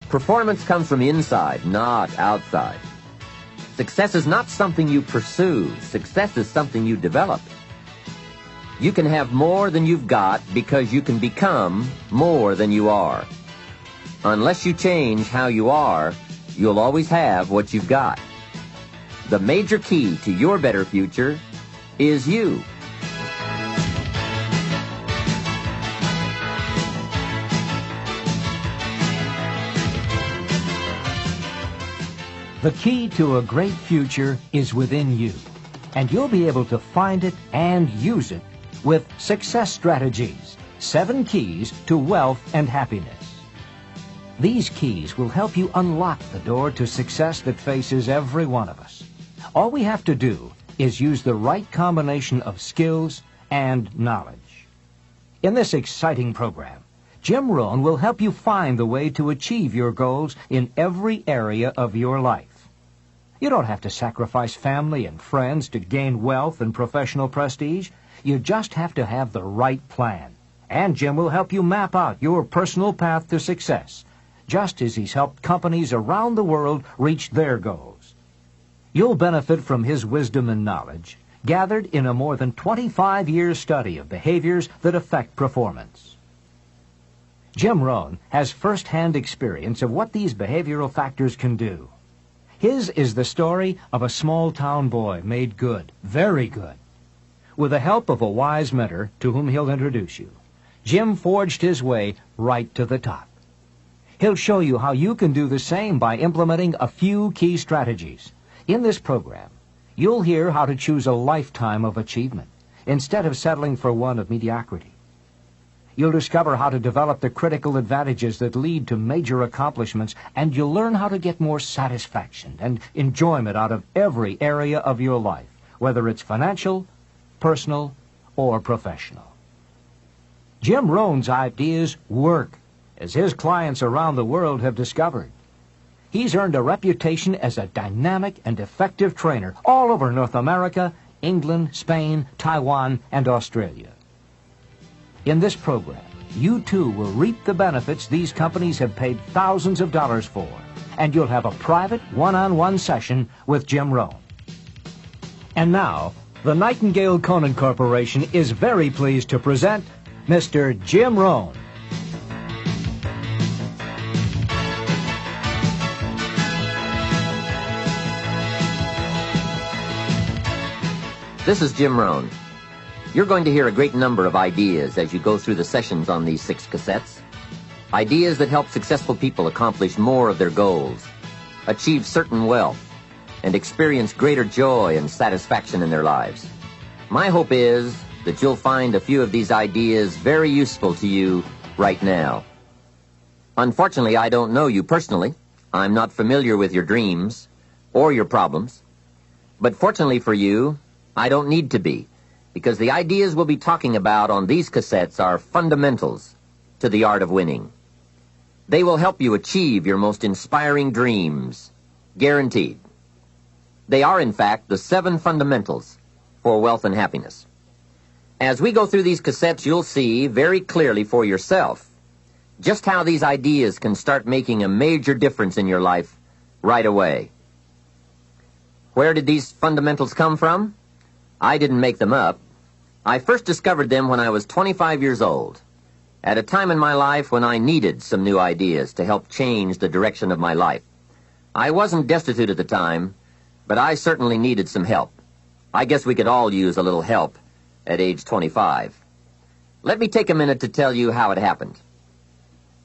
Performance comes from inside, not outside. Success is not something you pursue. Success is something you develop. You can have more than you've got because you can become more than you are. Unless you change how you are, you'll always have what you've got. The major key to your better future is you. The key to a great future is within you, and you'll be able to find it and use it with Success Strategies, 7 Keys to Wealth and Happiness. These keys will help you unlock the door to success that faces every one of us. All we have to do is use the right combination of skills and knowledge. In this exciting program, Jim Rohn will help you find the way to achieve your goals in every area of your life. You don't have to sacrifice family and friends to gain wealth and professional prestige. You just have to have the right plan. And Jim will help you map out your personal path to success, just as he's helped companies around the world reach their goals. You'll benefit from his wisdom and knowledge, gathered in a more than 25-year study of behaviors that affect performance. Jim Rohn has first-hand experience of what these behavioral factors can do. His is the story of a small-town boy made good, very good. With the help of a wise mentor to whom he'll introduce you, Jim forged his way right to the top. He'll show you how you can do the same by implementing a few key strategies. In this program, you'll hear how to choose a lifetime of achievement instead of settling for one of mediocrity. You'll discover how to develop the critical advantages that lead to major accomplishments, and you'll learn how to get more satisfaction and enjoyment out of every area of your life, whether it's financial, personal, or professional. Jim Rohn's ideas work, as his clients around the world have discovered. He's earned a reputation as a dynamic and effective trainer all over North America, England, Spain, Taiwan, and Australia. In this program, you too will reap the benefits these companies have paid thousands of dollars for, and you'll have a private one-on-one session with Jim Rohn. And now, the Nightingale Conan Corporation is very pleased to present Mr. Jim Rohn. This is Jim Rohn. You're going to hear a great number of ideas as you go through the sessions on these 6 cassettes. Ideas that help successful people accomplish more of their goals, achieve certain wealth, and experience greater joy and satisfaction in their lives. My hope is that you'll find a few of these ideas very useful to you right now. Unfortunately, I don't know you personally. I'm not familiar with your dreams or your problems. But fortunately for you, I don't need to be, because the ideas we'll be talking about on these cassettes are fundamentals to the art of winning. They will help you achieve your most inspiring dreams, guaranteed. They are, in fact, the 7 fundamentals for wealth and happiness. As we go through these cassettes, you'll see very clearly for yourself just how these ideas can start making a major difference in your life right away. Where did these fundamentals come from? I didn't make them up. I first discovered them when I was 25 years old, at a time in my life when I needed some new ideas to help change the direction of my life. I wasn't destitute at the time, but I certainly needed some help. I guess we could all use a little help at age 25. Let me take a minute to tell you how it happened.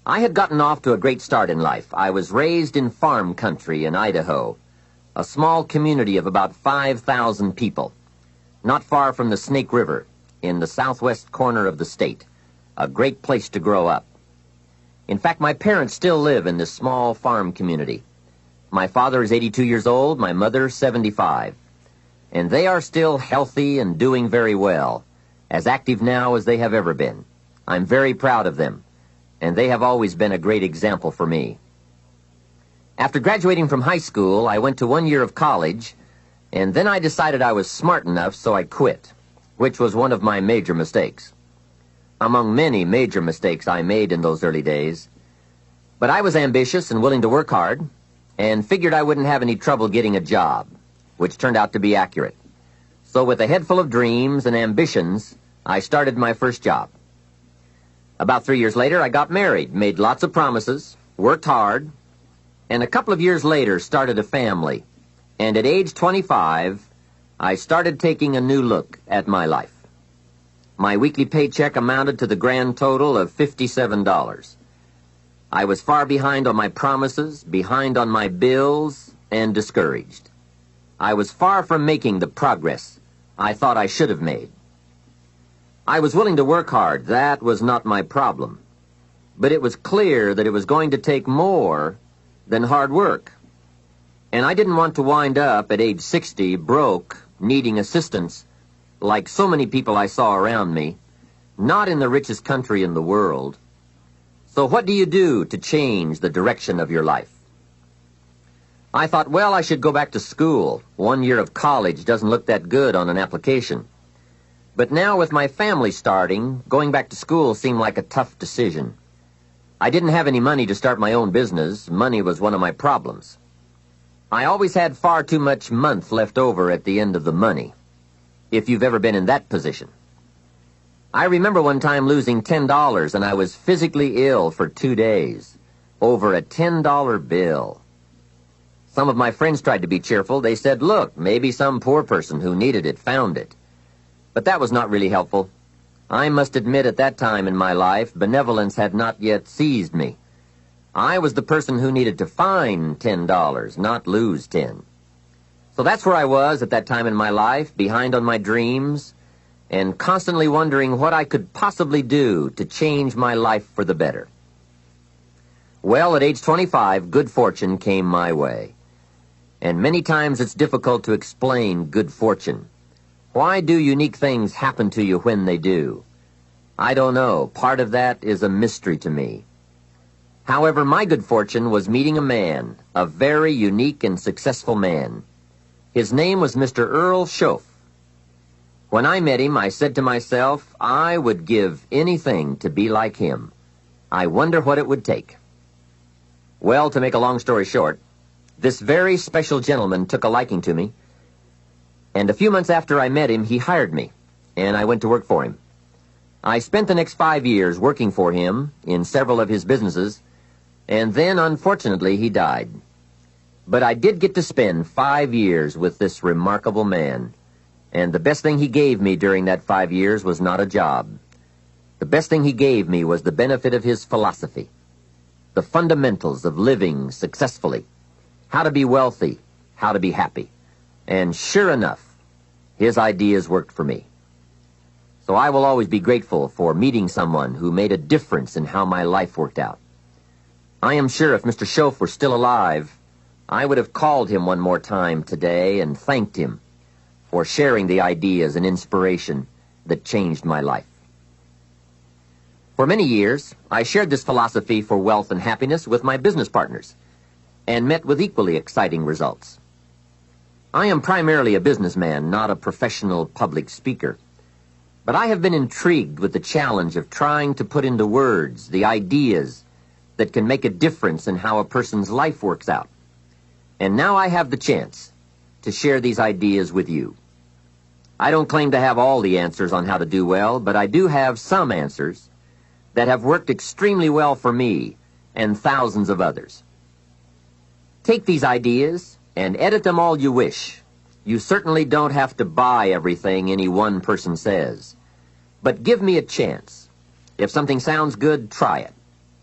I had gotten off to a great start in life. I was raised in farm country in Idaho, a small community of about 5,000 people, not far from the Snake River in the southwest corner of the state, a great place to grow up. In fact, my parents still live in this small farm community. My father is 82 years old, my mother 75, and they are still healthy and doing very well, as active now as they have ever been. I'm very proud of them, and they have always been a great example for me. After graduating from high school, I went to 1 year of college, and then I decided I was smart enough, so I quit, which was one of my major mistakes. Among many major mistakes I made in those early days. But I was ambitious and willing to work hard, and figured I wouldn't have any trouble getting a job, which turned out to be accurate. So with a head full of dreams and ambitions, I started my first job. About 3 years later, I got married, made lots of promises, worked hard, and a couple of years later started a family. And at age 25, I started taking a new look at my life. My weekly paycheck amounted to the grand total of $57. I was far behind on my promises, behind on my bills, and discouraged. I was far from making the progress I thought I should have made. I was willing to work hard. That was not my problem. But it was clear that it was going to take more than hard work. And I didn't want to wind up at age 60 broke, needing assistance, like so many people I saw around me, not in the richest country in the world. So what do you do to change the direction of your life? I thought, well, I should go back to school. 1 year of college doesn't look that good on an application. But now with my family starting, going back to school seemed like a tough decision. I didn't have any money to start my own business. Money was one of my problems. I always had far too much month left over at the end of the money, if you've ever been in that position. I remember one time losing $10, and I was physically ill for 2 days over a $10 bill. Some of my friends tried to be cheerful. They said, look, maybe some poor person who needed it found it. But that was not really helpful. I must admit at that time in my life, benevolence had not yet seized me. I was the person who needed to find $10, not lose 10. So that's where I was at that time in my life, behind on my dreams, and constantly wondering what I could possibly do to change my life for the better. Well, at age 25, good fortune came my way. And many times it's difficult to explain good fortune. Why do unique things happen to you when they do? I don't know. Part of that is a mystery to me. However, my good fortune was meeting a man, a very unique and successful man. His name was Mr. Earl Schoaf. When I met him, I said to myself, I would give anything to be like him. I wonder what it would take. Well, to make a long story short, this very special gentleman took a liking to me, and a few months after I met him, he hired me, and I went to work for him. I spent the next 5 years working for him in several of his businesses, and then, unfortunately, he died. But I did get to spend 5 years with this remarkable man. And the best thing he gave me during that 5 years was not a job. The best thing he gave me was the benefit of his philosophy, the fundamentals of living successfully, how to be wealthy, how to be happy. And sure enough, his ideas worked for me. So I will always be grateful for meeting someone who made a difference in how my life worked out. I am sure if Mr. Schoaf were still alive, I would have called him one more time today and thanked him for sharing the ideas and inspiration that changed my life. For many years, I shared this philosophy for wealth and happiness with my business partners and met with equally exciting results. I am primarily a businessman, not a professional public speaker, but I have been intrigued with the challenge of trying to put into words the ideas that can make a difference in how a person's life works out. And now I have the chance to share these ideas with you. I don't claim to have all the answers on how to do well, but I do have some answers that have worked extremely well for me and thousands of others. Take these ideas and edit them all you wish. You certainly don't have to buy everything any one person says. But give me a chance. If something sounds good, try it.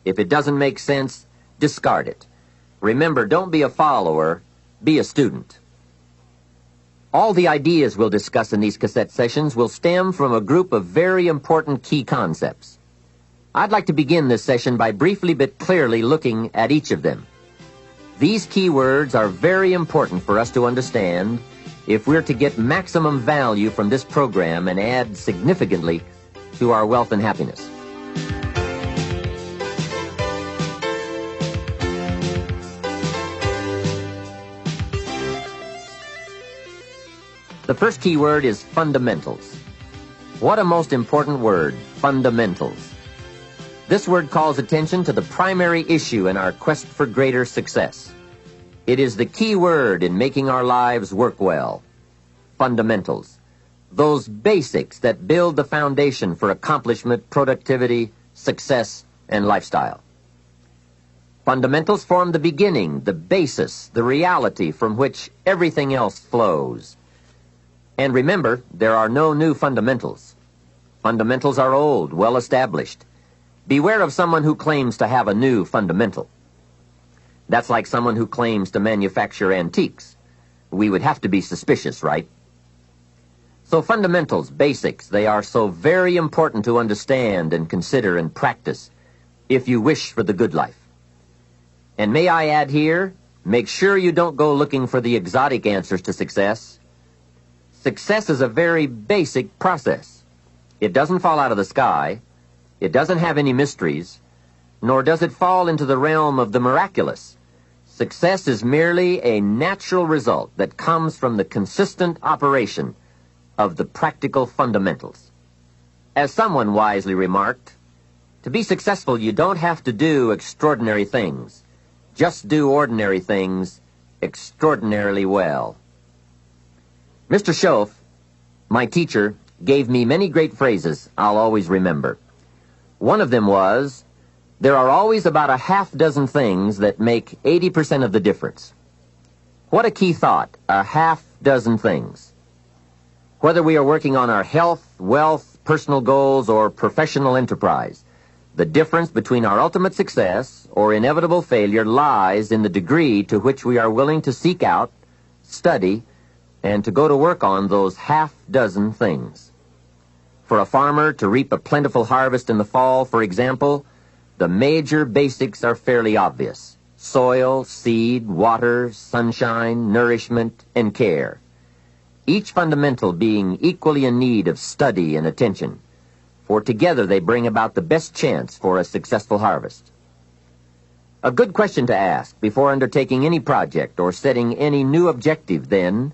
If it doesn't make sense, discard it. Remember, don't be a follower, be a student. All the ideas we'll discuss in these cassette sessions will stem from a group of very important key concepts. I'd like to begin this session by briefly but clearly looking at each of them. These key words are very important for us to understand if we're to get maximum value from this program and add significantly to our wealth and happiness. The first key word is fundamentals. What a most important word, fundamentals. This word calls attention to the primary issue in our quest for greater success. It is the key word in making our lives work well. Fundamentals. Those basics that build the foundation for accomplishment, productivity, success, and lifestyle. Fundamentals form the beginning, the basis, the reality from which everything else flows. And remember, there are no new fundamentals. Fundamentals are old, well established. Beware of someone who claims to have a new fundamental. That's like someone who claims to manufacture antiques. We would have to be suspicious, right? So fundamentals, basics, they are so very important to understand and consider and practice if you wish for the good life. And may I add here, make sure you don't go looking for the exotic answers to success. Success is a very basic process. It doesn't fall out of the sky. It doesn't have any mysteries, nor does it fall into the realm of the miraculous. Success is merely a natural result that comes from the consistent operation of the practical fundamentals. As someone wisely remarked, to be successful, you don't have to do extraordinary things. Just do ordinary things extraordinarily well. Mr. Schoaf, my teacher, gave me many great phrases I'll always remember. One of them was, there are always about a half dozen things that make 80% of the difference. What a key thought, a half dozen things. Whether we are working on our health, wealth, personal goals, or professional enterprise, the difference between our ultimate success or inevitable failure lies in the degree to which we are willing to seek out, study, and to go to work on those half dozen things. For a farmer to reap a plentiful harvest in the fall, for example, the major basics are fairly obvious. Soil, seed, water, sunshine, nourishment, and care. Each fundamental being equally in need of study and attention, for together they bring about the best chance for a successful harvest. A good question to ask before undertaking any project or setting any new objective, then,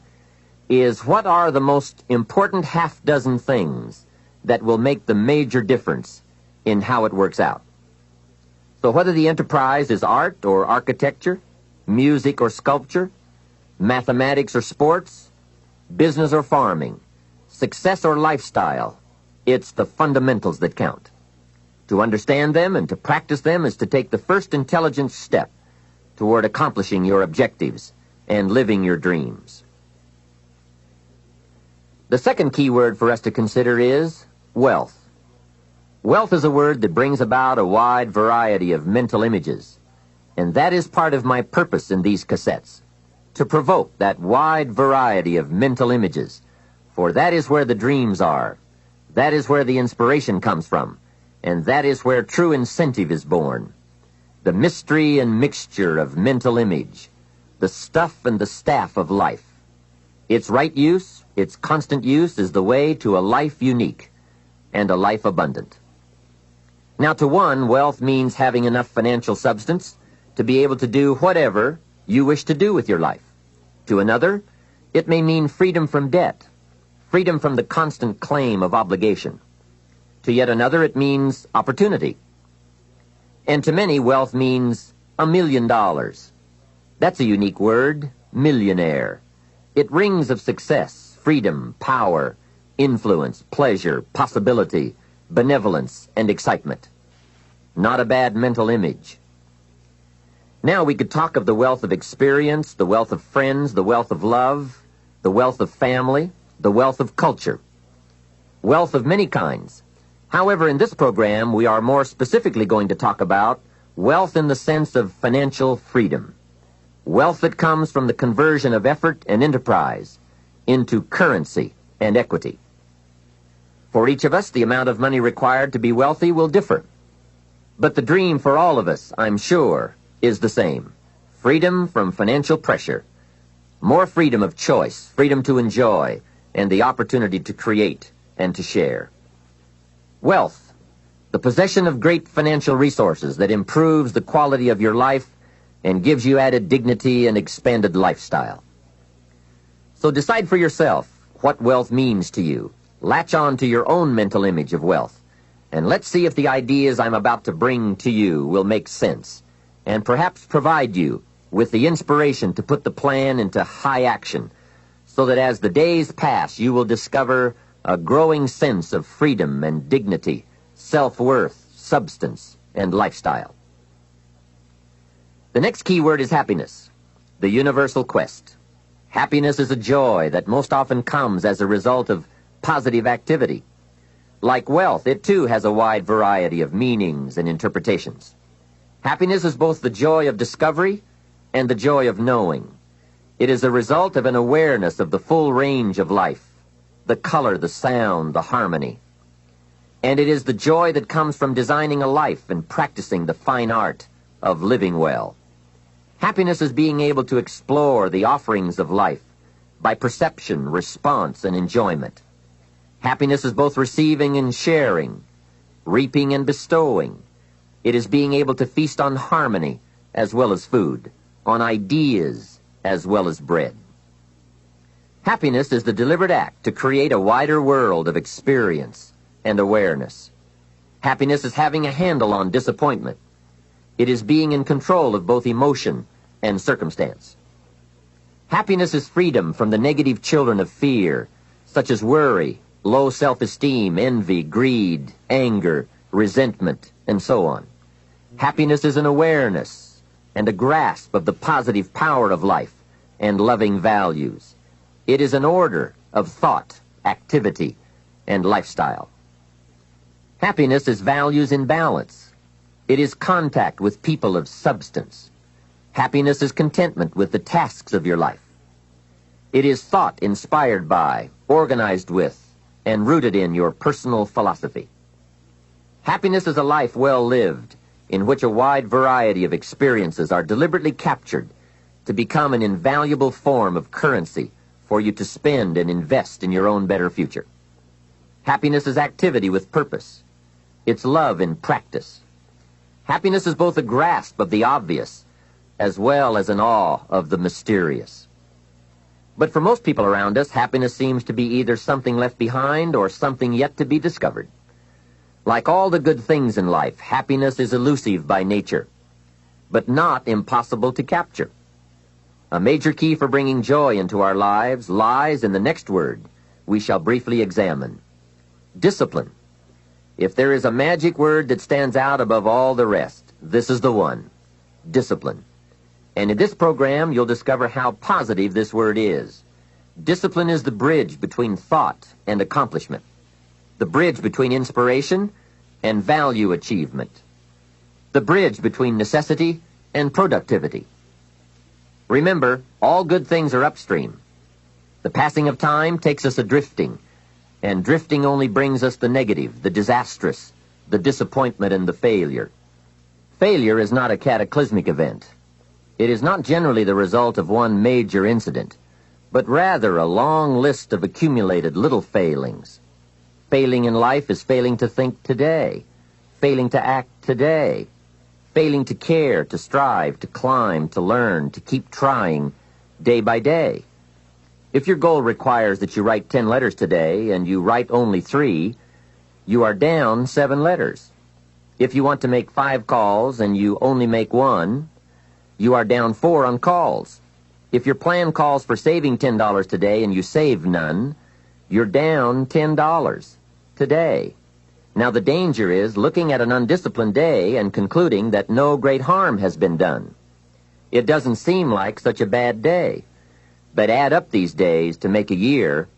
is what are the most important half dozen things that will make the major difference in how it works out? So whether the enterprise is art or architecture, music or sculpture, mathematics or sports, business or farming, success or lifestyle, it's the fundamentals that count. To understand them and to practice them is to take the first intelligent step toward accomplishing your objectives and living your dreams. The second key word for us to consider is wealth. Wealth is a word that brings about a wide variety of mental images, and that is part of my purpose in these cassettes, to provoke that wide variety of mental images, for that is where the dreams are, that is where the inspiration comes from, and that is where true incentive is born. The mystery and mixture of mental image, the stuff and the staff of life. Its right use, its constant use is the way to a life unique and a life abundant. Now, to one, wealth means having enough financial substance to be able to do whatever you wish to do with your life. To another, it may mean freedom from debt, freedom from the constant claim of obligation. To yet another, it means opportunity. And to many, wealth means $1 million. That's a unique word, millionaire. It rings of success, freedom, power, influence, pleasure, possibility, benevolence, and excitement. Not a bad mental image. Now we could talk of the wealth of experience, the wealth of friends, the wealth of love, the wealth of family, the wealth of culture. Wealth of many kinds. However, in this program, we are more specifically going to talk about wealth in the sense of financial freedom. Wealth that comes from the conversion of effort and enterprise into currency and equity. For each of us, the amount of money required to be wealthy will differ. But the dream for all of us, I'm sure, is the same. Freedom from financial pressure. More freedom of choice, freedom to enjoy, and the opportunity to create and to share. Wealth, the possession of great financial resources that improves the quality of your life and gives you added dignity and expanded lifestyle. So decide for yourself what wealth means to you. Latch on to your own mental image of wealth And let's see if the ideas I'm about to bring to you will make sense and perhaps provide you with the inspiration to put the plan into high action so that as the days pass, you will discover a growing sense of freedom and dignity, self-worth, substance, and lifestyle. The next key word is happiness, the universal quest. Happiness is a joy that most often comes as a result of positive activity. Like wealth, it too has a wide variety of meanings and interpretations. Happiness is both the joy of discovery and the joy of knowing. It is a result of an awareness of the full range of life, the color, the sound, the harmony. And it is the joy that comes from designing a life and practicing the fine art of living well. Happiness is being able to explore the offerings of life by perception, response, and enjoyment. Happiness is both receiving and sharing, reaping and bestowing. It is being able to feast on harmony as well as food, on ideas as well as bread. Happiness is the deliberate act to create a wider world of experience and awareness. Happiness is having a handle on disappointment. It is being in control of both emotion and circumstance. Happiness is freedom from the negative children of fear, such as worry, low self-esteem, envy, greed, anger, resentment, and so on. Happiness is an awareness and a grasp of the positive power of life and loving values. It is an order of thought, activity, and lifestyle. Happiness is values in balance. It is contact with people of substance. Happiness is contentment with the tasks of your life. It is thought inspired by, organized with, and rooted in your personal philosophy. Happiness is a life well lived, in which a wide variety of experiences are deliberately captured to become an invaluable form of currency for you to spend and invest in your own better future. Happiness is activity with purpose. It's love in practice. Happiness is both a grasp of the obvious as well as an awe of the mysterious. But for most people around us, happiness seems to be either something left behind or something yet to be discovered. Like all the good things in life, happiness is elusive by nature, but not impossible to capture. A major key for bringing joy into our lives lies in the next word we shall briefly examine: discipline. If there is a magic word that stands out above all the rest, this is the one: discipline. And in this program, you'll discover how positive this word is. Discipline is the bridge between thought and accomplishment, the bridge between inspiration and value achievement, the bridge between necessity and productivity. Remember, all good things are upstream. The passing of time takes us a-drifting, and drifting only brings us the negative, the disastrous, the disappointment, and the failure. Failure is not a cataclysmic event. It is not generally the result of one major incident, but rather a long list of accumulated little failings. Failing in life is failing to think today, failing to act today, failing to care, to strive, to climb, to learn, to keep trying day by day. If your goal requires that you write 10 letters today and you write only 3, you are down 7 letters. If you want to make 5 calls and you only make 1, you are down 4 on calls. If your plan calls for saving $10 today and you save none, you're down $10 today. Now the danger is looking at an undisciplined day and concluding that no great harm has been done. It doesn't seem like such a bad day. But add up these days to make a year,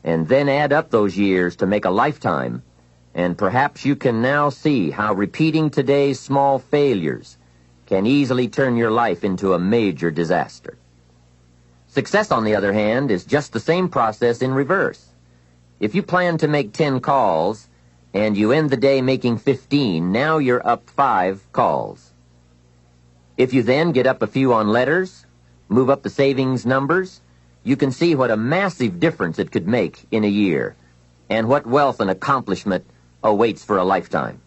and then add up those years to make a lifetime, and perhaps you can now see how repeating today's small failures can easily turn your life into a major disaster. Success, on the other hand, is just the same process in reverse. If you plan to make 10 calls and you end the day making 15, now you're up 5 calls. If you then get up a few on letters, move up the savings numbers, you can see what a massive difference it could make in a year, and what wealth and accomplishment awaits for a lifetime.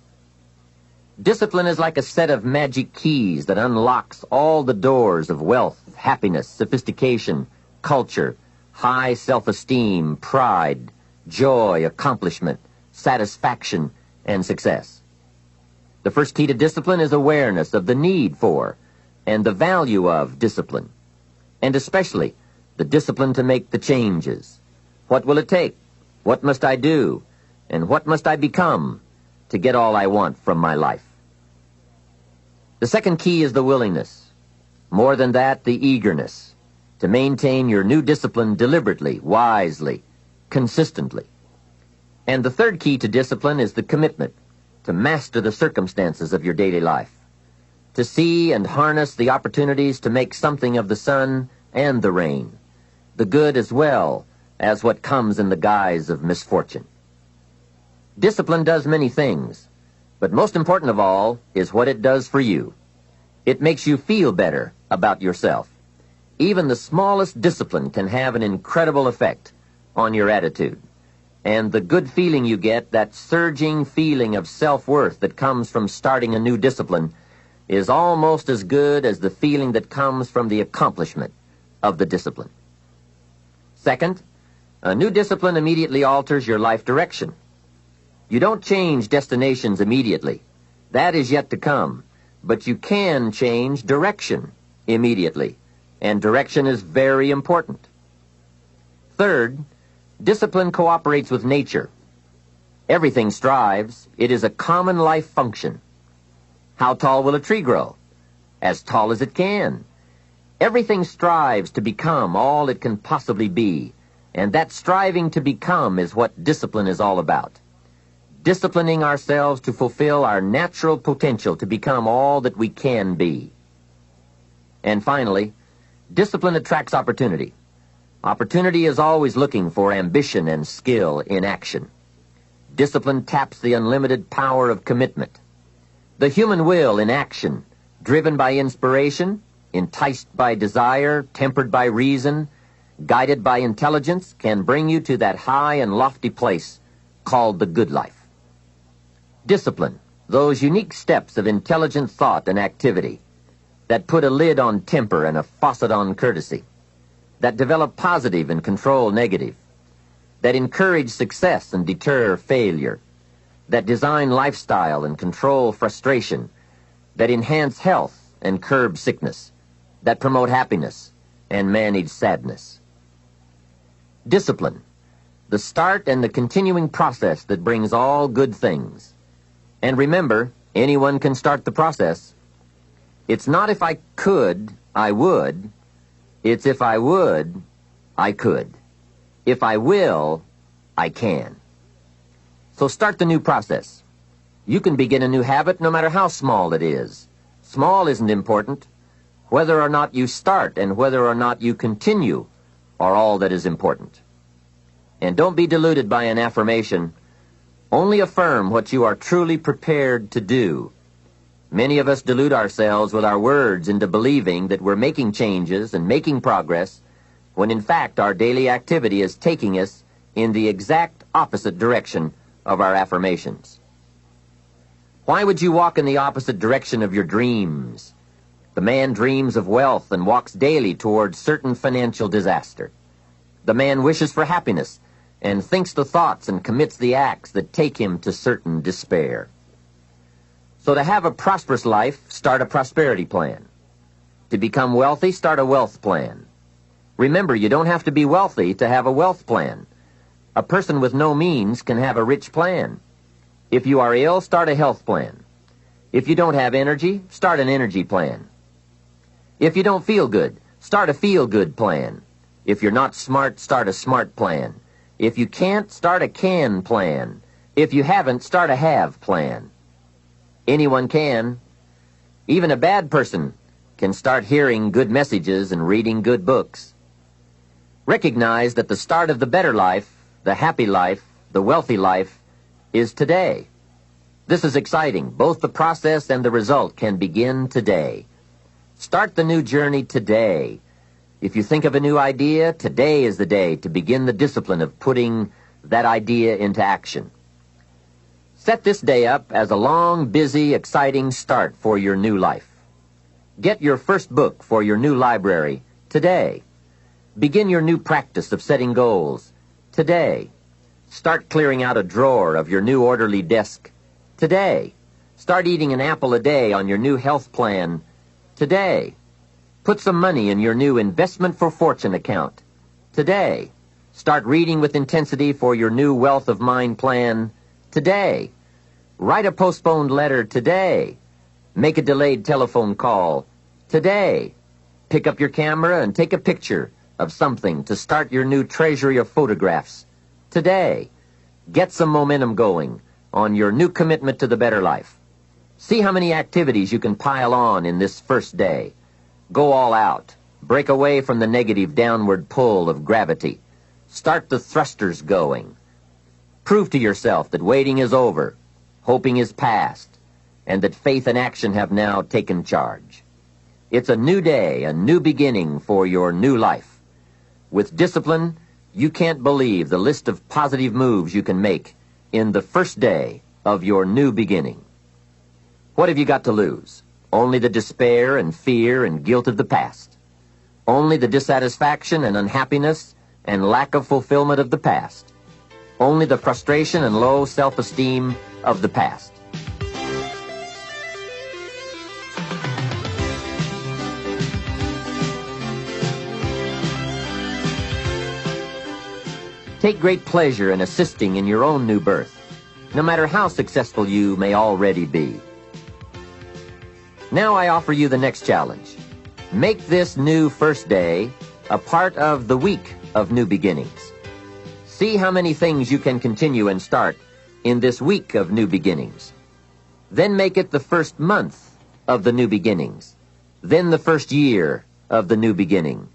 Discipline is like a set of magic keys that unlocks all the doors of wealth, happiness, sophistication, culture, high self-esteem, pride, joy, accomplishment, satisfaction, and success. The first key to discipline is awareness of the need for and the value of discipline, and especially the discipline to make the changes. What will it take? What must I do? And what must I become to get all I want from my life? The second key is the willingness. More than that, the eagerness to maintain your new discipline deliberately, wisely, consistently. And the third key to discipline is the commitment to master the circumstances of your daily life, to see and harness the opportunities to make something of the sun and the rain, the good as well as what comes in the guise of misfortune. Discipline does many things, but most important of all is what it does for you. It makes you feel better about yourself. Even the smallest discipline can have an incredible effect on your attitude. And the good feeling you get, that surging feeling of self-worth that comes from starting a new discipline, is almost as good as the feeling that comes from the accomplishment of the discipline. Second, a new discipline immediately alters your life direction. You don't change destinations immediately. That is yet to come. But you can change direction immediately, and direction is very important. Third, discipline cooperates with nature. Everything strives. It is a common life function. How tall will a tree grow? As tall as it can. Everything strives to become all it can possibly be, and that striving to become is what discipline is all about. Disciplining ourselves to fulfill our natural potential to become all that we can be. And finally, discipline attracts opportunity. Opportunity is always looking for ambition and skill in action. Discipline taps the unlimited power of commitment. The human will in action, driven by inspiration, enticed by desire, tempered by reason, guided by intelligence, can bring you to that high and lofty place called the good life. Discipline, those unique steps of intelligent thought and activity that put a lid on temper and a faucet on courtesy, that develop positive and control negative, that encourage success and deter failure, that design lifestyle and control frustration, that enhance health and curb sickness, that promote happiness and manage sadness. Discipline, the start and the continuing process that brings all good things. And remember, anyone can start the process. It's not if I could, I would. It's if I would, I could. If I will, I can. So start the new process. You can begin a new habit no matter how small it is. Small isn't important. Whether or not you start and whether or not you continue are all that is important. And don't be deluded by an affirmation. Only affirm what you are truly prepared to do. Many of us delude ourselves with our words into believing that we're making changes and making progress, when in fact our daily activity is taking us in the exact opposite direction of our affirmations. Why would you walk in the opposite direction of your dreams? The man dreams of wealth and walks daily towards certain financial disaster. The man wishes for happiness and thinks the thoughts and commits the acts that take him to certain despair. So to have a prosperous life, start a prosperity plan. To become wealthy, start a wealth plan. Remember, you don't have to be wealthy to have a wealth plan. A person with no means can have a rich plan. If you are ill, start a health plan. If you don't have energy, start an energy plan. If you don't feel good, start a feel-good plan. If you're not smart, start a smart plan. If you can't, start a can plan. If you haven't, start a have plan. Anyone can. Even a bad person can start hearing good messages and reading good books. Recognize that the start of the better life, the happy life, the wealthy life, is today. This is exciting. Both the process and the result can begin today. Start the new journey today. If you think of a new idea, today is the day to begin the discipline of putting that idea into action. Set this day up as a long, busy, exciting start for your new life. Get your first book for your new library today. Begin your new practice of setting goals today. Start clearing out a drawer of your new orderly desk Today. Start eating an apple a day on your new health plan. Today. Put some money in your new investment for fortune account. Today. Start reading with intensity for your new wealth of mind plan. Today. Write a postponed letter today. Make a delayed telephone call today. Pick up your camera and take a picture of something to start your new treasury of photographs today. Get some momentum going on your new commitment to the better life. See how many activities you can pile on in this first day. Go all out. Break away from the negative downward pull of gravity. Start the thrusters going. Prove to yourself that waiting is over, hoping is past, and that faith and action have now taken charge. It's a new day, a new beginning for your new life. With discipline, you can't believe the list of positive moves you can make in the first day of your new beginning. What have you got to lose? Only the despair and fear and guilt of the past. Only the dissatisfaction and unhappiness and lack of fulfillment of the past. Only the frustration and low self-esteem of the past. Take great pleasure in assisting in your own new birth, no matter how successful you may already be. Now I offer you the next challenge. Make this new first day a part of the week of new beginnings. See how many things you can continue and start in this week of new beginnings. Then make it the first month of the new beginnings. Then the first year of the new beginning.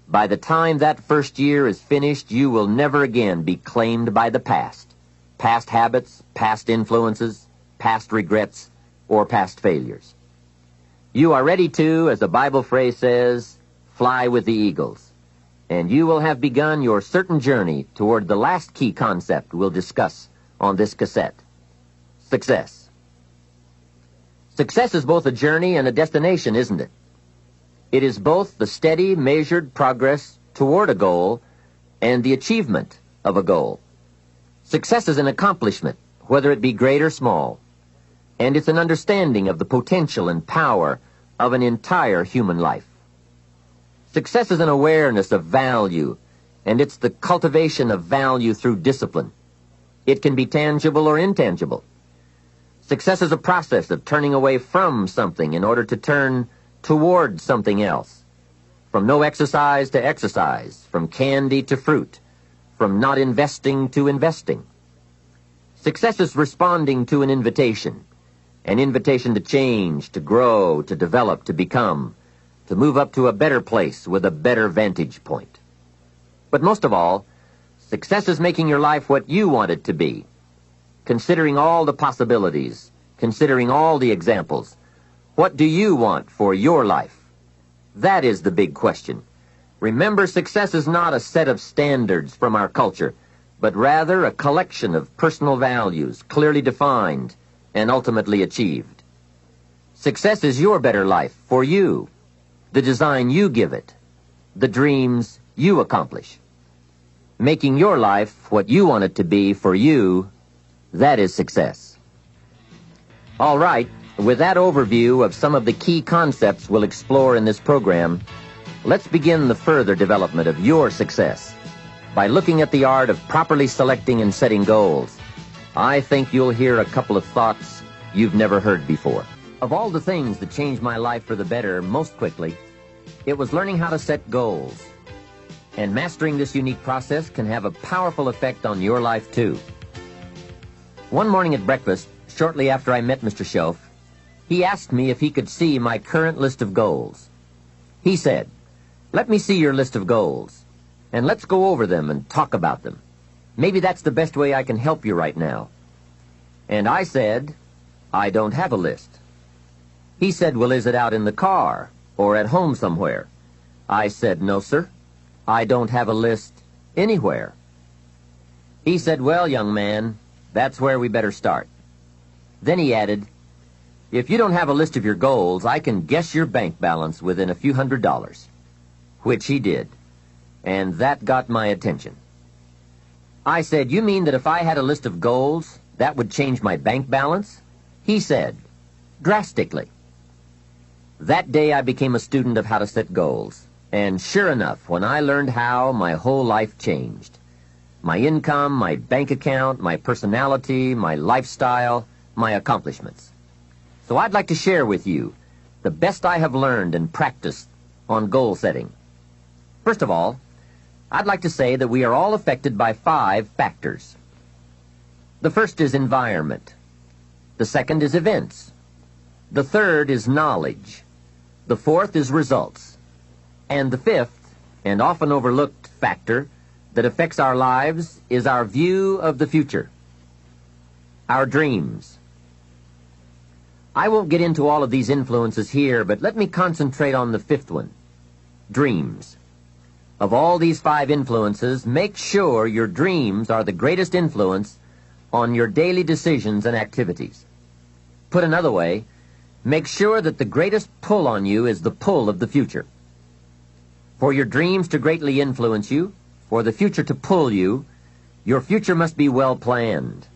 By the time that first year is finished, you will never again be claimed by the past. Past habits, past influences, past regrets, or past failures. You are ready to, as the Bible phrase says, fly with the eagles. And you will have begun your certain journey toward the last key concept we'll discuss on this cassette. Success. Success is both a journey and a destination, isn't it? It is both the steady, measured progress toward a goal and the achievement of a goal. Success is an accomplishment, whether it be great or small, and it's an understanding of the potential and power of an entire human life. Success is an awareness of value, and it's the cultivation of value through discipline. It can be tangible or intangible. Success is a process of turning away from something in order to turn toward something else. From no exercise to exercise, from candy to fruit, from not investing to investing. Success is responding to an invitation to change, to grow, to develop, to become, to move up to a better place with a better vantage point. But most of all, success is making your life what you want it to be, considering all the possibilities, considering all the examples. What do you want for your life? That is the big question. Remember, success is not a set of standards from our culture, but rather a collection of personal values, clearly defined and ultimately achieved. Success is your better life for you, the design you give it, the dreams you accomplish. Making your life what you want it to be for you, that is success. All right. With that overview of some of the key concepts we'll explore in this program, let's begin the further development of your success by looking at the art of properly selecting and setting goals. I think you'll hear a couple of thoughts you've never heard before. Of all the things that changed my life for the better most quickly, it was learning how to set goals. And mastering this unique process can have a powerful effect on your life, too. One morning at breakfast, shortly after I met Mr. Shelf, he asked me if he could see my current list of goals. He said, "Let me see your list of goals, and let's go over them and talk about them. Maybe that's the best way I can help you right now." And I said, "I don't have a list." He said, "Well, is it out in the car or at home somewhere?" I said, "No, sir. I don't have a list anywhere." He said, "Well, young man, that's where we better start." Then he added, "If you don't have a list of your goals, I can guess your bank balance within a few $100s. Which he did, and that got my attention. I said, "You mean that if I had a list of goals, that would change my bank balance?" He said, drastically. That day I became a student of how to set goals. And sure enough, when I learned how, my whole life changed. My income, my bank account, my personality, my lifestyle, my accomplishments. So I'd like to share with you the best I have learned and practiced on goal setting. First of all, I'd like to say that we are all affected by 5 factors. The first is environment. The second is events. The third is knowledge. The fourth is results. And the fifth, and often overlooked factor that affects our lives is our view of the future. Our dreams. I won't get into all of these influences here, but let me concentrate on the fifth one, dreams. Of all these 5 influences, make sure your dreams are the greatest influence on your daily decisions and activities. Put another way, make sure that the greatest pull on you is the pull of the future. For your dreams to greatly influence you, for the future to pull you, your future must be well planned.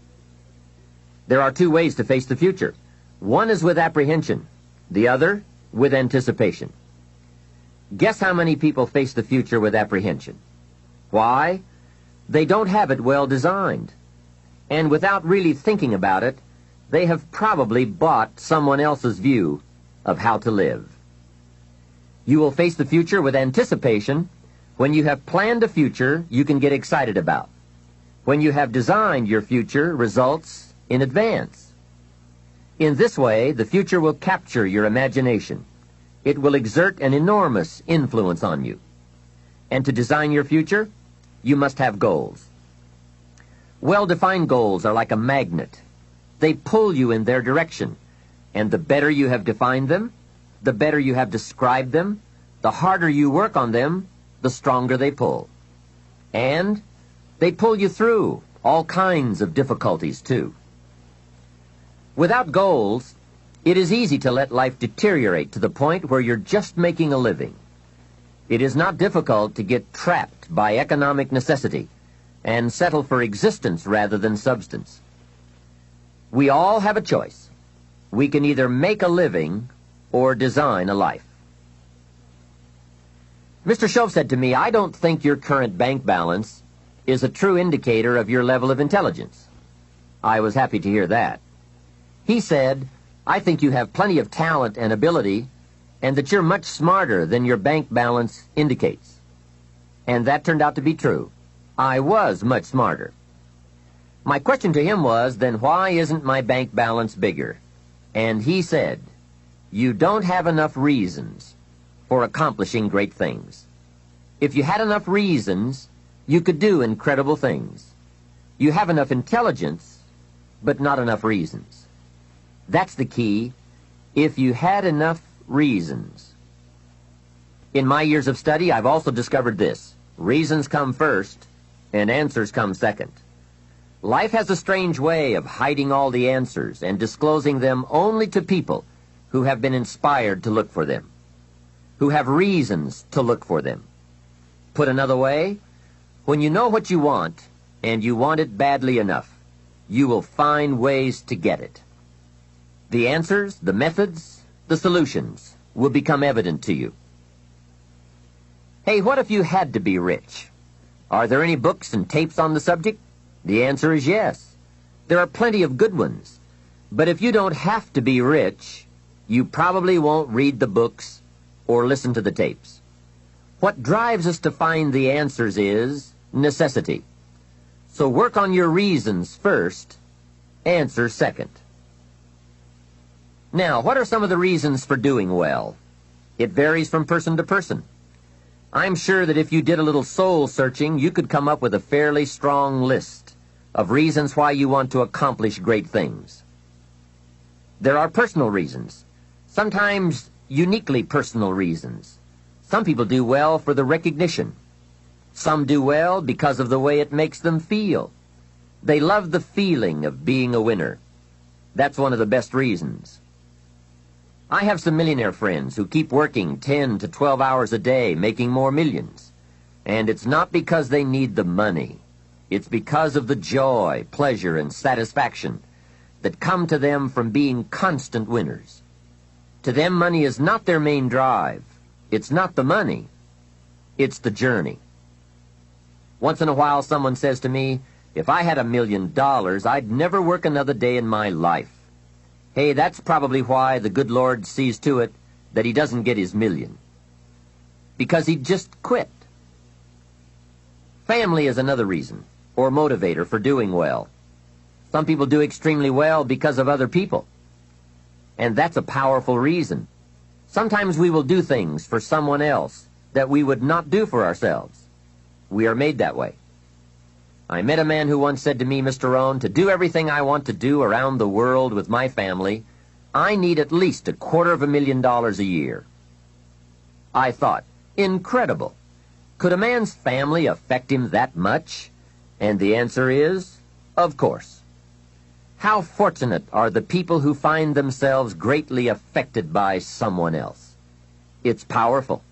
There are 2 ways to face the future. One is with apprehension, the other with anticipation. Guess how many people face the future with apprehension? Why? They don't have it well designed. And without really thinking about it, they have probably bought someone else's view of how to live. You will face the future with anticipation when you have planned a future you can get excited about, when you have designed your future results in advance. In this way, the future will capture your imagination. It will exert an enormous influence on you. And to design your future, you must have goals. Well-defined goals are like a magnet. They pull you in their direction, and the better you have defined them, the better you have described them, the harder you work on them, the stronger they pull. And they pull you through all kinds of difficulties, too. Without goals, it is easy to let life deteriorate to the point where you're just making a living. It is not difficult to get trapped by economic necessity and settle for existence rather than substance. We all have a choice. We can either make a living or design a life. Mr. Shove said to me, I don't think your current bank balance is a true indicator of your level of intelligence. I was happy to hear that. He said, I think you have plenty of talent and ability, and that you're much smarter than your bank balance indicates. And that turned out to be true. I was much smarter. My question to him was, then why isn't my bank balance bigger? And he said, you don't have enough reasons for accomplishing great things. If you had enough reasons, you could do incredible things. You have enough intelligence, but not enough reasons. That's the key. If you had enough reasons. In my years of study, I've also discovered this. Reasons come first, and answers come second. Life has a strange way of hiding all the answers and disclosing them only to people who have been inspired to look for them, who have reasons to look for them. Put another way, when you know what you want, and you want it badly enough, you will find ways to get it. The answers, the methods, the solutions will become evident to you. Hey, what if you had to be rich? Are there any books and tapes on the subject? The answer is yes. There are plenty of good ones. But if you don't have to be rich, you probably won't read the books or listen to the tapes. What drives us to find the answers is necessity. So work on your reasons first, answers second. Now, what are some of the reasons for doing well? It varies from person to person. I'm sure that if you did a little soul searching, you could come up with a fairly strong list of reasons why you want to accomplish great things. There are personal reasons, sometimes uniquely personal reasons. Some people do well for the recognition. Some do well because of the way it makes them feel. They love the feeling of being a winner. That's one of the best reasons. I have some millionaire friends who keep working 10 to 12 hours a day, making more millions. And it's not because they need the money. It's because of the joy, pleasure, and satisfaction that come to them from being constant winners. To them, money is not their main drive. It's not the money. It's the journey. Once in a while, someone says to me, if I had $1 million, I'd never work another day in my life. Hey, that's probably why the good Lord sees to it that he doesn't get his million. Because he'd just quit. Family is another reason, or motivator for doing well. Some people do extremely well because of other people. And that's a powerful reason. Sometimes we will do things for someone else that we would not do for ourselves. We are made that way. I met a man who once said to me, Mr. Rohn, to do everything I want to do around the world with my family, I need at least $250,000 a year. I thought, incredible. Could a man's family affect him that much? And the answer is, of course. How fortunate are the people who find themselves greatly affected by someone else. It's powerful.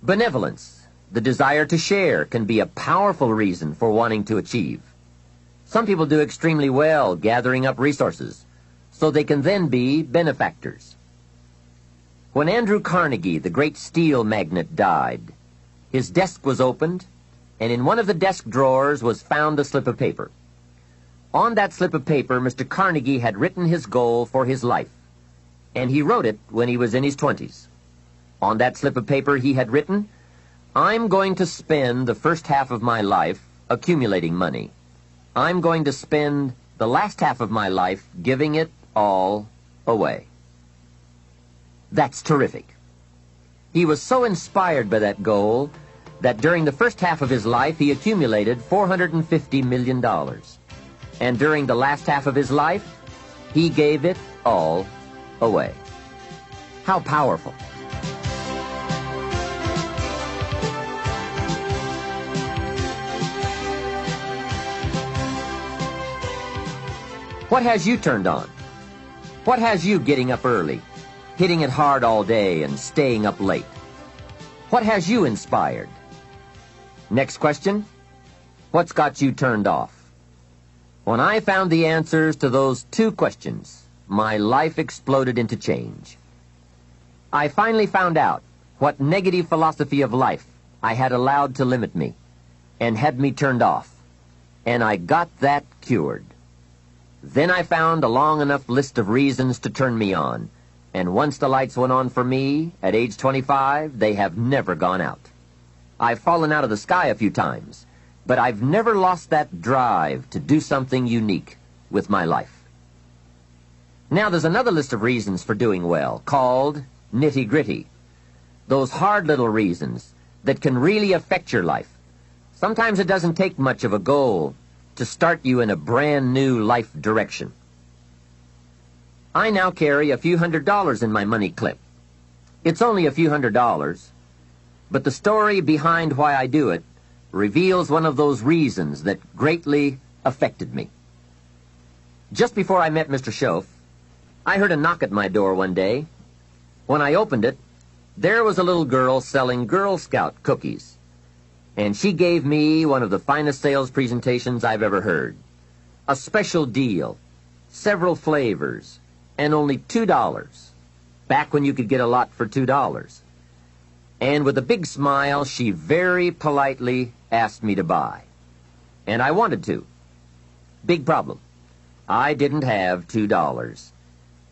Benevolence, the desire to share, can be a powerful reason for wanting to achieve. Some people do extremely well gathering up resources, so they can then be benefactors. When Andrew Carnegie, the great steel magnate, died, his desk was opened, and in one of the desk drawers was found a slip of paper. On that slip of paper, Mr. Carnegie had written his goal for his life, and he wrote it when he was in his 20s. On that slip of paper he had written, I'm going to spend the first half of my life accumulating money. I'm going to spend the last half of my life giving it all away. That's terrific. He was so inspired by that goal that during the first half of his life he accumulated $450 million. And during the last half of his life, he gave it all away. How powerful. What has you turned on? What has you getting up early, hitting it hard all day, and staying up late? What has you inspired? Next question, what's got you turned off? When I found the answers to those two questions, my life exploded into change. I finally found out what negative philosophy of life I had allowed to limit me and had me turned off, and I got that cured. Then I found a long enough list of reasons to turn me on, and once the lights went on for me, at age 25, they have never gone out. I've fallen out of the sky a few times, but I've never lost that drive to do something unique with my life. Now there's another list of reasons for doing well, called nitty-gritty. Those hard little reasons that can really affect your life. Sometimes it doesn't take much of a goal to start you in a brand new life direction. I now carry a few $100s in my money clip. It's only a few $100s, but the story behind why I do it reveals one of those reasons that greatly affected me. Just before I met Mr. Schoaf, I heard a knock at my door one day. When I opened it, there was a little girl selling Girl Scout cookies, and she gave me one of the finest sales presentations I've ever heard. A special deal, several flavors, and only $2, back when you could get a lot for $2. And with a big smile, she very politely asked me to buy. And I wanted to. Big problem. I didn't have $2.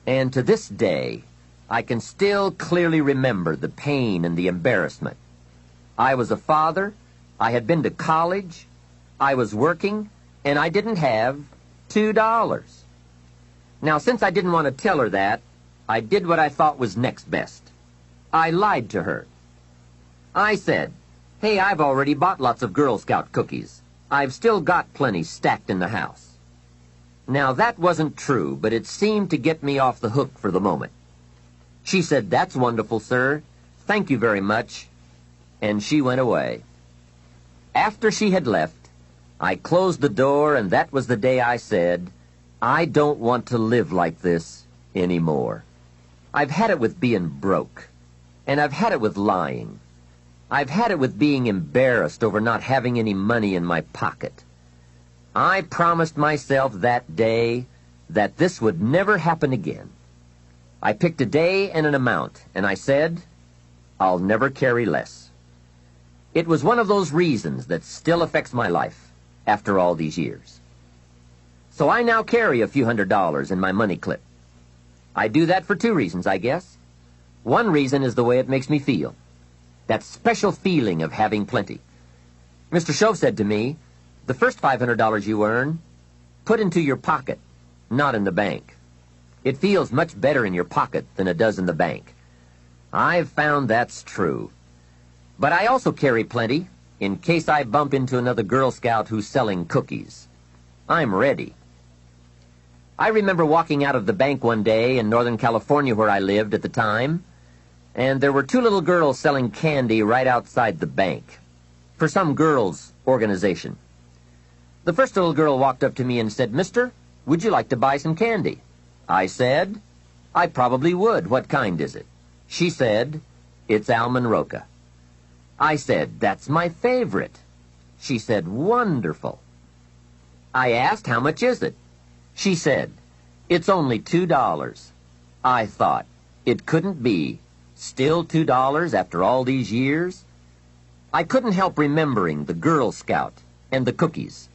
And to this day, I can still clearly remember the pain and the embarrassment. I was a father, I had been to college, I was working, and I didn't have $2. Now, since I didn't want to tell her that, I did what I thought was next best. I lied to her. I said, hey, I've already bought lots of Girl Scout cookies. I've still got plenty stacked in the house. Now, that wasn't true, but it seemed to get me off the hook for the moment. She said, that's wonderful, sir. Thank you very much. And she went away. After she had left, I closed the door, and that was the day I said, I don't want to live like this anymore. I've had it with being broke, and I've had it with lying. I've had it with being embarrassed over not having any money in my pocket. I promised myself that day that this would never happen again. I picked a day and an amount, and I said, I'll never carry less. It was one of those reasons that still affects my life after all these years. So I now carry a few $100s in my money clip. I do that for two reasons, I guess. One reason is the way it makes me feel. That special feeling of having plenty. Mr. Shove said to me, the first $500 you earn, put into your pocket, not in the bank. It feels much better in your pocket than it does in the bank. I've found that's true. But I also carry plenty in case I bump into another Girl Scout who's selling cookies. I'm ready. I remember walking out of the bank one day in Northern California where I lived at the time, and there were two little girls selling candy right outside the bank for some girls' organization. The first little girl walked up to me and said, Mister, would you like to buy some candy? I said, I probably would. What kind is it? She said, it's almond roca. I said, that's my favorite. She said, wonderful. I asked, how much is it? She said, it's only $2. I thought, it couldn't be. Still $2 after all these years? I couldn't help remembering the Girl Scout and the cookies.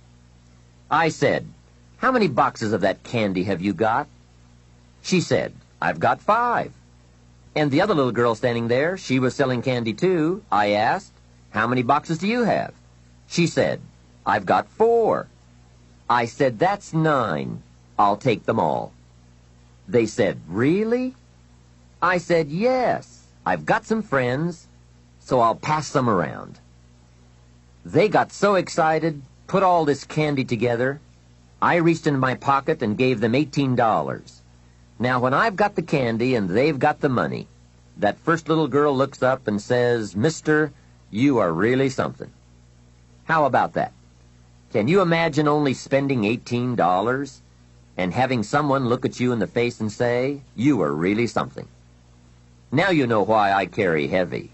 I said, how many boxes of that candy have you got? She said, I've got 5. And the other little girl standing there, she was selling candy too. I asked, how many boxes do you have? She said, I've got 4. I said, that's 9. I'll take them all. They said, really? I said, yes. I've got some friends, so I'll pass some around. They got so excited, put all this candy together. I reached into my pocket and gave them $18. Now, when I've got the candy and they've got the money, that first little girl looks up and says, Mister, you are really something. How about that? Can you imagine only spending $18 and having someone look at you in the face and say, you are really something? Now you know why I carry heavy.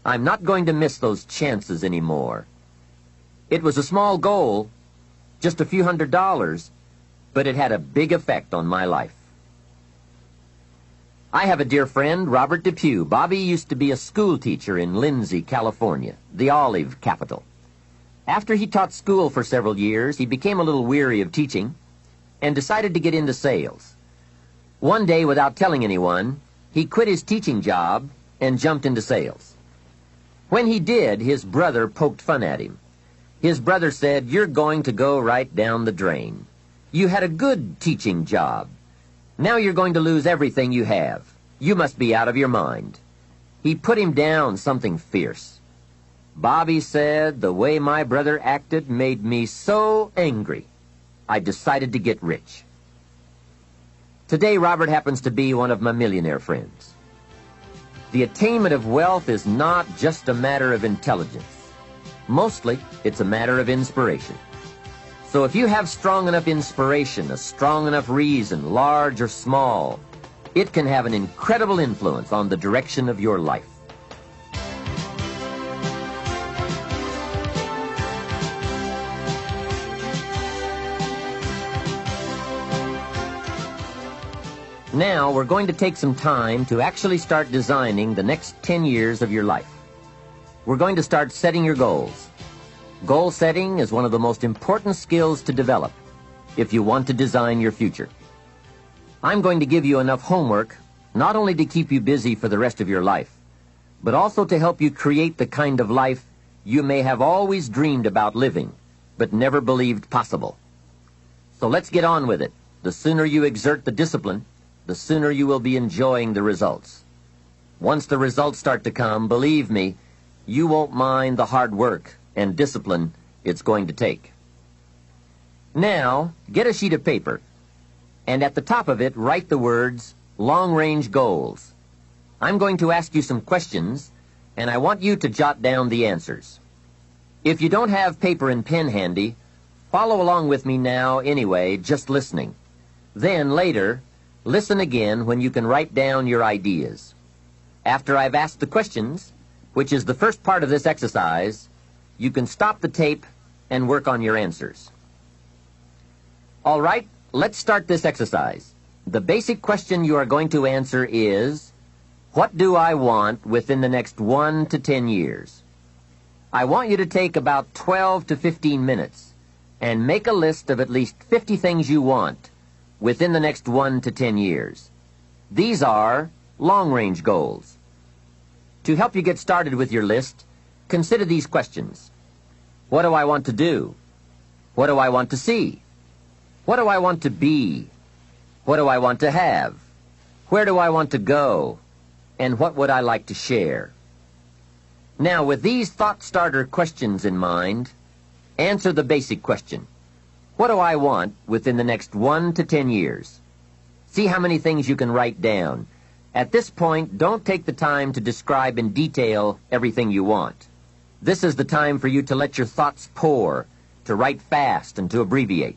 I'm not going to miss those chances anymore. It was a small goal, just a few $100s, but it had a big effect on my life. I have a dear friend, Robert Depew. Bobby used to be a school teacher in Lindsay, California, the olive capital. After he taught school for several years, he became a little weary of teaching and decided to get into sales. One day, without telling anyone, he quit his teaching job and jumped into sales. When he did, his brother poked fun at him. His brother said, you're going to go right down the drain. You had a good teaching job. Now you're going to lose everything you have. You must be out of your mind. He put him down something fierce. Bobby said the way my brother acted made me so angry, I decided to get rich. Today, Robert happens to be one of my millionaire friends. The attainment of wealth is not just a matter of intelligence. Mostly, it's a matter of inspiration. So if you have strong enough inspiration, a strong enough reason, large or small, it can have an incredible influence on the direction of your life. Now, we're going to take some time to actually start designing the next 10 years of your life. We're going to start setting your goals. Goal setting is one of the most important skills to develop if you want to design your future. I'm going to give you enough homework not only to keep you busy for the rest of your life, but also to help you create the kind of life you may have always dreamed about living, but never believed possible. So let's get on with it. The sooner you exert the discipline, the sooner you will be enjoying the results. Once the results start to come, believe me, you won't mind the hard work and discipline it's going to take. Now, get a sheet of paper, and at the top of it, write the words, long-range goals. I'm going to ask you some questions, and I want you to jot down the answers. If you don't have paper and pen handy, follow along with me now anyway, just listening. Then, later, listen again when you can write down your ideas. After I've asked the questions, which is the first part of this exercise, you can stop the tape and work on your answers. All right, let's start this exercise. The basic question you are going to answer is, what do I want within the next 1 to 10 years? I want you to take about 12 to 15 minutes and make a list of at least 50 things you want within the next 1 to 10 years. These are long-range goals. To help you get started with your list, consider these questions. What do I want to do? What do I want to see? What do I want to be? What do I want to have? Where do I want to go? And what would I like to share? Now, with these thought-starter questions in mind, answer the basic question. What do I want within the next 1 to 10 years? See how many things you can write down. At this point, don't take the time to describe in detail everything you want. This is the time for you to let your thoughts pour, to write fast and to abbreviate.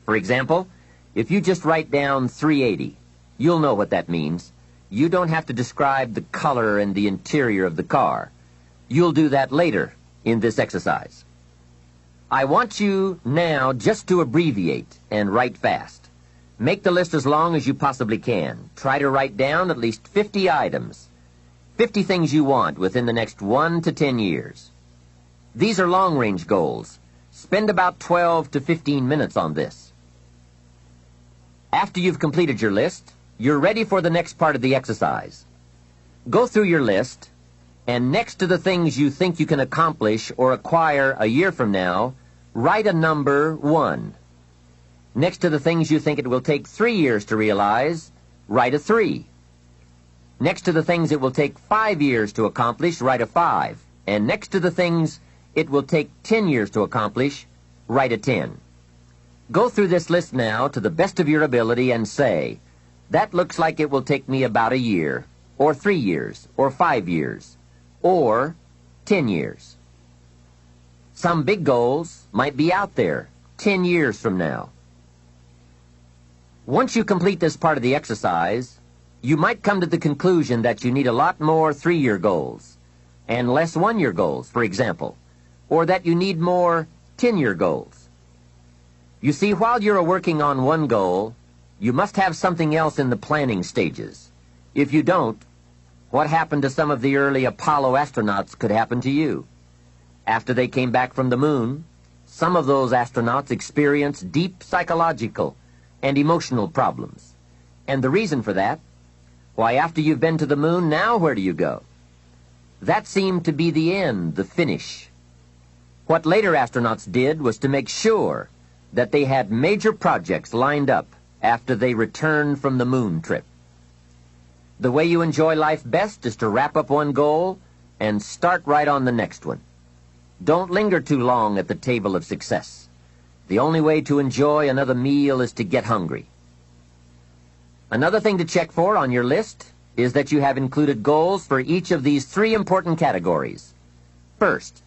For example, if you just write down 380, you'll know what that means. You don't have to describe the color and the interior of the car. You'll do that later in this exercise. I want you now just to abbreviate and write fast. Make the list as long as you possibly can. Try to write down at least 50 items, 50 things you want within the next 1 to 10 years. These are long-range goals. Spend about 12 to 15 minutes on this. After you've completed your list, you're ready for the next part of the exercise. Go through your list, and next to the things you think you can accomplish or acquire a year from now, write a number 1. Next to the things you think it will take 3 years to realize, write a 3. Next to the things it will take 5 years to accomplish, write a 5. And next to the things it will take 10 years to accomplish, write a 10. Go through this list now to the best of your ability and say, that looks like it will take me about a year, or 3 years, or 5 years, or 10 years. Some big goals might be out there 10 years from now. Once you complete this part of the exercise, you might come to the conclusion that you need a lot more 3-year goals and less 1-year goals, for example, or that you need more 10-year goals. You see, while you're working on one goal, you must have something else in the planning stages. If you don't, what happened to some of the early Apollo astronauts could happen to you. After they came back from the moon, some of those astronauts experienced deep psychological and emotional problems. And the reason for that? Why, after you've been to the moon, now where do you go? That seemed to be the end, the finish. What later astronauts did was to make sure that they had major projects lined up after they returned from the moon trip. The way you enjoy life best is to wrap up one goal and start right on the next one. Don't linger too long at the table of success. The only way to enjoy another meal is to get hungry. Another thing to check for on your list is that you have included goals for each of these 3 important categories. First,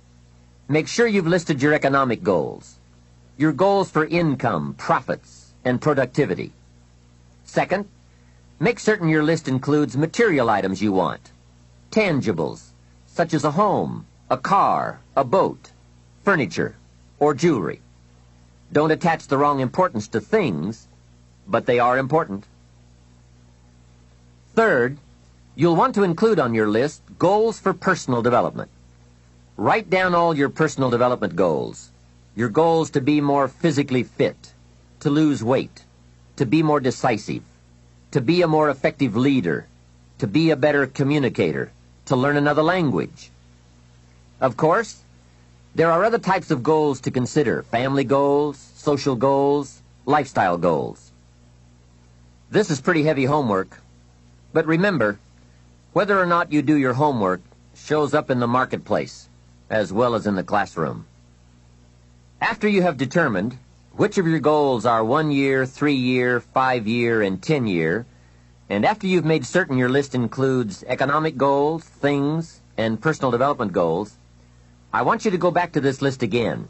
make sure you've listed your economic goals, your goals for income, profits, and productivity. Second, make certain your list includes material items you want, tangibles, such as a home, a car, a boat, furniture, or jewelry. Don't attach the wrong importance to things, but they are important. Third, you'll want to include on your list goals for personal development. Write down all your personal development goals. Your goals to be more physically fit, to lose weight, to be more decisive, to be a more effective leader, to be a better communicator, to learn another language. Of course, there are other types of goals to consider: family goals, social goals, lifestyle goals. This is pretty heavy homework, but remember, whether or not you do your homework shows up in the marketplace as well as in the classroom. After you have determined which of your goals are 1 year, 3 year, 5 year, and 10 year, and after you've made certain your list includes economic goals, things, and personal development goals, I want you to go back to this list again.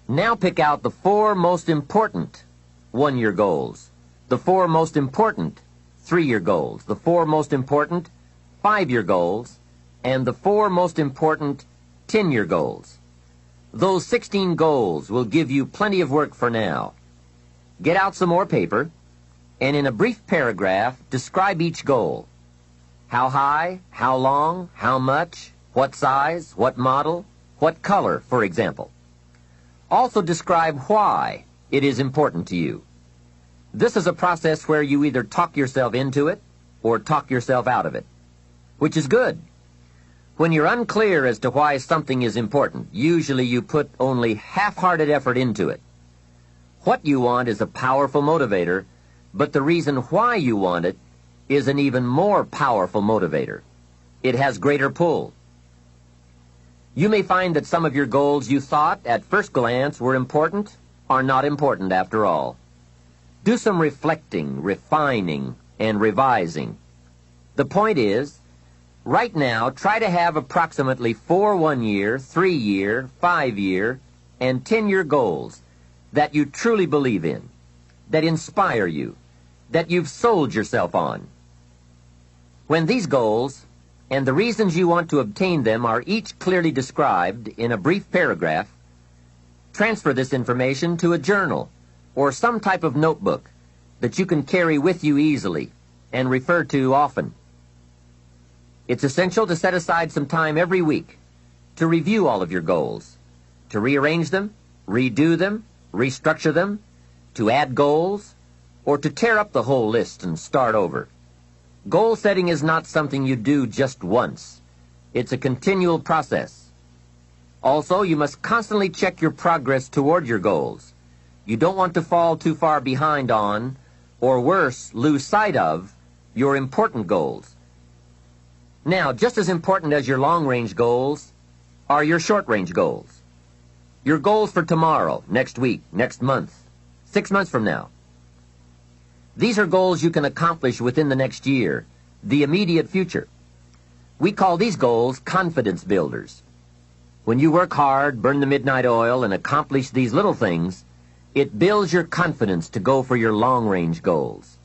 Now pick out the 4 most important 1-year goals, the 4 most important 3-year goals, the 4 most important 5-year goals, and the 4 most important 10-year goals. Those 16 goals will give you plenty of work for now. Get out some more paper, and in a brief paragraph, describe each goal. How high, how long, how much, what size, what model, what color, for example. Also describe why it is important to you. This is a process where you either talk yourself into it or talk yourself out of it, which is good. When you're unclear as to why something is important, usually you put only half-hearted effort into it. What you want is a powerful motivator, but the reason why you want it is an even more powerful motivator. It has greater pull. You may find that some of your goals you thought at first glance were important are not important after all. Do some reflecting, refining, and revising. The point is, right now, try to have approximately 4 one-year, 3-year, 5-year, and 10-year goals that you truly believe in, that inspire you, that you've sold yourself on. When these goals and the reasons you want to obtain them are each clearly described in a brief paragraph, transfer this information to a journal or some type of notebook that you can carry with you easily and refer to often. It's essential to set aside some time every week to review all of your goals, to rearrange them, redo them, restructure them, to add goals, or to tear up the whole list and start over. Goal setting is not something you do just once. It's a continual process. Also, you must constantly check your progress toward your goals. You don't want to fall too far behind on, or worse, lose sight of, your important goals. Now, just as important as your long-range goals are your short-range goals. Your goals for tomorrow, next week, next month, 6 months from now. These are goals you can accomplish within the next year, the immediate future. We call these goals confidence builders. When you work hard, burn the midnight oil, and accomplish these little things, it builds your confidence to go for your long-range goals.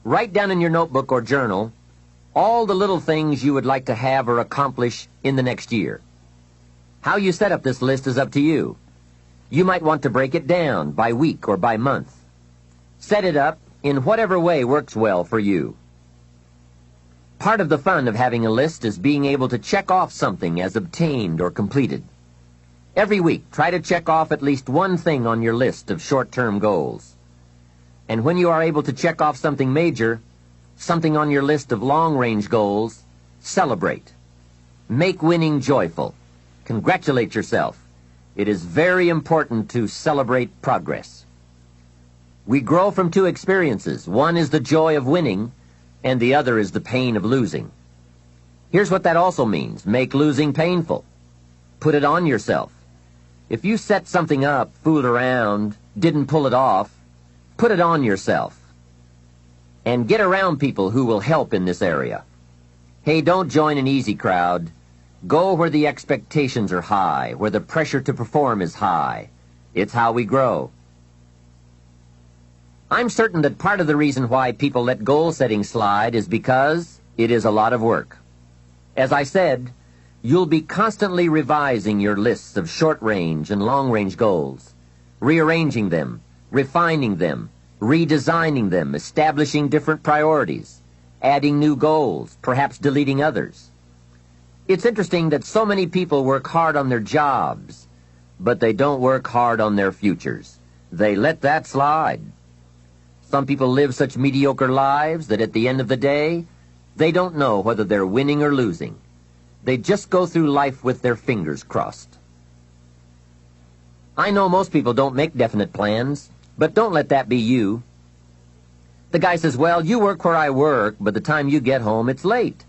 Write down in your notebook or journal all the little things you would like to have or accomplish in the next year. How you set up this list is up to you. You might want to break it down by week or by month. Set it up in whatever way works well for you. Part of the fun of having a list is being able to check off something as obtained or completed. Every week, try to check off at least one thing on your list of short-term goals. And when you are able to check off something major, something on your list of long-range goals, celebrate. Make winning joyful. Congratulate yourself. It is very important to celebrate progress. We grow from 2 experiences. One is the joy of winning, and the other is the pain of losing. Here's what that also means. Make losing painful. Put it on yourself. If you set something up, fooled around, didn't pull it off, put it on yourself. And get around people who will help in this area. Hey, don't join an easy crowd. Go where the expectations are high, where the pressure to perform is high. It's how we grow. I'm certain that part of the reason why people let goal setting slide is because it is a lot of work. As I said, you'll be constantly revising your lists of short-range and long-range goals, rearranging them, refining them, redesigning them, establishing different priorities, adding new goals, perhaps deleting others. It's interesting that so many people work hard on their jobs, but they don't work hard on their futures. They let that slide. Some people live such mediocre lives that at the end of the day, they don't know whether they're winning or losing. They just go through life with their fingers crossed. I know most people don't make definite plans, but don't let that be you. The guy says, well, you work where I work, but the time you get home, it's late.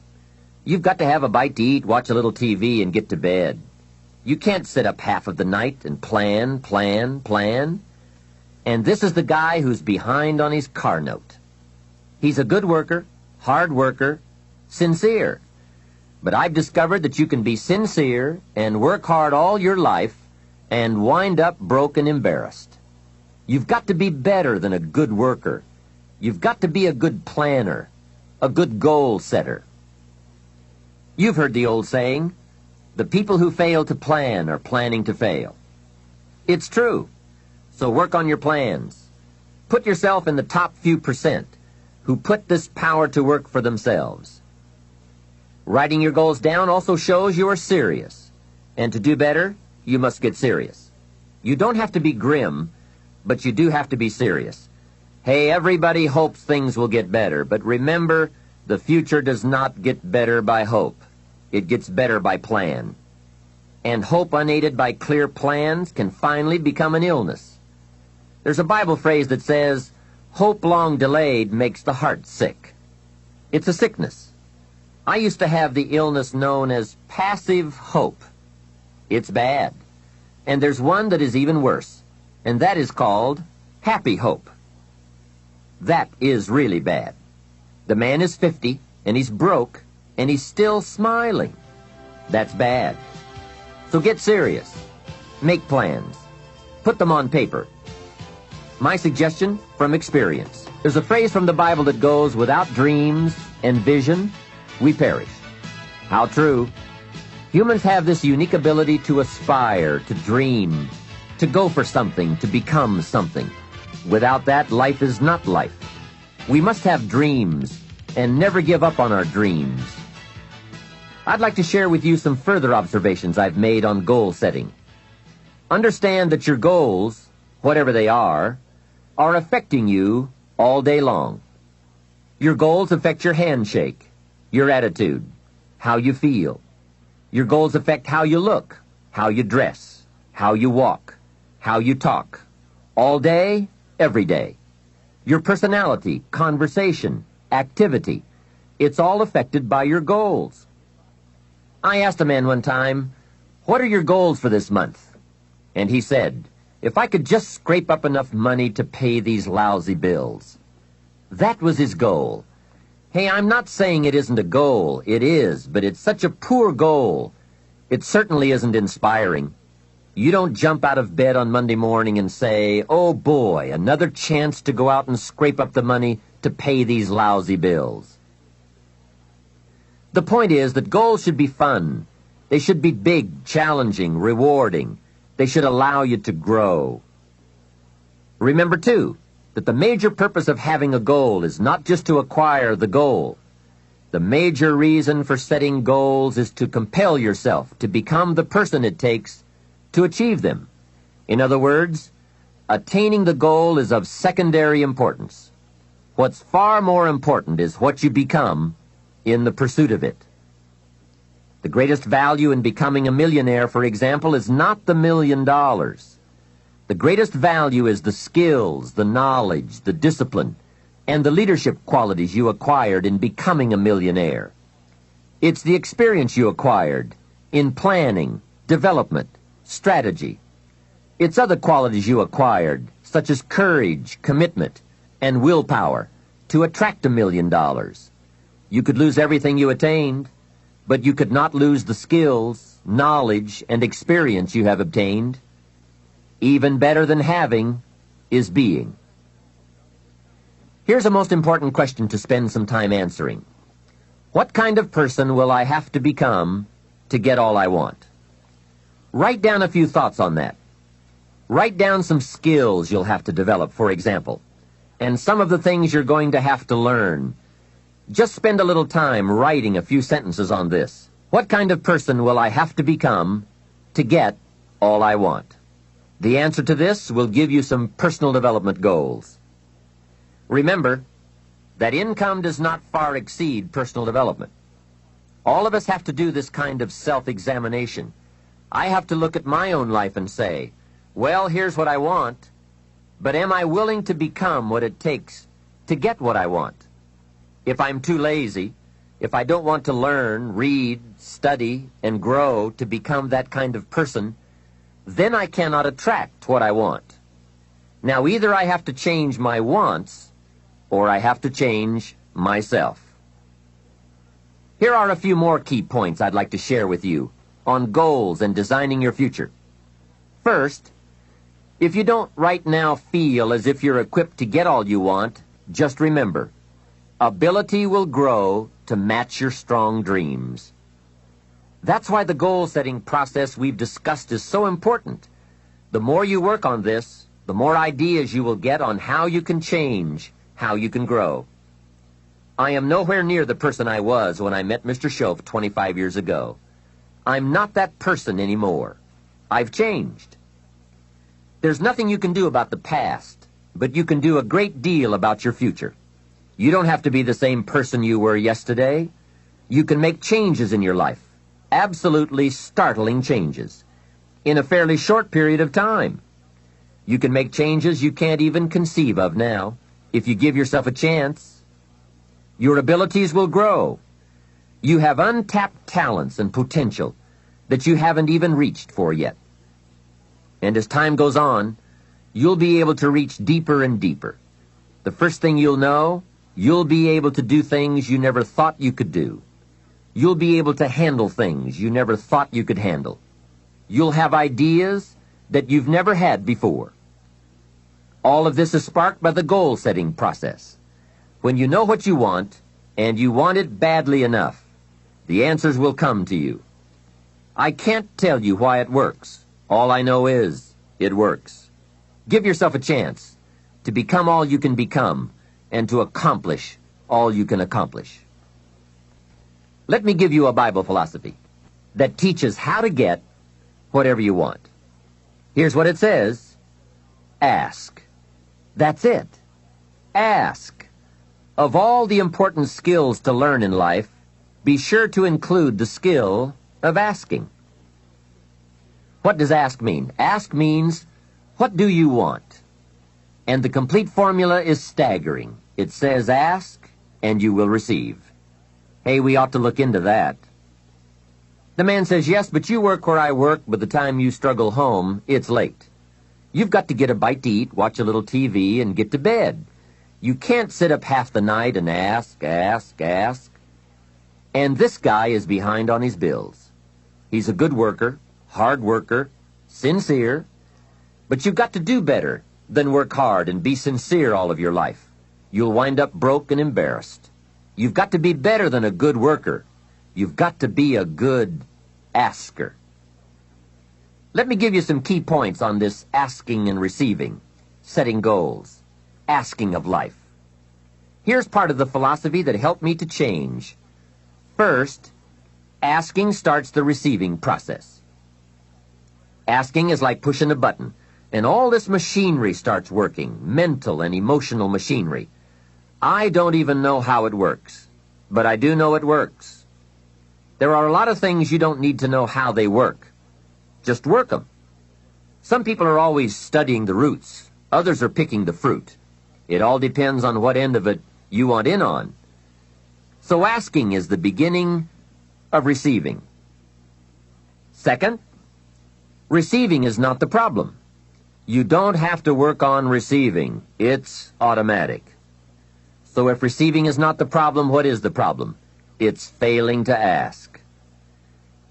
You've got to have a bite to eat, watch a little TV, and get to bed. You can't sit up half of the night and plan. And this is the guy who's behind on his car note. He's a good worker, hard worker, sincere. But I've discovered that you can be sincere and work hard all your life and wind up broke and embarrassed. You've got to be better than a good worker. You've got to be a good planner, a good goal setter. You've heard the old saying, the people who fail to plan are planning to fail. It's true. So work on your plans. Put yourself in the top few percent who put this power to work for themselves. Writing your goals down also shows you are serious. And to do better, you must get serious. You don't have to be grim, but you do have to be serious. Hey, everybody hopes things will get better, but remember, the future does not get better by hope. It gets better by plan. And hope unaided by clear plans can finally become an illness. There's a Bible phrase that says, hope long delayed makes the heart sick. It's a sickness. I used to have the illness known as passive hope. It's bad. And there's one that is even worse, and that is called happy hope. That is really bad. The man is 50, and he's broke, and he's still smiling. That's bad. So get serious. Make plans. Put them on paper. My suggestion from experience. There's a phrase from the Bible that goes, without dreams and vision, we perish. How true. Humans have this unique ability to aspire, to dream, to go for something, to become something. Without that, life is not life. We must have dreams and never give up on our dreams. I'd like to share with you some further observations I've made on goal setting. Understand that your goals, whatever they are affecting you all day long. Your goals affect your handshake, your attitude, how you feel. Your goals affect how you look, how you dress, how you walk, how you talk, all day, every day. Your personality, conversation, activity, it's all affected by your goals. I asked a man one time, "What are your goals for this month?" And he said, "If I could just scrape up enough money to pay these lousy bills." That was his goal. Hey, I'm not saying it isn't a goal. It is, but it's such a poor goal. It certainly isn't inspiring. You don't jump out of bed on Monday morning and say, "Oh boy, another chance to go out and scrape up the money to pay these lousy bills." The point is that goals should be fun. They should be big, challenging, rewarding. They should allow you to grow. Remember, too, that the major purpose of having a goal is not just to acquire the goal. The major reason for setting goals is to compel yourself to become the person it takes to achieve them. In other words, attaining the goal is of secondary importance. What's far more important is what you become in the pursuit of it. The greatest value in becoming a millionaire, for example, is not the $1 million. The greatest value is the skills, the knowledge, the discipline, and the leadership qualities you acquired in becoming a millionaire. It's the experience you acquired in planning, development, strategy. It's other qualities you acquired, such as courage, commitment, and willpower, to attract $1 million. You could lose everything you attained, but you could not lose the skills, knowledge, and experience you have obtained. Even better than having is being. Here's a most important question to spend some time answering. What kind of person will I have to become to get all I want? Write down a few thoughts on that. Write down some skills you'll have to develop, for example, and some of the things you're going to have to learn. Just spend a little time writing a few sentences on this. What kind of person will I have to become to get all I want? The answer to this will give you some personal development goals. Remember that income does not far exceed personal development. All of us have to do this kind of self-examination. I have to look at my own life and say, well, here's what I want, but am I willing to become what it takes to get what I want? If I'm too lazy, if I don't want to learn, read, study, and grow to become that kind of person, then I cannot attract what I want. Now, either I have to change my wants, or I have to change myself. Here are a few more key points I'd like to share with you on goals and designing your future. First, if you don't right now feel as if you're equipped to get all you want, just remember, ability will grow to match your strong dreams. That's why the goal-setting process we've discussed is so important. The more you work on this, the more ideas you will get on how you can change, how you can grow. I am nowhere near the person I was when I met Mr. Shoaff 25 years ago. I'm not that person anymore. I've changed. There's nothing you can do about the past, but you can do a great deal about your future. You don't have to be the same person you were yesterday. You can make changes in your life, absolutely startling changes, in a fairly short period of time. You can make changes you can't even conceive of now, if you give yourself a chance. Your abilities will grow. You have untapped talents and potential that you haven't even reached for yet. And as time goes on, you'll be able to reach deeper and deeper. The first thing you'll know, you'll be able to do things you never thought you could do. You'll be able to handle things you never thought you could handle. You'll have ideas that you've never had before. All of this is sparked by the goal-setting process. When you know what you want, and you want it badly enough, the answers will come to you. I can't tell you why it works. All I know is, it works. Give yourself a chance to become all you can become and to accomplish all you can accomplish. Let me give you a Bible philosophy that teaches how to get whatever you want. Here's what it says. Ask. That's it. Ask. Of all the important skills to learn in life, be sure to include the skill of asking. What does ask mean? Ask means, what do you want? And the complete formula is staggering. It says ask, and you will receive. Hey, we ought to look into that. The man says, yes, but you work where I work. By the time you struggle home, it's late. You've got to get a bite to eat, watch a little TV, and get to bed. You can't sit up half the night and ask. And this guy is behind on his bills. He's a good worker, hard worker, sincere, but you've got to do better than work hard and be sincere all of your life. You'll wind up broke and embarrassed. You've got to be better than a good worker. You've got to be a good asker. Let me give you some key points on this asking and receiving, setting goals, asking of life. Here's part of the philosophy that helped me to change. First, asking starts the receiving process. Asking is like pushing a button, and all this machinery starts working, mental and emotional machinery. I don't even know how it works, but I do know it works. There are a lot of things you don't need to know how they work. Just work them. Some people are always studying the roots. Others are picking the fruit. It all depends on what end of it you want in on. So asking is the beginning of receiving. Second, receiving is not the problem. You don't have to work on receiving. It's automatic. So if receiving is not the problem, what is the problem? It's failing to ask.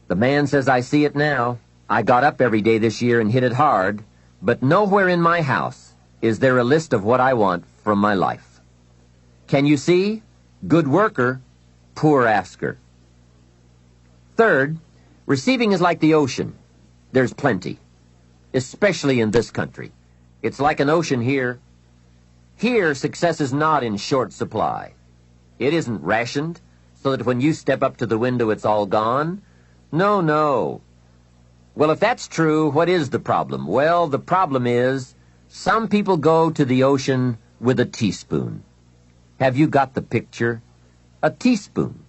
The man says, I see it now. I got up every day this year and hit it hard, but nowhere in my house is there a list of what I want from my life. Can you see? Good worker, poor asker. Third, receiving is like the ocean. There's plenty, especially in this country. It's like an ocean here. Here, success is not in short supply. It isn't rationed so that when you step up to the window, it's all gone. No. Well, if that's true, what is the problem? Well, the problem is some people go to the ocean with a teaspoon. Have you got the picture? A teaspoon.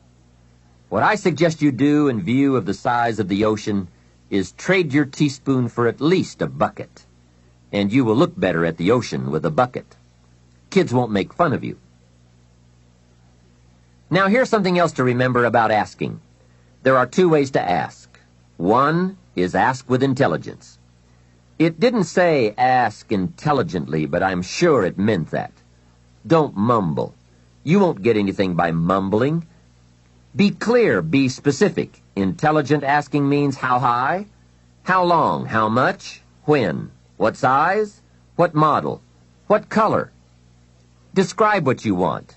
What I suggest you do in view of the size of the ocean is trade your teaspoon for at least a bucket, and you will look better at the ocean with a bucket. Kids won't make fun of you. Now, here's something else to remember about asking. There are two ways to ask. One is ask with intelligence. It didn't say ask intelligently, but I'm sure it meant that. Don't mumble. You won't get anything by mumbling. Be clear, be specific. Intelligent asking means how high, how long, how much, when, what size, what model, what color. Describe what you want.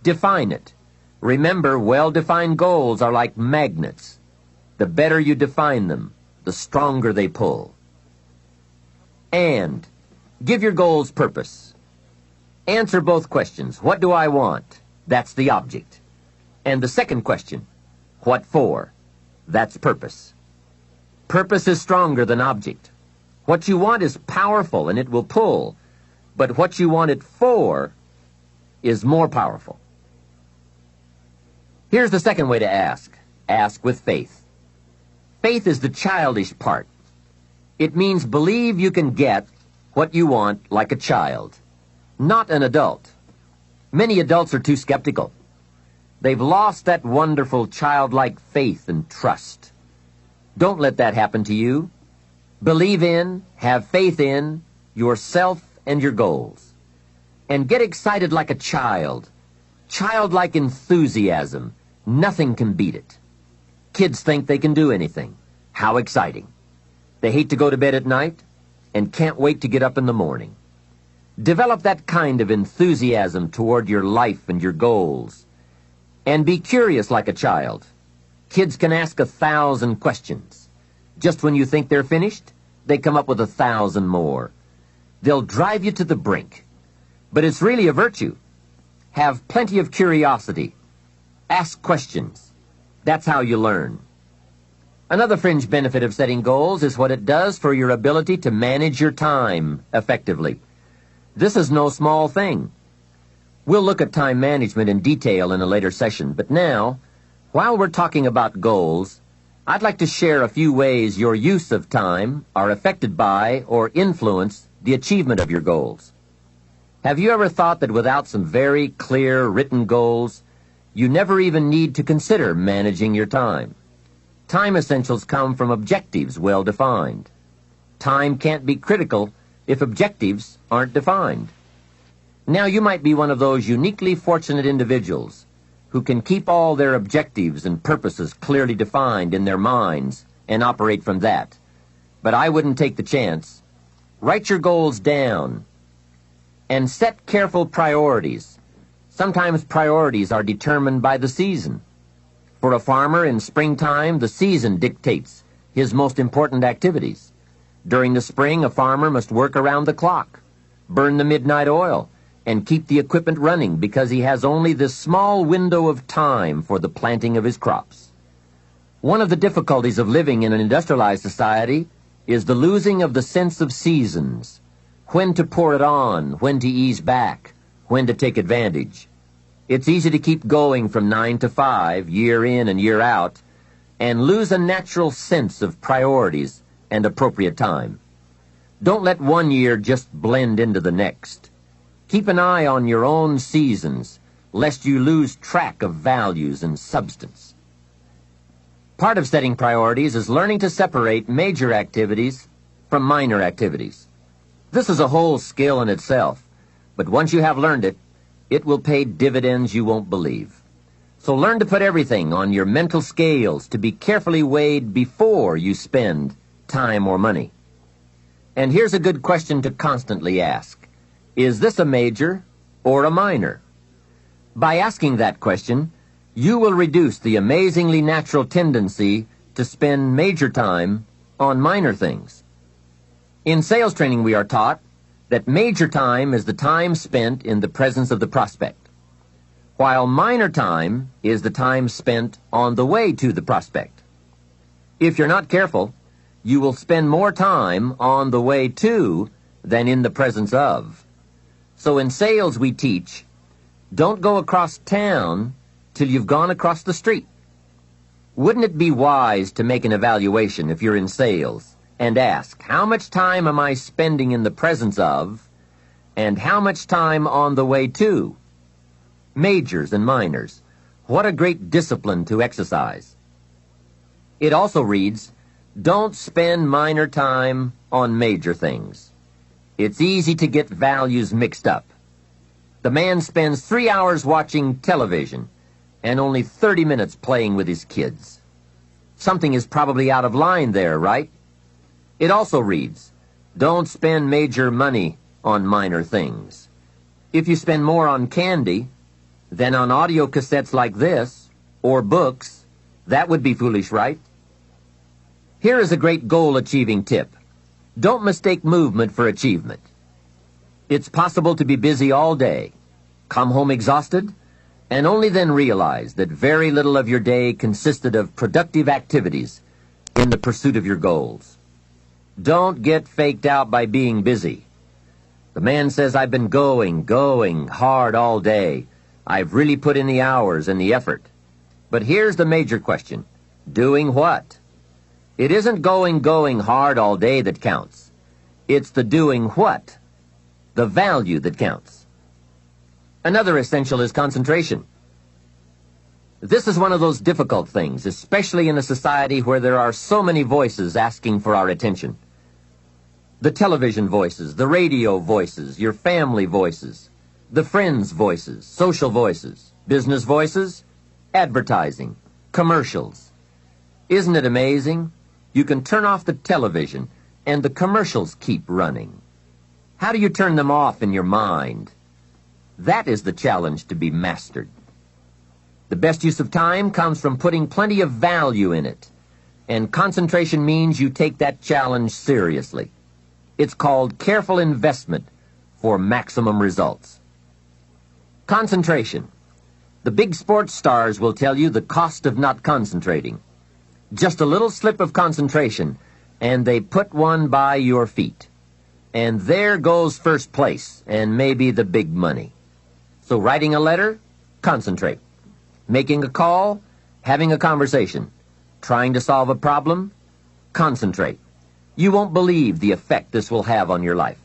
Define it. Remember, well-defined goals are like magnets. The better you define them, the stronger they pull. And Give your goals purpose. Answer both questions. What do I want? That's the object. And the second question, what for? That's purpose. Purpose is stronger than object. What you want is powerful and it will pull, but what you want it for is more powerful. Here's the second way to ask. Ask with faith. Faith is the childish part. It means believe you can get what you want like a child, not an adult. Many adults are too skeptical. They've lost that wonderful childlike faith and trust. Don't let that happen to you. Believe in, have faith in yourself and your goals. And get excited like a child. Childlike enthusiasm. Nothing can beat it. Kids think they can do anything. How exciting. They hate to go to bed at night and can't wait to get up in the morning. Develop that kind of enthusiasm toward your life and your goals. And be curious like a child. Kids can ask 1,000 questions. Just when you think they're finished, they come up with 1,000 more. They'll drive you to the brink. But it's really a virtue. Have plenty of curiosity. Ask questions. That's how you learn. Another fringe benefit of setting goals is what it does for your ability to manage your time effectively. This is no small thing. We'll look at time management in detail in a later session, but now, while we're talking about goals, I'd like to share a few ways your use of time are affected by or influence the achievement of your goals. Have you ever thought that without some very clear written goals, you never even need to consider managing your time? Time essentials come from objectives well defined. Time can't be critical if objectives aren't defined. Now you might be one of those uniquely fortunate individuals who can keep all their objectives and purposes clearly defined in their minds and operate from that. But I wouldn't take the chance. Write your goals down and set careful priorities. Sometimes priorities are determined by the season. For a farmer in springtime, the season dictates his most important activities. During the spring, a farmer must work around the clock, burn the midnight oil, and keep the equipment running because he has only this small window of time for the planting of his crops. One of the difficulties of living in an industrialized society is the losing of the sense of seasons, when to pour it on, when to ease back, when to take advantage. It's easy to keep going from 9 to 5, year in and year out, and lose a natural sense of priorities and appropriate time. Don't let one year just blend into the next. Keep an eye on your own seasons, lest you lose track of values and substance. Part of setting priorities is learning to separate major activities from minor activities. This is a whole skill in itself, but once you have learned it, it will pay dividends you won't believe. So learn to put everything on your mental scales to be carefully weighed before you spend time or money. And here's a good question to constantly ask. Is this a major or a minor? By asking that question, you will reduce the amazingly natural tendency to spend major time on minor things. In sales training, we are taught that major time is the time spent in the presence of the prospect, while minor time is the time spent on the way to the prospect. If you're not careful, you will spend more time on the way to than in the presence of. So in sales we teach, don't go across town till you've gone across the street. Wouldn't it be wise to make an evaluation if you're in sales and ask, how much time am I spending in the presence of, and how much time on the way to? Majors and minors. What a great discipline to exercise. It also reads, don't spend minor time on major things. It's easy to get values mixed up. The man spends 3 hours watching television and only 30 minutes playing with his kids. Something is probably out of line there, right? It also reads, don't spend major money on minor things. If you spend more on candy than on audio cassettes like this, or books, that would be foolish, right? Here is a great goal-achieving tip. Don't mistake movement for achievement. It's possible to be busy all day, come home exhausted, and only then realize that very little of your day consisted of productive activities in the pursuit of your goals. Don't get faked out by being busy. The man says, "I've been going hard all day. I've really put in the hours and the effort." But here's the major question. Doing what? It isn't going hard all day that counts. It's the doing what, the value that counts. Another essential is concentration. This is one of those difficult things, especially in a society where there are so many voices asking for our attention. The television voices, the radio voices, your family voices, the friends' voices, social voices, business voices, advertising, commercials. Isn't it amazing? You can turn off the television and the commercials keep running. How do you turn them off in your mind? That is the challenge to be mastered. The best use of time comes from putting plenty of value in it, and concentration means you take that challenge seriously. It's called careful investment for maximum results. Concentration. The big sports stars will tell you the cost of not concentrating. Just a little slip of concentration, and they put one by your feet. And there goes first place, and maybe the big money. So writing a letter, concentrate. Making a call, having a conversation. Trying to solve a problem, concentrate. You won't believe the effect this will have on your life.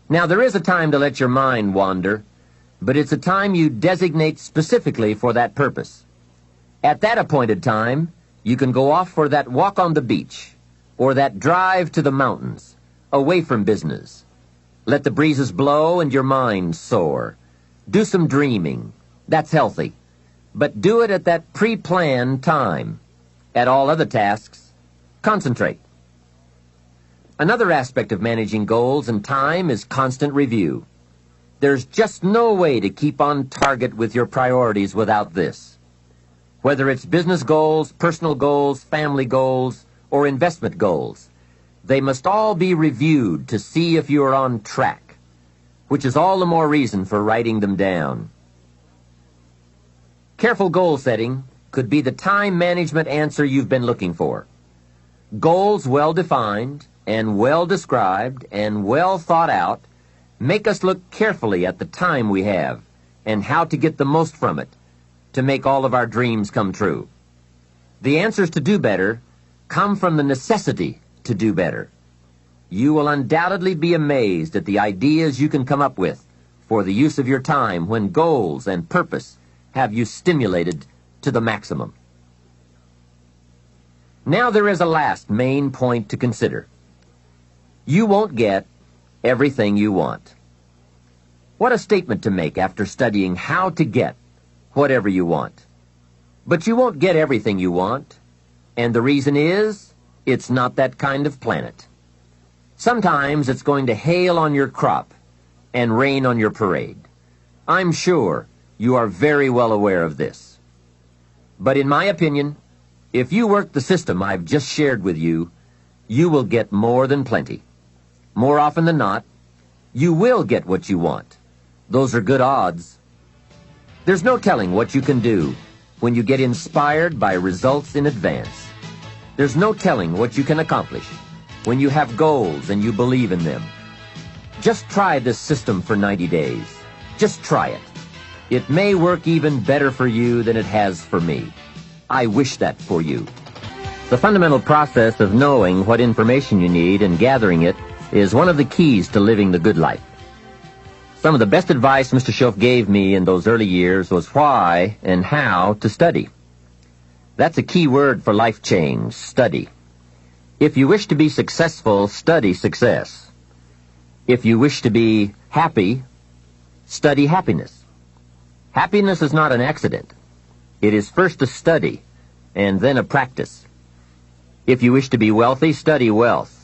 Now, there is a time to let your mind wander, but it's a time you designate specifically for that purpose. At that appointed time, you can go off for that walk on the beach, or that drive to the mountains, away from business. Let the breezes blow and your mind soar. Do some dreaming. That's healthy. But do it at that pre-planned time. At all other tasks, concentrate. Another aspect of managing goals and time is constant review. There's just no way to keep on target with your priorities without this. Whether it's business goals, personal goals, family goals, or investment goals, they must all be reviewed to see if you are on track, which is all the more reason for writing them down. Careful goal setting could be the time management answer you've been looking for. Goals well defined and well described and well thought out make us look carefully at the time we have and how to get the most from it to make all of our dreams come true. The answers to do better come from the necessity to do better. You will undoubtedly be amazed at the ideas you can come up with for the use of your time when goals and purpose have you stimulated to the maximum. Now there is a last main point to consider. You won't get everything you want. What a statement to make after studying how to get whatever you want. But you won't get everything you want, and the reason is, it's not that kind of planet. Sometimes it's going to hail on your crop and rain on your parade. I'm sure you are very well aware of this. But in my opinion, if you work the system I've just shared with you, you will get more than plenty. More often than not, you will get what you want. Those are good odds. There's no telling what you can do when you get inspired by results in advance. There's no telling what you can accomplish when you have goals and you believe in them. Just try this system for 90 days. Just try it. It may work even better for you than it has for me. I wish that for you. The fundamental process of knowing what information you need and gathering it is one of the keys to living the good life. Some of the best advice Mr. Schoaf gave me in those early years was why and how to study. That's a key word for life change, study. If you wish to be successful, study success. If you wish to be happy, study happiness. Happiness is not an accident. It is first a study and then a practice. If you wish to be wealthy, study wealth.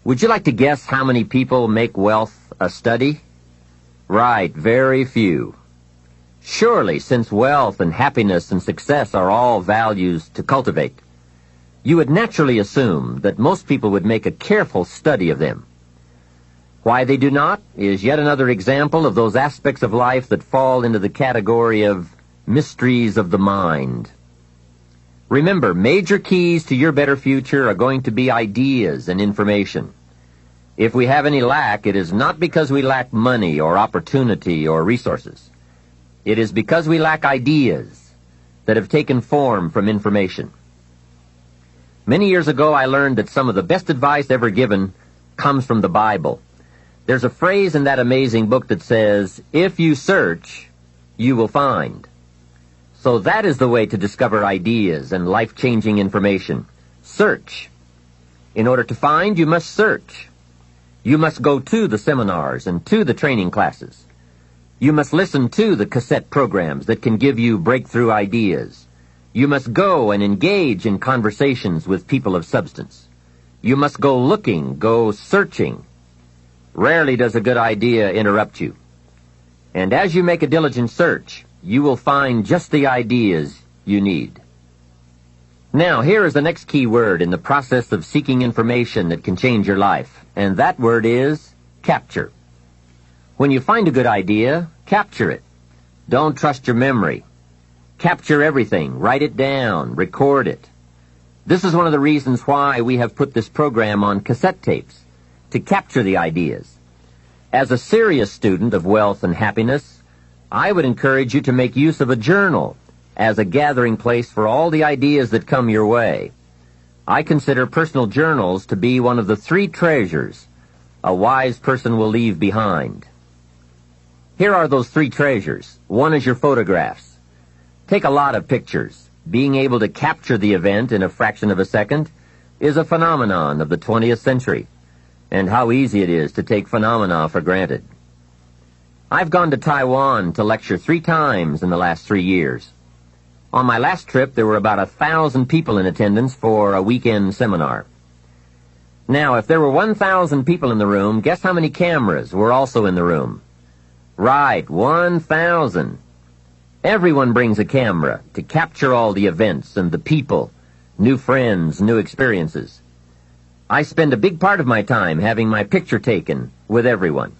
Would you like to guess how many people make wealth a study? Right, very few. Surely, since wealth and happiness and success are all values to cultivate, you would naturally assume that most people would make a careful study of them. Why they do not is yet another example of those aspects of life that fall into the category of mysteries of the mind. Remember, major keys to your better future are going to be ideas and information. If we have any lack, it is not because we lack money or opportunity or resources. It is because we lack ideas that have taken form from information. Many years ago, I learned that some of the best advice ever given comes from the Bible. There's a phrase in that amazing book that says, "If you search, you will find." So that is the way to discover ideas and life-changing information. Search. In order to find, you must search. You must go to the seminars and to the training classes. You must listen to the cassette programs that can give you breakthrough ideas. You must go and engage in conversations with people of substance. You must go looking, go searching. Rarely does a good idea interrupt you. And as you make a diligent search, you will find just the ideas you need. Now, here is the next key word in the process of seeking information that can change your life, and that word is capture. When you find a good idea, capture it. Don't trust your memory. Capture everything. Write it down. Record it. This is one of the reasons why we have put this program on cassette tapes, to capture the ideas. As a serious student of wealth and happiness, I would encourage you to make use of a journal as a gathering place for all the ideas that come your way. I consider personal journals to be one of the 3 treasures a wise person will leave behind. Here are those 3 treasures. One is your photographs. Take a lot of pictures. Being able to capture the event in a fraction of a second is a phenomenon of the 20th century. And how easy it is to take phenomena for granted. I've gone to Taiwan to lecture 3 times in the last 3 years. On my last trip, there were about 1,000 people in attendance for a weekend seminar. Now, if there were 1,000 people in the room, guess how many cameras were also in the room? Right, 1,000. Everyone brings a camera to capture all the events and the people, new friends, new experiences. I spend a big part of my time having my picture taken with everyone.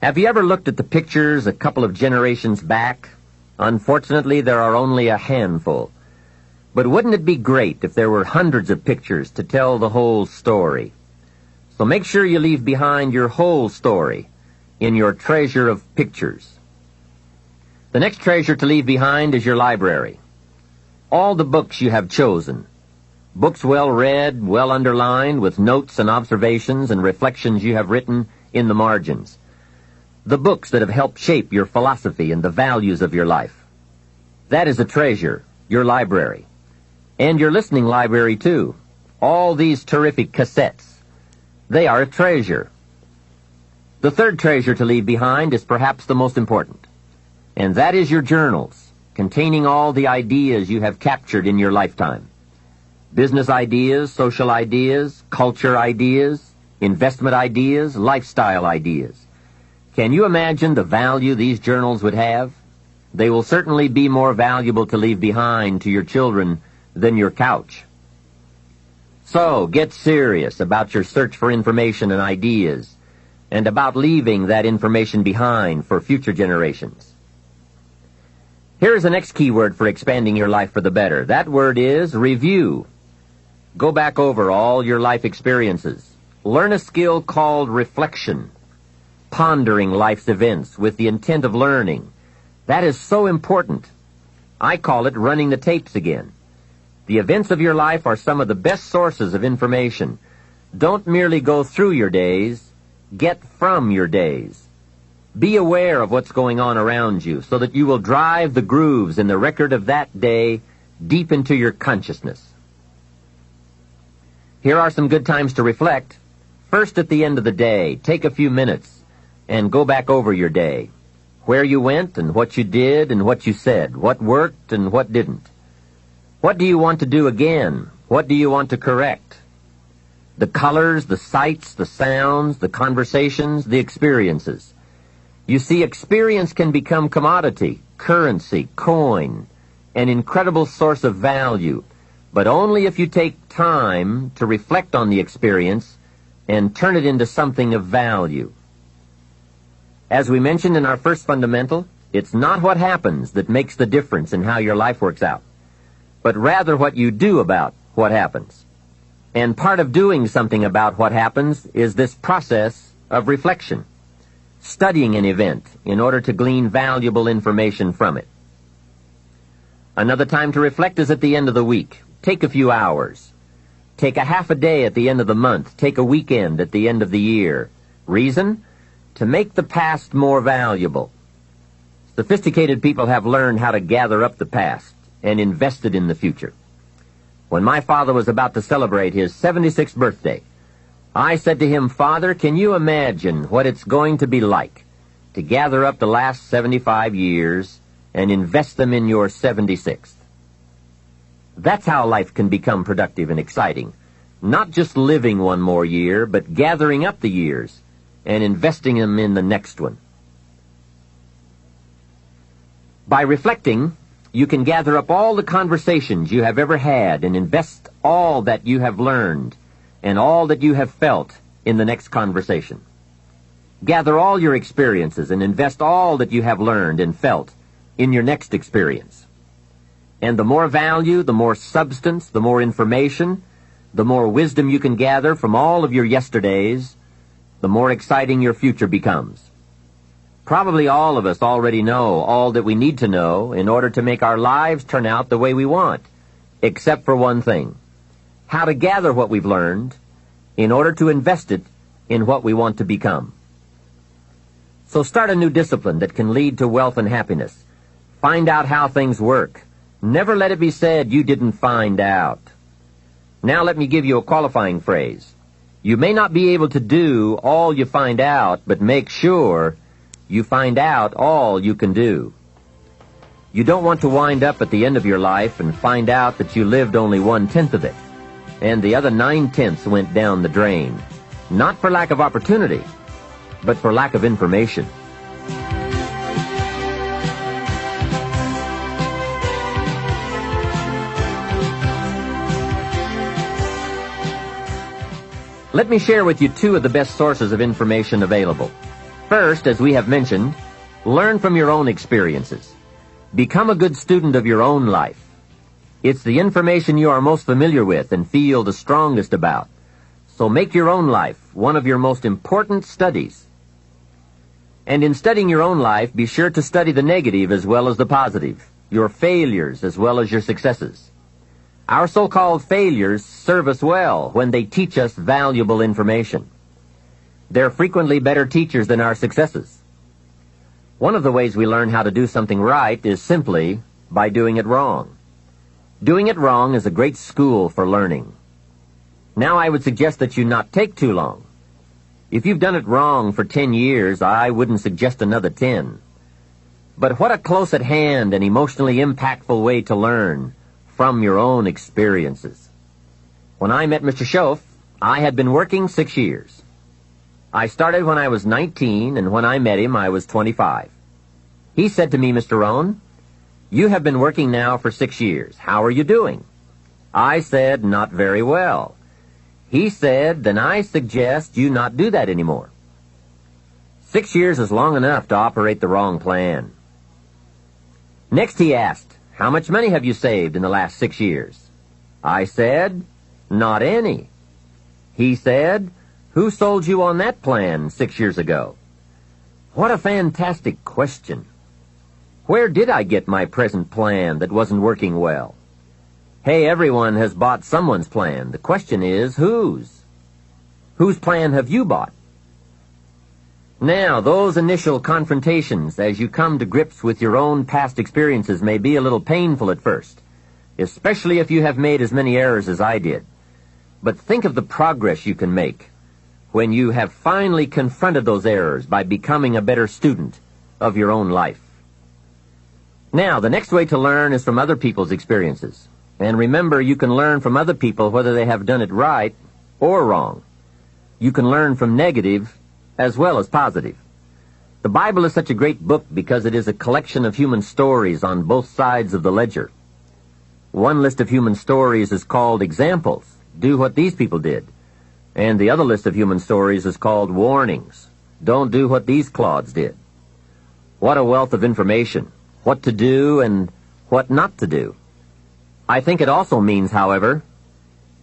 Have you ever looked at the pictures a couple of generations back? Unfortunately, there are only a handful. But wouldn't it be great if there were hundreds of pictures to tell the whole story? So make sure you leave behind your whole story in your treasure of pictures. The next treasure to leave behind is your library. All the books you have chosen. Books well read, well underlined, with notes and observations and reflections you have written in the margins. The books that have helped shape your philosophy and the values of your life. That is a treasure, your library. And your listening library, too. All these terrific cassettes. They are a treasure. The third treasure to leave behind is perhaps the most important. And that is your journals, containing all the ideas you have captured in your lifetime. Business ideas, social ideas, culture ideas, investment ideas, lifestyle ideas. Can you imagine the value these journals would have? They will certainly be more valuable to leave behind to your children than your couch. So, get serious about your search for information and ideas, and about leaving that information behind for future generations. Here is the next key word for expanding your life for the better. That word is review. Go back over all your life experiences. Learn a skill called reflection, pondering life's events with the intent of learning. That is so important. I call it running the tapes again. The events of your life are some of the best sources of information. Don't merely go through your days, get from your days. Be aware of what's going on around you so that you will drive the grooves in the record of that day deep into your consciousness. Here are some good times to reflect. First, at the end of the day, take a few minutes and go back over your day. Where you went and what you did and what you said, what worked and what didn't. What do you want to do again? What do you want to correct? The colors, the sights, the sounds, the conversations, the experiences. You see, experience can become commodity, currency, coin, an incredible source of value, but only if you take time to reflect on the experience and turn it into something of value. As we mentioned in our first fundamental, it's not what happens that makes the difference in how your life works out, but rather what you do about what happens. And part of doing something about what happens is this process of reflection, studying an event in order to glean valuable information from it. Another time to reflect is at the end of the week. Take a few hours. Take a half a day at the end of the month. Take a weekend at the end of the year. Reason? To make the past more valuable. Sophisticated people have learned how to gather up the past and invest it in the future. When my father was about to celebrate his 76th birthday, I said to him, "Father, can you imagine what it's going to be like to gather up the last 75 years and invest them in your 76th? That's how life can become productive and exciting. Not just living one more year, but gathering up the years and investing them in the next one." By reflecting, you can gather up all the conversations you have ever had and invest all that you have learned and all that you have felt in the next conversation. Gather all your experiences and invest all that you have learned and felt in your next experience. And the more value, the more substance, the more information, the more wisdom you can gather from all of your yesterdays, the more exciting your future becomes. Probably all of us already know all that we need to know in order to make our lives turn out the way we want, except for one thing: how to gather what we've learned in order to invest it in what we want to become. So start a new discipline that can lead to wealth and happiness. Find out how things work. Never let it be said you didn't find out. Now let me give you a qualifying phrase. You may not be able to do all you find out, but make sure you find out all you can do. You don't want to wind up at the end of your life and find out that you lived only 1/10 of it, and the other 9/10 went down the drain. Not for lack of opportunity, but for lack of information. Let me share with you two of the best sources of information available. First, as we have mentioned, learn from your own experiences. Become a good student of your own life. It's the information you are most familiar with and feel the strongest about. So make your own life one of your most important studies. And in studying your own life, be sure to study the negative as well as the positive, your failures as well as your successes. Our so-called failures serve us well when they teach us valuable information. They're frequently better teachers than our successes. One of the ways we learn how to do something right is simply by doing it wrong. Doing it wrong is a great school for learning. Now I would suggest that you not take too long. If you've done it wrong for 10 years, I wouldn't suggest another 10. But what a close at hand and emotionally impactful way to learn from your own experiences. When I met Mr. Schoaf, I had been working 6 years. I started when I was 19, and when I met him, I was 25. He said to me, "Mr. Rohn, you have been working now for 6 years. How are you doing?" I said, "Not very well." He said, "Then I suggest you not do that anymore. 6 years is long enough to operate the wrong plan." Next he asked, "How much money have you saved in the last 6 years?" I said, "Not any." He said, "Who sold you on that plan 6 years ago?" What a fantastic question. Where did I get my present plan that wasn't working well? Hey, everyone has bought someone's plan. The question is, whose? Whose plan have you bought? Now, those initial confrontations as you come to grips with your own past experiences may be a little painful at first, especially if you have made as many errors as I did. But think of the progress you can make when you have finally confronted those errors by becoming a better student of your own life. Now, the next way to learn is from other people's experiences. And remember, you can learn from other people whether they have done it right or wrong. You can learn from negative as well as positive. The Bible is such a great book because it is a collection of human stories on both sides of the ledger. One list of human stories is called examples. Do what these people did. And the other list of human stories is called warnings. Don't do what these clods did. What a wealth of information. What to do and what not to do. I think it also means, however,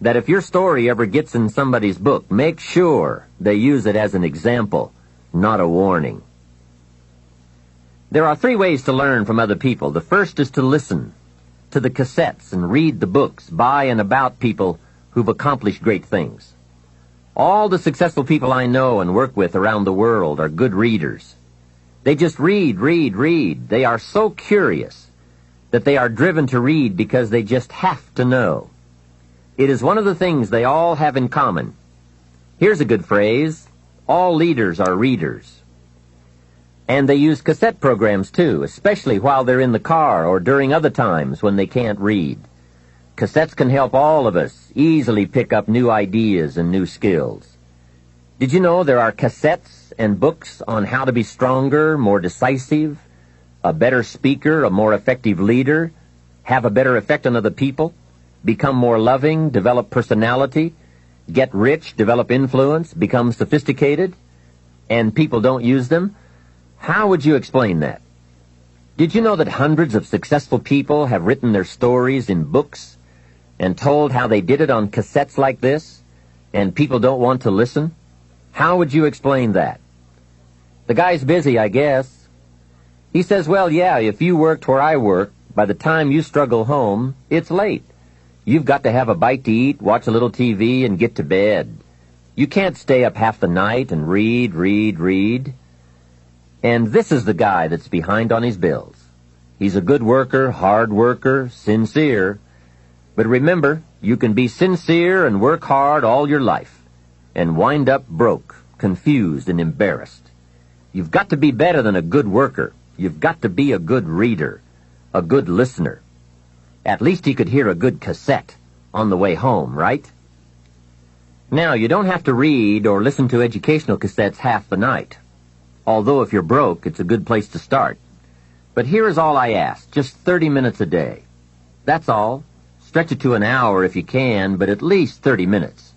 that if your story ever gets in somebody's book, make sure they use it as an example, not a warning. There are 3 ways to learn from other people. The first is to listen to the cassettes and read the books by and about people who've accomplished great things. All the successful people I know and work with around the world are good readers. They just read. They are so curious that they are driven to read because they just have to know. It is one of the things they all have in common. Here's a good phrase: all leaders are readers. And they use cassette programs, too, especially while they're in the car or during other times when they can't read. Cassettes can help all of us easily pick up new ideas and new skills. Did you know there are cassettes and books on how to be stronger, more decisive, a better speaker, a more effective leader, have a better effect on other people, become more loving, develop personality, get rich, develop influence, become sophisticated, and people don't use them? How would you explain that? Did you know that hundreds of successful people have written their stories in books and told how they did it on cassettes like this, and people don't want to listen? How would you explain that? The guy's busy, I guess. He says, well, yeah, if you worked where I work, by the time you struggle home, it's late. You've got to have a bite to eat, watch a little TV, and get to bed. You can't stay up half the night and read. And this is the guy that's behind on his bills. He's a good worker, hard worker, sincere. But remember, you can be sincere and work hard all your life and wind up broke, confused, and embarrassed. You've got to be better than a good worker. You've got to be a good reader, a good listener. At least he could hear a good cassette on the way home, right? Now, you don't have to read or listen to educational cassettes half the night. Although if you're broke, it's a good place to start. But here is all I ask, just 30 minutes a day. That's all. Stretch it to an hour if you can, but at least 30 minutes.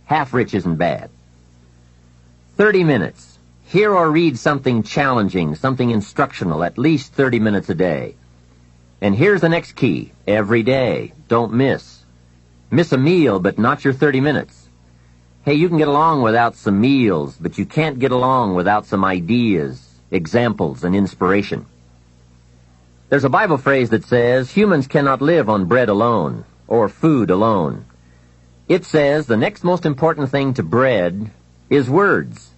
Half rich isn't bad. 30 minutes. Hear or read something challenging, something instructional, at least 30 minutes a day. And here's the next key. Every day. Don't miss. Miss a meal, but not your 30 minutes. Hey, you can get along without some meals, but you can't get along without some ideas, examples, and inspiration. There's a Bible phrase that says, humans cannot live on bread alone, or food alone. It says the next most important thing to bread is words.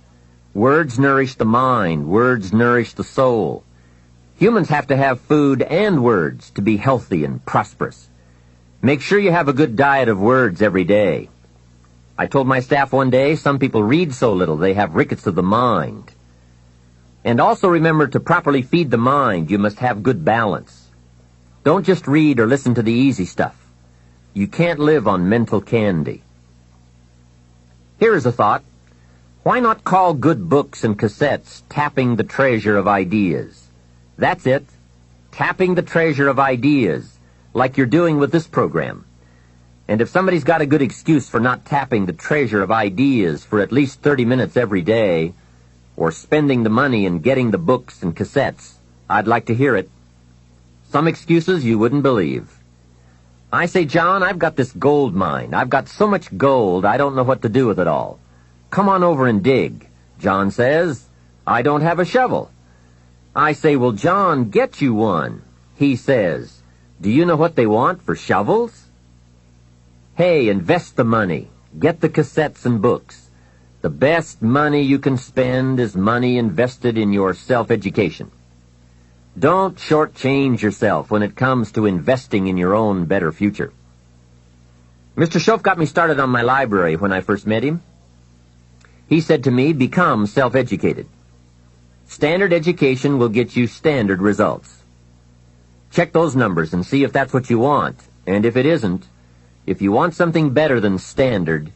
Words nourish the mind. Words nourish the soul. Humans have to have food and words to be healthy and prosperous. Make sure you have a good diet of words every day. I told my staff one day, some people read so little they have rickets of the mind. And also remember to properly feed the mind, you must have good balance. Don't just read or listen to the easy stuff. You can't live on mental candy. Here is a thought. Why not call good books and cassettes tapping the treasure of ideas? That's it. Tapping the treasure of ideas, like you're doing with this program. And if somebody's got a good excuse for not tapping the treasure of ideas for at least 30 minutes every day, or spending the money and getting the books and cassettes, I'd like to hear it. Some excuses you wouldn't believe. I say, John, I've got this gold mine. I've got so much gold, I don't know what to do with it all. Come on over and dig. John says, I don't have a shovel. I say, well, John, get you one. He says, do you know what they want for shovels? Hey, invest the money. Get the cassettes and books. The best money you can spend is money invested in your self-education. Don't shortchange yourself when it comes to investing in your own better future. Mr. Schoaf got me started on my library when I first met him. He said to me, become self-educated. Standard education will get you standard results. Check those numbers and see if that's what you want. And if it isn't, if you want something better than standard,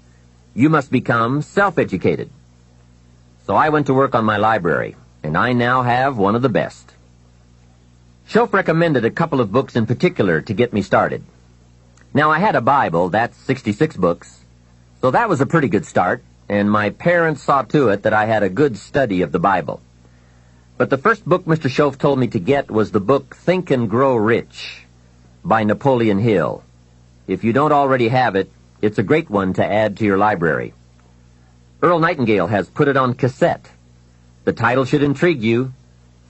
you must become self-educated. So I went to work on my library, and I now have one of the best. Schoaf recommended a couple of books in particular to get me started. Now, I had a Bible, that's 66 books, So that was a pretty good start, and my parents saw to it that I had a good study of the Bible. But the first book Mr. Schoaf told me to get was the book Think and Grow Rich by Napoleon Hill. If you don't already have it, it's a great one to add to your library. Earl Nightingale has put it on cassette. The title should intrigue you,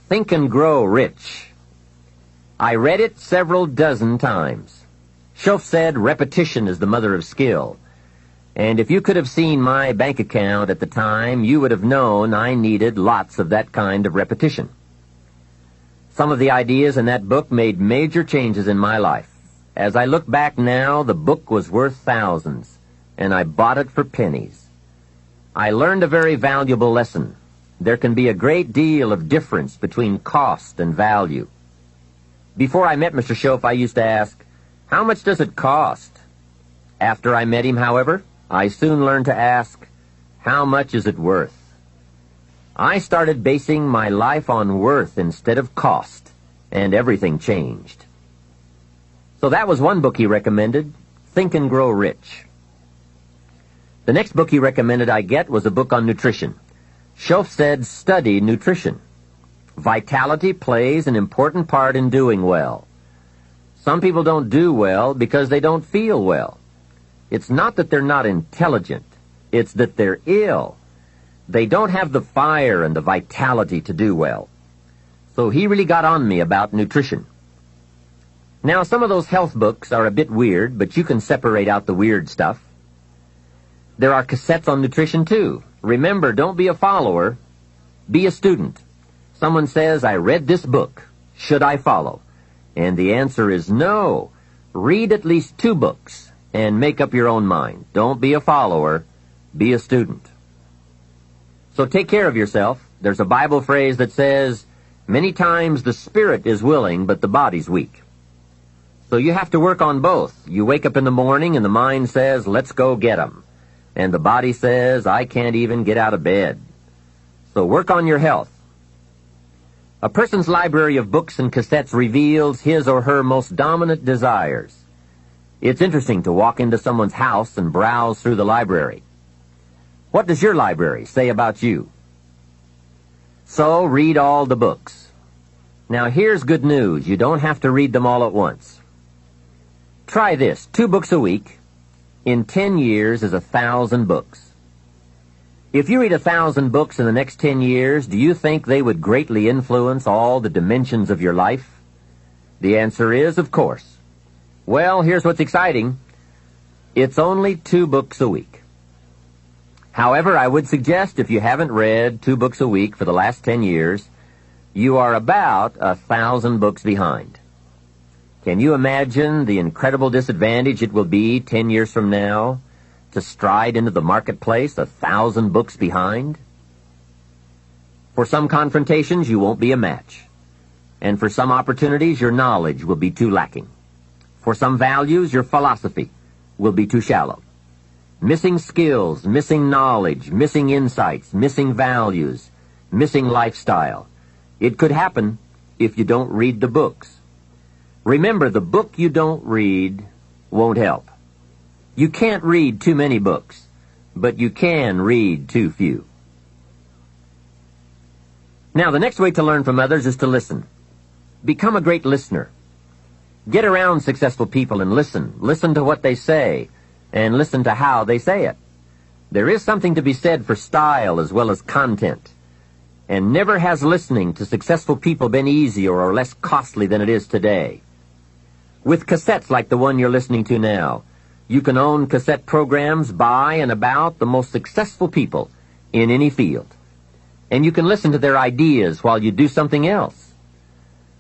Think and Grow Rich. I read it several dozen times. Schoaf said repetition is the mother of skill. And if you could have seen my bank account at the time, you would have known I needed lots of that kind of repetition. Some of the ideas in that book made major changes in my life. As I look back now, the book was worth thousands, and I bought it for pennies. I learned a very valuable lesson. There can be a great deal of difference between cost and value. Before I met Mr. Schoaf, I used to ask, how much does it cost? After I met him, however, I soon learned to ask, how much is it worth? I started basing my life on worth instead of cost, and everything changed. So that was one book he recommended, Think and Grow Rich. The next book he recommended I get was a book on nutrition. Schoaf said, study nutrition. Vitality plays an important part in doing well. Some people don't do well because they don't feel well. It's not that they're not intelligent. It's that they're ill. They don't have the fire and the vitality to do well. So he really got on me about nutrition. Now, some of those health books are a bit weird, but you can separate out the weird stuff. There are cassettes on nutrition, too. Remember, don't be a follower. Be a student. Someone says, I read this book. Should I follow? And the answer is no. Read at least 2 books and make up your own mind. Don't be a follower. Be a student. So take care of yourself. There's a Bible phrase that says, many times the spirit is willing, but the body's weak. So you have to work on both. You wake up in the morning and the mind says, let's go get 'em. And the body says, I can't even get out of bed. So work on your health. A person's library of books and cassettes reveals his or her most dominant desires. It's interesting to walk into someone's house and browse through the library. What does your library say about you? So read all the books. Now here's good news. You don't have to read them all at once. Try this. 2 books a week. In 10 years is 1,000 books. If you read 1,000 books in the next 10 years, do you think they would greatly influence all the dimensions of your life? The answer is, of course. Well, here's what's exciting. It's only 2 books a week. However, I would suggest if you haven't read 2 books a week for the last 10 years, you are about 1,000 books behind. Can you imagine the incredible disadvantage it will be 10 years from now to stride into the marketplace 1,000 books behind? For some confrontations, you won't be a match. And for some opportunities, your knowledge will be too lacking. For some values, your philosophy will be too shallow. Missing skills, missing knowledge, missing insights, missing values, missing lifestyle. It could happen if you don't read the books. Remember, the book you don't read won't help. You can't read too many books, but you can read too few. Now, the next way to learn from others is to listen. Become a great listener. Get around successful people and listen. Listen to what they say, and listen to how they say it. There is something to be said for style as well as content. And never has listening to successful people been easier or less costly than it is today. With cassettes like the one you're listening to now, you can own cassette programs by and about the most successful people in any field. And you can listen to their ideas while you do something else.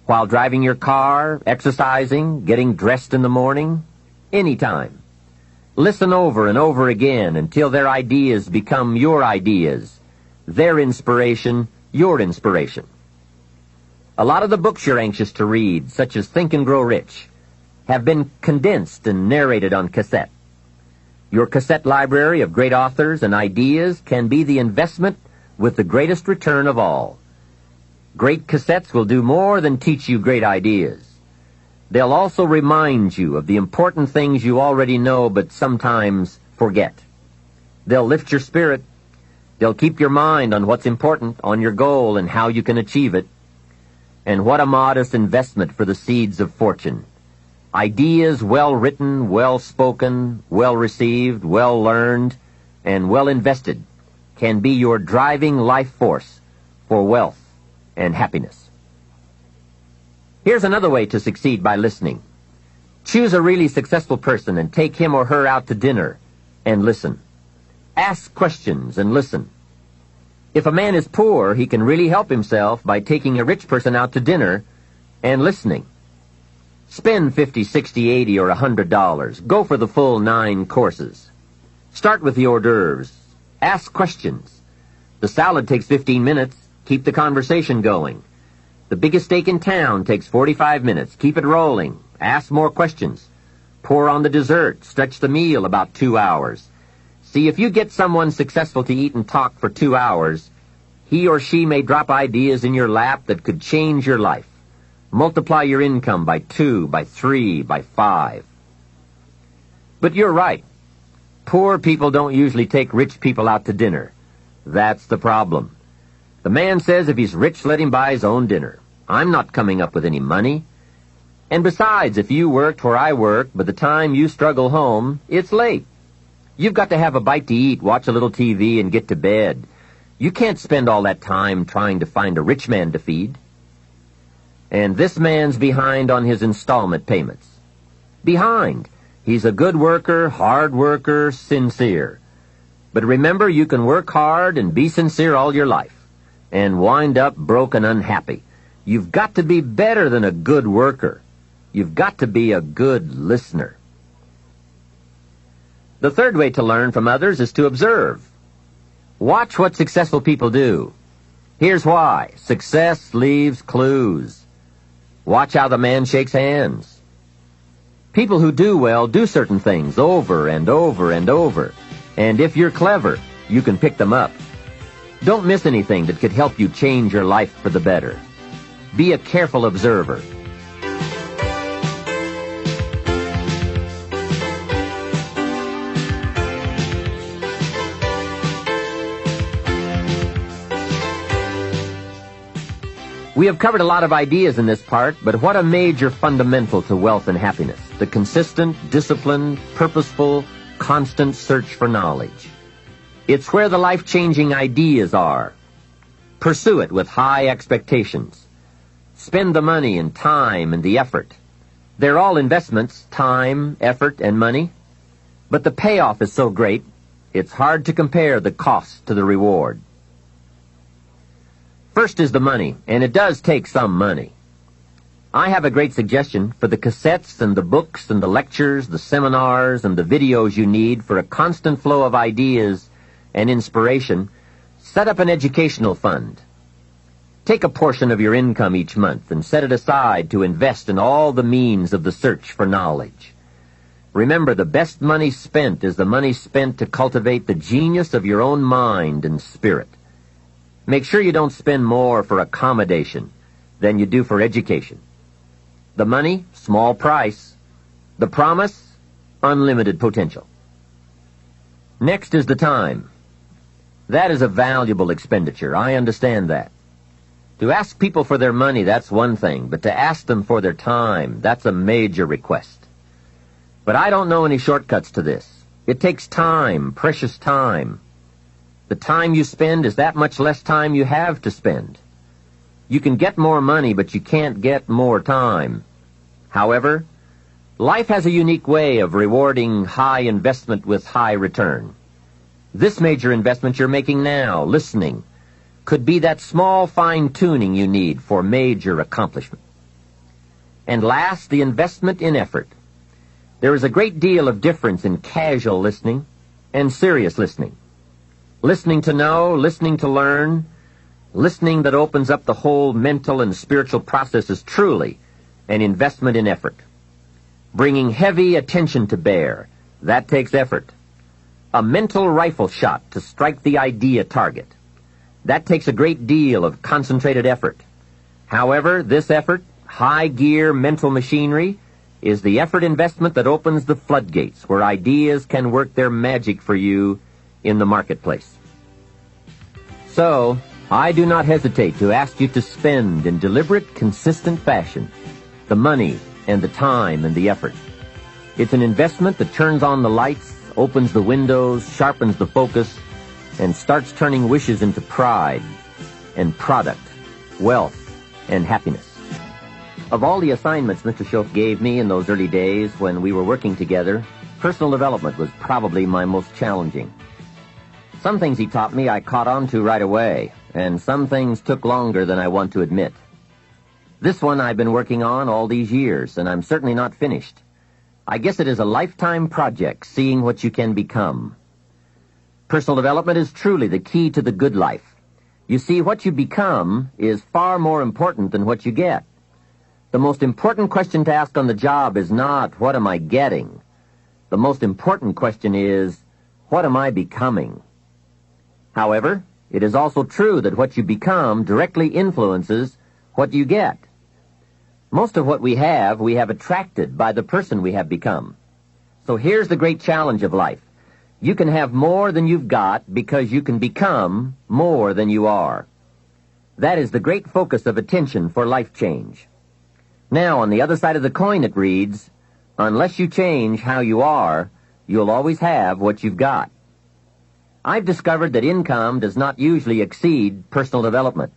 While driving your car, exercising, getting dressed in the morning, anytime. Listen over and over again until their ideas become your ideas, their inspiration, your inspiration. A lot of the books you're anxious to read, such as Think and Grow Rich, have been condensed and narrated on cassette. Your cassette library of great authors and ideas can be the investment with the greatest return of all. Great cassettes will do more than teach you great ideas. They'll also remind you of the important things you already know but sometimes forget. They'll lift your spirit. They'll keep your mind on what's important, on your goal and how you can achieve it. And what a modest investment for the seeds of fortune. Ideas well written, well spoken, well received, well learned, and well invested can be your driving life force for wealth and happiness. Here's another way to succeed by listening. Choose a really successful person and take him or her out to dinner and listen. Ask questions and listen. If a man is poor, he can really help himself by taking a rich person out to dinner and listening. Spend $50, $60, $80, or $100. Go for the full 9 courses. Start with the hors d'oeuvres. Ask questions. The salad takes 15 minutes. Keep the conversation going. The biggest steak in town takes 45 minutes. Keep it rolling. Ask more questions. Pour on the dessert. Stretch the meal about 2 hours. See, if you get someone successful to eat and talk for 2 hours, he or she may drop ideas in your lap that could change your life. Multiply your income by 2, by 3, by 5. But you're right. Poor people don't usually take rich people out to dinner. That's the problem. The man says if he's rich, let him buy his own dinner. I'm not coming up with any money. And besides, if you worked where I work, by the time you struggle home, it's late. You've got to have a bite to eat, watch a little TV, and get to bed. You can't spend all that time trying to find a rich man to feed. And this man's behind on his installment payments. Behind. He's a good worker, hard worker, sincere. But remember, you can work hard and be sincere all your life and wind up broke and unhappy. You've got to be better than a good worker. You've got to be a good listener. The third way to learn from others is to observe. Watch what successful people do. Here's why. Success leaves clues. Watch how the man shakes hands. People who do well do certain things over and over and over. And if you're clever, you can pick them up. Don't miss anything that could help you change your life for the better. Be a careful observer. We have covered a lot of ideas in this part, but what a major fundamental to wealth and happiness. The consistent, disciplined, purposeful, constant search for knowledge. It's where the life-changing ideas are. Pursue it with high expectations. Spend the money and time and the effort. They're all investments, time, effort, and money. But the payoff is so great, it's hard to compare the cost to the reward. First is the money, and it does take some money. I have a great suggestion for the cassettes and the books and the lectures, the seminars and the videos you need for a constant flow of ideas and inspiration. Set up an educational fund. Take a portion of your income each month and set it aside to invest in all the means of the search for knowledge. Remember, the best money spent is the money spent to cultivate the genius of your own mind and spirit. Make sure you don't spend more for accommodation than you do for education. The money, small price. The promise, unlimited potential. Next is the time. That is a valuable expenditure. I understand that. To ask people for their money, that's one thing, but to ask them for their time, that's a major request. But I don't know any shortcuts to this. It takes time, precious time. The time you spend is that much less time you have to spend. You can get more money, but you can't get more time. However, life has a unique way of rewarding high investment with high return. This major investment you're making now, listening, could be that small fine-tuning you need for major accomplishment. And last, the investment in effort. There is a great deal of difference in casual listening and serious listening. Listening to know, listening to learn, listening that opens up the whole mental and spiritual process is truly an investment in effort. Bringing heavy attention to bear, that takes effort. A mental rifle shot to strike the idea target. That takes a great deal of concentrated effort. However, this effort, high-gear mental machinery, is the effort investment that opens the floodgates where ideas can work their magic for you in the marketplace. So, I do not hesitate to ask you to spend in deliberate, consistent fashion the money and the time and the effort. It's an investment that turns on the lights, opens the windows, sharpens the focus, and starts turning wishes into pride and product, wealth, and happiness. Of all the assignments Mr. Schoaf gave me in those early days when we were working together, personal development was probably my most challenging. Some things he taught me I caught on to right away, and some things took longer than I want to admit. This one I've been working on all these years, and I'm certainly not finished. I guess it is a lifetime project, seeing what you can become. Personal development is truly the key to the good life. You see, what you become is far more important than what you get. The most important question to ask on the job is not, what am I getting? The most important question is, what am I becoming? However, it is also true that what you become directly influences what you get. Most of what we have attracted by the person we have become. So here's the great challenge of life. You can have more than you've got because you can become more than you are. That is the great focus of attention for life change. Now, on the other side of the coin it reads, unless you change how you are, you'll always have what you've got. I've discovered that income does not usually exceed personal development.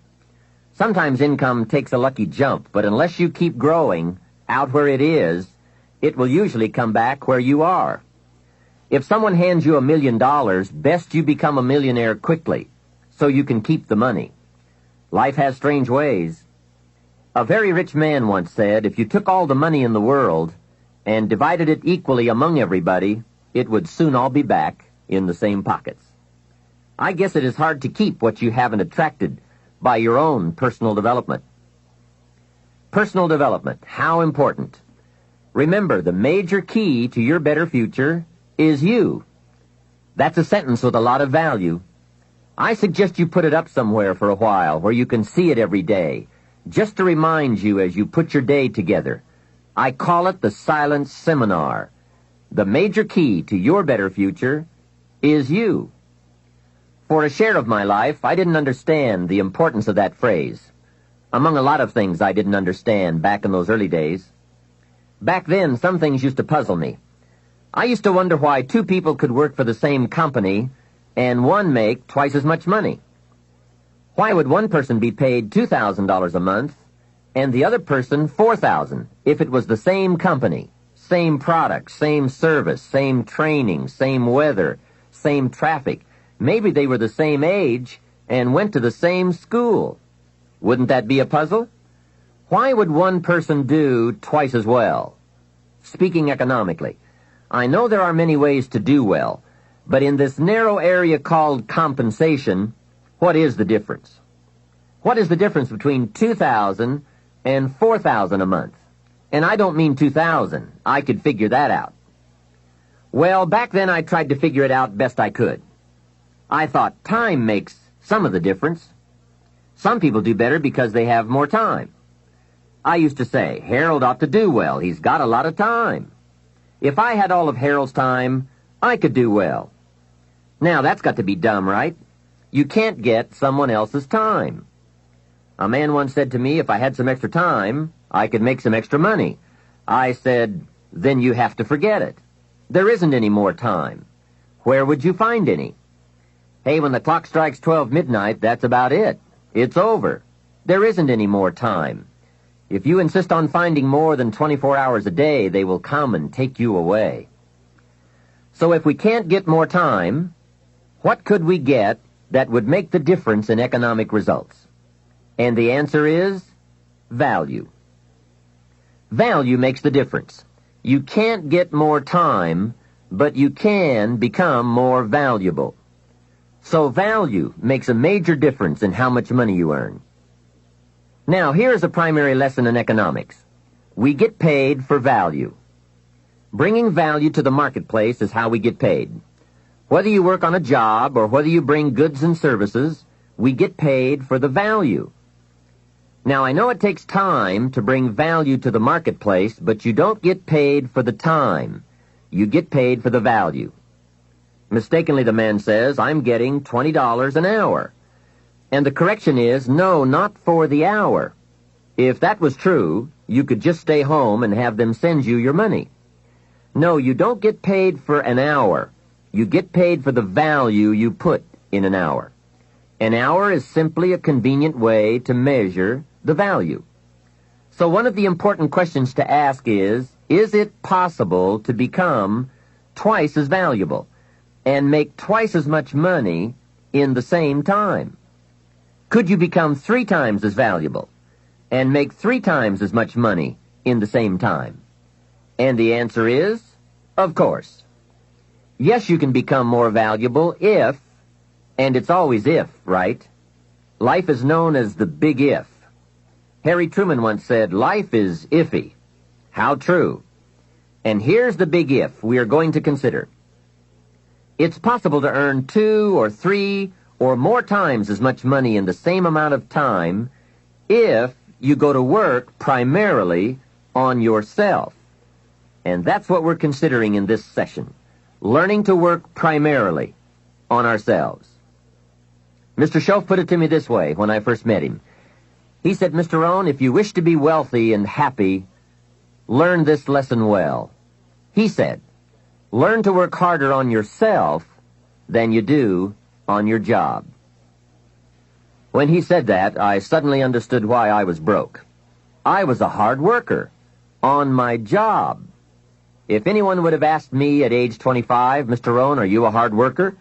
Sometimes income takes a lucky jump, but unless you keep growing out where it is, it will usually come back where you are. If someone hands you $1 million, best you become a millionaire quickly, so you can keep the money. Life has strange ways. A very rich man once said, if you took all the money in the world and divided it equally among everybody, it would soon all be back in the same pockets. I guess it is hard to keep what you haven't attracted by your own personal development. Personal development, how important. Remember, the major key to your better future is you. That's a sentence with a lot of value. I suggest you put it up somewhere for a while where you can see it every day, just to remind you as you put your day together. I call it the silent seminar. The major key to your better future is you. For a share of my life, I didn't understand the importance of that phrase. Among a lot of things I didn't understand back in those early days. Back then, some things used to puzzle me. I used to wonder why two people could work for the same company and one make twice as much money. Why would one person be paid $2,000 a month and the other person $4,000 if it was the same company, same product, same service, same training, same weather, same traffic? Maybe they were the same age and went to the same school. Wouldn't that be a puzzle? Why would one person do twice as well? Speaking economically, I know there are many ways to do well, but in this narrow area called compensation, what is the difference? What is the difference between $2,000 and $4,000 a month? And I don't mean $2,000. I could figure that out. Well, back then I tried to figure it out best I could. I thought time makes some of the difference. Some people do better because they have more time. I used to say, Harold ought to do well. He's got a lot of time. If I had all of Harold's time, I could do well. Now, that's got to be dumb, right? You can't get someone else's time. A man once said to me, if I had some extra time, I could make some extra money. I said, then you have to forget it. There isn't any more time. Where would you find any? Hey, when the clock strikes 12 midnight, that's about it. It's over. There isn't any more time. If you insist on finding more than 24 hours a day, they will come and take you away. So if we can't get more time, what could we get that would make the difference in economic results? And the answer is value. Value makes the difference. You can't get more time, but you can become more valuable. So value makes a major difference in how much money you earn. Now, here's a primary lesson in economics. We get paid for value. Bringing value to the marketplace is how we get paid. Whether you work on a job or whether you bring goods and services, we get paid for the value. Now, I know it takes time to bring value to the marketplace, but you don't get paid for the time. You get paid for the value. Mistakenly, the man says, I'm getting $20 an hour. And the correction is, no, not for the hour. If that was true, you could just stay home and have them send you your money. No, you don't get paid for an hour. You get paid for the value you put in an hour. An hour is simply a convenient way to measure the value. So one of the important questions to ask is it possible to become twice as valuable and make twice as much money in the same time? Could you become 3 times as valuable and make 3 times as much money in the same time? And the answer is, of course. Yes, you can become more valuable if, and it's always if, right? Life is known as the big if. Harry Truman once said, life is iffy. How true. And here's the big if we are going to consider. It's possible to earn 2 or 3 or more times as much money in the same amount of time if you go to work primarily on yourself. And that's what we're considering in this session, learning to work primarily on ourselves. Mr. Schoaf put it to me this way when I first met him. He said, Mr. Rohn, if you wish to be wealthy and happy, learn this lesson well. He said, learn to work harder on yourself than you do on your job. When he said that, I suddenly understood why I was broke. I was a hard worker on my job. If anyone would have asked me at age 25, Mr. Rohn, are you a hard worker?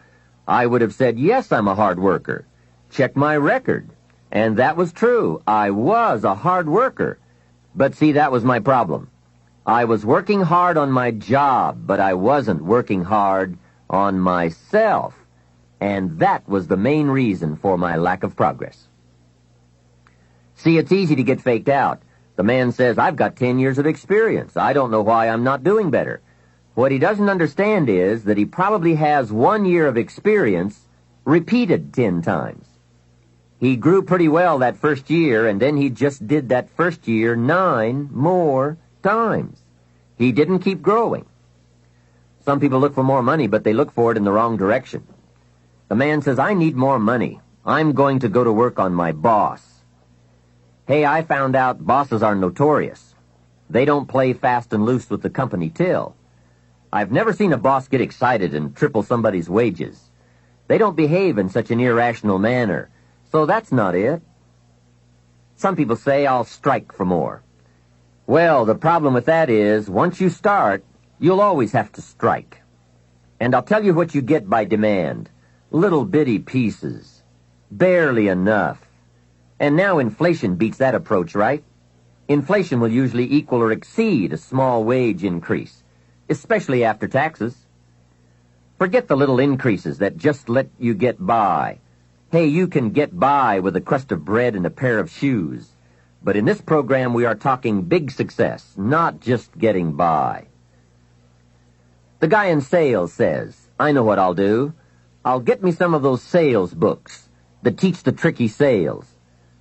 I would have said, yes, I'm a hard worker. Check my record. And that was true. I was a hard worker. But see, that was my problem. I was working hard on my job, but I wasn't working hard on myself. And that was the main reason for my lack of progress. See, it's easy to get faked out. The man says, I've got 10 years of experience. I don't know why I'm not doing better. What he doesn't understand is that he probably has 1 year of experience repeated 10 times. He grew pretty well that first year, and then he just did that first year 9 more times. He didn't keep growing. Some people look for more money, but they look for it in the wrong direction. The man says, I need more money. I'm going to go to work on my boss. Hey, I found out bosses are notorious. They don't play fast and loose with the company till. I've never seen a boss get excited and triple somebody's wages. They don't behave in such an irrational manner. So that's not it. Some people say, I'll strike for more. Well, the problem with that is, once you start, you'll always have to strike. And I'll tell you what you get by demand. Little bitty pieces. Barely enough. And now inflation beats that approach, right? Inflation will usually equal or exceed a small wage increase, especially after taxes. Forget the little increases that just let you get by. Hey, you can get by with a crust of bread and a pair of shoes. But in this program, we are talking big success, not just getting by. The guy in sales says, I know what I'll do. I'll get me some of those sales books that teach the tricky sales.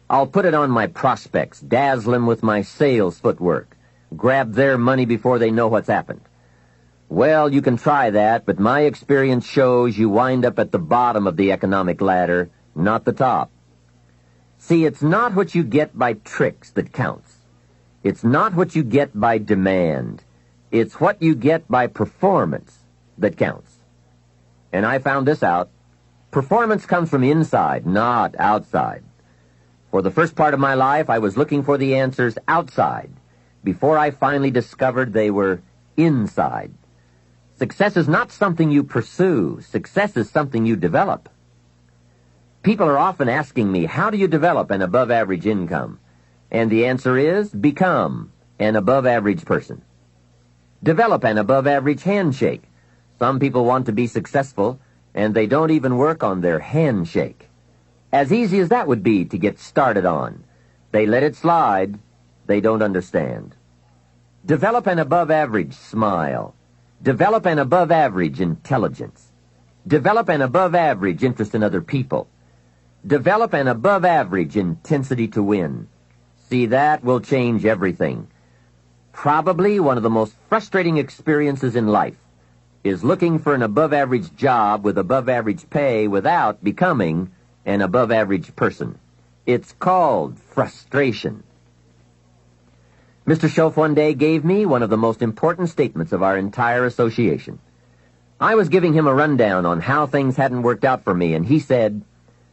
I'll put it on my prospects, dazzle them with my sales footwork, grab their money before they know what's happened. Well, you can try that, but my experience shows you wind up at the bottom of the economic ladder, not the top. See, it's not what you get by tricks that counts. It's not what you get by demand. It's what you get by performance that counts. And I found this out. Performance comes from inside, not outside. For the first part of my life, I was looking for the answers outside before I finally discovered they were inside. Success is not something you pursue. Success is something you develop. People are often asking me, how do you develop an above-average income? And the answer is, become an above-average person. Develop an above-average handshake. Some people want to be successful, and they don't even work on their handshake. As easy as that would be to get started on. They let it slide. They don't understand. Develop an above-average smile. Develop an above-average intelligence. Develop an above-average interest in other people. Develop an above-average intensity to win. See, that will change everything. Probably one of the most frustrating experiences in life is looking for an above-average job with above-average pay without becoming an above-average person. It's called frustration. Mr. Schoaf one day gave me one of the most important statements of our entire association. I was giving him a rundown on how things hadn't worked out for me, and he said,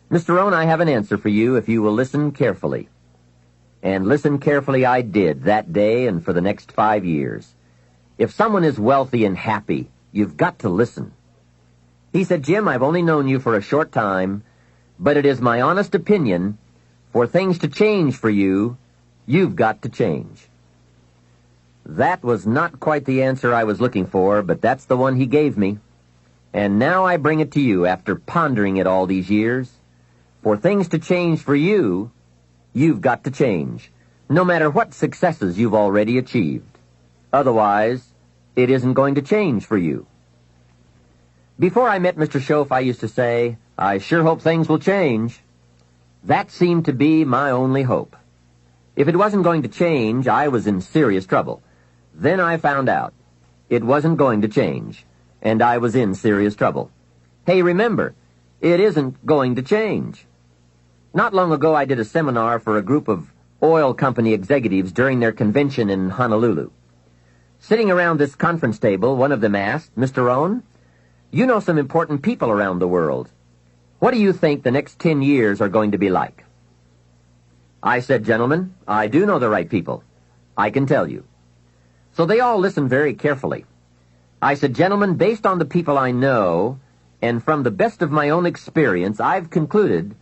"Mr. Rohn, I have an answer for you if you will listen carefully." And listen carefully I did that day and for the next 5 years. If someone is wealthy and happy, you've got to listen. He said, "Jim, I've only known you for a short time, but it is my honest opinion, for things to change for you, you've got to change." That was not quite the answer I was looking for, but that's the one he gave me. And now I bring it to you after pondering it all these years. For things to change for you, you've got to change, no matter what successes you've already achieved. Otherwise, it isn't going to change for you. Before I met Mr. Schoaf, I used to say, "I sure hope things will change." That seemed to be my only hope. If it wasn't going to change, I was in serious trouble. Then I found out it wasn't going to change, and I was in serious trouble. Hey, remember, it isn't going to change. Not long ago, I did a seminar for a group of oil company executives during their convention in Honolulu. Sitting around this conference table, one of them asked, "Mr. Rohn, you know some important people around the world. What do you think the next 10 years are going to be like?" I said, "Gentlemen, I do know the right people. I can tell you." So they all listened very carefully. I said, "Gentlemen, based on the people I know, and from the best of my own experience, I've concluded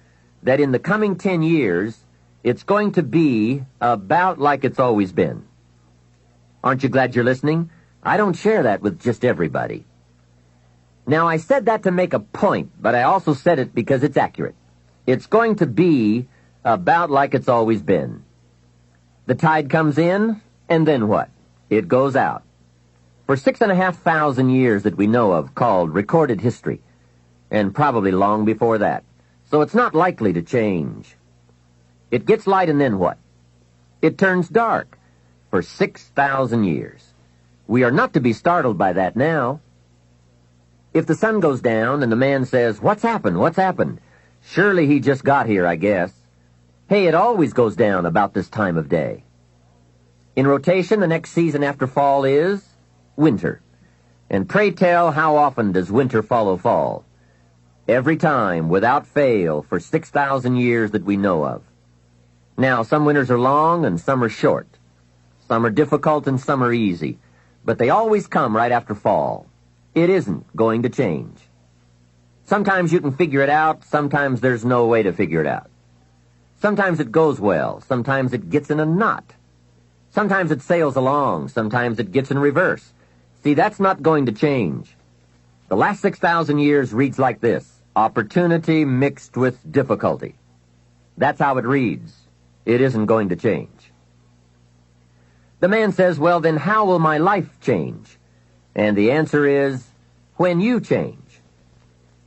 that in the coming 10 years, it's going to be about like it's always been." Aren't you glad you're listening? I don't share that with just everybody. Now, I said that to make a point, but I also said it because it's accurate. It's going to be about like it's always been. The tide comes in, and then what? It goes out. For 6,500 years that we know of, called recorded history, and probably long before that. So it's not likely to change. It gets light, and then what? It turns dark for 6,000 years. We are not to be startled by that now. If the sun goes down and the man says, "What's happened? What's happened?" Surely he just got here, I guess. Hey, it always goes down about this time of day. In rotation, the next season after fall is winter. And pray tell, how often does winter follow fall? Every time, without fail, for 6,000 years that we know of. Now, some winters are long and some are short. Some are difficult and some are easy. But they always come right after fall. It isn't going to change. Sometimes you can figure it out, sometimes there's no way to figure it out. Sometimes it goes well, sometimes it gets in a knot. Sometimes it sails along, sometimes it gets in reverse. See, that's not going to change. The last 6,000 years reads like this: opportunity mixed with difficulty. That's how it reads. It isn't going to change. The man says, "Well, then how will my life change?" And the answer is, when you change.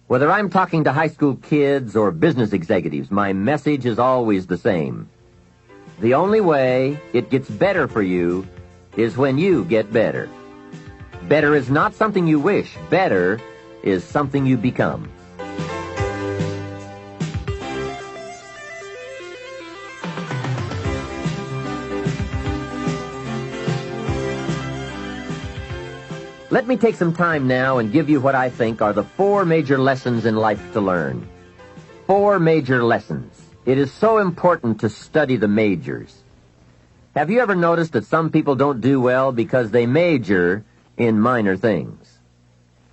Whether I'm talking to high school kids or business executives, my message is always the same. The only way it gets better for you is when you get better. Better is not something you wish. Better is something you become. Let me take some time now and give you what I think are the 4 major lessons in life to learn. 4 major lessons. It is so important to study the majors. Have you ever noticed that some people don't do well because they major in minor things?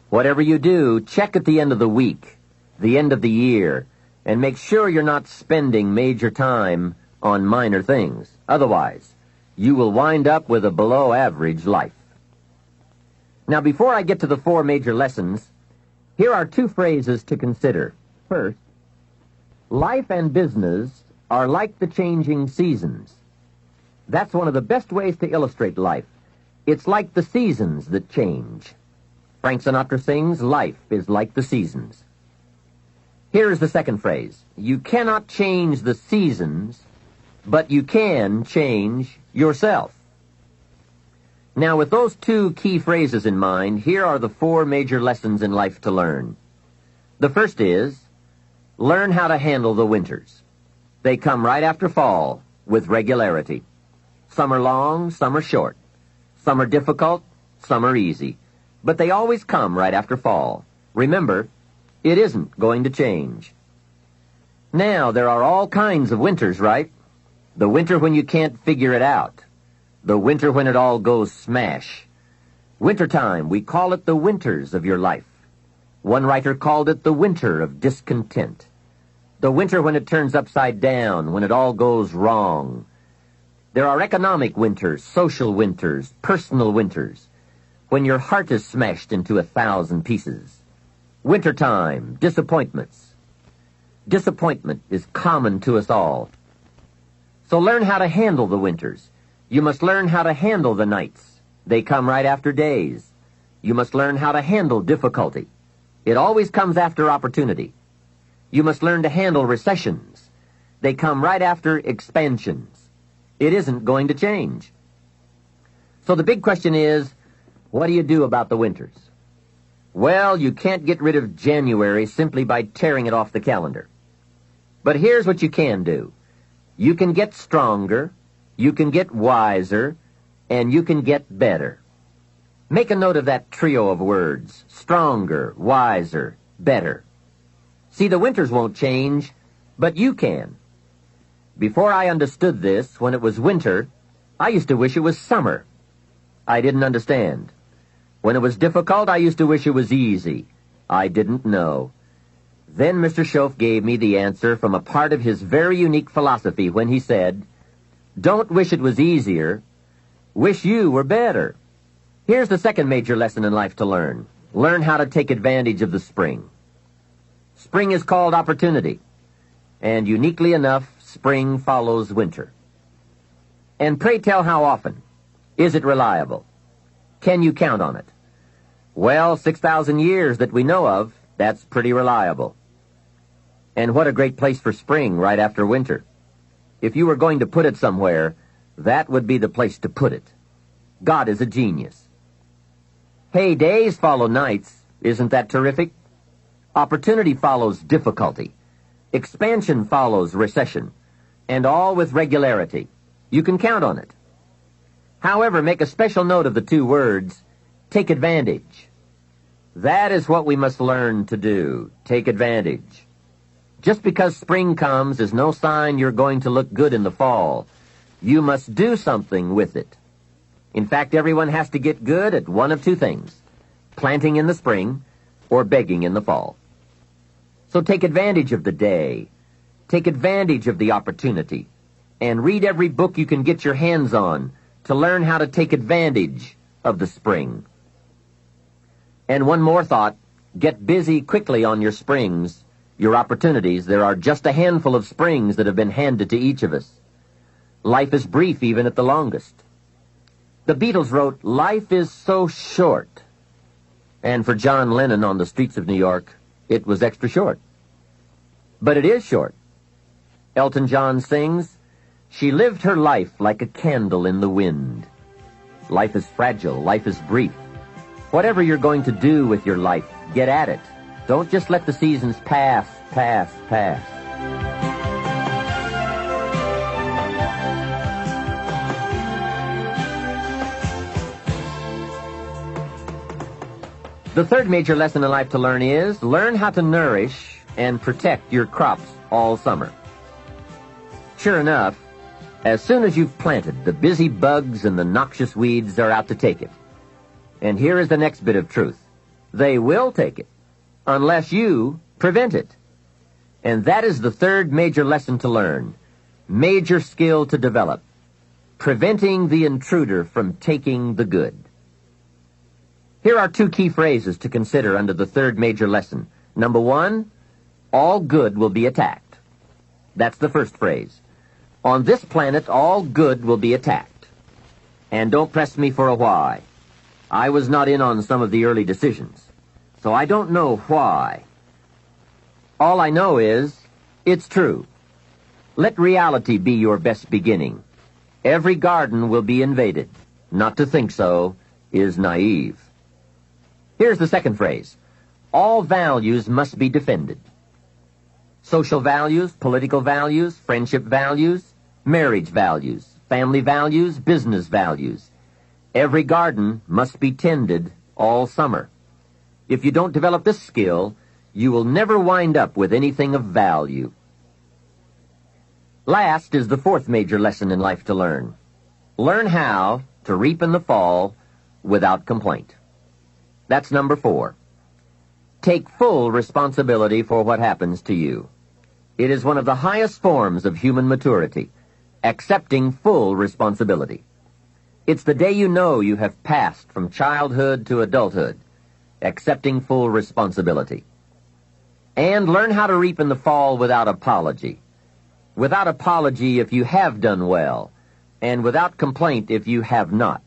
Whatever you do, check at the end of the week, the end of the year, and make sure you're not spending major time on minor things. Otherwise, you will wind up with a below-average life. Now, before I get to the 4 major lessons, here are 2 phrases to consider. First, life and business are like the changing seasons. That's one of the best ways to illustrate life. It's like the seasons that change. Frank Sinatra sings, "Life is like the seasons." Here's the second phrase. You cannot change the seasons, but you can change yourself. Now, with those two key phrases in mind, here are the four major lessons in life to learn. The first is, learn how to handle the winters. They come right after fall, with regularity. Some are long, some are short. Some are difficult, some are easy. But they always come right after fall. Remember, it isn't going to change. Now, there are all kinds of winters, right? The winter when you can't figure it out. The winter when it all goes smash. Wintertime, we call it the winters of your life. One writer called it the winter of discontent. The winter when it turns upside down, when it all goes wrong. There are economic winters, social winters, personal winters, when your heart is smashed into 1,000 pieces. Wintertime, disappointments. Disappointment is common to us all. So learn how to handle the winters. You must learn how to handle the nights. They come right after days. You must learn how to handle difficulty. It always comes after opportunity. You must learn to handle recessions. They come right after expansions. It isn't going to change. So the big question is, what do you do about the winters? Well, you can't get rid of January simply by tearing it off the calendar. But here's what you can do. You can get stronger, you can get wiser, and you can get better. Make a note of that trio of words, stronger, wiser, better. See, the winters won't change, but you can. Before I understood this, when it was winter, I used to wish it was summer. I didn't understand. When it was difficult, I used to wish it was easy. I didn't know. Then Mr. Schoaf gave me the answer from a part of his very unique philosophy when he said, "Don't wish it was easier. Wish you were better." Here's the second major lesson in life to learn. Learn how to take advantage of the spring. Spring is called opportunity, and uniquely enough, spring follows winter. And pray tell how often? Is it reliable? Can you count on it? Well, 6,000 years that we know of, that's pretty reliable. And what a great place for spring right after winter. If you were going to put it somewhere, that would be the place to put it. God is a genius. Hey, days follow nights. Isn't that terrific? Opportunity follows difficulty. Expansion follows recession. And all with regularity. You can count on it. However, make a special note of the two words, take advantage. That is what we must learn to do, take advantage. Just because spring comes is no sign you're going to look good in the fall. You must do something with it. In fact, everyone has to get good at one of two things, planting in the spring or begging in the fall. So take advantage of the day, take advantage of the opportunity, and read every book you can get your hands on to learn how to take advantage of the spring. And one more thought, get busy quickly on your springs, your opportunities. There are just a handful of springs that have been handed to each of us. Life is brief even at the longest. The Beatles wrote, "Life is so short." And for John Lennon on the streets of New York, it was extra short. But it is short. Elton John sings, "She lived her life like a candle in the wind." Life is fragile. Life is brief. Whatever you're going to do with your life, get at it. Don't just let the seasons pass. The third major lesson in life to learn is, learn how to nourish and protect your crops all summer. Sure enough, as soon as you've planted, the busy bugs and the noxious weeds are out to take it. And here is the next bit of truth. They will take it, unless you prevent it. And that is the third major lesson to learn, major skill to develop, preventing the intruder from taking the good. Here are two key phrases to consider under the third major lesson. Number one, all good will be attacked. That's the first phrase. On this planet, all good will be attacked. And don't press me for a why. I was not in on some of the early decisions, so I don't know why. All I know is, it's true. Let reality be your best beginning. Every garden will be invaded. Not to think so is naive. Here's the second phrase. All values must be defended. Social values, political values, friendship values, marriage values, family values, business values. Every garden must be tended all summer. If you don't develop this skill, you will never wind up with anything of value. Last is the fourth major lesson in life to learn. Learn how to reap in the fall without complaint. That's number 4. Take full responsibility for what happens to you. It is one of the highest forms of human maturity, accepting full responsibility. It's the day you know you have passed from childhood to adulthood, accepting full responsibility. And learn how to reap in the fall without apology. Without apology if you have done well, and without complaint if you have not.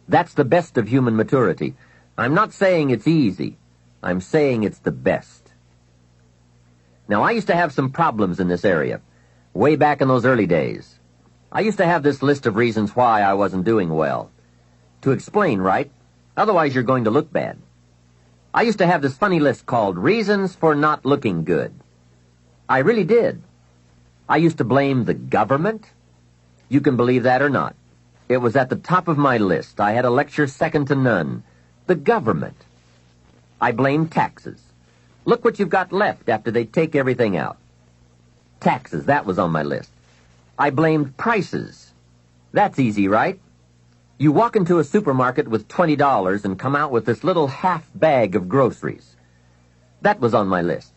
That's the best of human maturity. I'm not saying it's easy. I'm saying it's the best. Now, I used to have some problems in this area, way back in those early days. I used to have this list of reasons why I wasn't doing well. To explain, right? Otherwise you're going to look bad. I used to have this funny list called Reasons for Not Looking Good. I really did. I used to blame the government. You can believe that or not. It was at the top of my list. I had a lecture second to none. The government. I blamed taxes. Look what you've got left after they take everything out. Taxes, that was on my list. I blamed prices. That's easy, right? You walk into a supermarket with $20 and come out with this little half bag of groceries. That was on my list.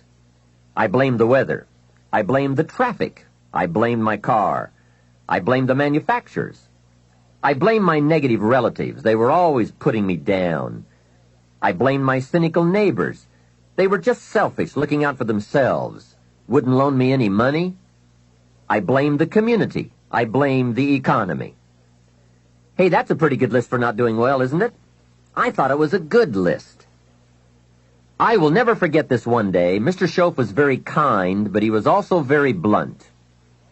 I blamed the weather. I blamed the traffic. I blamed my car. I blamed the manufacturers. I blamed my negative relatives. They were always putting me down. I blamed my cynical neighbors. They were just selfish, looking out for themselves. Wouldn't loan me any money. I blamed the community. I blamed the economy. Hey, that's a pretty good list for not doing well, isn't it? I thought it was a good list. I will never forget this one day. Mr. Schoaf was very kind, but he was also very blunt,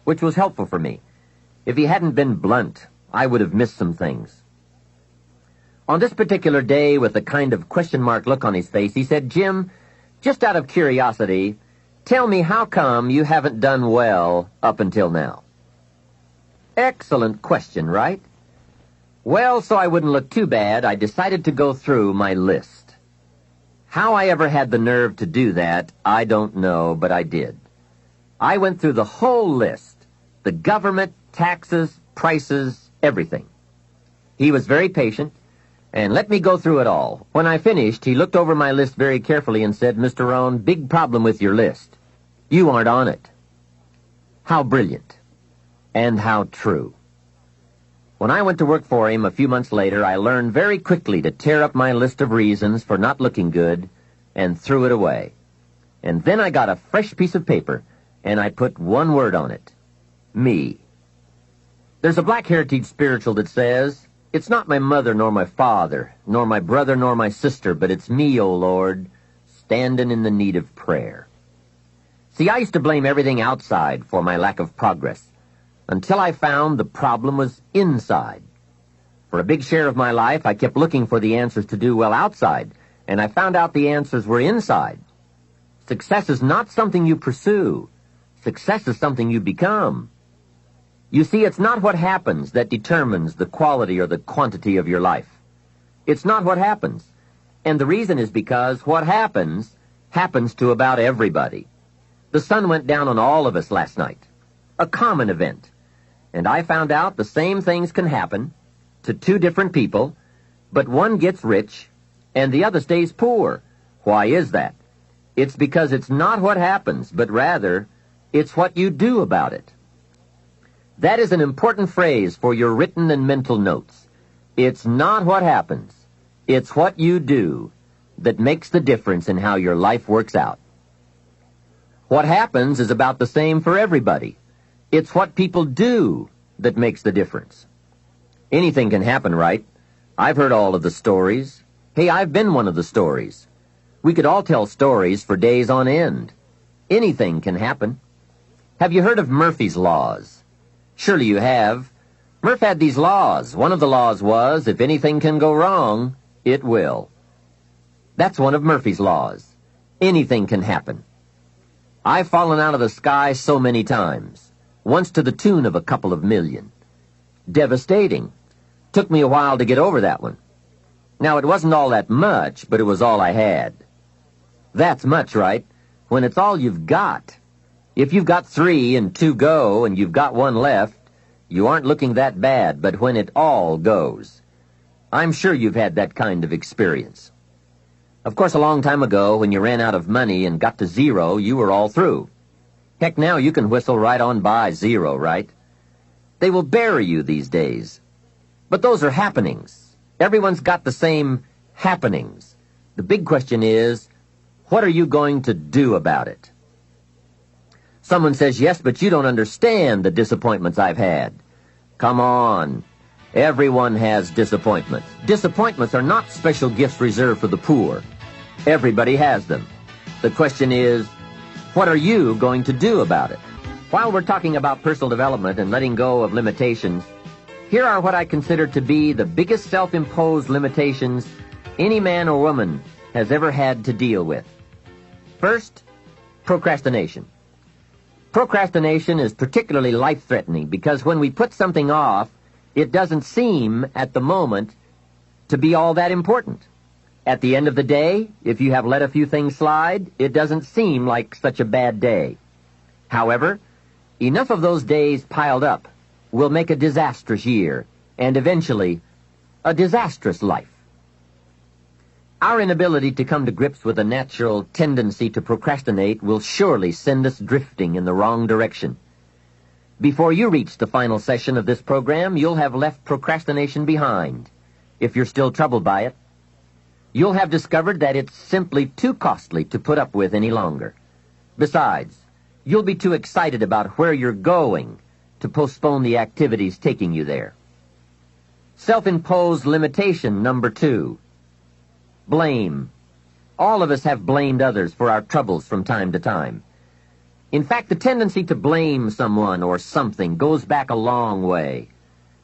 which was helpful for me. If he hadn't been blunt, I would have missed some things. On this particular day, with a kind of question mark look on his face, he said, "Jim, just out of curiosity, tell me how come you haven't done well up until now?" Excellent question, right? Well, so I wouldn't look too bad, I decided to go through my list. How I ever had the nerve to do that, I don't know, but I did. I went through the whole list. The government, taxes, prices, everything. He was very patient and let me go through it all. When I finished, he looked over my list very carefully and said, "Mr. Rohn, big problem with your list. You aren't on it." How brilliant. And how true. When I went to work for him a few months later, I learned very quickly to tear up my list of reasons for not looking good and threw it away. And then I got a fresh piece of paper and I put one word on it. Me. There's a Black Heritage spiritual that says, "It's not my mother nor my father, nor my brother nor my sister, but it's me, O Lord, standing in the need of prayer." See, I used to blame everything outside for my lack of progress, until I found the problem was inside. For a big share of my life, I kept looking for the answers to do well outside, and I found out the answers were inside. Success is not something you pursue. Success is something you become. You see, it's not what happens that determines the quality or the quantity of your life. It's not what happens. And the reason is because what happens to about everybody. The sun went down on all of us last night. A common event. And I found out the same things can happen to two different people, but one gets rich and the other stays poor. Why is that? It's because it's not what happens, but rather it's what you do about it. That is an important phrase for your written and mental notes. It's not what happens. It's what you do that makes the difference in how your life works out. What happens is about the same for everybody. It's what people do that makes the difference. Anything can happen, right? I've heard all of the stories. Hey, I've been one of the stories. We could all tell stories for days on end. Anything can happen. Have you heard of Murphy's Laws? Surely you have. Murph had these laws. One of the laws was, if anything can go wrong, it will. That's one of Murphy's laws. Anything can happen. I've fallen out of the sky so many times, once to the tune of a couple of million. Devastating. Took me a while to get over that one. Now, it wasn't all that much, but it was all I had. That's much, right? When it's all you've got. If you've got 3 and 2 go and you've got 1 left, you aren't looking that bad, but when it all goes. I'm sure you've had that kind of experience. Of course, a long time ago, when you ran out of money and got to 0, you were all through. Heck, now you can whistle right on by 0, right? They will bury you these days. But those are happenings. Everyone's got the same happenings. The big question is, what are you going to do about it? Someone says, yes, but you don't understand the disappointments I've had. Come on. Everyone has disappointments. Disappointments are not special gifts reserved for the poor. Everybody has them. The question is, what are you going to do about it? While we're talking about personal development and letting go of limitations, here are what I consider to be the biggest self-imposed limitations any man or woman has ever had to deal with. First, procrastination. Procrastination is particularly life-threatening because when we put something off, it doesn't seem at the moment to be all that important. At the end of the day, if you have let a few things slide, it doesn't seem like such a bad day. However, enough of those days piled up will make a disastrous year, and eventually, a disastrous life. Our inability to come to grips with a natural tendency to procrastinate will surely send us drifting in the wrong direction. Before you reach the final session of this program, you'll have left procrastination behind, if you're still troubled by it. You'll have discovered that it's simply too costly to put up with any longer. Besides, you'll be too excited about where you're going to postpone the activities taking you there. Self-imposed limitation number 2. Blame. All of us have blamed others for our troubles from time to time. In fact, the tendency to blame someone or something goes back a long way.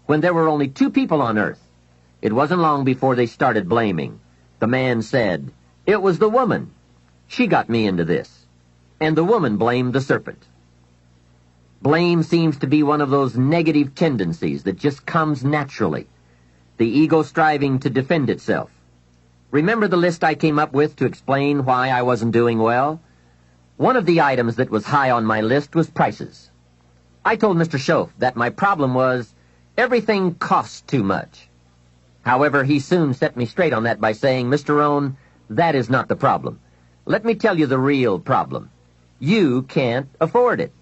When there were only 2 people on earth, it wasn't long before they started blaming. The man said, "It was the woman. She got me into this." And the woman blamed the serpent. Blame seems to be one of those negative tendencies that just comes naturally, the ego striving to defend itself. Remember the list I came up with to explain why I wasn't doing well? One of the items that was high on my list was prices. I told Mr. Schoaf that my problem was everything costs too much. However, he soon set me straight on that by saying, "Mr. Rohn, that is not the problem. Let me tell you the real problem. You can't afford it.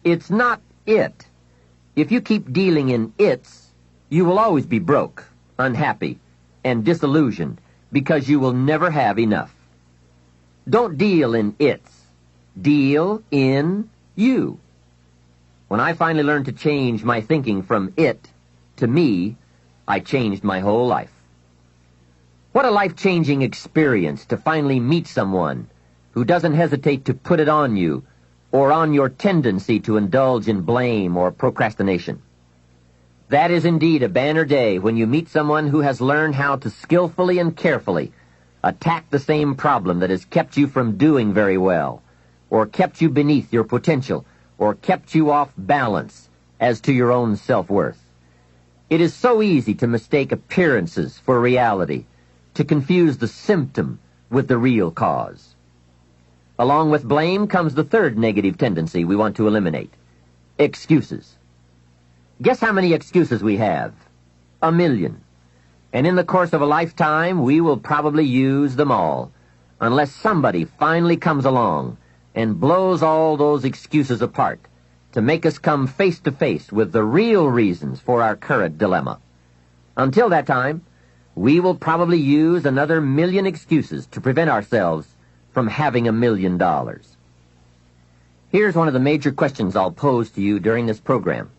It's not it. If you keep dealing in it's, you will always be broke, unhappy, and disillusioned because you will never have enough. Don't deal in it's. Deal in you." When I finally learned to change my thinking from it to me, I changed my whole life. What a life-changing experience to finally meet someone who doesn't hesitate to put it on you or on your tendency to indulge in blame or procrastination. That is indeed a banner day when you meet someone who has learned how to skillfully and carefully attack the same problem that has kept you from doing very well, or kept you beneath your potential, or kept you off balance as to your own self-worth. It is so easy to mistake appearances for reality, to confuse the symptom with the real cause. Along with blame comes the third negative tendency we want to eliminate: excuses. Guess how many excuses we have? 1 million. And in the course of a lifetime, we will probably use them all, unless somebody finally comes along and blows all those excuses apart to make us come face to face with the real reasons for our current dilemma. Until that time, we will probably use another 1 million excuses to prevent ourselves from having $1 million. Here's one of the major questions I'll pose to you during this program.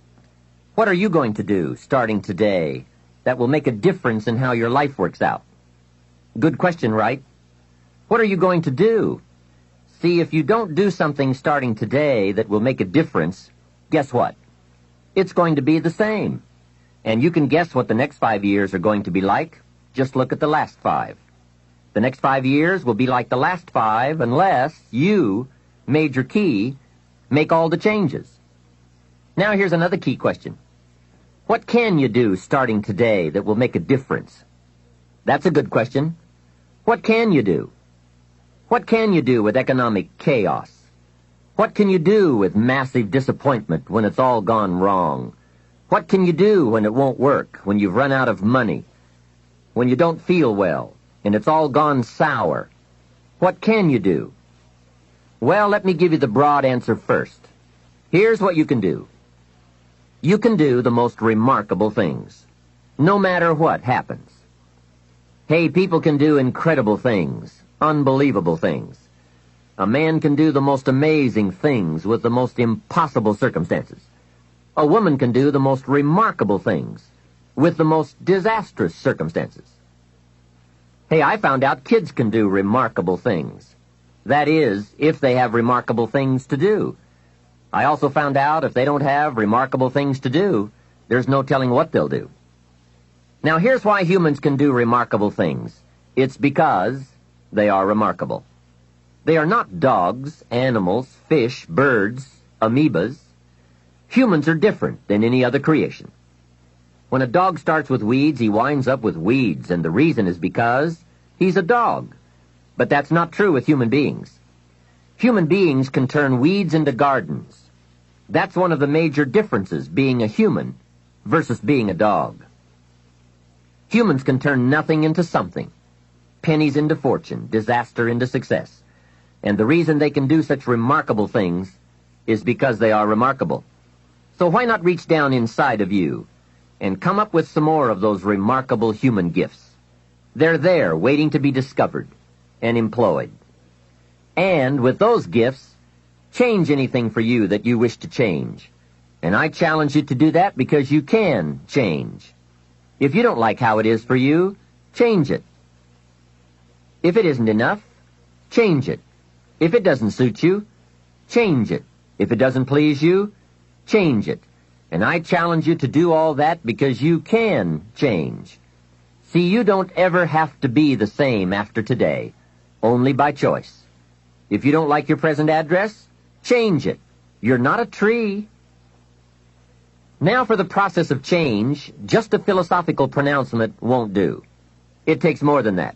What are you going to do, starting today, that will make a difference in how your life works out? Good question, right? What are you going to do? See, if you don't do something starting today that will make a difference, guess what? It's going to be the same. And you can guess what the next 5 years are going to be like. Just look at the last 5. The next 5 years will be like the last 5 unless you, Major Key, make all the changes. Now here's another key question. What can you do starting today that will make a difference? That's a good question. What can you do? What can you do with economic chaos? What can you do with massive disappointment when it's all gone wrong? What can you do when it won't work, when you've run out of money, when you don't feel well, and it's all gone sour? What can you do? Well, let me give you the broad answer first. Here's what you can do. You can do the most remarkable things, no matter what happens. Hey, people can do incredible things, unbelievable things. A man can do the most amazing things with the most impossible circumstances. A woman can do the most remarkable things with the most disastrous circumstances. Hey, I found out kids can do remarkable things. That is, if they have remarkable things to do. I also found out if they don't have remarkable things to do, there's no telling what they'll do. Now, here's why humans can do remarkable things. It's because they are remarkable. They are not dogs, animals, fish, birds, amoebas. Humans are different than any other creation. When a dog starts with weeds, he winds up with weeds, and the reason is because he's a dog. But that's not true with human beings. Human beings can turn weeds into gardens. That's one of the major differences, being a human versus being a dog. Humans can turn nothing into something, pennies into fortune, disaster into success. And the reason they can do such remarkable things is because they are remarkable. So why not reach down inside of you and come up with some more of those remarkable human gifts? They're there waiting to be discovered and employed. And with those gifts, change anything for you that you wish to change. And I challenge you to do that because you can change. If you don't like how it is for you, change it. If it isn't enough, change it. If it doesn't suit you, change it. If it doesn't please you, change it. And I challenge you to do all that because you can change. See, you don't ever have to be the same after today, only by choice. If you don't like your present address, change it. You're not a tree. Now for the process of change, just a philosophical pronouncement won't do. It takes more than that.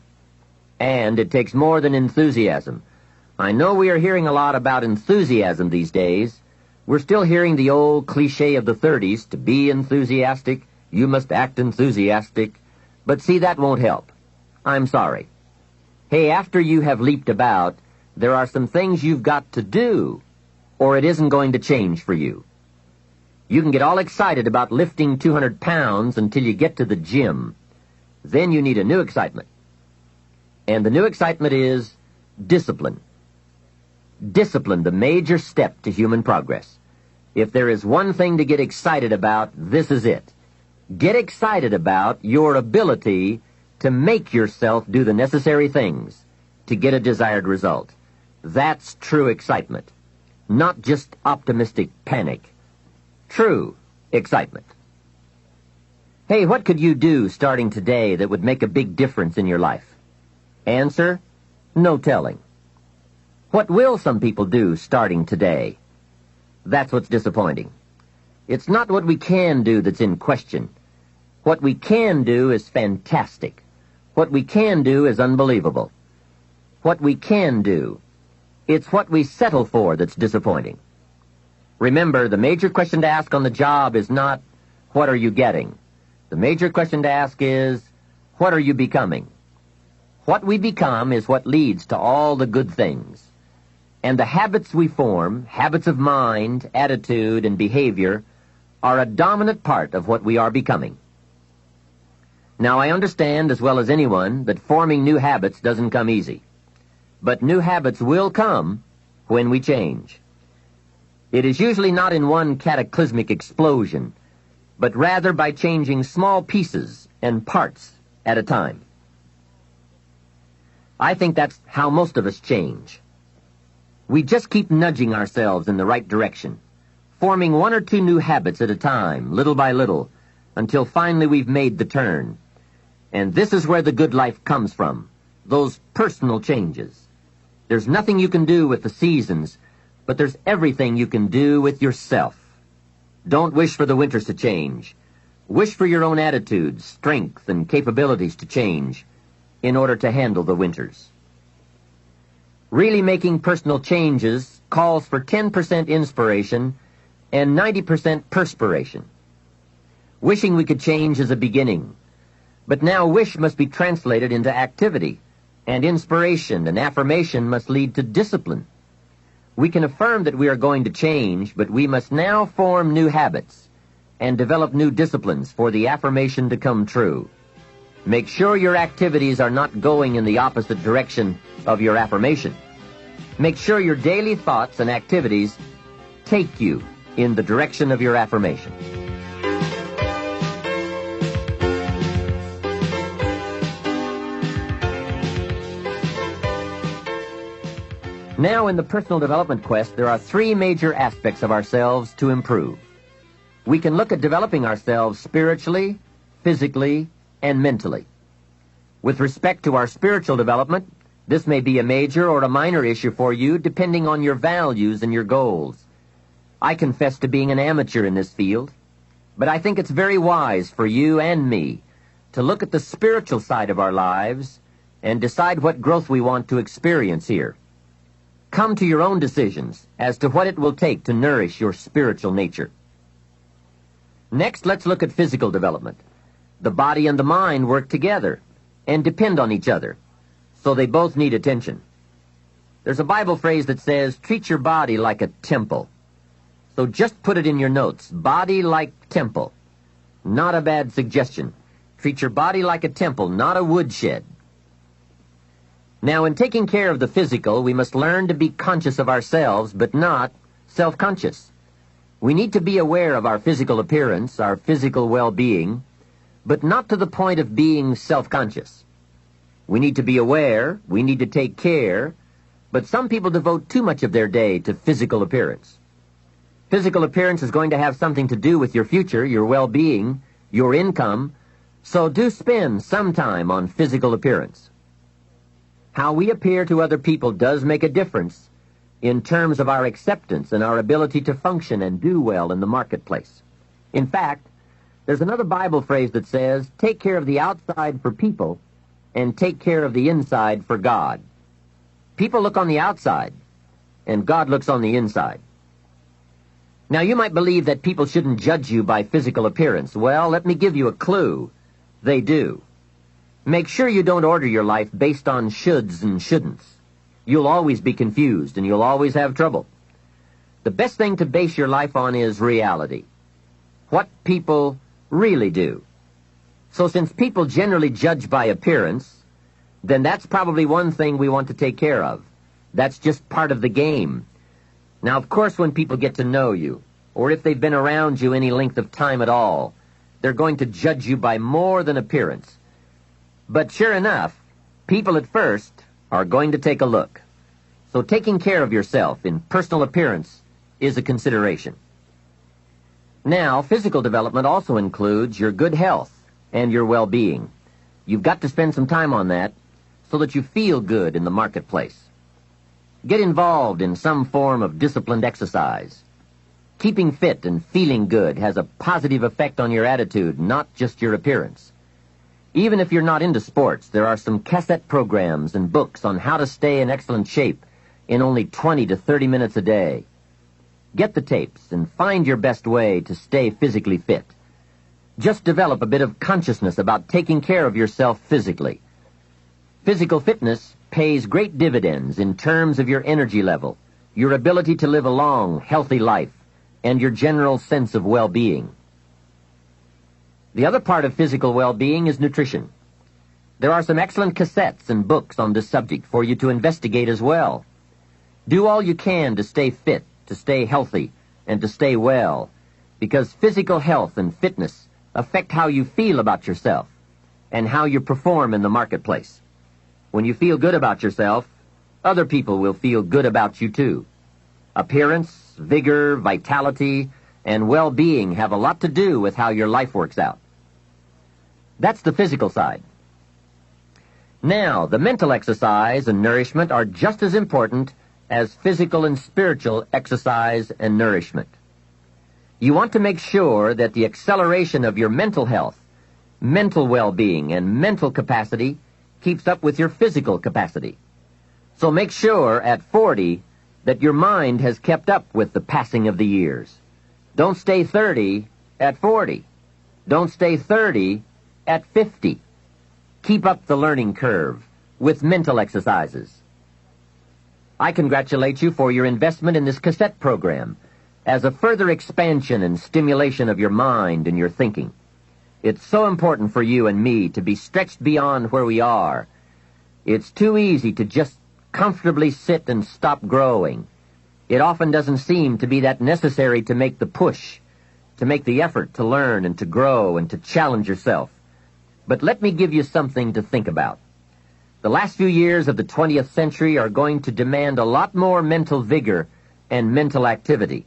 And it takes more than enthusiasm. I know we are hearing a lot about enthusiasm these days. We're still hearing the old cliche of the 30s, to be enthusiastic, you must act enthusiastic. But see, that won't help. I'm sorry. Hey, after you have leaped about, there are some things you've got to do, or it isn't going to change for you. You can get all excited about lifting 200 pounds until you get to the gym. Then you need a new excitement. And the new excitement is discipline. Discipline, the major step to human progress. If there is one thing to get excited about, this is it. Get excited about your ability to make yourself do the necessary things to get a desired result. That's true excitement, not just optimistic panic. True excitement. Hey, what could you do starting today that would make a big difference in your life? Answer, no telling. What will some people do starting today? That's what's disappointing. It's not what we can do that's in question. What we can do is fantastic. What we can do is unbelievable. What we can do, it's what we settle for that's disappointing. Remember, the major question to ask on the job is not, what are you getting? The major question to ask is, what are you becoming? What we become is what leads to all the good things. And the habits we form, habits of mind, attitude, and behavior, are a dominant part of what we are becoming. Now, I understand as well as anyone that forming new habits doesn't come easy. But new habits will come when we change. It is usually not in one cataclysmic explosion, but rather by changing small pieces and parts at a time. I think that's how most of us change. We just keep nudging ourselves in the right direction, forming one or two new habits at a time, little by little, until finally we've made the turn. And this is where the good life comes from, those personal changes. There's nothing you can do with the seasons, but there's everything you can do with yourself. Don't wish for the winters to change. Wish for your own attitudes, strength, and capabilities to change in order to handle the winters. Really making personal changes calls for 10% inspiration and 90% perspiration. Wishing we could change is a beginning, but now wish must be translated into activity, and inspiration and affirmation must lead to discipline. We can affirm that we are going to change, but we must now form new habits and develop new disciplines for the affirmation to come true. Make sure your activities are not going in the opposite direction of your affirmation. Make sure your daily thoughts and activities take you in the direction of your affirmation. Now, in the personal development quest, there are three major aspects of ourselves to improve. We can look at developing ourselves spiritually, physically, and mentally. With respect to our spiritual development, this may be a major or a minor issue for you, depending on your values and your goals. I confess to being an amateur in this field, but I think it's very wise for you and me to look at the spiritual side of our lives and decide what growth we want to experience here. Come to your own decisions as to what it will take to nourish your spiritual nature. Next, let's look at physical development. The body and the mind work together and depend on each other, so they both need attention. There's a Bible phrase that says, treat your body like a temple. So just put it in your notes, body like temple. Not a bad suggestion. Treat your body like a temple, not a woodshed. Now, in taking care of the physical, we must learn to be conscious of ourselves, but not self-conscious. We need to be aware of our physical appearance, our physical well-being, but not to the point of being self-conscious. We need to be aware, we need to take care, but some people devote too much of their day to physical appearance. Physical appearance is going to have something to do with your future, your well-being, your income, so do spend some time on physical appearance. How we appear to other people does make a difference in terms of our acceptance and our ability to function and do well in the marketplace. In fact, there's another Bible phrase that says, take care of the outside for people and take care of the inside for God. People look on the outside, and God looks on the inside. Now, you might believe that people shouldn't judge you by physical appearance. Well, let me give you a clue. They do. Make sure you don't order your life based on shoulds and shouldn'ts. You'll always be confused, and you'll always have trouble. The best thing to base your life on is reality. What people really do. So since people generally judge by appearance, then that's probably one thing we want to take care of. That's just part of the game. Now, of course, when people get to know you, or if they've been around you any length of time at all, they're going to judge you by more than appearance. But sure enough, people at first are going to take a look. So taking care of yourself in personal appearance is a consideration. Now, physical development also includes your good health and your well-being. You've got to spend some time on that so that you feel good in the marketplace. Get involved in some form of disciplined exercise. Keeping fit and feeling good has a positive effect on your attitude, not just your appearance. Even if you're not into sports, there are some cassette programs and books on how to stay in excellent shape in only 20 to 30 minutes a day. Get the tapes and find your best way to stay physically fit. Just develop a bit of consciousness about taking care of yourself physically. Physical fitness pays great dividends in terms of your energy level, your ability to live a long, healthy life, and your general sense of well-being. The other part of physical well-being is nutrition. There are some excellent cassettes and books on this subject for you to investigate as well. Do all you can to stay fit, to stay healthy, and to stay well, because physical health and fitness affect how you feel about yourself and how you perform in the marketplace. When you feel good about yourself, other people will feel good about you too. Appearance, vigor, vitality, and well-being have a lot to do with how your life works out. That's the physical side. Now, the mental exercise and nourishment are just as important as physical and spiritual exercise and nourishment. You want to make sure that the acceleration of your mental health, mental well-being, and mental capacity keeps up with your physical capacity. So make sure at 40 that your mind has kept up with the passing of the years. Don't stay 30 at 40. Don't stay 30 at 50. Keep up the learning curve with mental exercises. I congratulate you for your investment in this cassette program as a further expansion and stimulation of your mind and your thinking. It's so important for you and me to be stretched beyond where we are. It's too easy to just comfortably sit and stop growing. It often doesn't seem to be that necessary to make the push, to make the effort to learn and to grow and to challenge yourself. But let me give you something to think about. The last few years of the 20th century are going to demand a lot more mental vigor and mental activity.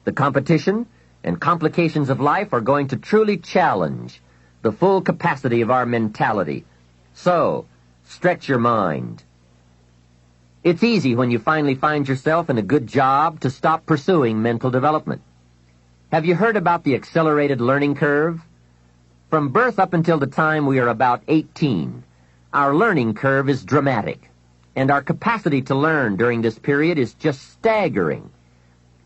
The competition and complications of life are going to truly challenge the full capacity of our mentality. So, stretch your mind. It's easy when you finally find yourself in a good job to stop pursuing mental development. Have you heard about the accelerated learning curve? From birth up until the time we are about 18, our learning curve is dramatic, and our capacity to learn during this period is just staggering.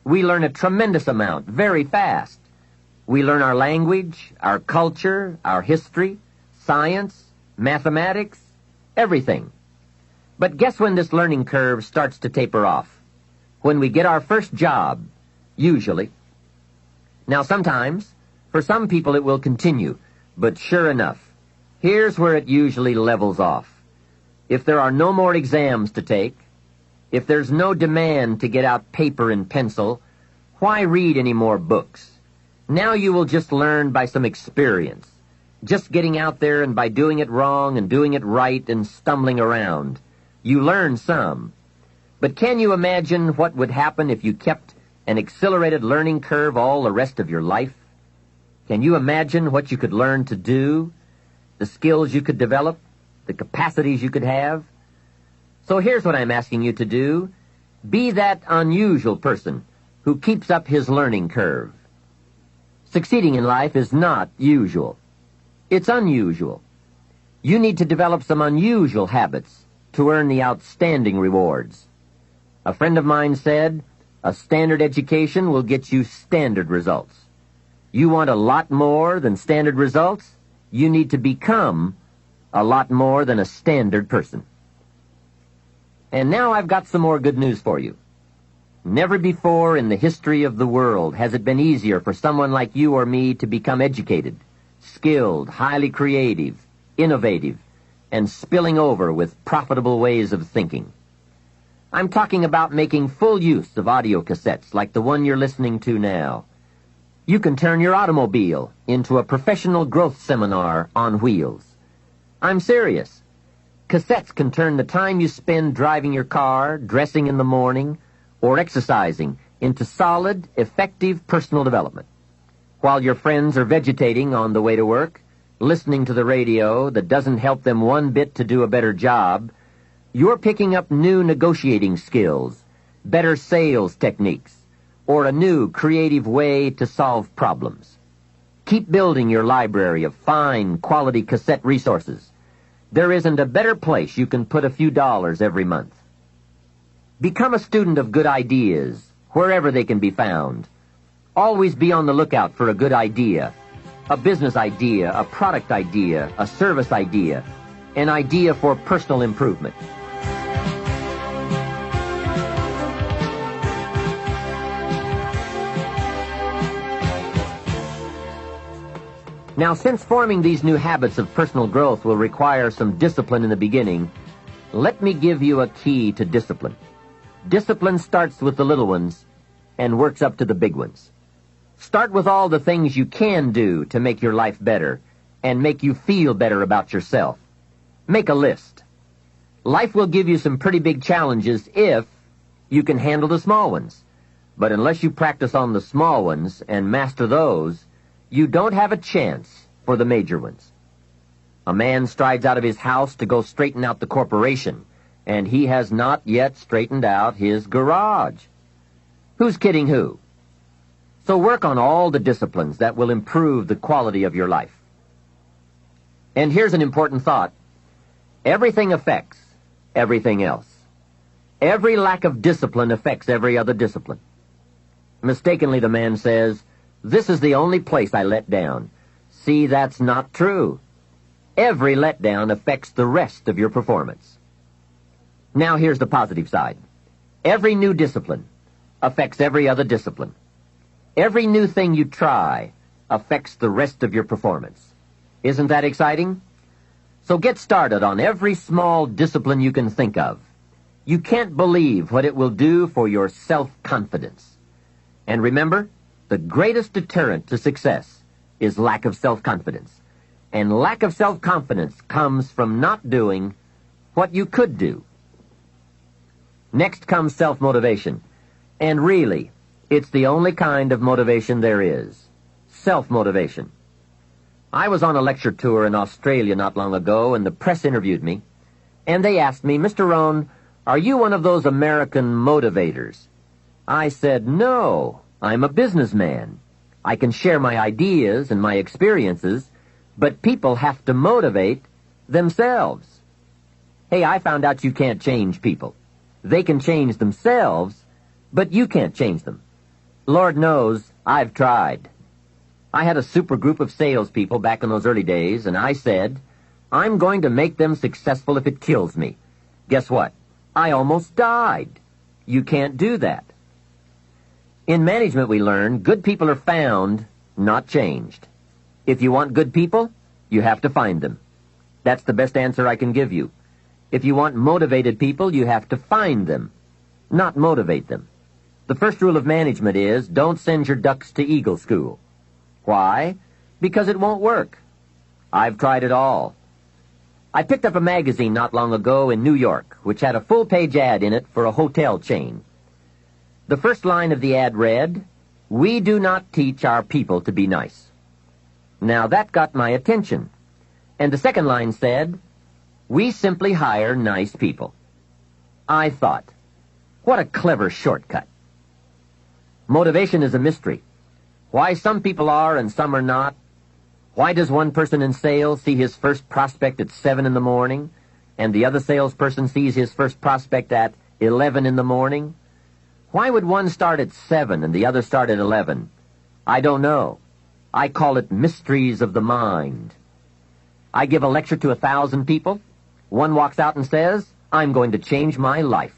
We learn a tremendous amount very fast. We learn our language, our culture, our history, science, mathematics, everything. But guess when this learning curve starts to taper off? When we get our first job, usually. Now sometimes, for some people it will continue, but sure enough, here's where it usually levels off. If there are no more exams to take, if there's no demand to get out paper and pencil, why read any more books? Now you will just learn by some experience, just getting out there and by doing it wrong and doing it right and stumbling around. You learn some. But can you imagine what would happen if you kept an accelerated learning curve all the rest of your life? Can you imagine what you could learn to do, the skills you could develop, the capacities you could have? So here's what I'm asking you to do. Be that unusual person who keeps up his learning curve. Succeeding in life is not usual. It's unusual. You need to develop some unusual habits to earn the outstanding rewards. A friend of mine said, a standard education will get you standard results. You want a lot more than standard results? You need to become a lot more than a standard person. And now I've got some more good news for you. Never before in the history of the world has it been easier for someone like you or me to become educated, skilled, highly creative, innovative, and spilling over with profitable ways of thinking. I'm talking about making full use of audio cassettes like the one you're listening to now. You can turn your automobile into a professional growth seminar on wheels. I'm serious. Cassettes can turn the time you spend driving your car, dressing in the morning, or exercising into solid, effective personal development. While your friends are vegetating on the way to work, listening to the radio that doesn't help them one bit to do a better job, you're picking up new negotiating skills, better sales techniques, or a new creative way to solve problems. Keep building your library of fine, quality cassette resources. There isn't a better place you can put a few dollars every month. Become a student of good ideas, wherever they can be found. Always be on the lookout for a good idea, a business idea, a product idea, a service idea, an idea for personal improvement. Now, since forming these new habits of personal growth will require some discipline in the beginning, let me give you a key to discipline. Discipline starts with the little ones and works up to the big ones. Start with all the things you can do to make your life better and make you feel better about yourself. Make a list. Life will give you some pretty big challenges if you can handle the small ones. But unless you practice on the small ones and master those, you don't have a chance for the major ones. A man strides out of his house to go straighten out the corporation, and he has not yet straightened out his garage. Who's kidding who? So work on all the disciplines that will improve the quality of your life. And here's an important thought. Everything affects everything else. Every lack of discipline affects every other discipline. Mistakenly, the man says, "This is the only place I let down." See, that's not true. Every letdown affects the rest of your performance. Now here's the positive side. Every new discipline affects every other discipline. Every new thing you try affects the rest of your performance. Isn't that exciting? So get started on every small discipline you can think of. You can't believe what it will do for your self-confidence. And remember, the greatest deterrent to success is lack of self-confidence. And lack of self-confidence comes from not doing what you could do. Next comes self-motivation. And really, it's the only kind of motivation there is. Self-motivation. I was on a lecture tour in Australia not long ago, and the press interviewed me. And they asked me, "Mr. Rohn, are you one of those American motivators?" I said, "No, I'm a businessman. I can share my ideas and my experiences, but people have to motivate themselves." Hey, I found out you can't change people. They can change themselves, but you can't change them. Lord knows, I've tried. I had a super group of salespeople back in those early days, and I said, "I'm going to make them successful if it kills me." Guess what? I almost died. You can't do that. In management, we learn good people are found, not changed. If you want good people, you have to find them. That's the best answer I can give you. If you want motivated people, you have to find them, not motivate them. The first rule of management is don't send your ducks to Eagle School. Why? Because it won't work. I've tried it all. I picked up a magazine not long ago in New York, which had a full-page ad in it for a hotel chain. The first line of the ad read, "We do not teach our people to be nice." Now that got my attention. And the second line said, "We simply hire nice people." I thought, what a clever shortcut. Motivation is a mystery. Why some people are and some are not. Why does one person in sales see his first prospect at 7 in the morning, and the other salesperson sees his first prospect at 11 in the morning? Why would one start at 7 and the other start at 11? I don't know. I call it mysteries of the mind. I give a lecture to 1,000 people. One walks out and says, "I'm going to change my life."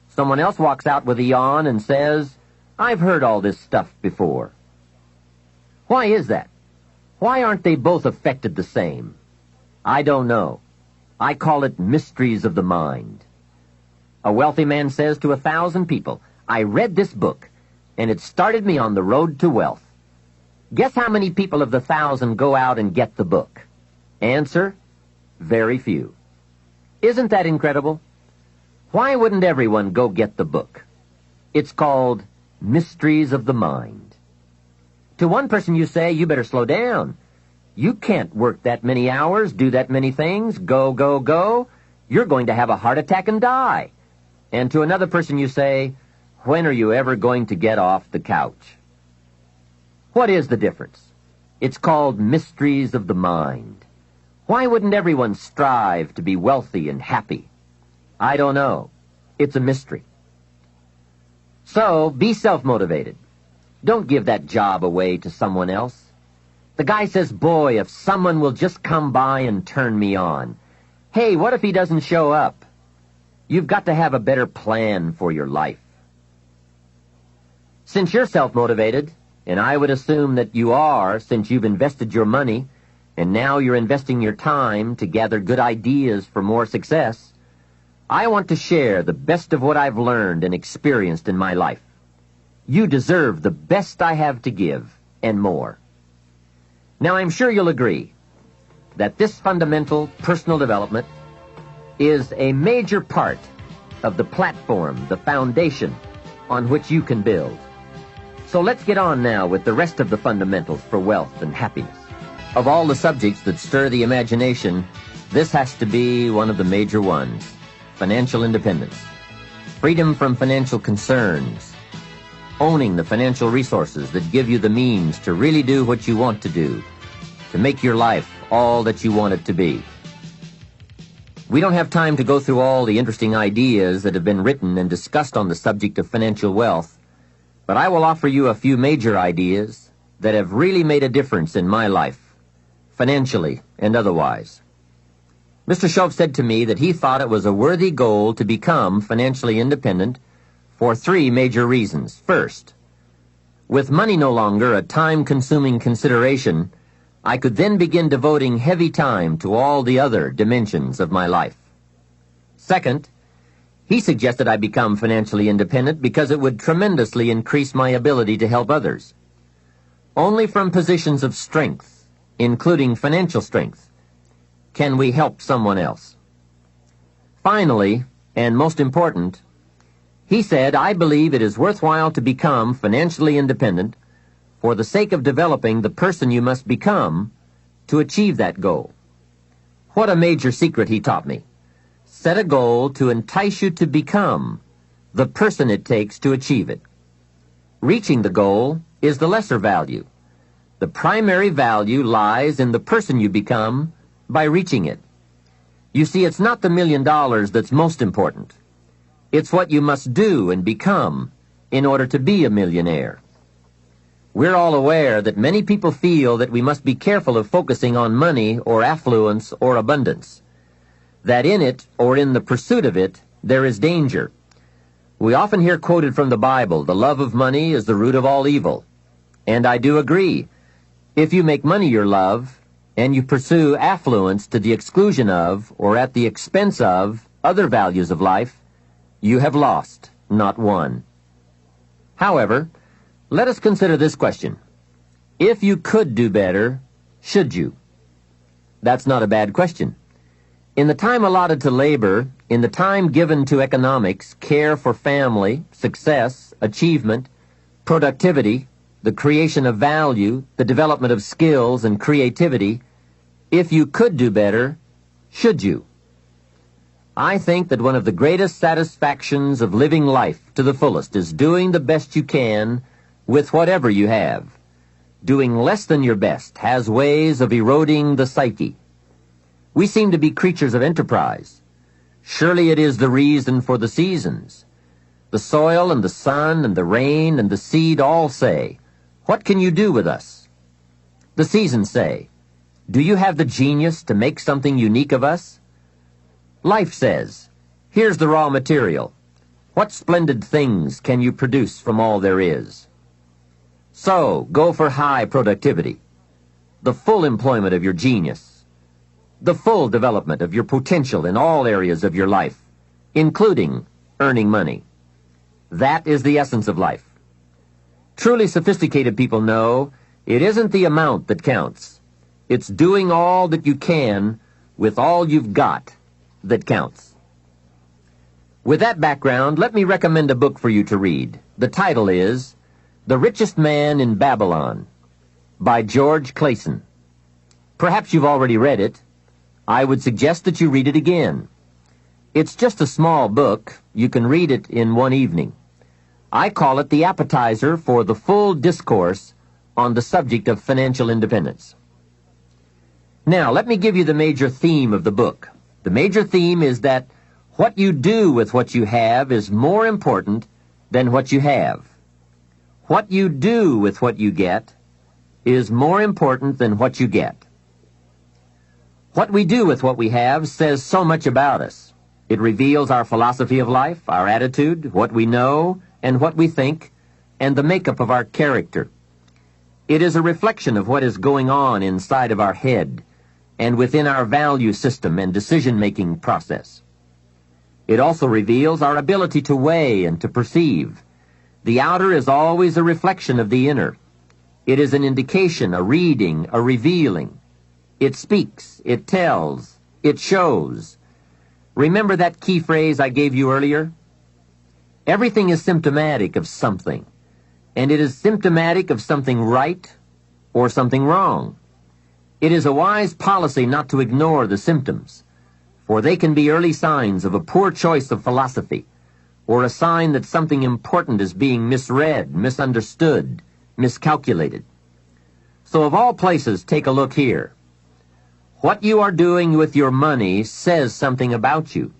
Someone else walks out with a yawn and says, "I've heard all this stuff before." Why is that? Why aren't they both affected the same? I don't know. I call it mysteries of the mind. A wealthy man says to 1,000 people, "I read this book, and it started me on the road to wealth." Guess how many people of the 1,000 go out and get the book? Answer, very few. Isn't that incredible? Why wouldn't everyone go get the book? It's called Mysteries of the Mind. To one person you say, "You better slow down. You can't work that many hours, do that many things, go, go, go. You're going to have a heart attack and die." And to another person you say, "When are you ever going to get off the couch?" What is the difference? It's called mysteries of the mind. Why wouldn't everyone strive to be wealthy and happy? I don't know. It's a mystery. So, be self-motivated. Don't give that job away to someone else. The guy says, "Boy, if someone will just come by and turn me on." Hey, what if he doesn't show up? You've got to have a better plan for your life. Since you're self-motivated, and I would assume that you are since you've invested your money, and now you're investing your time to gather good ideas for more success, I want to share the best of what I've learned and experienced in my life. You deserve the best I have to give, and more. Now, I'm sure you'll agree that this fundamental personal development is a major part of the platform, the foundation, on which you can build. So let's get on now with the rest of the fundamentals for wealth and happiness. Of all the subjects that stir the imagination, this has to be one of the major ones: financial independence. Freedom from financial concerns. Owning the financial resources that give you the means to really do what you want to do, to make your life all that you want it to be. We don't have time to go through all the interesting ideas that have been written and discussed on the subject of financial wealth, but I will offer you a few major ideas that have really made a difference in my life, financially and otherwise. Mr. Shoaff said to me that he thought it was a worthy goal to become financially independent for 3 major reasons. First, with money no longer a time-consuming consideration, I could then begin devoting heavy time to all the other dimensions of my life. Second, he suggested I become financially independent because it would tremendously increase my ability to help others. Only from positions of strength, including financial strength, can we help someone else. Finally, and most important, he said, I believe it is worthwhile to become financially independent for the sake of developing the person you must become to achieve that goal. What a major secret he taught me. Set a goal to entice you to become the person it takes to achieve it. Reaching the goal is the lesser value. The primary value lies in the person you become by reaching it. You see, it's not the $1 million that's most important. It's what you must do and become in order to be a millionaire. We're all aware that many people feel that we must be careful of focusing on money or affluence or abundance, that in it or in the pursuit of it there is danger. We often hear quoted from the Bible, the love of money is the root of all evil. And I do agree. If you make money your love, and you pursue affluence to the exclusion of or at the expense of other values of life, you have lost, not won. However, let us consider this question. If you could do better, should you? That's not a bad question. In the time allotted to labor, in the time given to economics, care for family, success, achievement, productivity, the creation of value, the development of skills and creativity, if you could do better, should you? I think that one of the greatest satisfactions of living life to the fullest is doing the best you can with whatever you have. Doing less than your best has ways of eroding the psyche. We seem to be creatures of enterprise. Surely it is the reason for the seasons. The soil and the sun and the rain and the seed all say, "What can you do with us?" The seasons say, "Do you have the genius to make something unique of us?" Life says, "Here's the raw material. What splendid things can you produce from all there is?" So, go for high productivity, the full employment of your genius, the full development of your potential in all areas of your life, including earning money. That is the essence of life. Truly sophisticated people know it isn't the amount that counts. It's doing all that you can with all you've got that counts. With that background, let me recommend a book for you to read. The title is The Richest Man in Babylon by George Clason. Perhaps you've already read it. I would suggest that you read it again. It's just a small book. You can read it in one evening. I call it the appetizer for the full discourse on the subject of financial independence. Now, let me give you the major theme of the book. The major theme is that what you do with what you have is more important than what you have. What you do with what you get is more important than what you get. What we do with what we have says so much about us. It reveals our philosophy of life, our attitude, what we know, and what we think, and the makeup of our character. It is a reflection of what is going on inside of our head and within our value system and decision-making process. It also reveals our ability to weigh and to perceive. The outer is always a reflection of the inner. It is an indication, a reading, a revealing. It speaks, it tells, it shows. Remember that key phrase I gave you earlier? Everything is symptomatic of something, and it is symptomatic of something right or something wrong. It is a wise policy not to ignore the symptoms, for they can be early signs of a poor choice of philosophy, or a sign that something important is being misread, misunderstood, miscalculated. So of all places, take a look here. What you are doing with your money says something about you.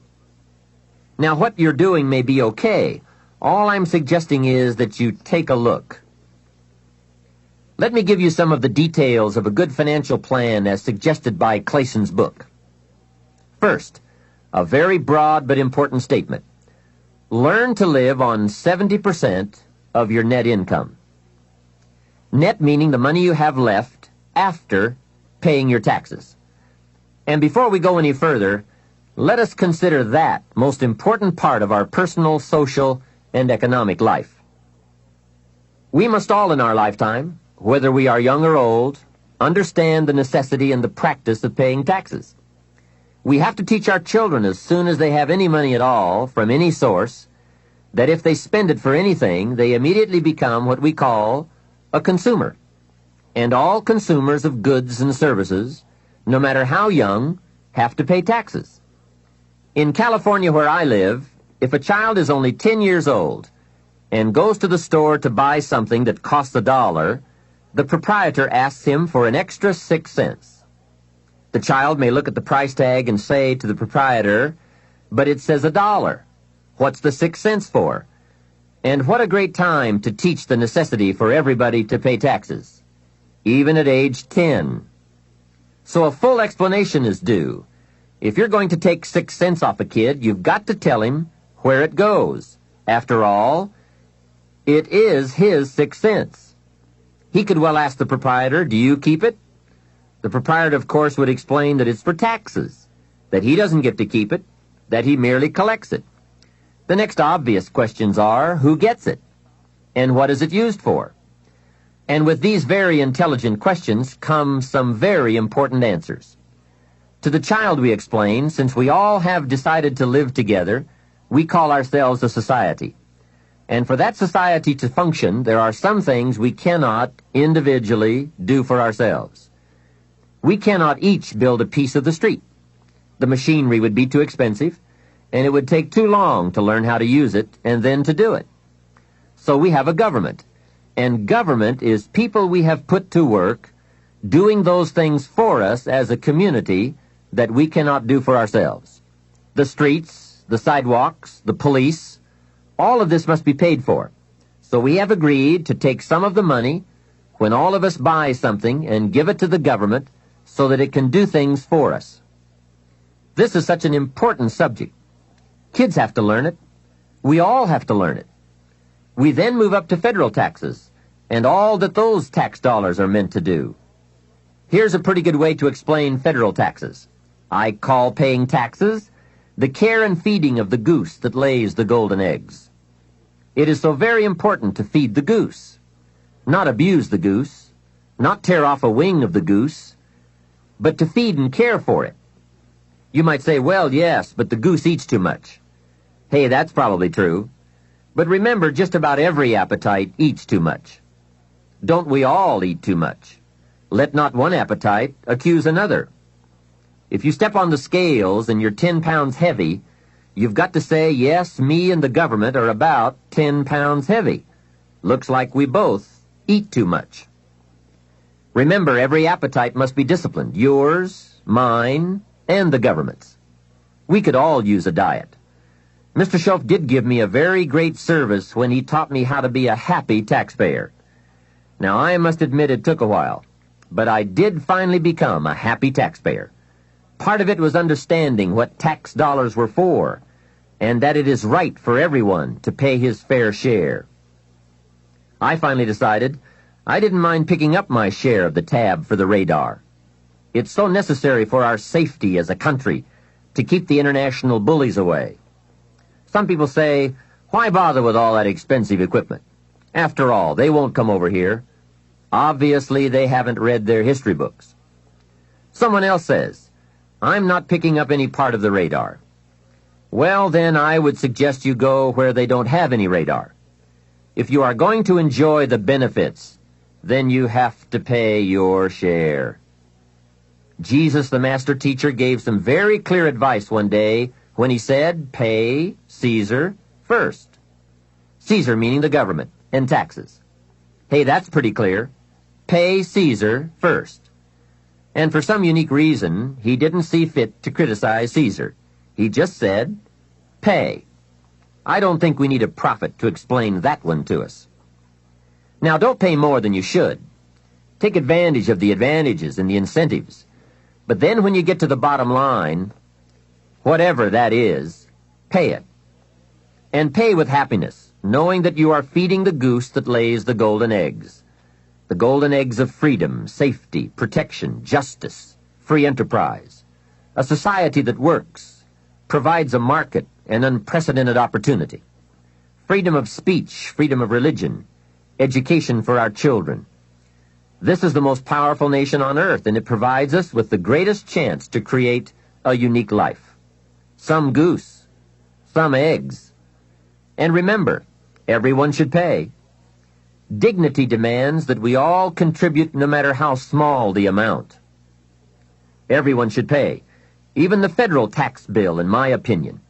Now, what you're doing may be okay. All I'm suggesting is that you take a look. Let me give you some of the details of a good financial plan as suggested by Clayson's book. First, a very broad but important statement. Learn to live on 70% of your net income. Net meaning the money you have left after paying your taxes. And before we go any further, let us consider that most important part of our personal, social, and economic life. We must all in our lifetime, whether we are young or old, understand the necessity and the practice of paying taxes. We have to teach our children as soon as they have any money at all from any source that if they spend it for anything, they immediately become what we call a consumer. And all consumers of goods and services, no matter how young, have to pay taxes. In California, where I live, if a child is only 10 years old and goes to the store to buy something that costs $1, the proprietor asks him for an extra 6 cents. The child may look at the price tag and say to the proprietor, "But it says $1. What's the 6 cents for?" And what a great time to teach the necessity for everybody to pay taxes, even at age 10. So a full explanation is due. If you're going to take 6 cents off a kid, you've got to tell him where it goes. After all, it is his 6 cents. He could well ask the proprietor, "Do you keep it?" The proprietor, of course, would explain that it's for taxes, that he doesn't get to keep it, that he merely collects it. The next obvious questions are, who gets it? And what is it used for? And with these very intelligent questions come some very important answers. To the child we explain, since we all have decided to live together, we call ourselves a society. And for that society to function, there are some things we cannot individually do for ourselves. We cannot each build a piece of the street. The machinery would be too expensive, and it would take too long to learn how to use it and then to do it. So we have a government, and government is people we have put to work doing those things for us as a community that we cannot do for ourselves. The streets, the sidewalks, the police, all of this must be paid for. So we have agreed to take some of the money when all of us buy something and give it to the government so that it can do things for us. This is such an important subject. Kids have to learn it. We all have to learn it. We then move up to federal taxes and all that those tax dollars are meant to do. Here's a pretty good way to explain federal taxes. I call paying taxes the care and feeding of the goose that lays the golden eggs. It is so very important to feed the goose, not abuse the goose, not tear off a wing of the goose, but to feed and care for it. You might say, "Well, yes, but the goose eats too much." Hey, that's probably true. But remember, just about every appetite eats too much. Don't we all eat too much? Let not one appetite accuse another. If you step on the scales and you're 10 pounds heavy, you've got to say, "Yes, me and the government are about 10 pounds heavy. Looks like we both eat too much." Remember, every appetite must be disciplined. Yours, mine, and the government's. We could all use a diet. Mr. Schoaf did give me a very great service when he taught me how to be a happy taxpayer. Now, I must admit it took a while, but I did finally become a happy taxpayer. Part of it was understanding what tax dollars were for, and that it is right for everyone to pay his fair share. I finally decided I didn't mind picking up my share of the tab for the radar. It's so necessary for our safety as a country to keep the international bullies away. Some people say, "Why bother with all that expensive equipment? After all, they won't come over here." Obviously, they haven't read their history books. Someone else says, "I'm not picking up any part of the radar." Well, then I would suggest you go where they don't have any radar. If you are going to enjoy the benefits, then you have to pay your share. Jesus, the master teacher, gave some very clear advice one day when he said, pay Caesar first. Caesar meaning the government and taxes. Hey, that's pretty clear. Pay Caesar first. And for some unique reason, he didn't see fit to criticize Caesar. He just said, pay. I don't think we need a prophet to explain that one to us. Now, don't pay more than you should. Take advantage of the advantages and the incentives. But then when you get to the bottom line, whatever that is, pay it. And pay with happiness, knowing that you are feeding the goose that lays the golden eggs. The golden eggs of freedom, safety, protection, justice, free enterprise. A society that works, provides a market and unprecedented opportunity. Freedom of speech, freedom of religion, education for our children. This is the most powerful nation on earth, and it provides us with the greatest chance to create a unique life. Some goose, some eggs. And remember, everyone should pay. Dignity demands that we all contribute no matter how small the amount. Everyone should pay. Even the federal tax bill, in my opinion.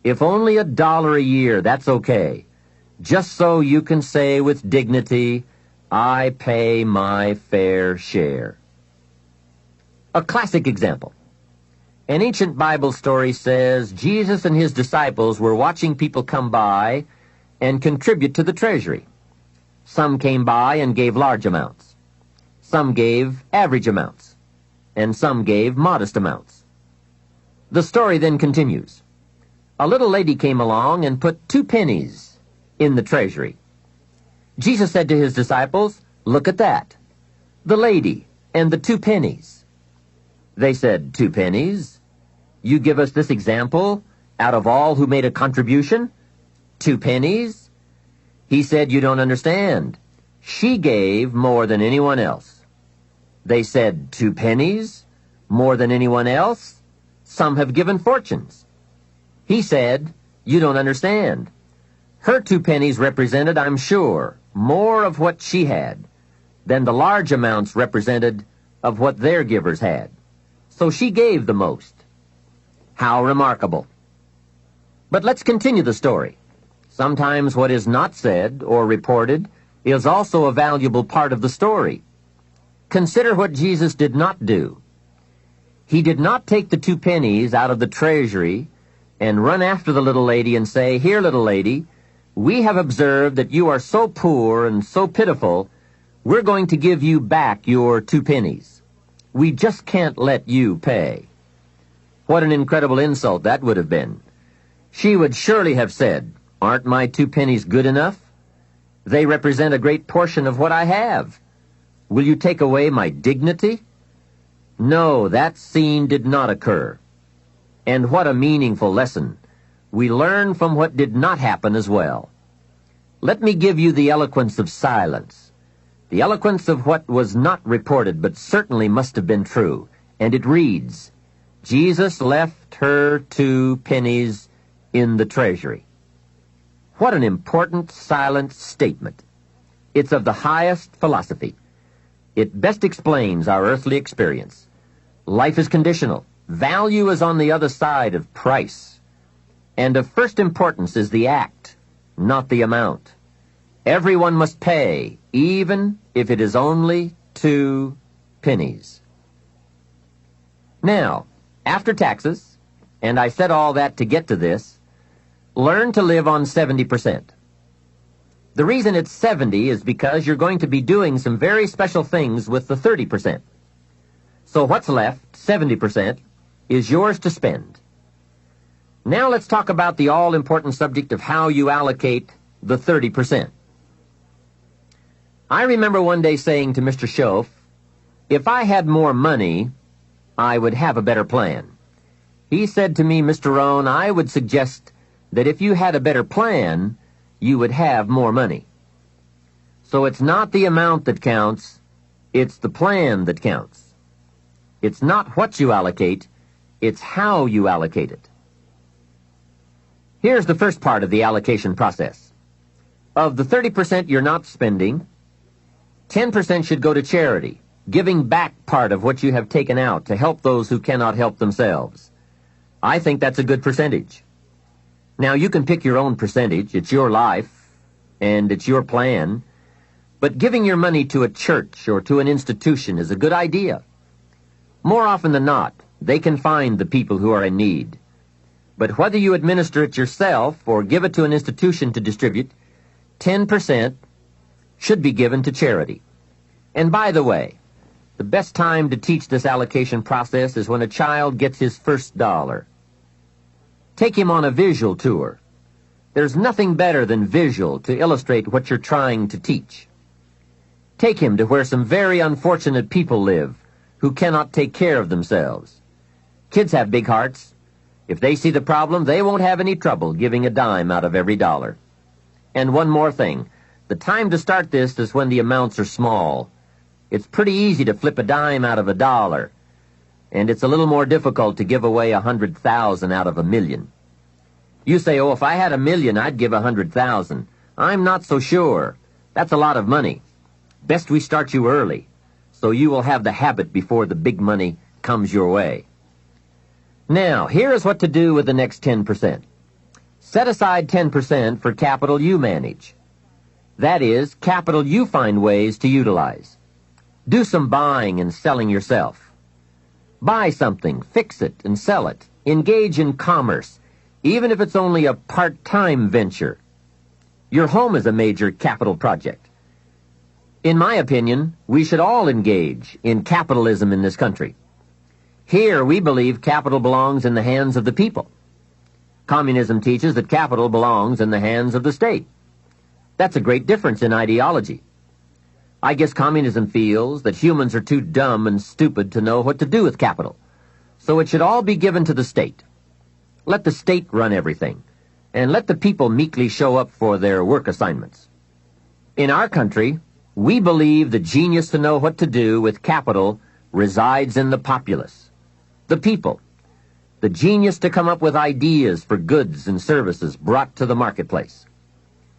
If only $1 a year, that's okay. Just so you can say with dignity, I pay my fair share. A classic example. An ancient Bible story says Jesus and his disciples were watching people come by and contribute to the treasury. Some came by and gave large amounts. Some gave average amounts. And some gave modest amounts. The story then continues. A little lady came along and put 2 pennies in the treasury. Jesus said to his disciples, look at that. The lady and the 2 pennies. They said, 2 pennies? You give us this example out of all who made a contribution? 2 pennies? He said, you don't understand. She gave more than anyone else. They said, 2 pennies? More than anyone else? Some have given fortunes. He said, you don't understand. Her 2 pennies represented, I'm sure, more of what she had than the large amounts represented of what their givers had. So she gave the most. How remarkable. But let's continue the story. Sometimes what is not said or reported is also a valuable part of the story. Consider what Jesus did not do. He did not take the 2 pennies out of the treasury and run after the little lady and say, here, little lady, we have observed that you are so poor and so pitiful, we're going to give you back your 2 pennies. We just can't let you pay. What an incredible insult that would have been. She would surely have said, aren't my 2 pennies good enough? They represent a great portion of what I have. Will you take away my dignity? No, that scene did not occur. And what a meaningful lesson. We learn from what did not happen as well. Let me give you the eloquence of silence, the eloquence of what was not reported but certainly must have been true. And it reads, Jesus left her 2 pennies in the treasury. What an important silent statement. It's of the highest philosophy. It best explains our earthly experience. Life is conditional. Value is on the other side of price. And of first importance is the act, not the amount. Everyone must pay, even if it is only 2 pennies. Now, after taxes, and I said all that to get to this, learn to live on 70%. The reason it's 70 is because you're going to be doing some very special things with the 30%. So what's left, 70%, is yours to spend. Now let's talk about the all-important subject of how you allocate the 30%. I remember one day saying to Mr. Schoaf, if I had more money, I would have a better plan. He said to me, Mr. Rohn, I would suggest that if you had a better plan, you would have more money. So it's not the amount that counts, it's the plan that counts. It's not what you allocate, it's how you allocate it. Here's the first part of the allocation process. Of the 30% you're not spending, 10% should go to charity, giving back part of what you have taken out to help those who cannot help themselves. I think that's a good percentage. Now, you can pick your own percentage. It's your life, and it's your plan. But giving your money to a church or to an institution is a good idea. More often than not, they can find the people who are in need. But whether you administer it yourself or give it to an institution to distribute, 10% should be given to charity. And by the way, the best time to teach this allocation process is when a child gets his first dollar. Take him on a visual tour. There's nothing better than visual to illustrate what you're trying to teach. Take him to where some very unfortunate people live who cannot take care of themselves. Kids have big hearts. If they see the problem, they won't have any trouble giving a dime out of every dollar. And one more thing. The time to start this is when the amounts are small. It's pretty easy to flip a dime out of a dollar, and it's a little more difficult to give away 100,000 out of a million. You say, oh, if I had 1,000,000, I'd give 100,000. I'm not so sure. That's a lot of money. Best we start you early, so you will have the habit before the big money comes your way. Now, here is what to do with the next 10%. Set aside 10% for capital you manage. That is, capital you find ways to utilize. Do some buying and selling yourself. Buy something, fix it, and sell it. Engage in commerce, even if it's only a part-time venture. Your home is a major capital project. In my opinion, we should all engage in capitalism in this country. Here, we believe capital belongs in the hands of the people. Communism teaches that capital belongs in the hands of the state. That's a great difference in ideology. I guess communism feels that humans are too dumb and stupid to know what to do with capital, so it should all be given to the state. Let the state run everything, and let the people meekly show up for their work assignments. In our country, we believe the genius to know what to do with capital resides in the populace, the people, the genius to come up with ideas for goods and services brought to the marketplace.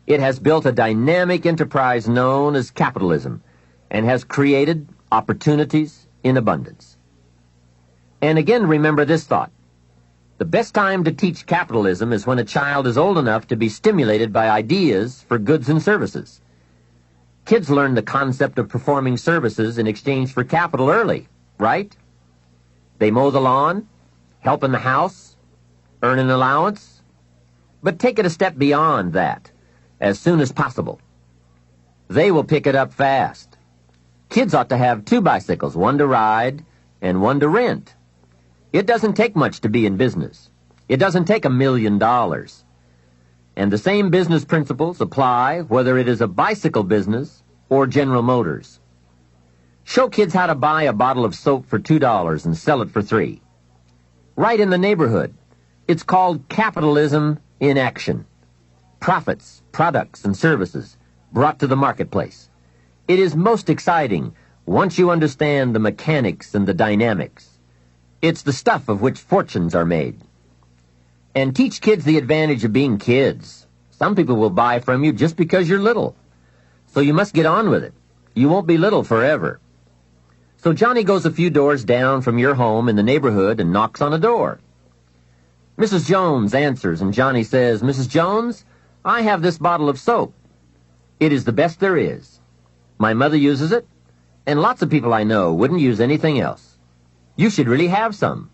It has built a dynamic enterprise known as capitalism and has created opportunities in abundance. And again, remember this thought. The best time to teach capitalism is when a child is old enough to be stimulated by ideas for goods and services. Kids learn the concept of performing services in exchange for capital early, right? They mow the lawn, help in the house, earn an allowance. But take it a step beyond that, as soon as possible. They will pick it up fast. Kids ought to have 2 bicycles, one to ride and one to rent. It doesn't take much to be in business. It doesn't take $1 million. And the same business principles apply whether it is a bicycle business or General Motors. Show kids how to buy a bottle of soap for $2 and sell it for $3. Right in the neighborhood. It's called capitalism in action. Profits, products, and services brought to the marketplace. It is most exciting once you understand the mechanics and the dynamics. It's the stuff of which fortunes are made. And teach kids the advantage of being kids. Some people will buy from you just because you're little. So you must get on with it. You won't be little forever. So Johnny goes a few doors down from your home in the neighborhood and knocks on a door. Mrs. Jones answers, and Johnny says, Mrs. Jones, I have this bottle of soap. It is the best there is. My mother uses it, and lots of people I know wouldn't use anything else. You should really have some.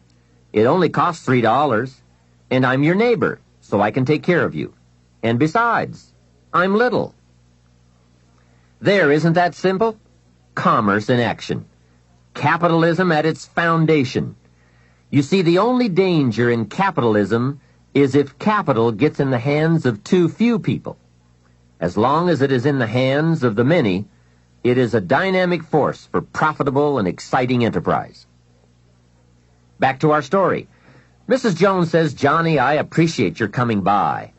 It only costs $3, and I'm your neighbor, so I can take care of you. And besides, I'm little. There, isn't that simple? Commerce in action. Capitalism at its foundation. You see, the only danger in capitalism is if capital gets in the hands of too few people. As long as it is in the hands of the many, it is a dynamic force for profitable and exciting enterprise. Back to our story. Mrs. Jones says, Johnny, I appreciate your coming by,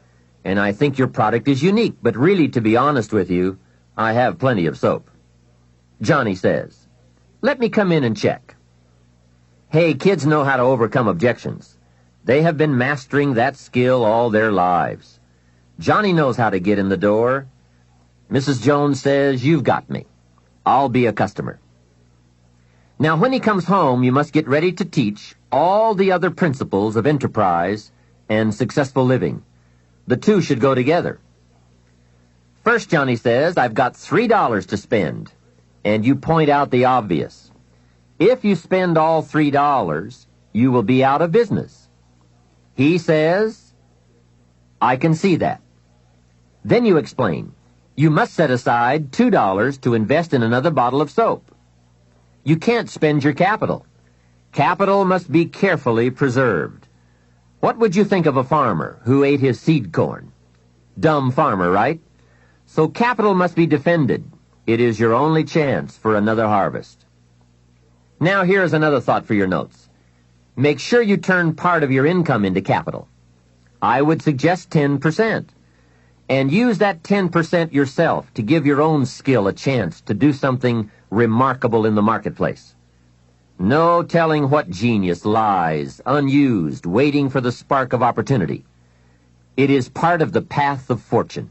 and I think your product is unique, but really, to be honest with you, I have plenty of soap. Johnny says, let me come in and check. Hey, kids know how to overcome objections. They have been mastering that skill all their lives. Johnny knows how to get in the door. Mrs. Jones says, "You've got me. I'll be a customer." Now, when he comes home, you must get ready to teach all the other principles of enterprise and successful living. The two should go together. First, Johnny says, "I've got $3 to spend," and you point out the obvious. If you spend all $3, you will be out of business. He says, "I can see that." Then you explain, you must set aside $2 to invest in another bottle of soap. You can't spend your capital. Capital must be carefully preserved. What would you think of a farmer who ate his seed corn? Dumb farmer, right? So capital must be defended. It is your only chance for another harvest. Now here is another thought for your notes. Make sure you turn part of your income into capital. I would suggest 10%. And use that 10% yourself to give your own skill a chance to do something remarkable in the marketplace. No telling what genius lies, unused, waiting for the spark of opportunity. It is part of the path of fortune.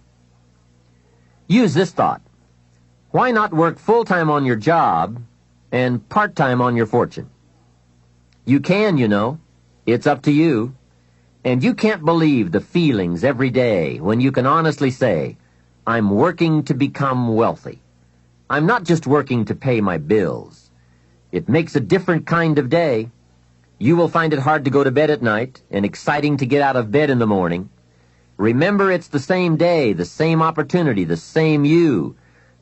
Use this thought. Why not work full-time on your job and part-time on your fortune? You can, you know. It's up to you. And you can't believe the feelings every day when you can honestly say, "I'm working to become wealthy. I'm not just working to pay my bills." It makes a different kind of day. You will find it hard to go to bed at night and exciting to get out of bed in the morning. Remember, it's the same day, the same opportunity, the same you,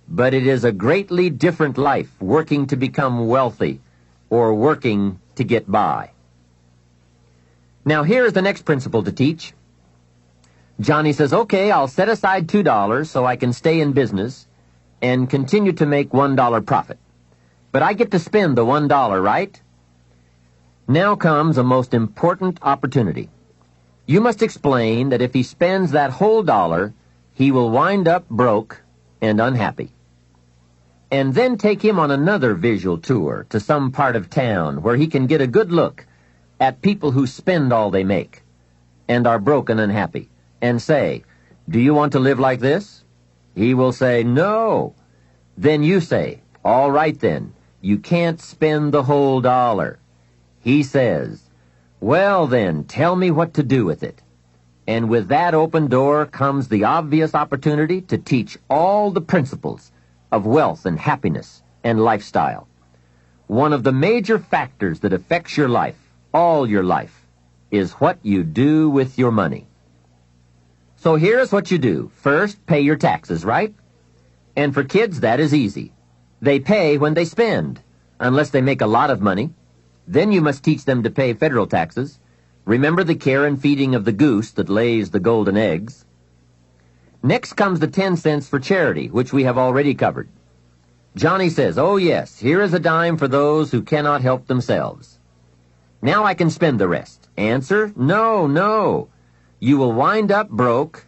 but it is a greatly different life working to become wealthy or working to get by. Now here is the next principle to teach. Johnny says, "Okay, I'll set aside $2 so I can stay in business and continue to make $1 profit. But I get to spend the $1, right?" Now comes a most important opportunity. You must explain that if he spends that whole dollar, he will wind up broke and unhappy. And then take him on another visual tour to some part of town where he can get a good look at people who spend all they make and are broke and unhappy, and say, "Do you want to live like this?" He will say, "No." Then you say, "All right then, you can't spend the whole dollar." He says, "Well then, tell me what to do with it." And with that open door comes the obvious opportunity to teach all the principles of wealth and happiness and lifestyle. One of the major factors that affects your life, all your life, is what you do with your money. So here's what you do. First, pay your taxes, right? And for kids, that is easy. They pay when they spend, unless they make a lot of money. Then you must teach them to pay federal taxes. Remember the care and feeding of the goose that lays the golden eggs. Next comes the 10 cents for charity, which we have already covered. Johnny says, "Oh yes, here is a dime for those who cannot help themselves." Now I can spend the rest. Answer, no, no. You will wind up broke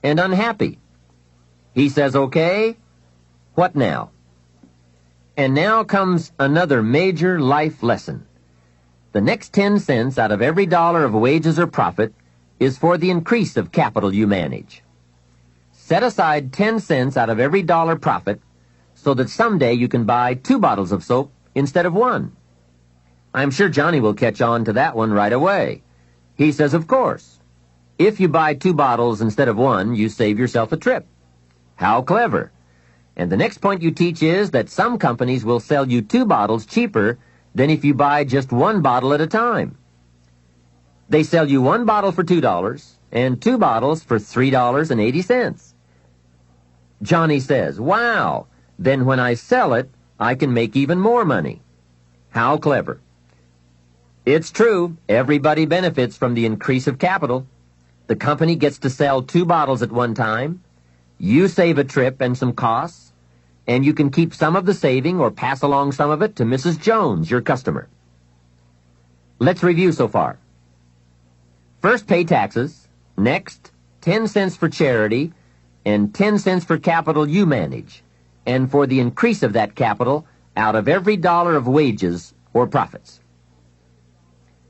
and unhappy. He says, "Okay, what now?" And now comes another major life lesson. The next 10 cents out of every dollar of wages or profit is for the increase of capital you manage. Set aside 10 cents out of every dollar profit so that someday you can buy 2 bottles of soap instead of 1. I'm sure Johnny will catch on to that one right away. He says, "Of course. If you buy 2 bottles instead of 1, you save yourself a trip." How clever. And the next point you teach is that some companies will sell you 2 bottles cheaper than if you buy just 1 bottle at a time. They sell you 1 bottle for $2 and 2 bottles for $3.80. Johnny says, "Wow, then when I sell it, I can make even more money." How clever. It's true, everybody benefits from the increase of capital. The company gets to sell 2 bottles at one time. You save a trip and some costs, and you can keep some of the saving or pass along some of it to Mrs. Jones, your customer. Let's review so far. First, pay taxes. Next, 10 cents for charity, and 10 cents for capital you manage, and for the increase of that capital out of every dollar of wages or profits.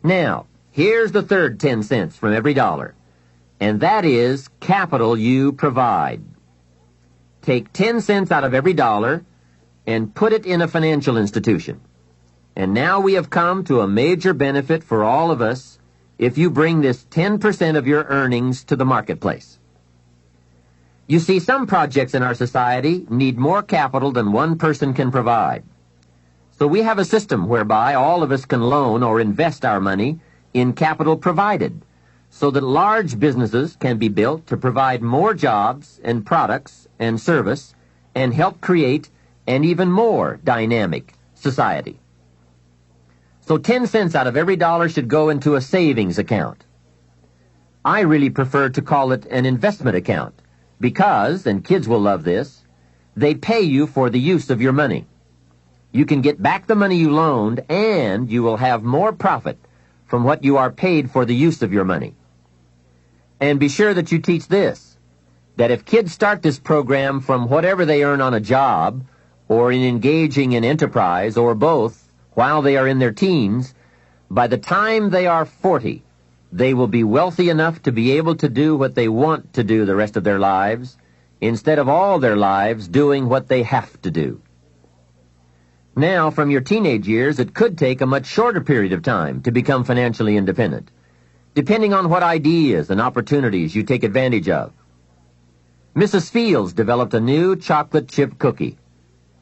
Now, Here's the third 10 cents from every dollar, and that is capital you provide. Take 10 cents out of every dollar and put it in a financial institution. And now we have come to a major benefit for all of us if you bring this 10% of your earnings to the marketplace. You see, some projects in our society need more capital than one person can provide. So we have a system whereby all of us can loan or invest our money in capital provided, so that large businesses can be built to provide more jobs and products and service and help create an even more dynamic society. So 10 cents out of every dollar should go into a savings account. I really prefer to call it an investment account because, and kids will love this, they pay you for the use of your money. You can get back the money you loaned, and you will have more profit from what you are paid for the use of your money. And be sure that you teach this, that if kids start this program from whatever they earn on a job or in engaging in enterprise or both while they are in their teens, by the time they are 40, they will be wealthy enough to be able to do what they want to do the rest of their lives, instead of all their lives doing what they have to do. Now, from your teenage years, it could take a much shorter period of time to become financially independent, depending on what ideas and opportunities you take advantage of. Mrs. Fields developed a new chocolate chip cookie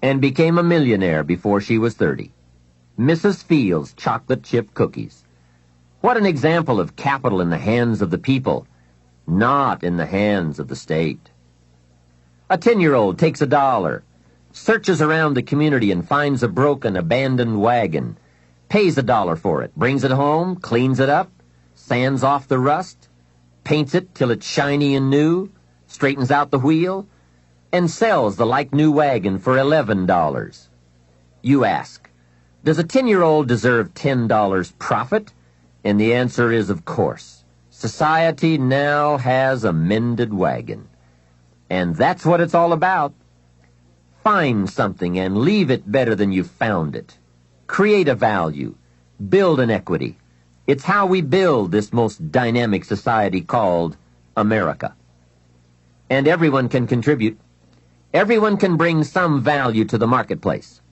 and became a millionaire before she was 30. Mrs. Fields chocolate chip cookies. What an example of capital in the hands of the people, not in the hands of the state. A 10-year-old takes $1, searches around the community and finds a broken, abandoned wagon, pays $1 for it, brings it home, cleans it up, sands off the rust, paints it till it's shiny and new, straightens out the wheel, and sells the like-new wagon for $11. You ask, does a 10-year-old deserve $10 profit? And the answer is, of course. Society now has a mended wagon. And that's what it's all about. Find something and leave it better than you found it. Create a value. Build an equity. It's how we build this most dynamic society called America. And everyone can contribute. Everyone can bring some value to the marketplace.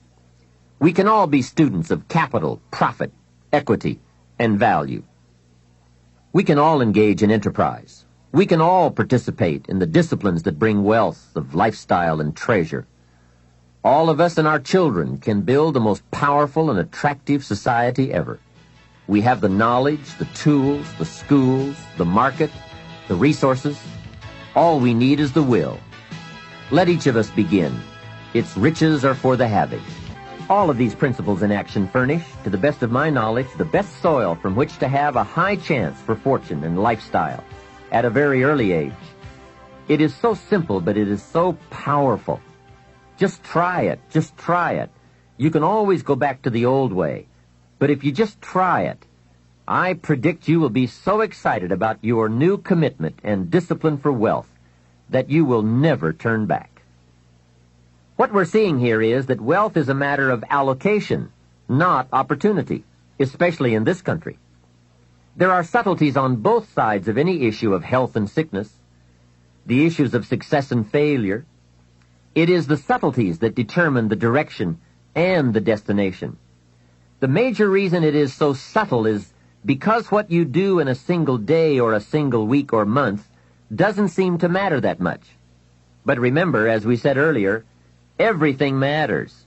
We can all be students of capital, profit, equity, and value. We can all engage in enterprise. We can all participate in the disciplines that bring wealth of lifestyle and treasure. All of us and our children can build the most powerful and attractive society ever. We have the knowledge, the tools, the schools, the market, the resources. All we need is the will. Let each of us begin. Its riches are for the having. All of these principles in action furnish, to the best of my knowledge, the best soil from which to have a high chance for fortune and lifestyle at a very early age. It is so simple, but it is so powerful. Just try it. Just try it. You can always go back to the old way. But if you just try it, I predict you will be so excited about your new commitment and discipline for wealth that you will never turn back. What we're seeing here is that wealth is a matter of allocation, not opportunity, especially in this country. There are subtleties on both sides of any issue of health and sickness, the issues of success and failure. It is the subtleties that determine the direction and the destination. The major reason it is so subtle is because what you do in a single day or a single week or month doesn't seem to matter that much. But remember, as we said earlier, everything matters.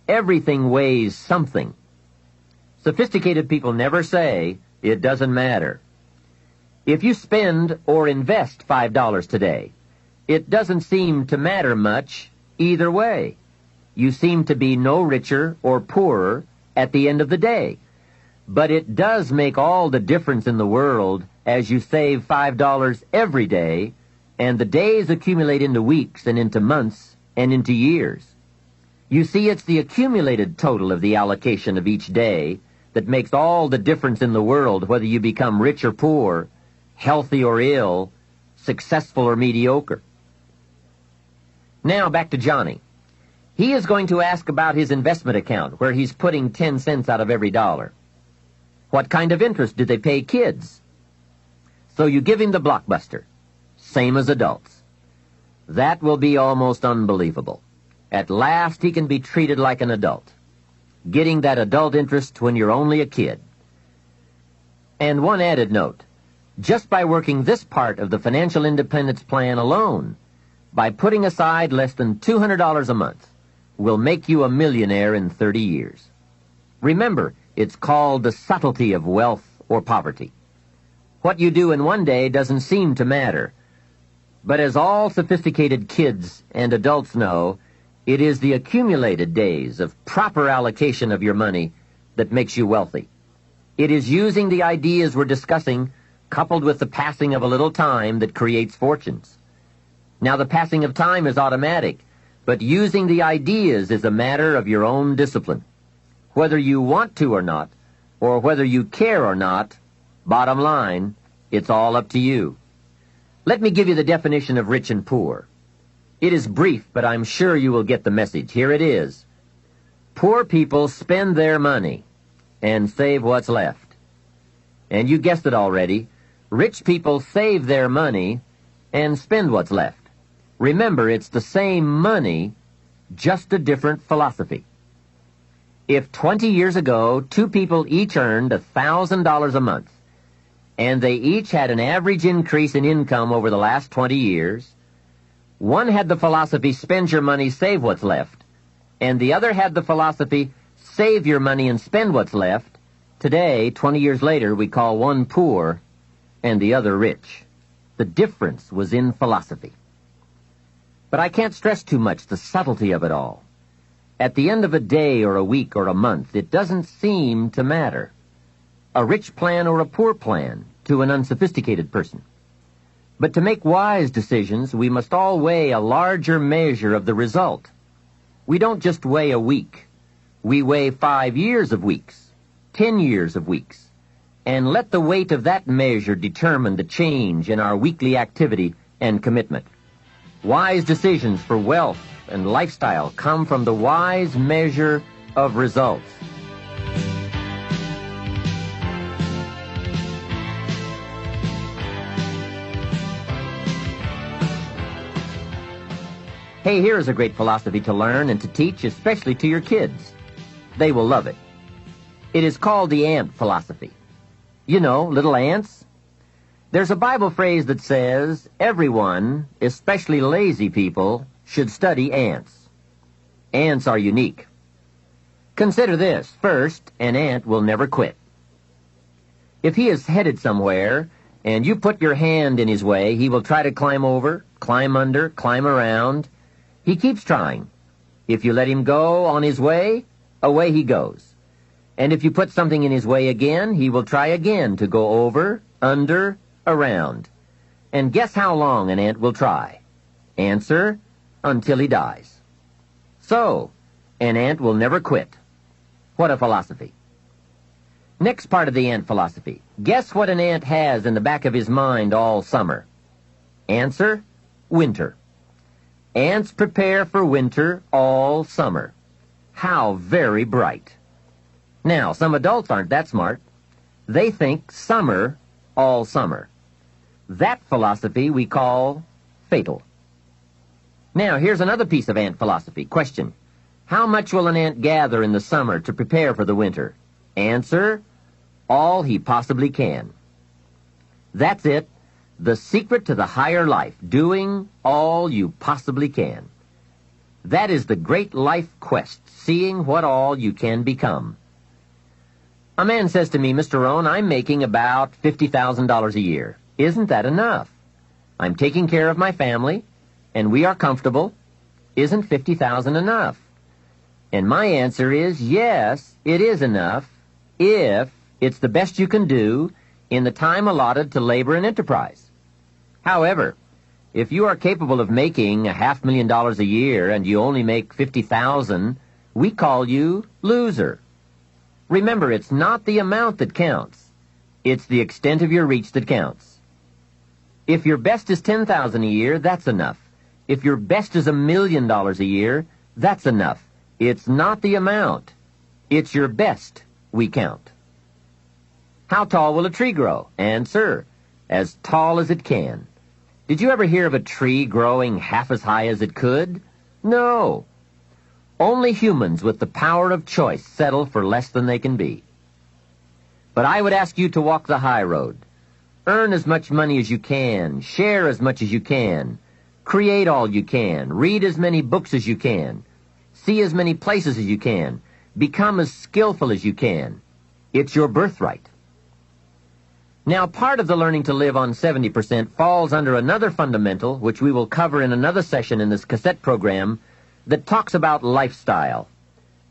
Everything weighs something. Sophisticated people never say, it doesn't matter. If you spend or invest $5 today, it doesn't seem to matter much either way. You seem to be no richer or poorer at the end of the day. But it does make all the difference in the world as you save $5 every day, and the days accumulate into weeks and into months and into years. You see, it's the accumulated total of the allocation of each day that makes all the difference in the world, whether you become rich or poor, healthy or ill, successful or mediocre. Now back to Johnny. He is going to ask about his investment account, where he's putting 10 cents out of every dollar. What kind of interest do they pay kids? So you give him the blockbuster, same as adults. That will be almost unbelievable. At last he can be treated like an adult, getting that adult interest when you're only a kid. And one added note, just by working this part of the financial independence plan alone, by putting aside less than $200 a month, will make you a millionaire in 30 years. Remember, it's called the subtlety of wealth or poverty. What you do in one day doesn't seem to matter. But as all sophisticated kids and adults know, it is the accumulated days of proper allocation of your money that makes you wealthy. It is using the ideas we're discussing, coupled with the passing of a little time, that creates fortunes. Now, the passing of time is automatic, but using the ideas is a matter of your own discipline. Whether you want to or not, or whether you care or not, bottom line, it's all up to you. Let me give you the definition of rich and poor. It is brief, but I'm sure you will get the message. Here it is. Poor people spend their money and save what's left. And you guessed it already. Rich people save their money and spend what's left. Remember, it's the same money, just a different philosophy. If 20 years ago, two people each earned $1,000 a month, and they each had an average increase in income over the last 20 years, one had the philosophy, spend your money, save what's left, and the other had the philosophy, save your money and spend what's left. Today, 20 years later, we call one poor and the other rich. The difference was in philosophy. But I can't stress too much the subtlety of it all. At the end of a day or a week or a month, it doesn't seem to matter. A rich plan or a poor plan to an unsophisticated person. But to make wise decisions, we must all weigh a larger measure of the result. We don't just weigh a week. We weigh 5 years of weeks, 10 years of weeks, and let the weight of that measure determine the change in our weekly activity and commitment. Wise decisions for wealth and lifestyle come from the wise measure of results. Hey, here is a great philosophy to learn and to teach, especially to your kids. They will love it. It is called the ant philosophy. You know, little ants. There's a Bible phrase that says, everyone, especially lazy people, should study ants. Ants are unique. Consider this. First, an ant will never quit. If he is headed somewhere, and you put your hand in his way, he will try to climb over, climb under, climb around. He keeps trying. If you let him go on his way, away he goes. And if you put something in his way again, he will try again to go over, under, around. And guess how long an ant will try? Answer, until he dies. So, an ant will never quit. What a philosophy. Next part of the ant philosophy. Guess what an ant has in the back of his mind all summer? Answer, winter. Ants prepare for winter all summer. How very bright. Now, some adults aren't that smart. They think summer all summer. That philosophy we call fatal. Now, here's another piece of ant philosophy. Question. How much will an ant gather in the summer to prepare for the winter? Answer, all he possibly can. That's it. The secret to the higher life, doing all you possibly can. That is the great life quest, seeing what all you can become. A man says to me, Mr. Rohn, I'm making about $50,000 a year. Isn't that enough? I'm taking care of my family, and we are comfortable. Isn't $50,000 enough? And my answer is, yes, it is enough, if it's the best you can do in the time allotted to labor and enterprise. However, if you are capable of making $500,000 a year and you only make $50,000, we call you loser. Remember, it's not the amount that counts. It's the extent of your reach that counts. If your best is $10,000 a year, that's enough. If your best is $1 million a year, that's enough. It's not the amount. It's your best we count. How tall will a tree grow? Answer, as tall as it can. Did you ever hear of a tree growing half as high as it could? No. Only humans with the power of choice settle for less than they can be. But I would ask you to walk the high road. Earn as much money as you can. Share as much as you can. Create all you can. Read as many books as you can. See as many places as you can. Become as skillful as you can. It's your birthright. Now, part of the learning to live on 70% falls under another fundamental, which we will cover in another session in this cassette program, that talks about lifestyle.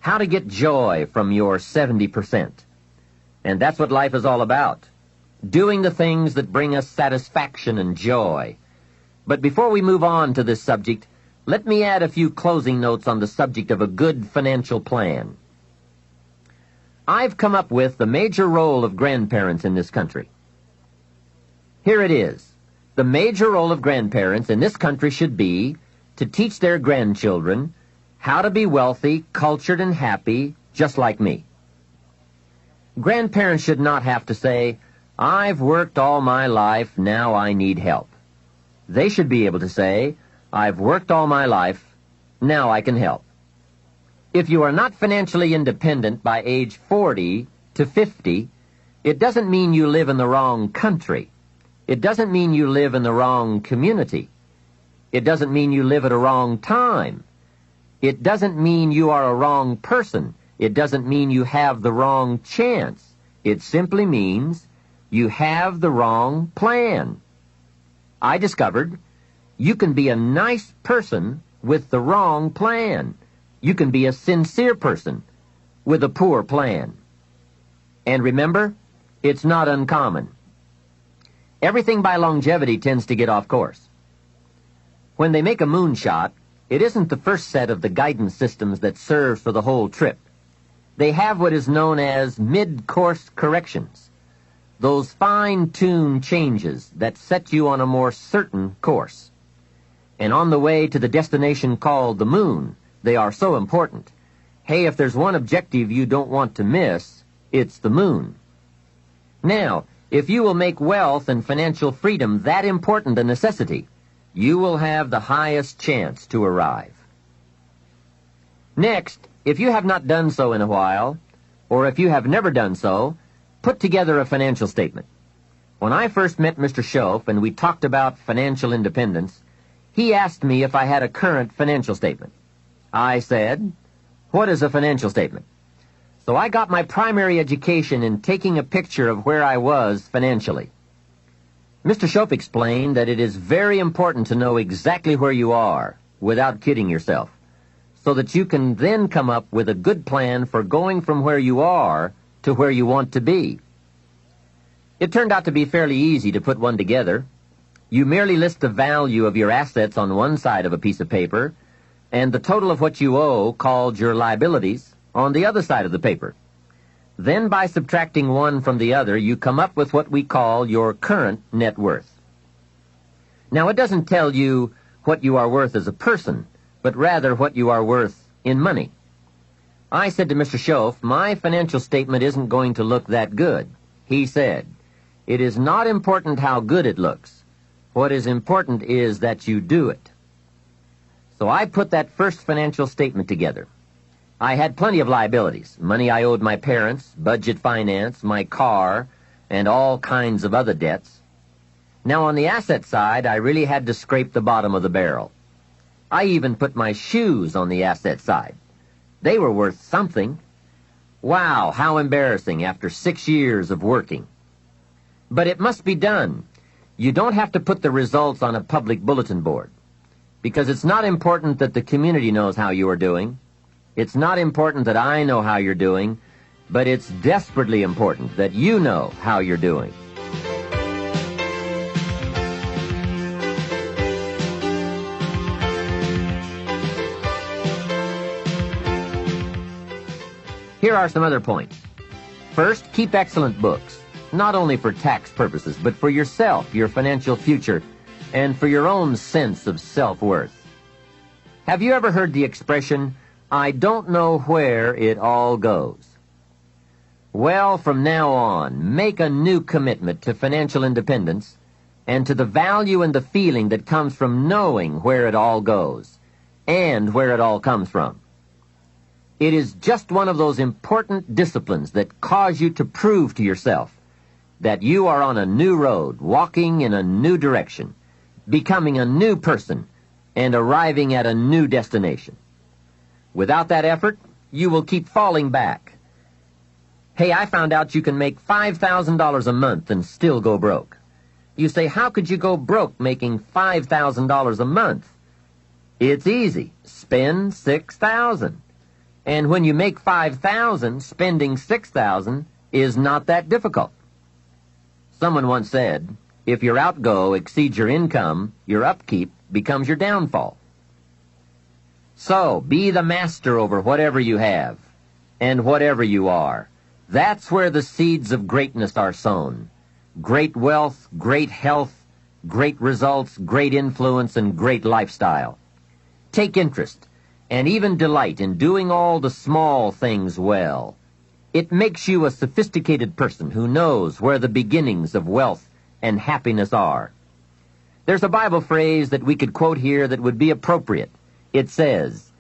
How to get joy from your 70%. And that's what life is all about. Doing the things that bring us satisfaction and joy. But before we move on to this subject, let me add a few closing notes on the subject of a good financial plan. I've come up with the major role of grandparents in this country. Here it is. The major role of grandparents in this country should be to teach their grandchildren how to be wealthy, cultured, and happy, just like me. Grandparents should not have to say, "I've worked all my life, now I need help." They should be able to say, "I've worked all my life, now I can help." If you are not financially independent by age 40 to 50, it doesn't mean you live in the wrong country. It doesn't mean you live in the wrong community. It doesn't mean you live at a wrong time. It doesn't mean you are a wrong person. It doesn't mean you have the wrong chance. It simply means you have the wrong plan. I discovered you can be a nice person with the wrong plan. You can be a sincere person with a poor plan. And remember, it's not uncommon. Everything by longevity tends to get off course. When they make a moonshot, it isn't the first set of the guidance systems that serves for the whole trip. They have what is known as mid-course corrections, those fine-tuned changes that set you on a more certain course. And on the way to the destination called the moon, they are so important. Hey, if there's one objective you don't want to miss, it's the moon. Now, if you will make wealth and financial freedom that important a necessity, you will have the highest chance to arrive. Next, if you have not done so in a while, or if you have never done so, put together a financial statement. When I first met Mr. Schoaf and we talked about financial independence, he asked me if I had a current financial statement. I said, "What is a financial statement?" So I got my primary education in taking a picture of where I was financially. Mr. Schoaf explained that it is very important to know exactly where you are, without kidding yourself, so that you can then come up with a good plan for going from where you are to where you want to be. It turned out to be fairly easy to put one together. You merely list the value of your assets on one side of a piece of paper, and the total of what you owe, called your liabilities, on the other side of the paper. Then by subtracting one from the other, you come up with what we call your current net worth. Now, it doesn't tell you what you are worth as a person, but rather what you are worth in money. I said to Mr. Schoaf, "My financial statement isn't going to look that good." He said, "It is not important how good it looks. What is important is that you do it." So I put that first financial statement together. I had plenty of liabilities, money I owed my parents, budget finance, my car, and all kinds of other debts. Now, on the asset side, I really had to scrape the bottom of the barrel. I even put my shoes on the asset side. They were worth something. Wow, how embarrassing after 6 years of working. But it must be done. You don't have to put the results on a public bulletin board, because it's not important that the community knows how you are doing. It's not important that I know how you're doing, but it's desperately important that you know how you're doing. Here are some other points. First, keep excellent books, not only for tax purposes, but for yourself, your financial future, and for your own sense of self-worth. Have you ever heard the expression, "I don't know where it all goes"? Well, from now on, make a new commitment to financial independence and to the value and the feeling that comes from knowing where it all goes and where it all comes from. It is just one of those important disciplines that cause you to prove to yourself that you are on a new road, walking in a new direction, becoming a new person, and arriving at a new destination. Without that effort, you will keep falling back. Hey, I found out you can make $5,000 a month and still go broke. You say, how could you go broke making $5,000 a month? It's easy. Spend $6,000. And when you make $5,000, spending $6,000 is not that difficult. Someone once said, if your outgo exceeds your income, your upkeep becomes your downfall. So, be the master over whatever you have and whatever you are. That's where the seeds of greatness are sown. Great wealth, great health, great results, great influence, and great lifestyle. Take interest and even delight in doing all the small things well. It makes you a sophisticated person who knows where the beginnings of wealth and happiness are. There's a Bible phrase that we could quote here that would be appropriate. It says,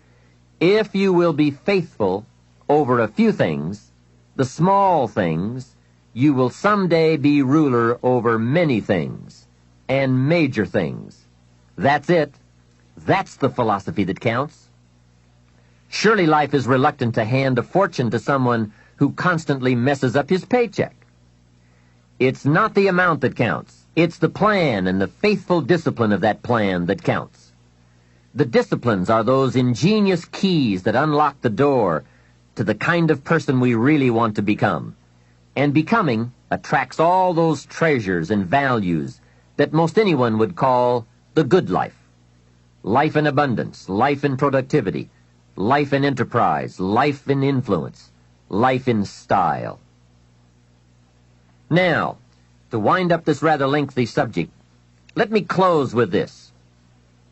if you will be faithful over a few things, the small things, you will someday be ruler over many things and major things. That's it. That's the philosophy that counts. Surely life is reluctant to hand a fortune to someone who constantly messes up his paycheck. It's not the amount that counts. It's the plan and the faithful discipline of that plan that counts. The disciplines are those ingenious keys that unlock the door to the kind of person we really want to become. And becoming attracts all those treasures and values that most anyone would call the good life. Life in abundance, life in productivity, life in enterprise, life in influence, life in style. Now, to wind up this rather lengthy subject, let me close with this.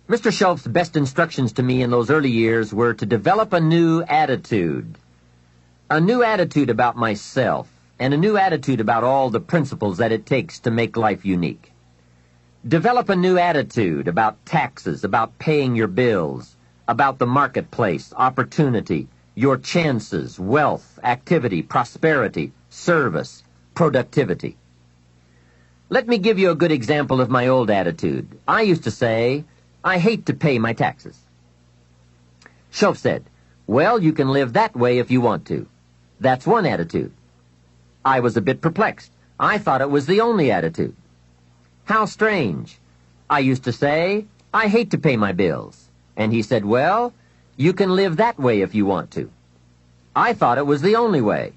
Mr. Shelf's best instructions to me in those early years were to develop a new attitude about myself, and a new attitude about all the principles that it takes to make life unique. Develop a new attitude about taxes, about paying your bills, about the marketplace, opportunity, your chances, wealth, activity, prosperity, service, productivity. Let me give you a good example of my old attitude. I used to say, I hate to pay my taxes. Schoaf said, well, you can live that way if you want to. That's one attitude. I was a bit perplexed. I thought it was the only attitude. How strange. I used to say, I hate to pay my bills. And he said, well, you can live that way if you want to. I thought it was the only way.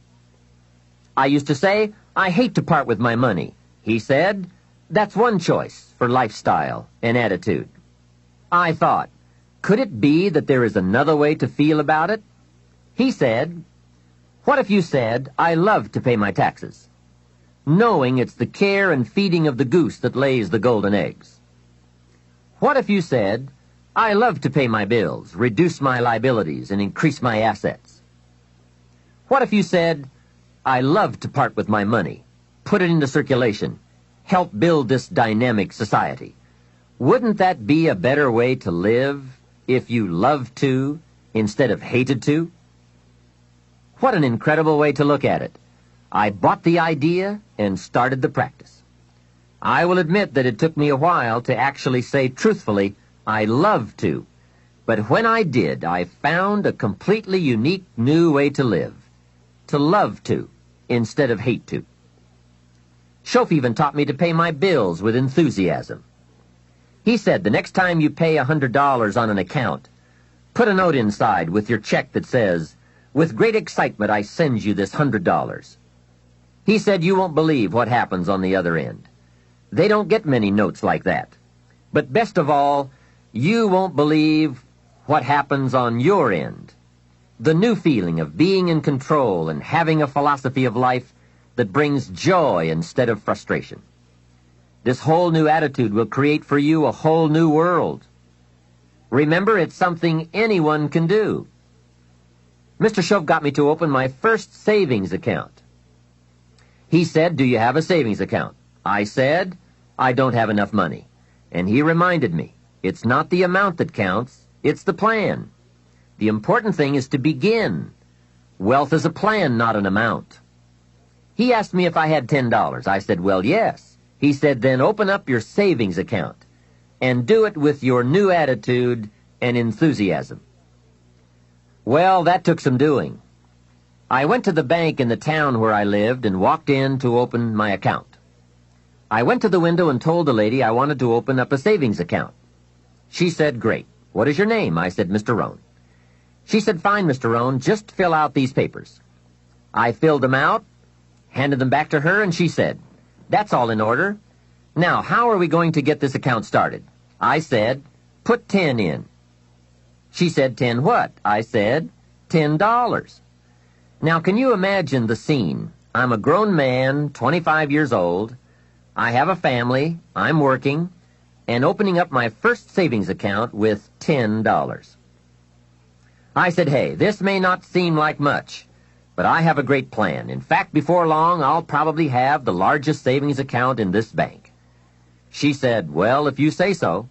I used to say, I hate to part with my money. He said, that's one choice for lifestyle and attitude. I thought, could it be that there is another way to feel about it? He said, what if you said, I love to pay my taxes, knowing it's the care and feeding of the goose that lays the golden eggs? What if you said, I love to pay my bills, reduce my liabilities, and increase my assets? What if you said, I love to part with my money, put it into circulation, help build this dynamic society? Wouldn't that be a better way to live if you loved to instead of hated to? What an incredible way to look at it. I bought the idea and started the practice. I will admit that it took me a while to actually say truthfully, I love to. But when I did, I found a completely unique new way to live. To love to instead of hate to. Schoaf even taught me to pay my bills with enthusiasm. He said, the next time you pay $100 on an account, put a note inside with your check that says, with great excitement I send you this $100. He said, you won't believe what happens on the other end. They don't get many notes like that. But best of all, you won't believe what happens on your end. The new feeling of being in control and having a philosophy of life that brings joy instead of frustration. This whole new attitude will create for you a whole new world. Remember, it's something anyone can do. Mr. Schoaf got me to open my first savings account. He said, "Do you have a savings account?" I said, "I don't have enough money." And he reminded me, it's not the amount that counts, it's the plan. The important thing is to begin. Wealth is a plan, not an amount. He asked me if I had $10. I said, "Well, yes." He said, "Then open up your savings account and do it with your new attitude and enthusiasm." Well, that took some doing. I went to the bank in the town where I lived and walked in to open my account. I went to the window and told the lady I wanted to open up a savings account. She said, "Great. What is your name?" I said, "Mr. Rohn." She said, "Fine, Mr. Rohn, just fill out these papers." I filled them out, handed them back to her, and she said, "That's all in order. Now, how are we going to get this account started?" I said, "Put 10 in." She said, "10 what?" I said, $10. Now, can you imagine the scene? I'm a grown man, 25 years old. I have a family, I'm working, and opening up my first savings account with $10. I said, "Hey, this may not seem like much, but I have a great plan. In fact, before long, I'll probably have the largest savings account in this bank." She said, "Well, if you say so."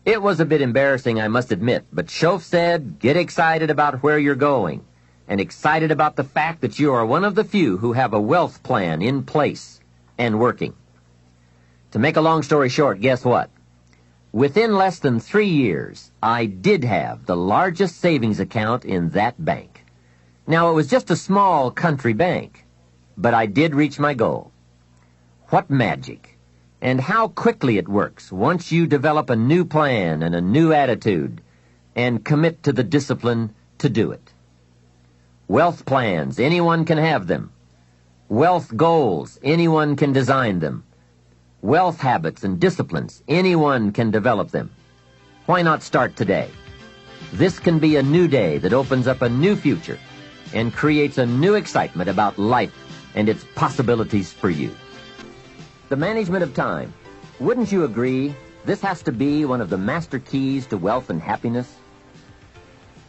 It was a bit embarrassing, I must admit, but Shoaff said, "Get excited about where you're going, and excited about the fact that you are one of the few who have a wealth plan in place and working." To make a long story short, guess what? Within less than 3 years, I did have the largest savings account in that bank. Now, it was just a small country bank, but I did reach my goal. What magic! And how quickly it works once you develop a new plan and a new attitude and commit to the discipline to do it. Wealth plans, anyone can have them. Wealth goals, anyone can design them. Wealth habits and disciplines, anyone can develop them. Why not start today? This can be a new day that opens up a new future and creates a new excitement about life and its possibilities for you. The management of time. Wouldn't you agree this has to be one of the master keys to wealth and happiness?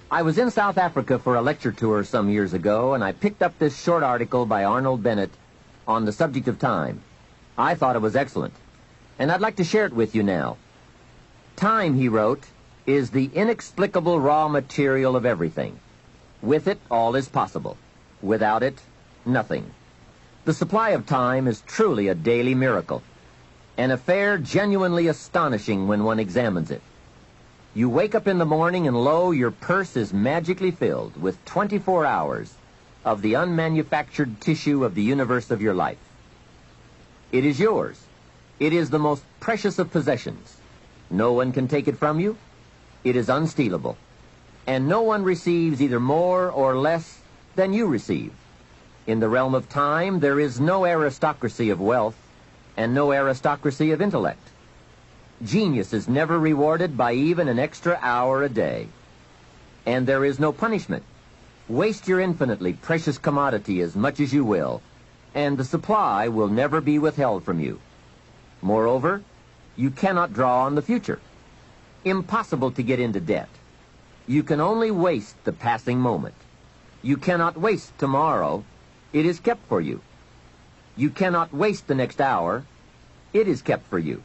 I was in South Africa for a lecture tour some years ago, and I picked up this short article by Arnold Bennett on the subject of time. I thought it was excellent, and I'd like to share it with you now. Time, he wrote, is the inexplicable raw material of everything. With it, all is possible. Without it, nothing. The supply of time is truly a daily miracle, an affair genuinely astonishing when one examines it. You wake up in the morning and lo, your purse is magically filled with 24 hours of the unmanufactured tissue of the universe of your life. It is yours. It is the most precious of possessions. No one can take it from you. It is unstealable. And no one receives either more or less than you receive. In the realm of time, there is no aristocracy of wealth and no aristocracy of intellect. Genius is never rewarded by even an extra hour a day. And there is no punishment. Waste your infinitely precious commodity as much as you will, and the supply will never be withheld from you. Moreover, you cannot draw on the future. Impossible to get into debt. You can only waste the passing moment. You cannot waste tomorrow. It is kept for you. You cannot waste the next hour. It is kept for you.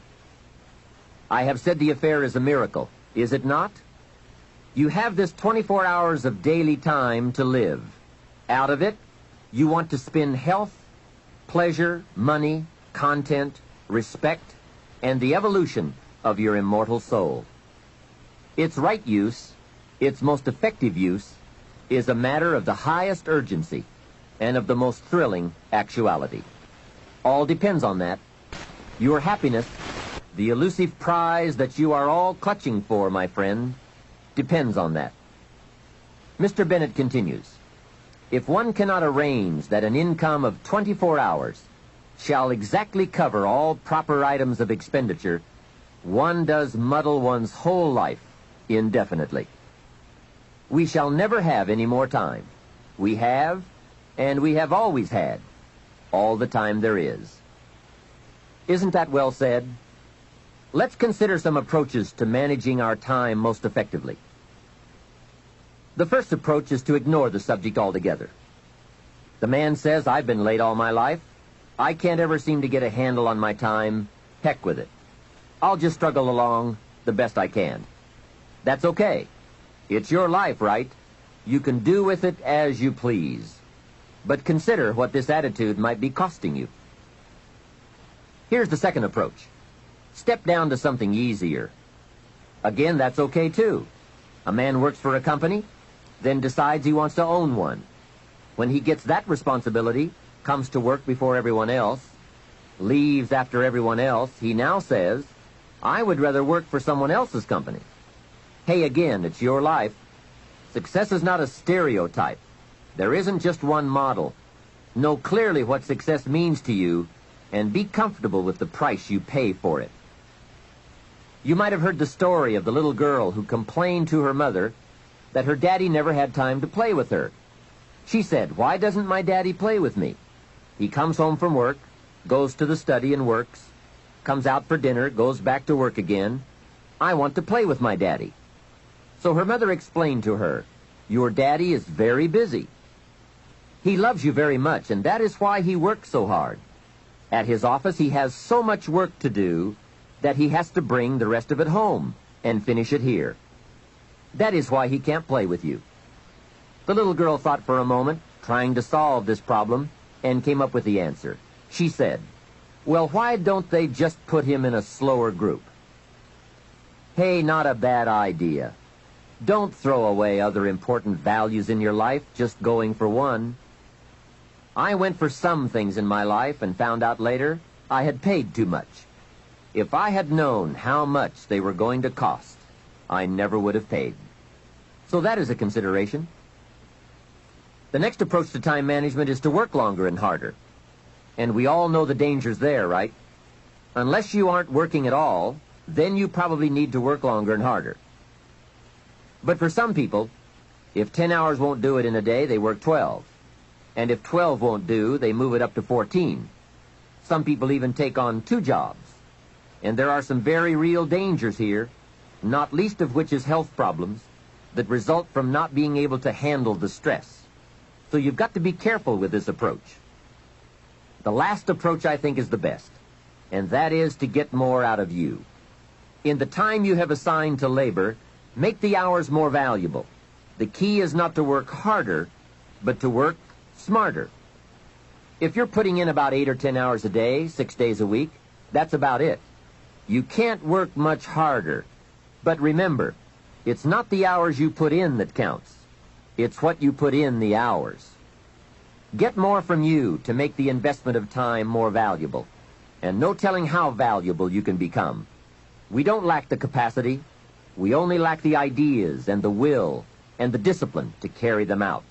I have said the affair is a miracle, is it not? You have this 24 hours of daily time to live. Out of it, you want to spend health, pleasure, money, content, respect, and the evolution of your immortal soul. Its right use, its most effective use, is a matter of the highest urgency and of the most thrilling actuality. All depends on that. Your happiness, the elusive prize that you are all clutching for, my friend, depends on that. Mr. Bennett continues, if one cannot arrange that an income of 24 hours shall exactly cover all proper items of expenditure, one does muddle one's whole life indefinitely. We shall never have any more time. We have, and we have always had, all the time there is. Isn't that well said? Let's consider some approaches to managing our time most effectively. The first approach is to ignore the subject altogether. The man says, I've been late all my life. I can't ever seem to get a handle on my time. Heck with it. I'll just struggle along the best I can. That's okay. It's your life, right? You can do with it as you please. But consider what this attitude might be costing you. Here's the second approach. Step down to something easier. Again, that's okay too. A man works for a company, then decides he wants to own one. When he gets that responsibility, comes to work before everyone else, leaves after everyone else, he now says, I would rather work for someone else's company. Hey, again, it's your life. Success is not a stereotype. There isn't just one model. Know clearly what success means to you and be comfortable with the price you pay for it. You might have heard the story of the little girl who complained to her mother that her daddy never had time to play with her. She said, why doesn't my daddy play with me? He comes home from work, goes to the study and works, comes out for dinner, goes back to work again. I want to play with my daddy. So her mother explained to her, your daddy is very busy. He loves you very much, and that is why he works so hard. At his office, he has so much work to do that he has to bring the rest of it home and finish it here. That is why he can't play with you. The little girl thought for a moment, trying to solve this problem, and came up with the answer. She said, well, why don't they just put him in a slower group? Hey, not a bad idea. Don't throw away other important values in your life just going for one. I went for some things in my life and found out later I had paid too much. If I had known how much they were going to cost, I never would have paid. So that is a consideration. The next approach to time management is to work longer and harder. And we all know the dangers there, right? Unless you aren't working at all, then you probably need to work longer and harder. But for some people, if 10 hours won't do it in a day, they work 12. And if 12 won't do, they move it up to 14. Some people even take on 2 jobs. And there are some very real dangers here, not least of which is health problems that result from not being able to handle the stress. So you've got to be careful with this approach. The last approach, I think, is the best, and that is to get more out of you. In the time you have assigned to labor, make the hours more valuable. The key is not to work harder, but to work smarter. If you're putting in about 8 or 10 hours a day, 6 days a week, that's about it. You can't work much harder. But remember, it's not the hours you put in that counts. It's what you put in the hours. Get more from you to make the investment of time more valuable. And no telling how valuable you can become. We don't lack the capacity. We only lack the ideas and the will and the discipline to carry them out.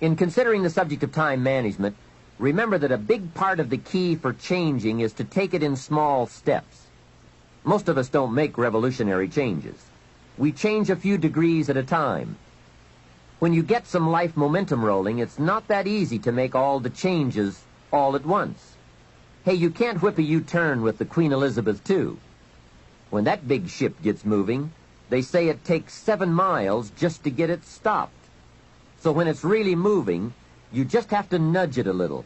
In considering the subject of time management, remember that a big part of the key for changing is to take it in small steps. Most of us don't make revolutionary changes. We change a few degrees at a time. When you get some life momentum rolling, it's not that easy to make all the changes all at once. Hey, you can't whip a U-turn with the Queen Elizabeth II. When that big ship gets moving, they say it takes 7 miles just to get it stopped. So when it's really moving, you just have to nudge it a little,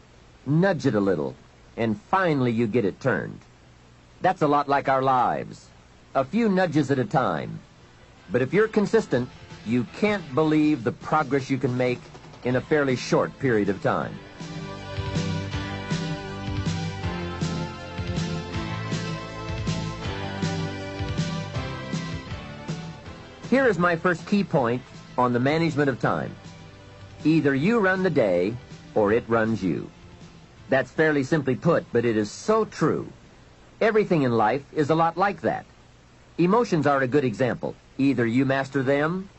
and finally you get it turned. That's a lot like our lives. A few nudges at a time. But if you're consistent, you can't believe the progress you can make in a fairly short period of time. Here is my first key point on the management of time. Either you run the day, or it runs you. That's fairly simply put, but it is so true. Everything in life is a lot like that. Emotions are a good example. Either you master them,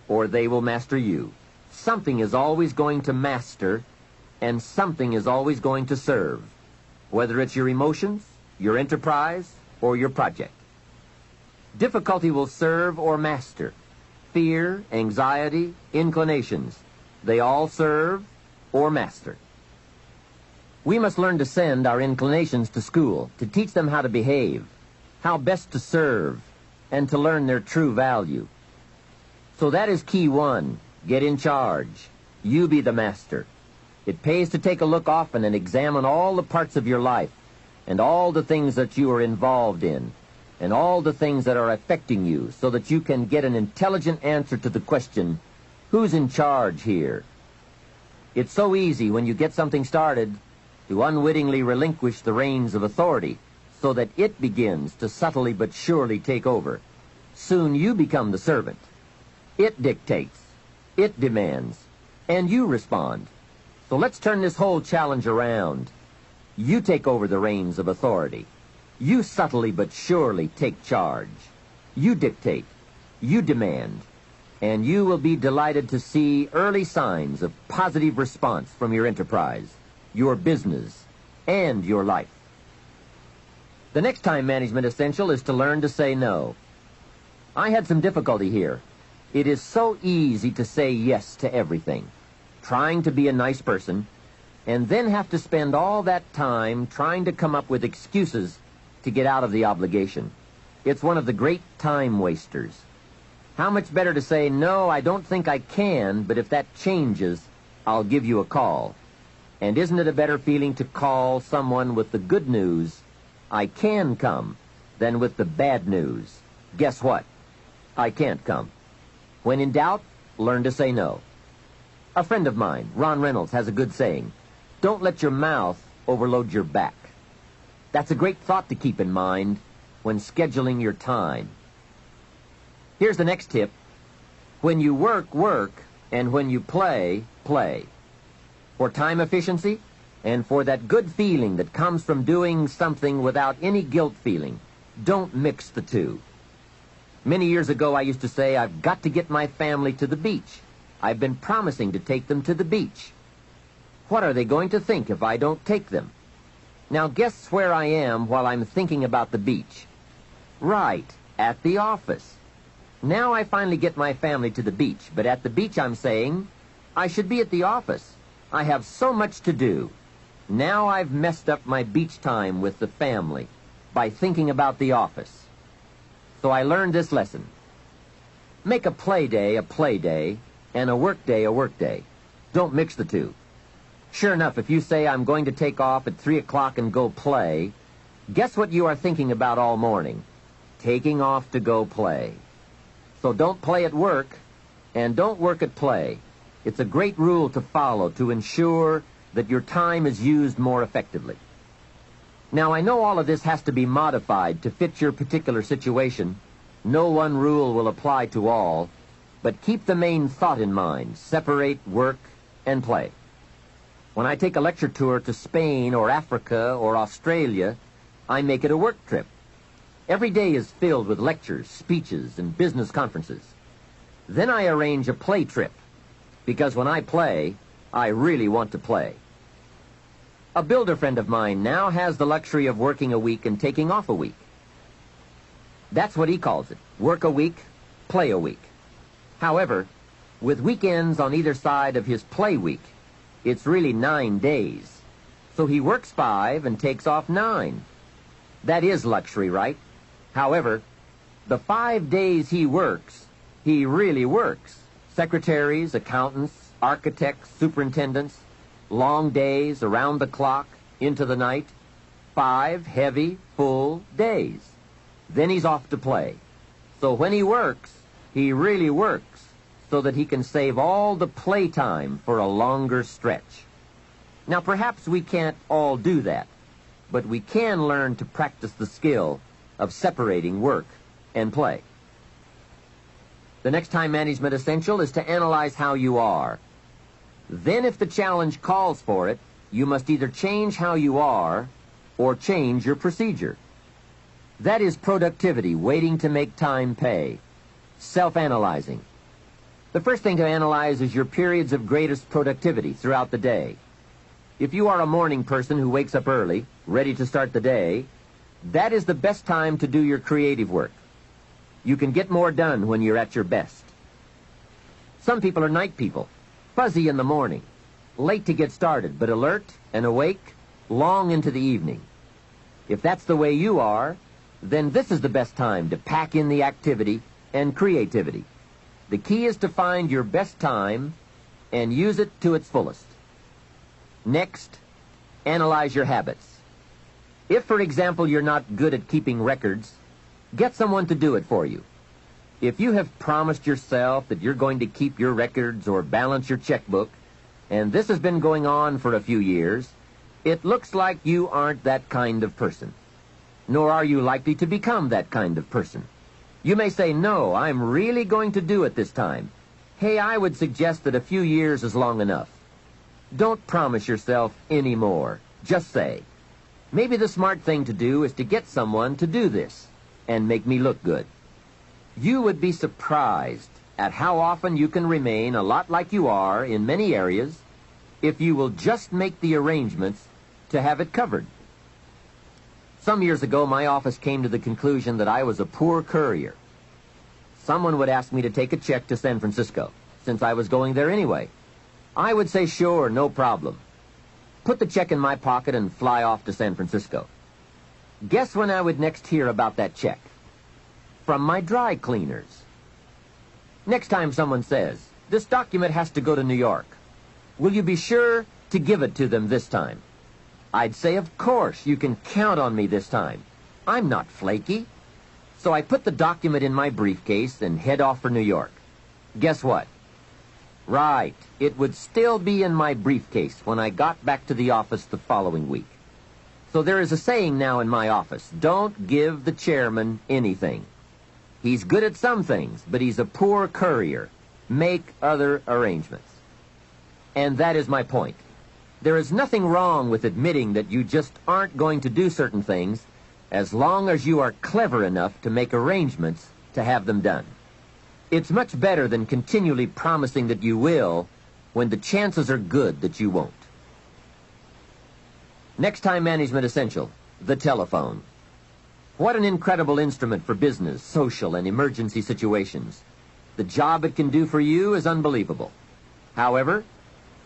or they will master you. Something is always going to master, and something is always going to serve, whether it's your emotions, your enterprise, or your project. Difficulty will serve or master. Fear, anxiety, inclinations, they all serve or master. We must learn to send our inclinations to school, to teach them how to behave, how best to serve, and to learn their true value. So that is key 1. Get in charge. You be the master. It pays to take a look often and examine all the parts of your life and all the things that you are involved in and all the things that are affecting you so that you can get an intelligent answer to the question, who's in charge here? It's so easy when you get something started to unwittingly relinquish the reins of authority so that it begins to subtly but surely take over. Soon you become the servant. It dictates, it demands, and you respond. So let's turn this whole challenge around. You take over the reins of authority. You subtly but surely take charge. You dictate, you demand, and you will be delighted to see early signs of positive response from your enterprise, your business, and your life. The next time management essential is to learn to say no. I had some difficulty here. It is so easy to say yes to everything, trying to be a nice person, and then have to spend all that time trying to come up with excuses to get out of the obligation. It's one of the great time wasters. How much better to say, no, I don't think I can, but if that changes, I'll give you a call. And isn't it a better feeling to call someone with the good news, I can come, than with the bad news, guess what? I can't come. When in doubt, learn to say no. A friend of mine, Ron Reynolds, has a good saying, don't let your mouth overload your back. That's a great thought to keep in mind when scheduling your time. Here's the next tip. When you work, work, and when you play, play. For time efficiency and for that good feeling that comes from doing something without any guilt feeling, don't mix the two. Many years ago, I used to say, I've got to get my family to the beach. I've been promising to take them to the beach. What are they going to think if I don't take them? Now guess where I am while I'm thinking about the beach. Right, at the office. Now I finally get my family to the beach, but at the beach I'm saying, I should be at the office. I have so much to do. Now I've messed up my beach time with the family by thinking about the office. So I learned this lesson. Make a play day, and a work day a work day. Don't mix the two. Sure enough, if you say I'm going to take off at 3 o'clock and go play, guess what you are thinking about all morning? Taking off to go play. So don't play at work, and don't work at play. It's a great rule to follow to ensure that your time is used more effectively. Now, I know all of this has to be modified to fit your particular situation. No one rule will apply to all, but keep the main thought in mind. Separate work and play. When I take a lecture tour to Spain or Africa or Australia, I make it a work trip. Every day is filled with lectures, speeches, and business conferences. Then I arrange a play trip, because when I play, I really want to play. A builder friend of mine now has the luxury of working a week and taking off a week. That's what he calls it, work a week, play a week. However, with weekends on either side of his play week, it's really 9 days. So he works 5 and takes off 9. That is luxury, right? However, the 5 days he works, he really works. Secretaries, accountants, architects, superintendents, long days, around the clock, into the night. 5 heavy, full days. Then he's off to play. So when he works, he really works so that he can save all the playtime for a longer stretch. Now, perhaps we can't all do that, but we can learn to practice the skill of separating work and play. The next time management essential is to analyze how you are. Then if the challenge calls for it, you must either change how you are or change your procedure. That is productivity waiting to make time pay. Self-analyzing. The first thing to analyze is your periods of greatest productivity throughout the day. If you are a morning person who wakes up early, ready to start the day, that is the best time to do your creative work. You can get more done when you're at your best. Some people are night people, fuzzy in the morning, late to get started, but alert and awake long into the evening. If that's the way you are, then this is the best time to pack in the activity and creativity. The key is to find your best time and use it to its fullest. Next, analyze your habits. If, for example, you're not good at keeping records, get someone to do it for you. If you have promised yourself that you're going to keep your records or balance your checkbook, and this has been going on for a few years, it looks like you aren't that kind of person. Nor are you likely to become that kind of person. You may say, no, I'm really going to do it this time. Hey, I would suggest that a few years is long enough. Don't promise yourself any more. Just say, maybe the smart thing to do is to get someone to do this and make me look good. You would be surprised at how often you can remain a lot like you are in many areas if you will just make the arrangements to have it covered. Some years ago, my office came to the conclusion that I was a poor courier. Someone would ask me to take a check to San Francisco, since I was going there anyway. I would say, sure, no problem. Put the check in my pocket and fly off to San Francisco. Guess when I would next hear about that check? From my dry cleaners. Next time someone says, this document has to go to New York, will you be sure to give it to them this time? I'd say, of course, you can count on me this time. I'm not flaky. So I put the document in my briefcase and head off for New York. Guess what? Right, it would still be in my briefcase when I got back to the office the following week. So there is a saying now in my office, don't give the chairman anything. He's good at some things, but he's a poor courier. Make other arrangements. And that is my point. There is nothing wrong with admitting that you just aren't going to do certain things as long as you are clever enough to make arrangements to have them done. It's much better than continually promising that you will when the chances are good that you won't. Next time management essential, the telephone. What an incredible instrument for business, social, and emergency situations. The job it can do for you is unbelievable. However,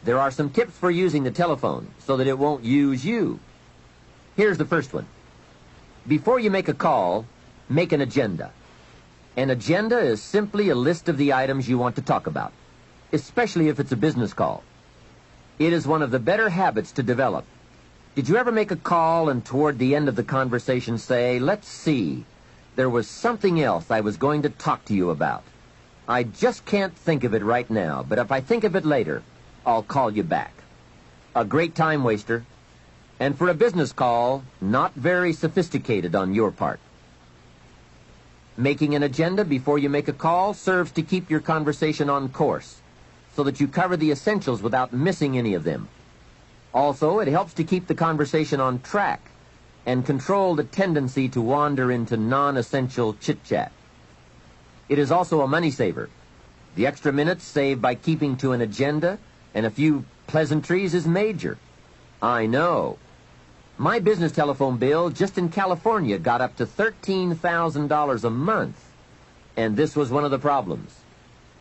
there are some tips for using the telephone so that it won't use you. Here's the first one. Before you make a call, make an agenda. An agenda is simply a list of the items you want to talk about, especially if it's a business call. It is one of the better habits to develop. Did you ever make a call and toward the end of the conversation say, let's see, there was something else I was going to talk to you about. I just can't think of it right now, but if I think of it later, I'll call you back. A great time waster. And for a business call, not very sophisticated on your part. Making an agenda before you make a call serves to keep your conversation on course, so that you cover the essentials without missing any of them. Also, it helps to keep the conversation on track and control the tendency to wander into non-essential chit-chat. It is also a money saver. The extra minutes saved by keeping to an agenda and a few pleasantries is major. I know. My business telephone bill just in California got up to $13,000 a month. And this was one of the problems.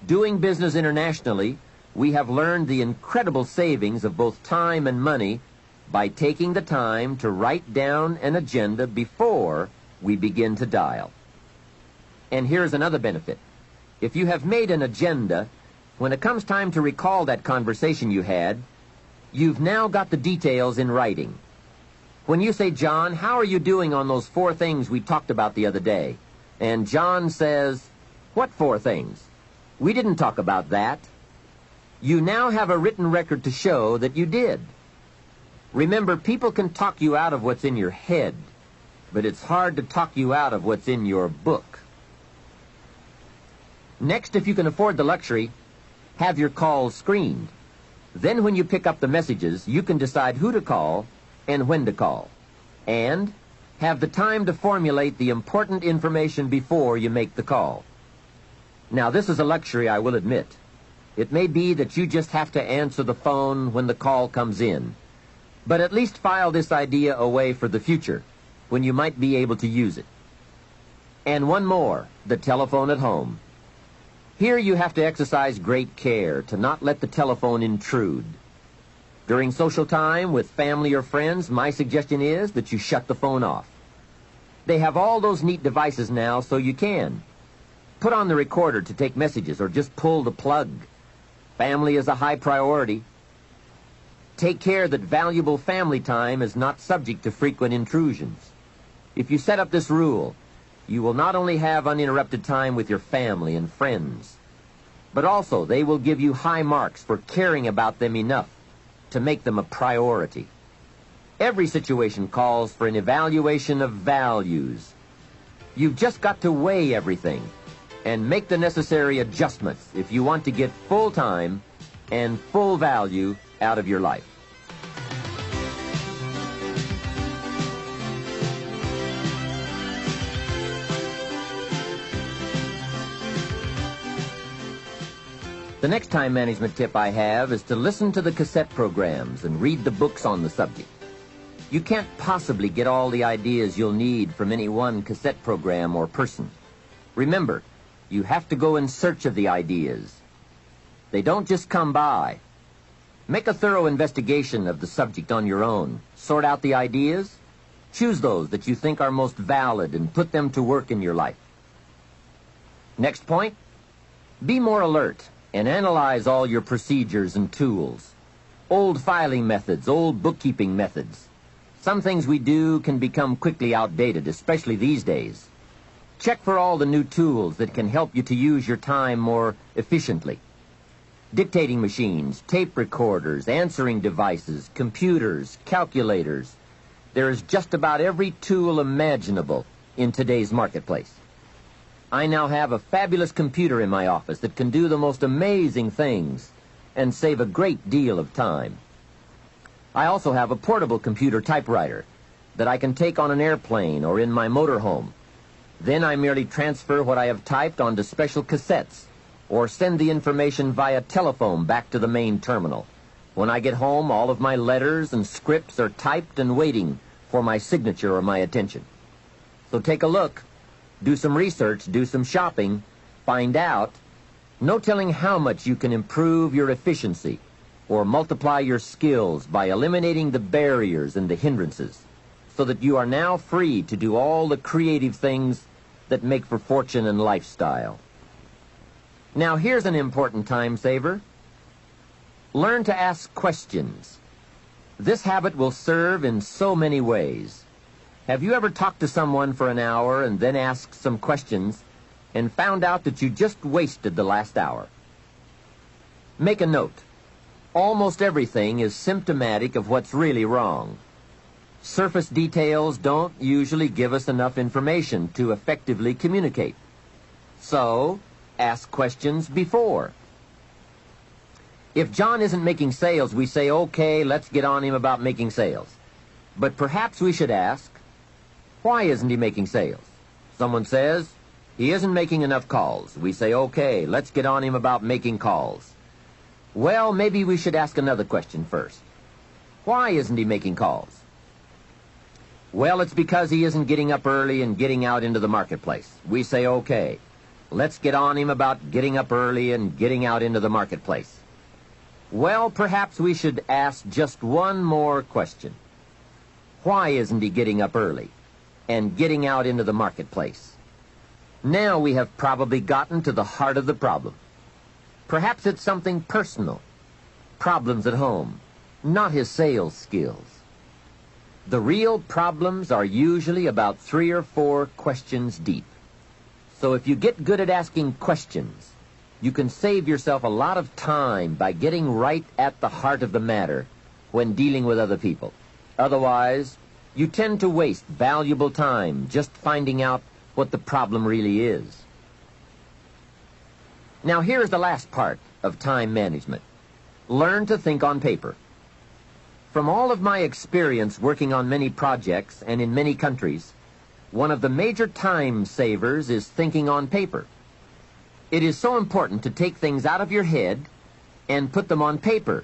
Doing business internationally, we have learned the incredible savings of both time and money by taking the time to write down an agenda before we begin to dial. And here's another benefit. If you have made an agenda, when it comes time to recall that conversation you had, you've now got the details in writing. When you say, John, how are you doing on those 4 things we talked about the other day? And John says, what 4 things? We didn't talk about that. You now have a written record to show that you did. Remember, people can talk you out of what's in your head, but it's hard to talk you out of what's in your book. Next, if you can afford the luxury, have your calls screened. Then when you pick up the messages, you can decide who to call and when to call. And have the time to formulate the important information before you make the call. Now, this is a luxury, I will admit. It may be that you just have to answer the phone when the call comes in. But at least file this idea away for the future, when you might be able to use it. And one more, the telephone at home. Here you have to exercise great care to not let the telephone intrude. During social time with family or friends, my suggestion is that you shut the phone off. They have all those neat devices now, so you can. Put on the recorder to take messages or just pull the plug. Family is a high priority. Take care that valuable family time is not subject to frequent intrusions. If you set up this rule, you will not only have uninterrupted time with your family and friends, but also they will give you high marks for caring about them enough to make them a priority. Every situation calls for an evaluation of values. You've just got to weigh everything and make the necessary adjustments if you want to get full time and full value out of your life. The next time management tip I have is to listen to the cassette programs and read the books on the subject. You can't possibly get all the ideas you'll need from any one cassette program or person. Remember, you have to go in search of the ideas. They don't just come by. Make a thorough investigation of the subject on your own. Sort out the ideas. Choose those that you think are most valid and put them to work in your life. Next point, be more alert and analyze all your procedures and tools. Old filing methods, old bookkeeping methods. Some things we do can become quickly outdated, especially these days. Check for all the new tools that can help you to use your time more efficiently. Dictating machines, tape recorders, answering devices, computers, calculators. There is just about every tool imaginable in today's marketplace. I now have a fabulous computer in my office that can do the most amazing things and save a great deal of time. I also have a portable computer typewriter that I can take on an airplane or in my motorhome. Then I merely transfer what I have typed onto special cassettes or send the information via telephone back to the main terminal. When I get home, all of my letters and scripts are typed and waiting for my signature or my attention. So take a look. Do some research, do some shopping, find out. No telling how much you can improve your efficiency or multiply your skills by eliminating the barriers and the hindrances so that you are now free to do all the creative things that make for fortune and lifestyle. Now here's an important time saver. Learn to ask questions. This habit will serve in so many ways. Have you ever talked to someone for an hour and then asked some questions and found out that you just wasted the last hour? Make a note. Almost everything is symptomatic of what's really wrong. Surface details don't usually give us enough information to effectively communicate. So, ask questions before. If John isn't making sales, we say, okay, let's get on him about making sales. But perhaps we should ask, why isn't he making sales? Someone says, he isn't making enough calls. We say, okay, let's get on him about making calls. Well, maybe we should ask another question first. Why isn't he making calls? Well, it's because he isn't getting up early and getting out into the marketplace. We say, okay, let's get on him about getting up early and getting out into the marketplace. Well, perhaps we should ask just one more question. Why isn't he getting up early and getting out into the marketplace? Now we have probably gotten to the heart of the problem. Perhaps it's something personal, problems at home, not his sales skills. The real problems are usually about 3 or 4 questions deep. So if you get good at asking questions, you can save yourself a lot of time by getting right at the heart of the matter when dealing with other people. Otherwise, you tend to waste valuable time just finding out what the problem really is. Now here's the last part of time management. Learn to think on paper. From all of my experience working on many projects and in many countries, one of the major time savers is thinking on paper. It is so important to take things out of your head and put them on paper,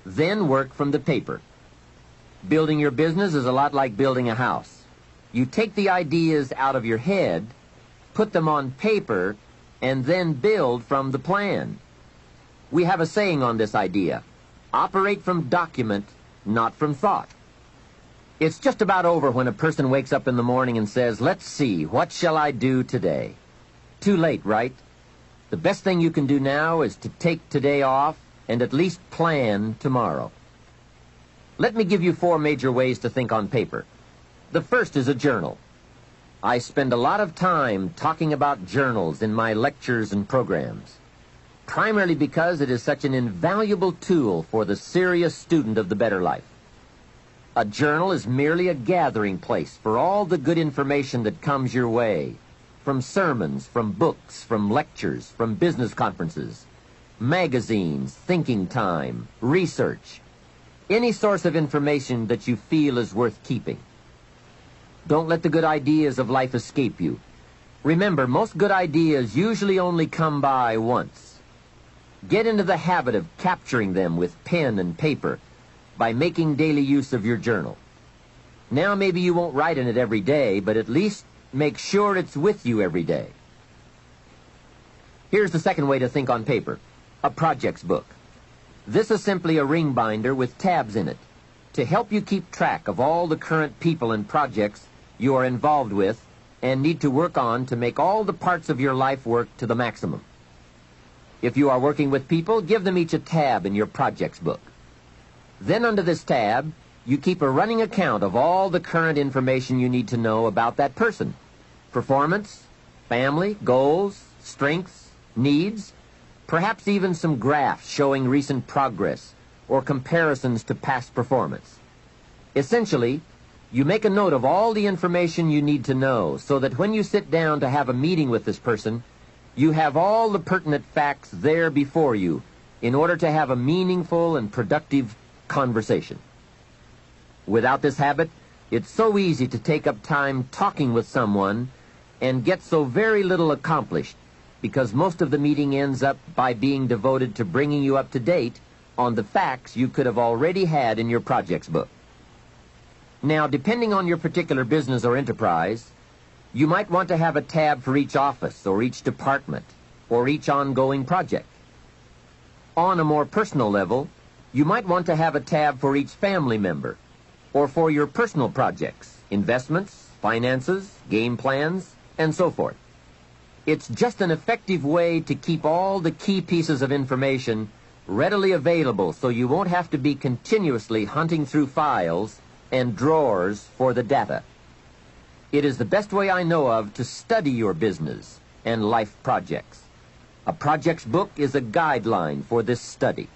then work from the paper. Building your business is a lot like building a house. You take the ideas out of your head, put them on paper, and then build from the plan. We have a saying on this idea: operate from document, not from thought. It's just about over when a person wakes up in the morning and says, let's see, what shall I do today? Too late, right? The best thing you can do now is to take today off and at least plan tomorrow. Let me give you 4 major ways to think on paper. The first is a journal. I spend a lot of time talking about journals in my lectures and programs, primarily because it is such an invaluable tool for the serious student of the better life. A journal is merely a gathering place for all the good information that comes your way, from sermons, from books, from lectures, from business conferences, magazines, thinking time, research, any source of information that you feel is worth keeping. Don't let the good ideas of life escape you. Remember, most good ideas usually only come by once. Get into the habit of capturing them with pen and paper by making daily use of your journal. Now maybe you won't write in it every day, but at least make sure it's with you every day. Here's the second way to think on paper, a projects book. This is simply a ring binder with tabs in it to help you keep track of all the current people and projects you are involved with and need to work on to make all the parts of your life work to the maximum. If you are working with people, give them each a tab in your projects book. Then under this tab, you keep a running account of all the current information you need to know about that person. Performance, family, goals, strengths, needs, perhaps even some graphs showing recent progress or comparisons to past performance. Essentially, you make a note of all the information you need to know so that when you sit down to have a meeting with this person, you have all the pertinent facts there before you in order to have a meaningful and productive conversation. Without this habit, it's so easy to take up time talking with someone and get so very little accomplished because most of the meeting ends up by being devoted to bringing you up to date on the facts you could have already had in your projects book. Now, depending on your particular business or enterprise, you might want to have a tab for each office or each department or each ongoing project. On a more personal level, you might want to have a tab for each family member or for your personal projects, investments, finances, game plans, and so forth. It's just an effective way to keep all the key pieces of information readily available so you won't have to be continuously hunting through files and drawers for the data. It is the best way I know of to study your business and life projects. A projects book is a guideline for this study.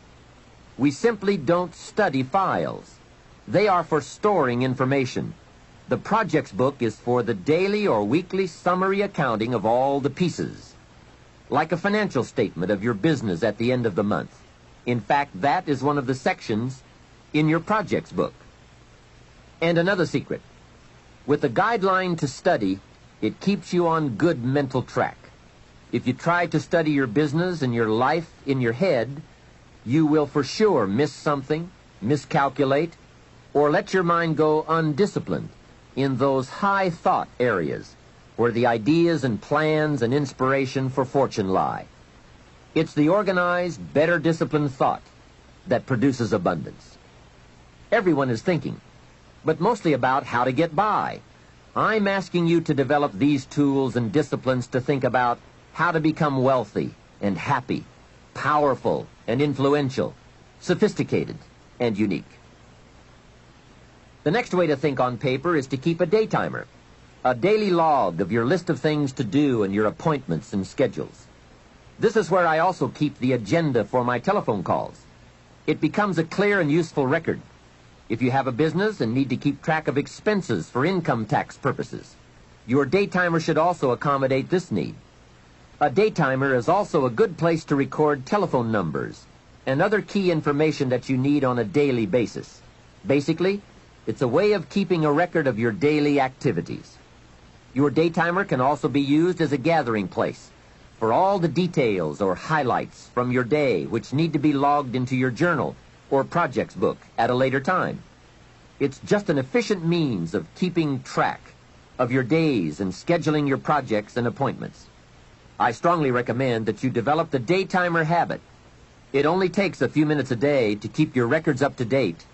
We simply don't study files. They are for storing information. The projects book is for the daily or weekly summary accounting of all the pieces, like a financial statement of your business at the end of the month. In fact, that is one of the sections in your projects book. And another secret, with the guideline to study, it keeps you on good mental track. If you try to study your business and your life in your head, you will for sure miss something, miscalculate, or let your mind go undisciplined in those high thought areas where the ideas and plans and inspiration for fortune lie. It's the organized, better disciplined thought that produces abundance. Everyone is thinking, but mostly about how to get by. I'm asking you to develop these tools and disciplines to think about how to become wealthy and happy, powerful and influential, sophisticated and unique. The next way to think on paper is to keep a day timer, a daily log of your list of things to do and your appointments and schedules. This is where I also keep the agenda for my telephone calls. It becomes a clear and useful record. If you have a business and need to keep track of expenses for income tax purposes, your day timer should also accommodate this need. A day timer is also a good place to record telephone numbers and other key information that you need on a daily basis. Basically, it's a way of keeping a record of your daily activities. Your day timer can also be used as a gathering place for all the details or highlights from your day which need to be logged into your journal or projects book at a later time. It's just an efficient means of keeping track of your days and scheduling your projects and appointments. I strongly recommend that you develop the day timer habit. It only takes a few minutes a day to keep your records up to date,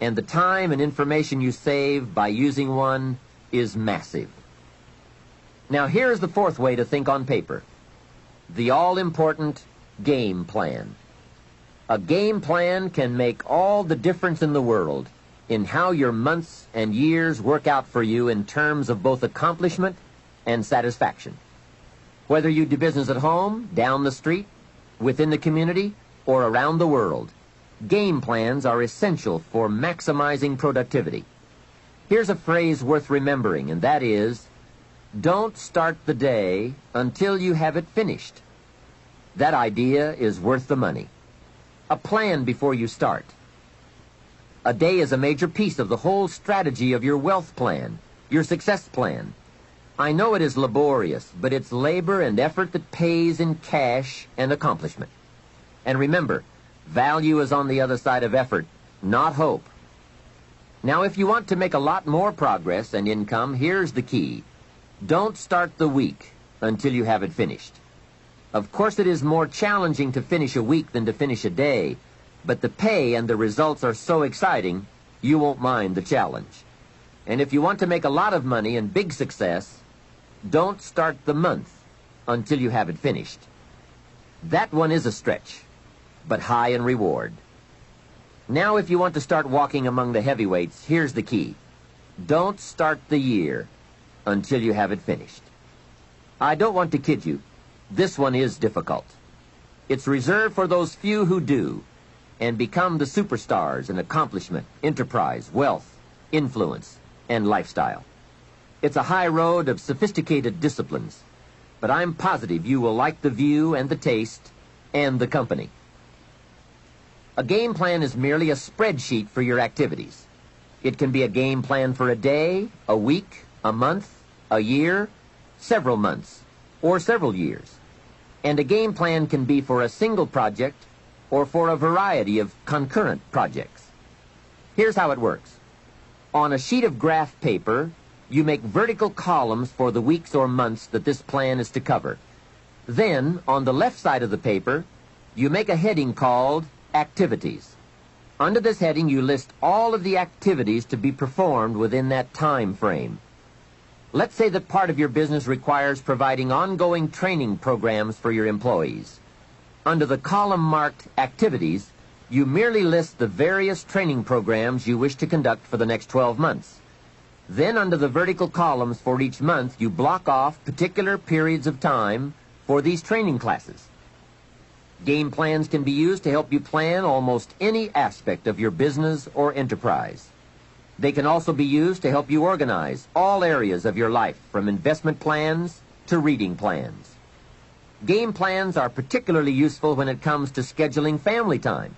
and the time and information you save by using one is massive. Now here's the fourth way to think on paper, the all-important game plan. A game plan can make all the difference in the world in how your months and years work out for you in terms of both accomplishment and satisfaction. Whether you do business at home, down the street, within the community, or around the world, game plans are essential for maximizing productivity. Here's a phrase worth remembering, and that is, don't start the day until you have it finished. That idea is worth the money. A plan before you start. A day is a major piece of the whole strategy of your wealth plan, your success plan. I know it is laborious, but it's labor and effort that pays in cash and accomplishment. And remember, value is on the other side of effort, not hope. Now, if you want to make a lot more progress and income, here's the key. Don't start the week until you have it finished. Of course, it is more challenging to finish a week than to finish a day, but the pay and the results are so exciting, you won't mind the challenge. And if you want to make a lot of money and big success, don't start the month until you have it finished. That one is a stretch, but high in reward. Now, if you want to start walking among the heavyweights, here's the key. Don't start the year until you have it finished. I don't want to kid you. This one is difficult. It's reserved for those few who do and become the superstars in accomplishment, enterprise, wealth, influence, and lifestyle. It's a high road of sophisticated disciplines, but I'm positive you will like the view and the taste and the company. A game plan is merely a spreadsheet for your activities. It can be a game plan for a day, a week, a month, a year, several months, or several years. And a game plan can be for a single project or for a variety of concurrent projects. Here's how it works. On a sheet of graph paper, you make vertical columns for the weeks or months that this plan is to cover. Then, on the left side of the paper, you make a heading called Activities. Under this heading, you list all of the activities to be performed within that time frame. Let's say that part of your business requires providing ongoing training programs for your employees. Under the column marked Activities, you merely list the various training programs you wish to conduct for the next 12 months. Then under the vertical columns for each month, you block off particular periods of time for these training classes. Game plans can be used to help you plan almost any aspect of your business or enterprise. They can also be used to help you organize all areas of your life, from investment plans to reading plans. Game plans are particularly useful when it comes to scheduling family time,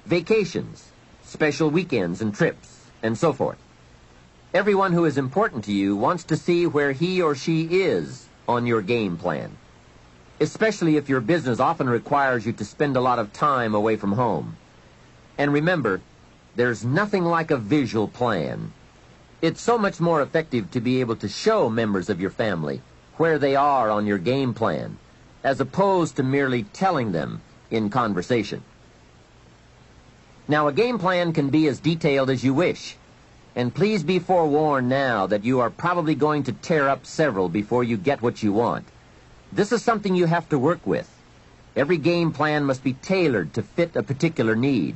vacations, special weekends and trips, and so forth. Everyone who is important to you wants to see where he or she is on your game plan, especially if your business often requires you to spend a lot of time away from home. And remember, there's nothing like a visual plan. It's so much more effective to be able to show members of your family where they are on your game plan, as opposed to merely telling them in conversation. Now, a game plan can be as detailed as you wish. And please be forewarned now that you are probably going to tear up several before you get what you want. This is something you have to work with. Every game plan must be tailored to fit a particular need.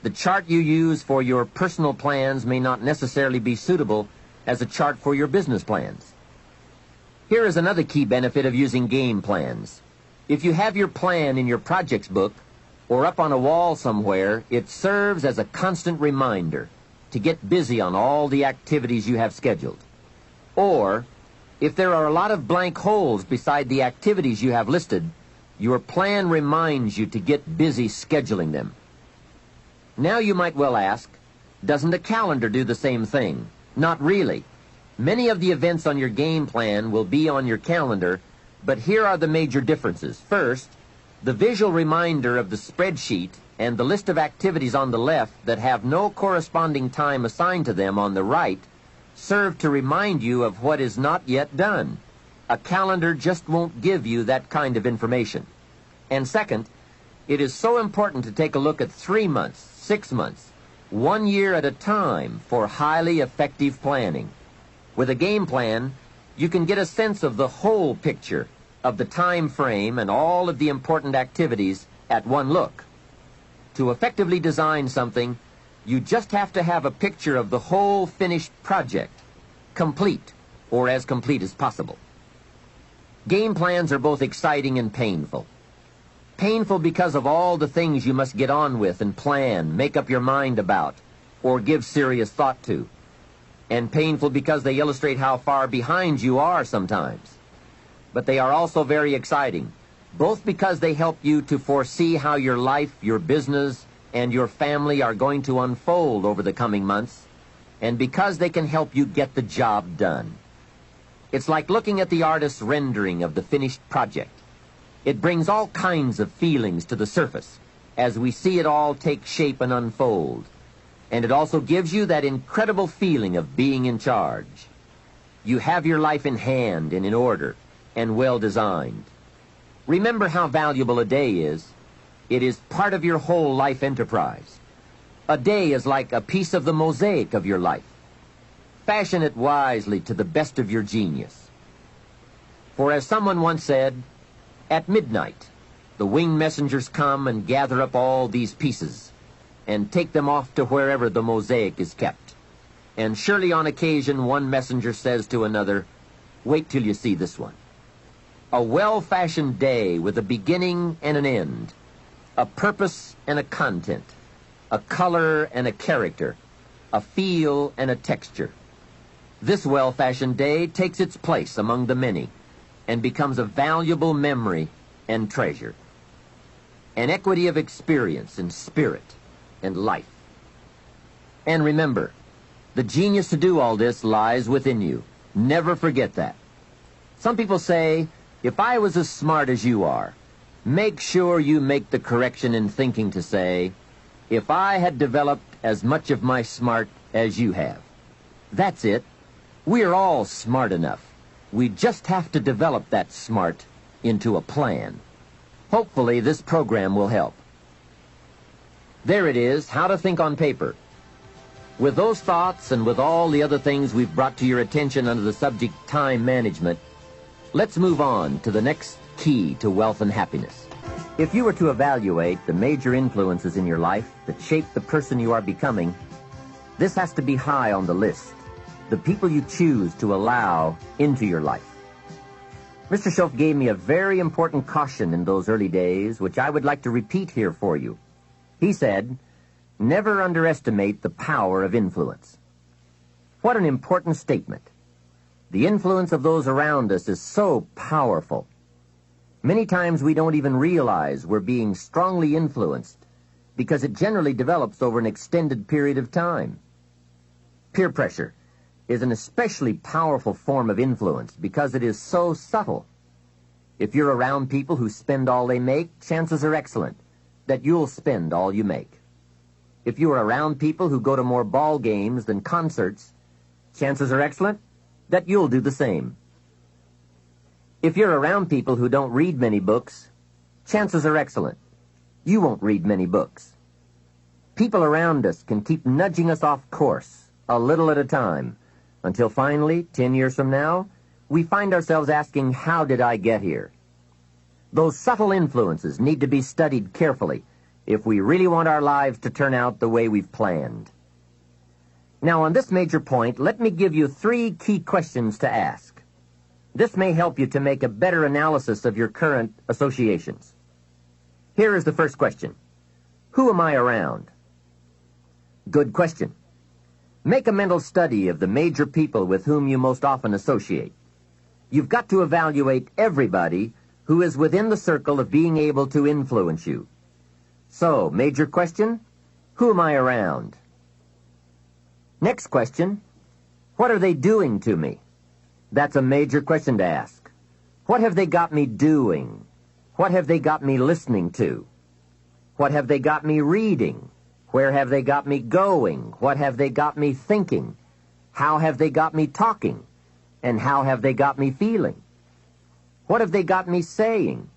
The chart you use for your personal plans may not necessarily be suitable as a chart for your business plans. Here is another key benefit of using game plans. If you have your plan in your projects book or up on a wall somewhere, it serves as a constant reminder to get busy on all the activities you have scheduled. Or, if there are a lot of blank holes beside the activities you have listed, your plan reminds you to get busy scheduling them. Now you might well ask, doesn't a calendar do the same thing? Not really. Many of the events on your game plan will be on your calendar, but here are the major differences. First, the visual reminder of the spreadsheet and the list of activities on the left that have no corresponding time assigned to them on the right serve to remind you of what is not yet done. A calendar just won't give you that kind of information. And second, it is so important to take a look at 3 months, 6 months, 1 year at a time for highly effective planning. With a game plan, you can get a sense of the whole picture of the time frame and all of the important activities at one look. To effectively design something, You just have to have a picture of the whole finished project, complete, or as complete as possible. Game plans are both exciting and painful. Painful because of all the things you must get on with and plan, make up your mind about, or give serious thought to. And painful because they illustrate how far behind you are sometimes. But they are also very exciting, both because they help you to foresee how your life, your business, and your family are going to unfold over the coming months, and because they can help you get the job done. It's like looking at the artist's rendering of the finished project. It brings all kinds of feelings to the surface as we see it all take shape and unfold. And it also gives you that incredible feeling of being in charge. You have your life in hand and in order and well designed. Remember how valuable a day is. It is part of your whole life enterprise. A day is like a piece of the mosaic of your life. Fashion it wisely to the best of your genius. For as someone once said, at midnight, the winged messengers come and gather up all these pieces and take them off to wherever the mosaic is kept. And surely on occasion one messenger says to another, wait till you see this one. A well-fashioned day with a beginning and an end, a purpose and a content, a color and a character, a feel and a texture. This well-fashioned day takes its place among the many and becomes a valuable memory and treasure. An equity of experience and spirit and life. And remember, the genius to do all this lies within you. Never forget that. Some people say, if I was as smart as you are, make sure you make the correction in thinking to say, if I had developed as much of my smart as you have. That's it. We're all smart enough. We just have to develop that smart into a plan. Hopefully this program will help. There it is, how to think on paper. With those thoughts and with all the other things we've brought to your attention under the subject time management, let's move on to the next key to wealth and happiness. If you were to evaluate the major influences in your life that shape the person you are becoming, this has to be high on the list. The people you choose to allow into your life. Mr. Schoaf gave me a very important caution in those early days, which I would like to repeat here for you. He said, never underestimate the power of influence. What an important statement. The influence of those around us is so powerful. Many times we don't even realize we're being strongly influenced because it generally develops over an extended period of time. Peer pressure is an especially powerful form of influence because it is so subtle. If you're around people who spend all they make, chances are excellent that you'll spend all you make. If you are around people who go to more ball games than concerts, chances are excellent that you'll do the same. If you're around people who don't read many books, chances are excellent you won't read many books. People around us can keep nudging us off course, a little at a time, until finally, 10 years from now, we find ourselves asking, how did I get here? Those subtle influences need to be studied carefully if we really want our lives to turn out the way we've planned. Now, on this major point, let me give you 3 key questions to ask. This may help you to make a better analysis of your current associations. Here is the first question. Who am I around? Good question. Make a mental study of the major people with whom you most often associate. You've got to evaluate everybody who is within the circle of being able to influence you. So, major question, who am I around? Next question, what are they doing to me? That's a major question to ask. What have they got me doing? What have they got me listening to? What have they got me reading? Where have they got me going? What have they got me thinking? How have they got me talking? And how have they got me feeling? What have they got me saying?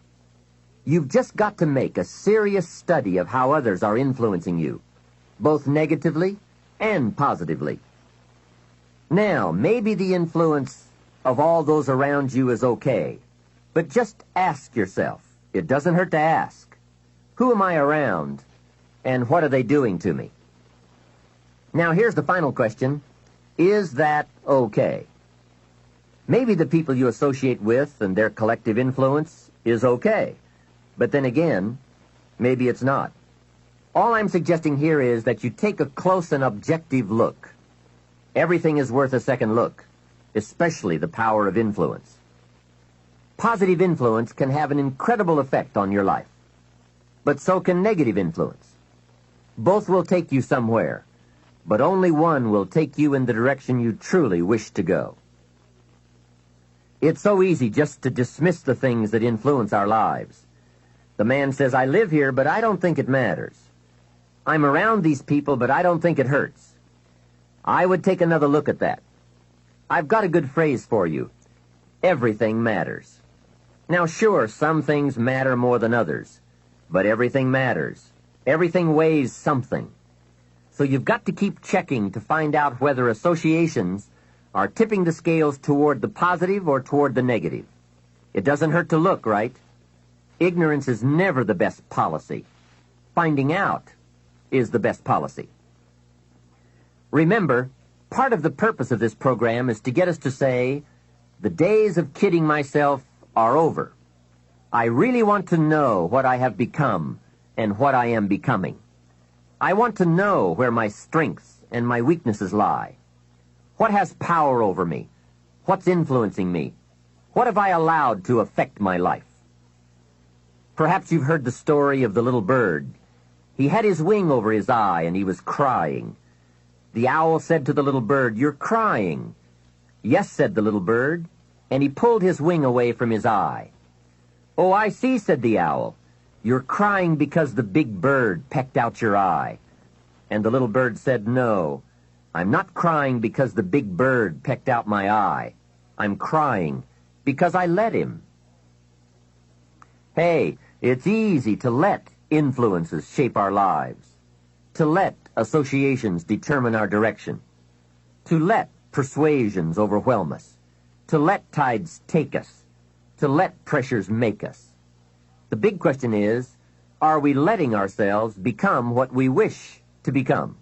You've just got to make a serious study of how others are influencing you, both negatively and positively. Now, maybe the influence of all those around you is okay, but just ask yourself, it doesn't hurt to ask, who am I around? And what are they doing to me? Now, here's the final question. Is that okay? Maybe the people you associate with and their collective influence is okay. But then again, maybe it's not. All I'm suggesting here is that you take a close and objective look. Everything is worth a second look, especially the power of influence. Positive influence can have an incredible effect on your life, but so can negative influence. Both will take you somewhere, but only one will take you in the direction you truly wish to go. It's so easy just to dismiss the things that influence our lives. The man says, I live here, but I don't think it matters. I'm around these people, but I don't think it hurts. I would take another look at that. I've got a good phrase for you. Everything matters. Now, sure, some things matter more than others, but everything matters. Everything weighs something. So you've got to keep checking to find out whether associations are tipping the scales toward the positive or toward the negative. It doesn't hurt to look, right? Ignorance is never the best policy. Finding out is the best policy. Remember, part of the purpose of this program is to get us to say, the days of kidding myself are over. I really want to know what I have become and what I am becoming. I want to know where my strengths and my weaknesses lie. What has power over me? What's influencing me? What have I allowed to affect my life? Perhaps you've heard the story of the little bird. He had his wing over his eye and he was crying. The owl said to the little bird, "You're crying." "Yes," said the little bird, and he pulled his wing away from his eye. "Oh, I see," said the owl. "You're crying because the big bird pecked out your eye." And the little bird said, "No, I'm not crying because the big bird pecked out my eye. I'm crying because I let him." Hey, it's easy to let influences shape our lives, to let associations determine our direction, to let persuasions overwhelm us, to let tides take us, to let pressures make us. The big question is, are we letting ourselves become what we wish to become?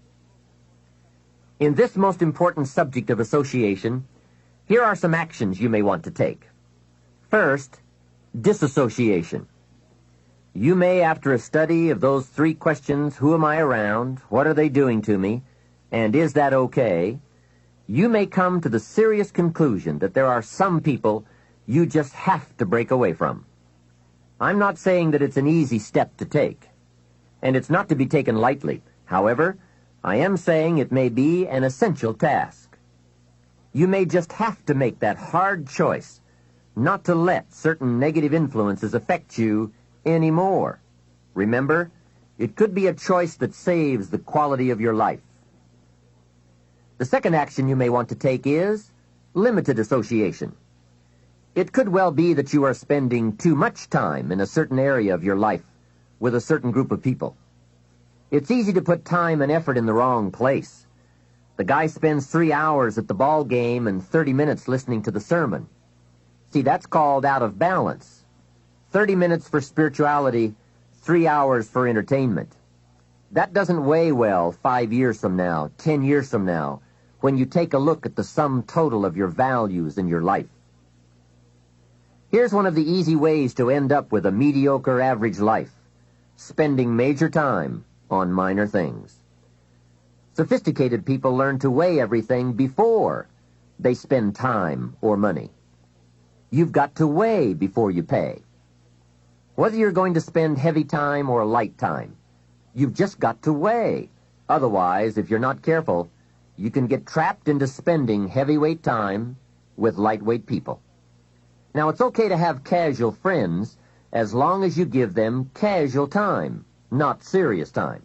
In this most important subject of association, here are some actions you may want to take. First, disassociation. You may, after a study of those three questions, who am I around, what are they doing to me, and is that okay, you may come to the serious conclusion that there are some people you just have to break away from. I'm not saying that it's an easy step to take, and it's not to be taken lightly. However, I am saying it may be an essential task. You may just have to make that hard choice not to let certain negative influences affect you anymore. Remember, it could be a choice that saves the quality of your life. The second action you may want to take is limited association. It could well be that you are spending too much time in a certain area of your life with a certain group of people. It's easy to put time and effort in the wrong place. The guy spends 3 hours at the ball game and 30 minutes listening to the sermon. See, that's called out of balance. 30 minutes for spirituality, 3 hours for entertainment. That doesn't weigh well 5 years from now, 10 years from now, when you take a look at the sum total of your values in your life. Here's one of the easy ways to end up with a mediocre average life: spending major time on minor things. Sophisticated people learn to weigh everything before they spend time or money. You've got to weigh before you pay. Whether you're going to spend heavy time or light time, you've just got to weigh. Otherwise, if you're not careful, you can get trapped into spending heavyweight time with lightweight people. Now, it's okay to have casual friends as long as you give them casual time, not serious time.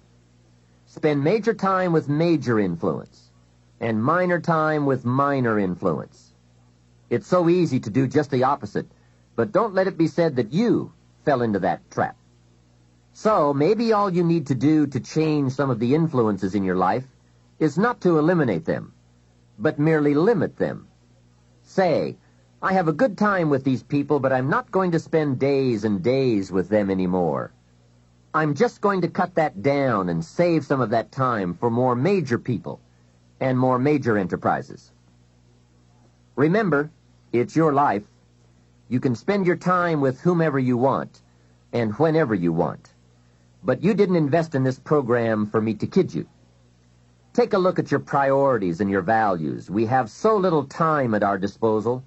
Spend major time with major influence and minor time with minor influence. It's so easy to do just the opposite, but don't let it be said that you fell into that trap. So maybe all you need to do to change some of the influences in your life is not to eliminate them, but merely limit them. Say, I have a good time with these people, but I'm not going to spend days and days with them anymore. I'm just going to cut that down and save some of that time for more major people and more major enterprises. Remember, it's your life. You can spend your time with whomever you want and whenever you want. But you didn't invest in this program for me to kid you. Take a look at your priorities and your values. We have so little time at our disposal.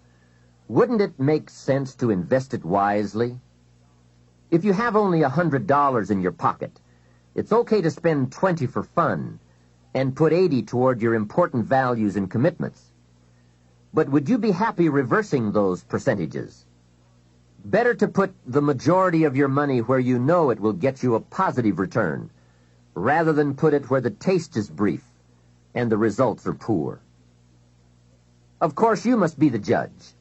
Wouldn't it make sense to invest it wisely? If you have only $100 in your pocket, it's okay to spend 20 for fun and put 80 toward your important values and commitments. But would you be happy reversing those percentages? Better to put the majority of your money where you know it will get you a positive return, rather than put it where the taste is brief and the results are poor. Of course, you must be the judge.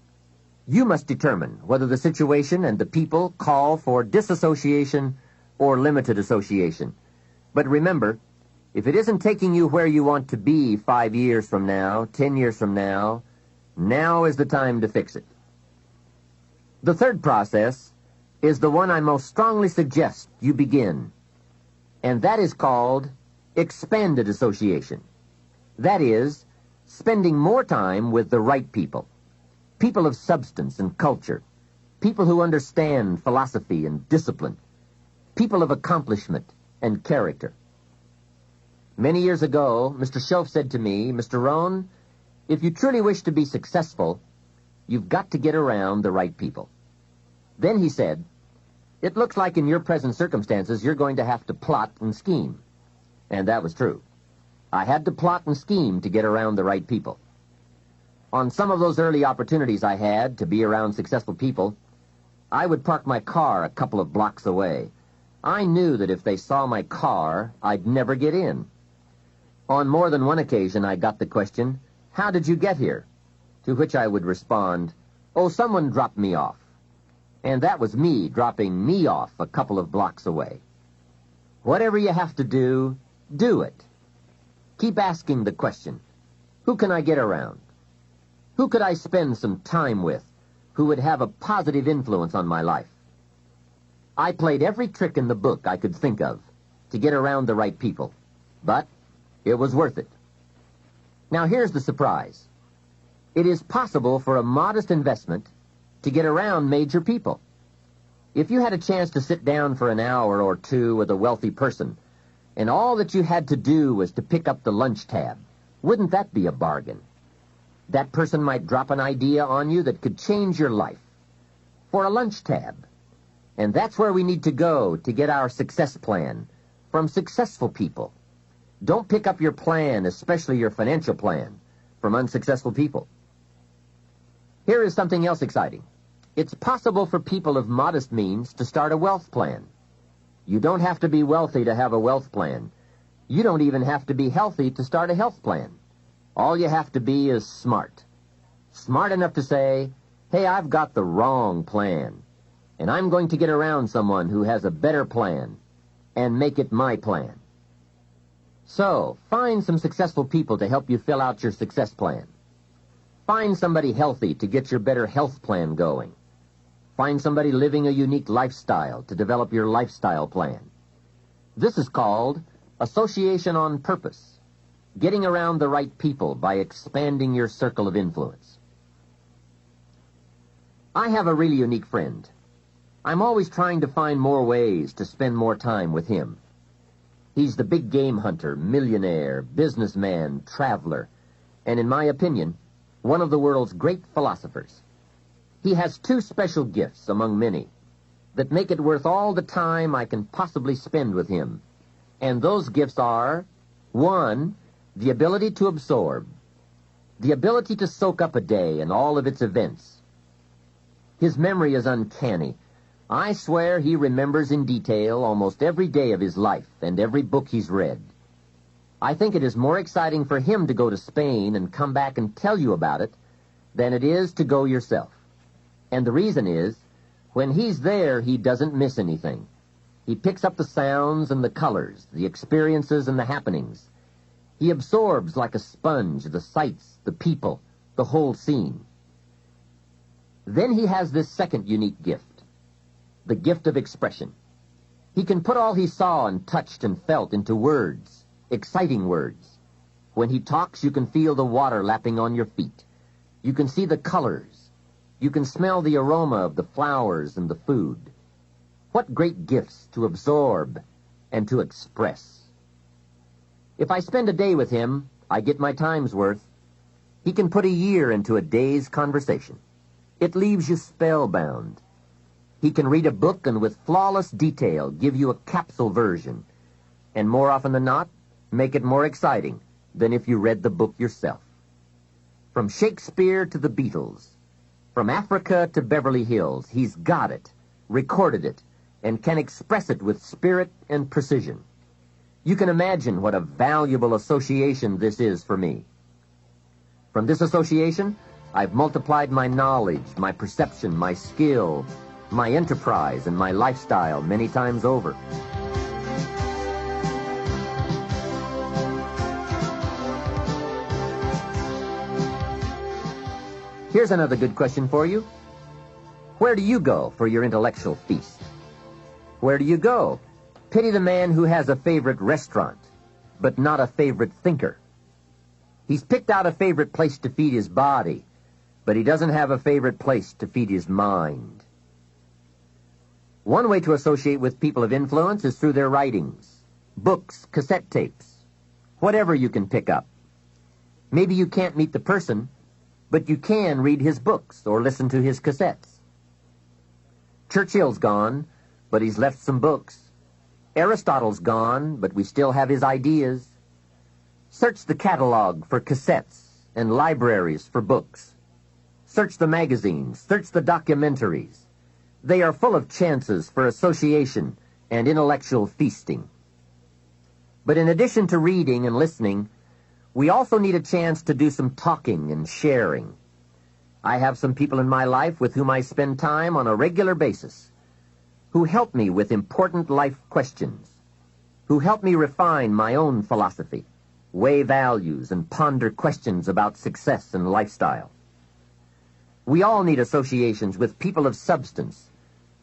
You must determine whether the situation and the people call for disassociation or limited association. But remember, if it isn't taking you where you want to be 5 years from now, 10 years from now, now is the time to fix it. The third process is the one I most strongly suggest you begin, and that is called expanded association. That is, spending more time with the right people. People of substance and culture, people who understand philosophy and discipline, people of accomplishment and character. Many years ago, Mr. Schoaf said to me, "Mr. Rohn, if you truly wish to be successful, you've got to get around the right people." Then he said, "It looks like in your present circumstances you're going to have to plot and scheme." And that was true. I had to plot and scheme to get around the right people. On some of those early opportunities I had to be around successful people, I would park my car a couple of blocks away. I knew that if they saw my car, I'd never get in. On more than one occasion, I got the question, "How did you get here?" To which I would respond, "Oh, someone dropped me off." And that was me dropping me off a couple of blocks away. Whatever you have to do, do it. Keep asking the question, who can I get around? Who could I spend some time with who would have a positive influence on my life? I played every trick in the book I could think of to get around the right people, but it was worth it. Now here's the surprise. It is possible for a modest investment to get around major people. If you had a chance to sit down for an hour or two with a wealthy person, and all that you had to do was to pick up the lunch tab, wouldn't that be a bargain? That person might drop an idea on you that could change your life. For a lunch tab. And that's where we need to go to get our success plan, from successful people. Don't pick up your plan, especially your financial plan, from unsuccessful people. Here is something else exciting. It's possible for people of modest means to start a wealth plan. You don't have to be wealthy to have a wealth plan. You don't even have to be healthy to start a health plan. All you have to be is smart. Smart enough to say, "Hey, I've got the wrong plan, and I'm going to get around someone who has a better plan and make it my plan." So, find some successful people to help you fill out your success plan. Find somebody healthy to get your better health plan going. Find somebody living a unique lifestyle to develop your lifestyle plan. This is called association on purpose. Getting around the right people by expanding your circle of influence. I have a really unique friend. I'm always trying to find more ways to spend more time with him. He's the big game hunter, millionaire, businessman, traveler, and in my opinion, one of the world's great philosophers. He has two special gifts among many that make it worth all the time I can possibly spend with him. And those gifts are, one, the ability to absorb, the ability to soak up a day and all of its events. His memory is uncanny. I swear he remembers in detail almost every day of his life and every book he's read. I think it is more exciting for him to go to Spain and come back and tell you about it than it is to go yourself. And the reason is, when he's there, he doesn't miss anything. He picks up the sounds and the colors, the experiences and the happenings. He absorbs like a sponge the sights, the people, the whole scene. Then he has this second unique gift, the gift of expression. He can put all he saw and touched and felt into words, exciting words. When he talks, you can feel the water lapping on your feet. You can see the colors. You can smell the aroma of the flowers and the food. What great gifts to absorb and to express. If I spend a day with him, I get my time's worth. He can put a year into a day's conversation. It leaves you spellbound. He can read a book and with flawless detail give you a capsule version, and more often than not, make it more exciting than if you read the book yourself. From Shakespeare to the Beatles, from Africa to Beverly Hills, he's got it, recorded it, and can express it with spirit and precision. You can imagine what a valuable association this is for me. From this association, I've multiplied my knowledge, my perception, my skill, my enterprise, and my lifestyle many times over. Here's another good question for you. Where do you go for your intellectual feast? Where do you go? Pity the man who has a favorite restaurant, but not a favorite thinker. He's picked out a favorite place to feed his body, but he doesn't have a favorite place to feed his mind. One way to associate with people of influence is through their writings, books, cassette tapes, whatever you can pick up. Maybe you can't meet the person, but you can read his books or listen to his cassettes. Churchill's gone, but he's left some books. Aristotle's gone, but we still have his ideas. Search the catalog for cassettes and libraries for books. Search the magazines, search the documentaries. They are full of chances for association and intellectual feasting. But in addition to reading and listening, we also need a chance to do some talking and sharing. I have some people in my life with whom I spend time on a regular basis, who help me with important life questions, who help me refine my own philosophy, weigh values, and ponder questions about success and lifestyle. We all need associations with people of substance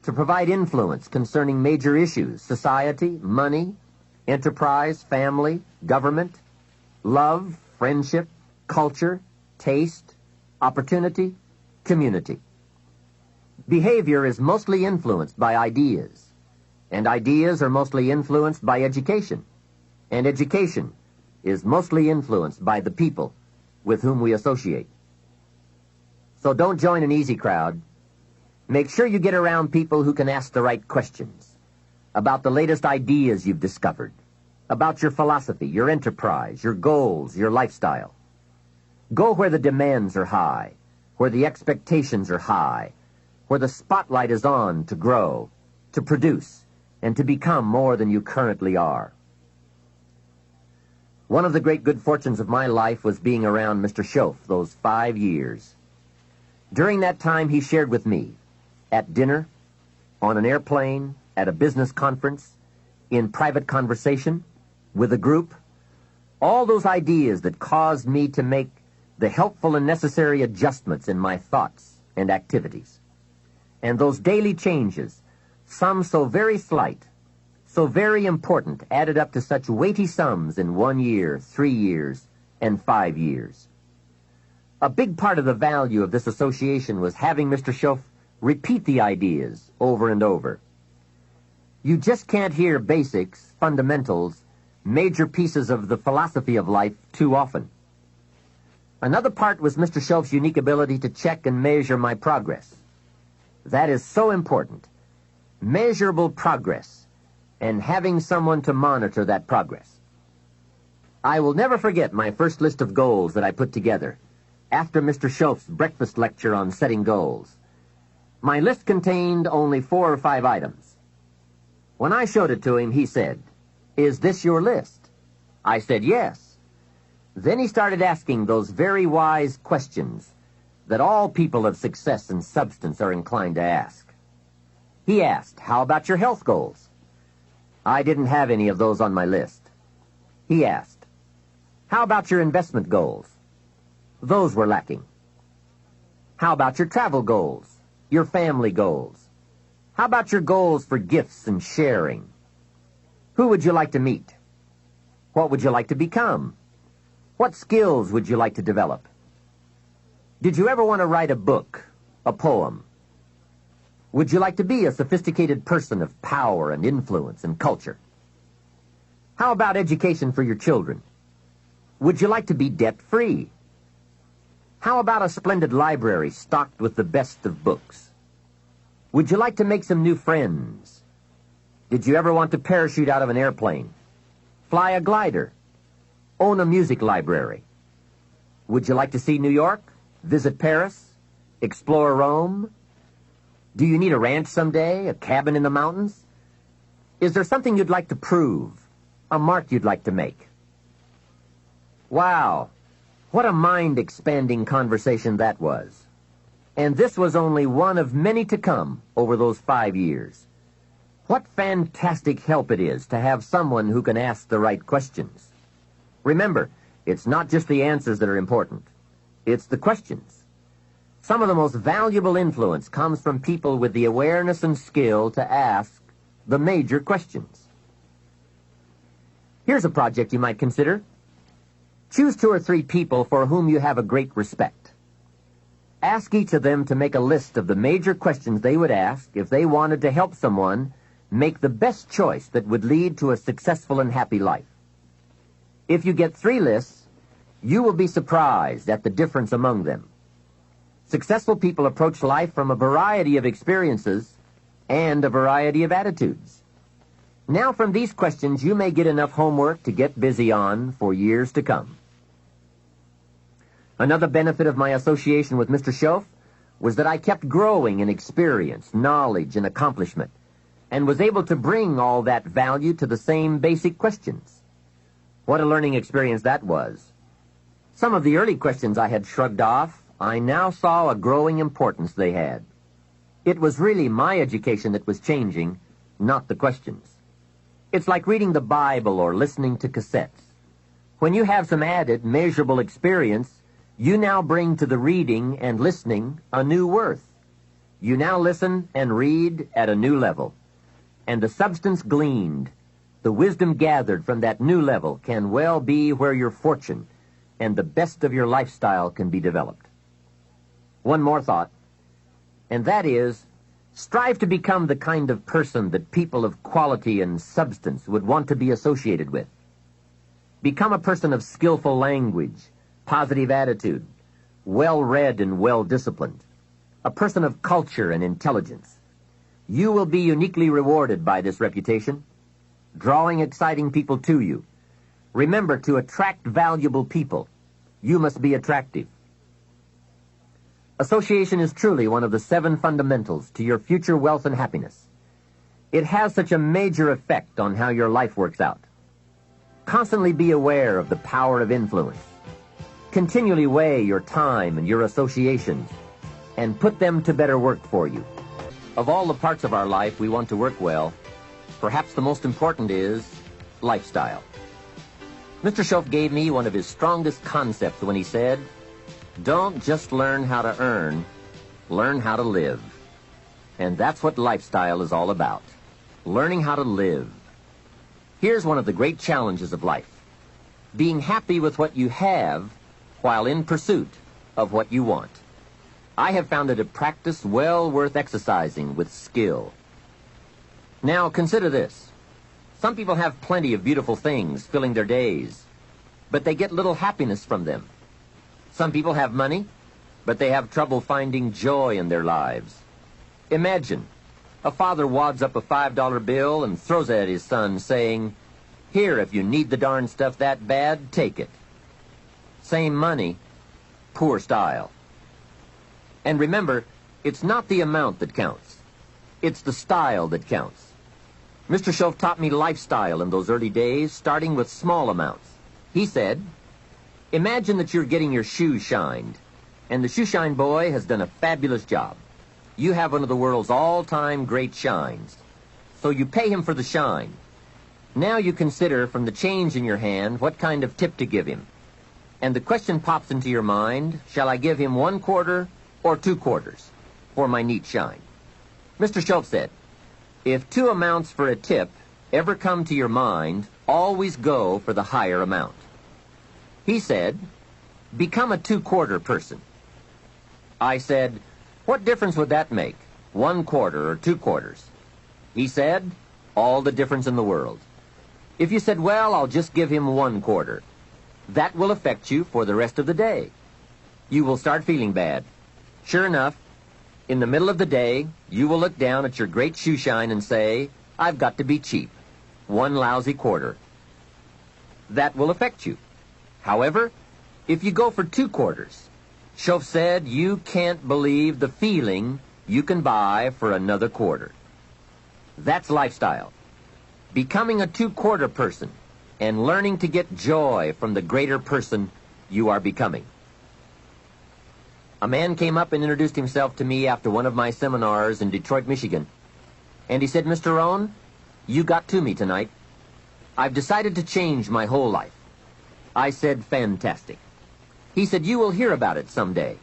to provide influence concerning major issues: society, money, enterprise, family, government, love, friendship, culture, taste, opportunity, community. Behavior is mostly influenced by ideas, and ideas are mostly influenced by education, and education is mostly influenced by the people with whom we associate. So don't join an easy crowd. Make sure you get around people who can ask the right questions about the latest ideas you've discovered, about your philosophy, your enterprise, your goals, your lifestyle. Go where the demands are high, where the expectations are high, where the spotlight is on to grow, to produce, and to become more than you currently are. One of the great good fortunes of my life was being around Mr. Schoaf those 5 years. During that time, he shared with me, at dinner, on an airplane, at a business conference, in private conversation, with a group, all those ideas that caused me to make the helpful and necessary adjustments in my thoughts and activities. And those daily changes, some so very slight, so very important, added up to such weighty sums in 1 year, 3 years, and 5 years. A big part of the value of this association was having Mr. Schoaf repeat the ideas over and over. You just can't hear basics, fundamentals, major pieces of the philosophy of life too often. Another part was Mr. Schoaf's unique ability to check and measure my progress. That is so important. Measurable progress, and having someone to monitor that progress. I will never forget my first list of goals that I put together after Mr. Schoaf's breakfast lecture on setting goals. My list contained only 4 or 5 items. When I showed it to him, he said, "Is this your list?" I said, "Yes." Then he started asking those very wise questions that all people of success and substance are inclined to ask. He asked, "How about your health goals?" I didn't have any of those on my list. He asked, "How about your investment goals?" Those were lacking. "How about your travel goals, your family goals? How about your goals for gifts and sharing? Who would you like to meet? What would you like to become? What skills would you like to develop? Did you ever want to write a book, a poem? Would you like to be a sophisticated person of power and influence and culture? How about education for your children? Would you like to be debt-free? How about a splendid library stocked with the best of books? Would you like to make some new friends? Did you ever want to parachute out of an airplane? Fly a glider? Own a music library? Would you like to see New York? Visit Paris? Explore Rome? Do you need a ranch someday? A cabin in the mountains? Is there something you'd like to prove? A mark you'd like to make? Wow, what a mind-expanding conversation that was. And this was only one of many to come over those 5 years. What fantastic help it is to have someone who can ask the right questions. Remember, it's not just the answers that are important. It's the questions. Some of the most valuable influence comes from people with the awareness and skill to ask the major questions. Here's a project you might consider. Choose 2 or 3 people for whom you have a great respect. Ask each of them to make a list of the major questions they would ask if they wanted to help someone make the best choice that would lead to a successful and happy life. If you get 3 lists, you will be surprised at the difference among them. Successful people approach life from a variety of experiences and a variety of attitudes. Now, from these questions, you may get enough homework to get busy on for years to come. Another benefit of my association with Mr. Schoaf was that I kept growing in experience, knowledge, and accomplishment, and was able to bring all that value to the same basic questions. What a learning experience that was. Some of the early questions I had shrugged off, I now saw a growing importance they had. It was really my education that was changing, not the questions. It's like reading the Bible or listening to cassettes. When you have some added, measurable experience, you now bring to the reading and listening a new worth. You now listen and read at a new level. And the substance gleaned, the wisdom gathered from that new level can well be where your fortune and the best of your lifestyle can be developed. One more thought, and that is, strive to become the kind of person that people of quality and substance would want to be associated with. Become a person of skillful language, positive attitude, well-read and well-disciplined, a person of culture and intelligence. You will be uniquely rewarded by this reputation, drawing exciting people to you. Remember, to attract valuable people, you must be attractive. Association is truly one of the 7 fundamentals to your future wealth and happiness. It has such a major effect on how your life works out. Constantly be aware of the power of influence. Continually weigh your time and your associations and put them to better work for you. Of all the parts of our life we want to work well, perhaps the most important is lifestyle. Mr. Schoaf gave me one of his strongest concepts when he said, "Don't just learn how to earn, learn how to live." And that's what lifestyle is all about, learning how to live. Here's one of the great challenges of life: being happy with what you have while in pursuit of what you want. I have found it a practice well worth exercising with skill. Now, consider this. Some people have plenty of beautiful things filling their days, but they get little happiness from them. Some people have money, but they have trouble finding joy in their lives. Imagine a father wads up a $5 bill and throws it at his son, saying, "Here, if you need the darn stuff that bad, take it." Same money, poor style. And remember, it's not the amount that counts. It's the style that counts. Mr. Schoaf taught me lifestyle in those early days, starting with small amounts. He said, imagine that you're getting your shoes shined, and the shoe shine boy has done a fabulous job. You have one of the world's all-time great shines, so you pay him for the shine. Now you consider from the change in your hand what kind of tip to give him. And the question pops into your mind, shall I give him 1 quarter or 2 quarters for my neat shine? Mr. Schoaf said, if 2 amounts for a tip ever come to your mind, always go for the higher amount. He said, "Become a two-quarter person." I said, "What difference would that make, 1/4 or 2/4? He said, "All the difference in the world." If you said, "Well, I'll just give him 1/4, that will affect you for the rest of the day. You will start feeling bad. Sure enough, in the middle of the day, you will look down at your great shoe shine and say, I've got to be cheap. 1 lousy quarter. That will affect you. However, if you go for 2/4, Schoff said you can't believe the feeling you can buy for another quarter. That's lifestyle. Becoming a two-quarter person and learning to get joy from the greater person you are becoming. A man came up and introduced himself to me after one of my seminars in Detroit, Michigan. And he said, "Mr. Rohn, you got to me tonight. I've decided to change my whole life." I said, "Fantastic." He said, "You will hear about it someday."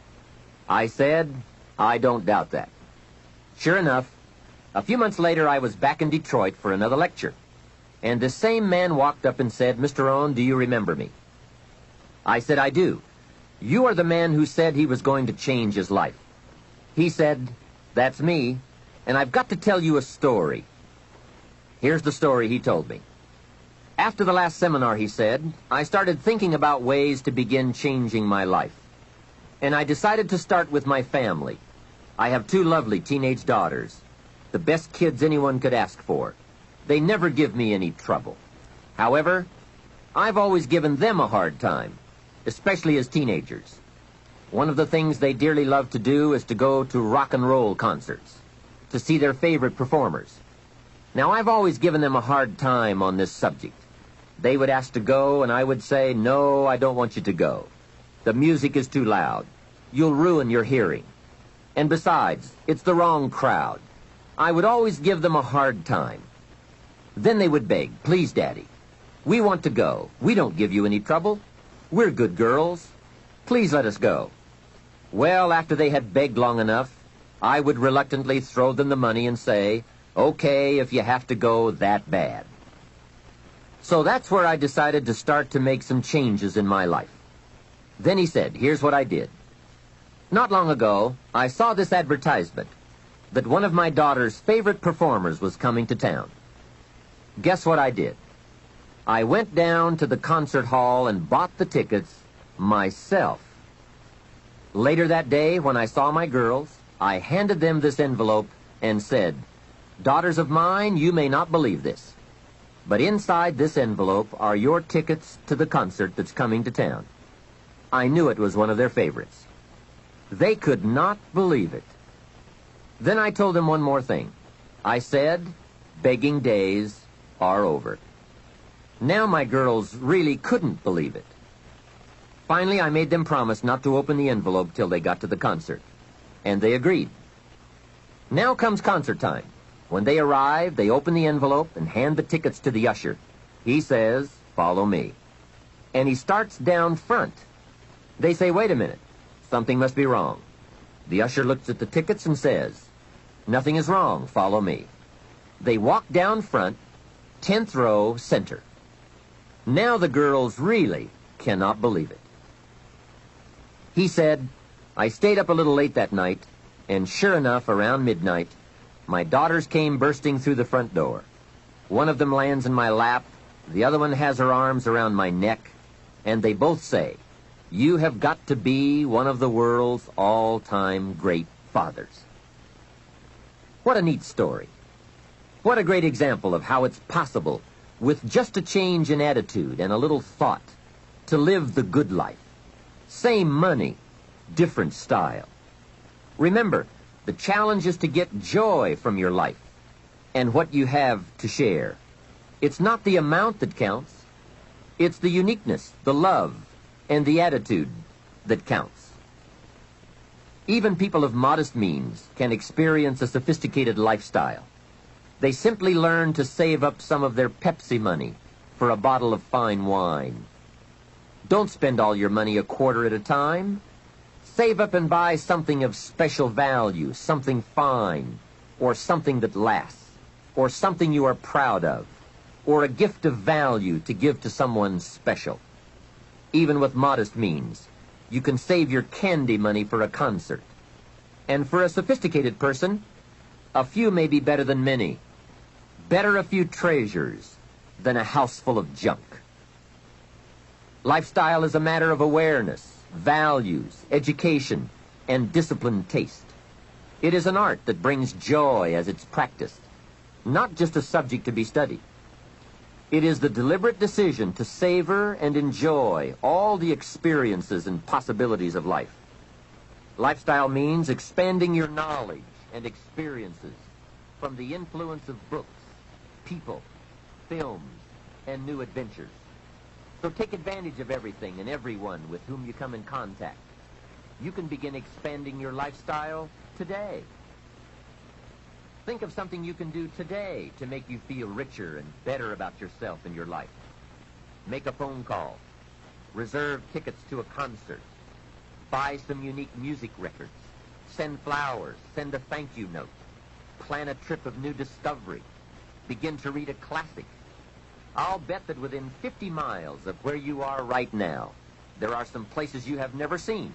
I said, "I don't doubt that." Sure enough, a few months later I was back in Detroit for another lecture. And the same man walked up and said, "Mr. Rohn, do you remember me?" I said, "I do. You are the man who said he was going to change his life." He said, "That's me, and I've got to tell you a story." Here's the story he told me. After the last seminar, he said, I started thinking about ways to begin changing my life. And I decided to start with my family. I have 2 lovely teenage daughters, the best kids anyone could ask for. They never give me any trouble. However, I've always given them a hard time, especially as teenagers. One of the things they dearly love to do is to go to rock and roll concerts, to see their favorite performers. Now, I've always given them a hard time on this subject. They would ask to go, and I would say, "No, I don't want you to go. The music is too loud. You'll ruin your hearing. And besides, it's the wrong crowd." I would always give them a hard time. Then they would beg, "Please, Daddy, we want to go. We don't give you any trouble. We're good girls. Please let us go." Well, after they had begged long enough, I would reluctantly throw them the money and say, "Okay, if you have to go that bad." So that's where I decided to start to make some changes in my life. Then he said, here's what I did. Not long ago, I saw this advertisement that one of my daughter's favorite performers was coming to town. Guess what I did? I went down to the concert hall and bought the tickets myself. Later that day, when I saw my girls, I handed them this envelope and said, "Daughters of mine, you may not believe this, but inside this envelope are your tickets to the concert that's coming to town." I knew it was one of their favorites. They could not believe it. Then I told them one more thing. I said, begging days are over. Now my girls really couldn't believe it. Finally, I made them promise not to open the envelope till they got to the concert, and they agreed. Now comes concert time. When they arrive, they open the envelope and hand the tickets to the usher. He says, "Follow me." And he starts down front. They say, "Wait a minute. Something must be wrong." The usher looks at the tickets and says, "Nothing is wrong. Follow me." They walk down front, 10th row, center. Now the girls really cannot believe it. He said, "I stayed up a little late that night, and sure enough, around midnight, my daughters came bursting through the front door. One of them lands in my lap, the other one has her arms around my neck, and they both say, 'You have got to be one of the world's all-time great fathers.'" What a neat story. What a great example of how it's possible, with just a change in attitude and a little thought, to live the good life. Same money, different style. Remember, the challenge is to get joy from your life and what you have to share. It's not the amount that counts. It's the uniqueness, the love, and the attitude that counts. Even people of modest means can experience a sophisticated lifestyle. They simply learn to save up some of their Pepsi money for a bottle of fine wine. Don't spend all your money a quarter at a time. Save up and buy something of special value, something fine, or something that lasts, or something you are proud of, or a gift of value to give to someone special. Even with modest means, you can save your candy money for a concert. And for a sophisticated person, a few may be better than many. Better a few treasures than a house full of junk. Lifestyle is a matter of awareness, values, education, and disciplined taste. It is an art that brings joy as it's practiced, not just a subject to be studied. It is the deliberate decision to savor and enjoy all the experiences and possibilities of life. Lifestyle means expanding your knowledge and experiences from the influence of books, people, films, and new adventures. So take advantage of everything and everyone with whom you come in contact. You can begin expanding your lifestyle today. Think of something you can do today to make you feel richer and better about yourself and your life. Make a phone call. Reserve tickets to a concert. Buy some unique music records. Send flowers. Send a thank you note. Plan a trip of new discovery. Begin to read a classic. I'll bet that within 50 miles of where you are right now, there are some places you have never seen,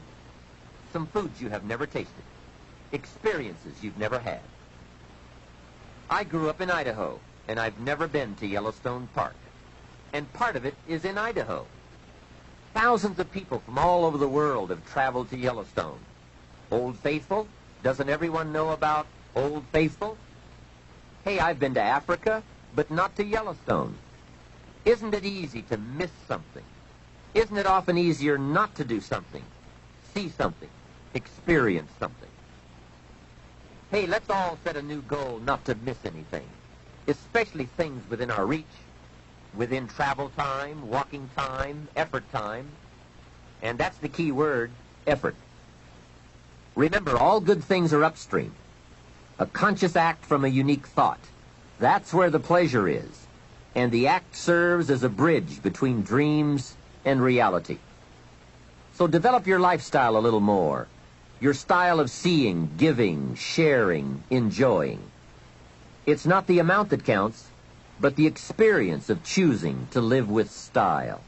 some foods you have never tasted, experiences you've never had. I grew up in Idaho, and I've never been to Yellowstone Park. And part of it is in Idaho. Thousands of people from all over the world have traveled to Yellowstone. Old Faithful? Doesn't everyone know about Old Faithful? Hey, I've been to Africa, but not to Yellowstone. Isn't it easy to miss something? Isn't it often easier not to do something, see something, experience something? Hey, let's all set a new goal not to miss anything, especially things within our reach, within travel time, walking time, effort time. And that's the key word, effort. Remember, all good things are upstream. A conscious act from a unique thought. That's where the pleasure is. And the act serves as a bridge between dreams and reality. So develop your lifestyle a little more. Your style of seeing, giving, sharing, enjoying. It's not the amount that counts, but the experience of choosing to live with style.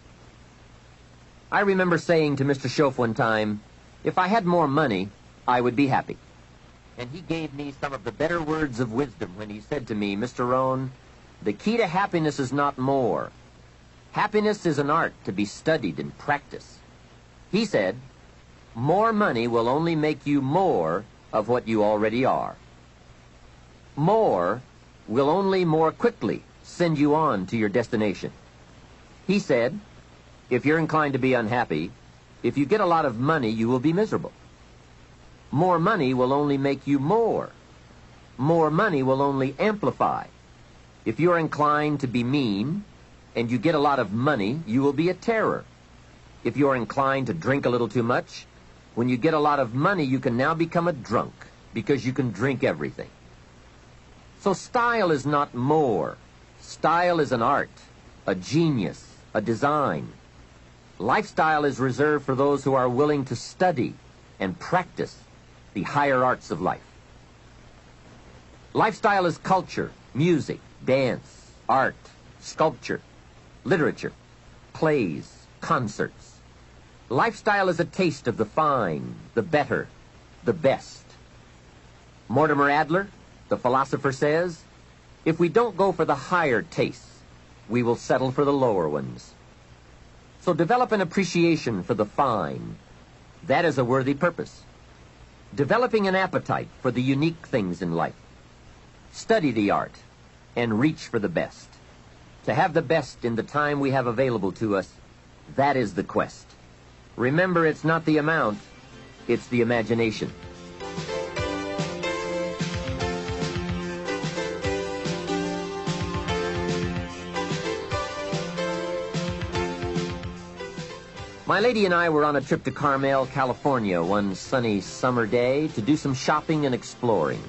I remember saying to Mr. Schoaf one time, if I had more money, I would be happy. And he gave me some of the better words of wisdom when he said to me, Mr. Rohn, the key to happiness is not more. Happiness is an art to be studied and practiced. He said, more money will only make you more of what you already are. More will only more quickly send you on to your destination. He said, if you're inclined to be unhappy, if you get a lot of money, you will be miserable. More money will only make you more. More money will only amplify. If you're inclined to be mean and you get a lot of money, you will be a terror. If you're inclined to drink a little too much, when you get a lot of money, you can now become a drunk because you can drink everything. So style is not more. Style is an art, a genius, a design. Lifestyle is reserved for those who are willing to study and practice the higher arts of life. Lifestyle is culture, music, dance, art, sculpture, literature, plays, concerts. Lifestyle is a taste of the fine, the better, the best. Mortimer Adler, the philosopher, says, if we don't go for the higher tastes, we will settle for the lower ones. So develop an appreciation for the fine. That is a worthy purpose. Developing an appetite for the unique things in life. Study the art and reach for the best. To have the best in the time we have available to us, that is the quest. Remember, it's not the amount, it's the imagination. My lady and I were on a trip to Carmel, California one sunny summer day to do some shopping and exploring.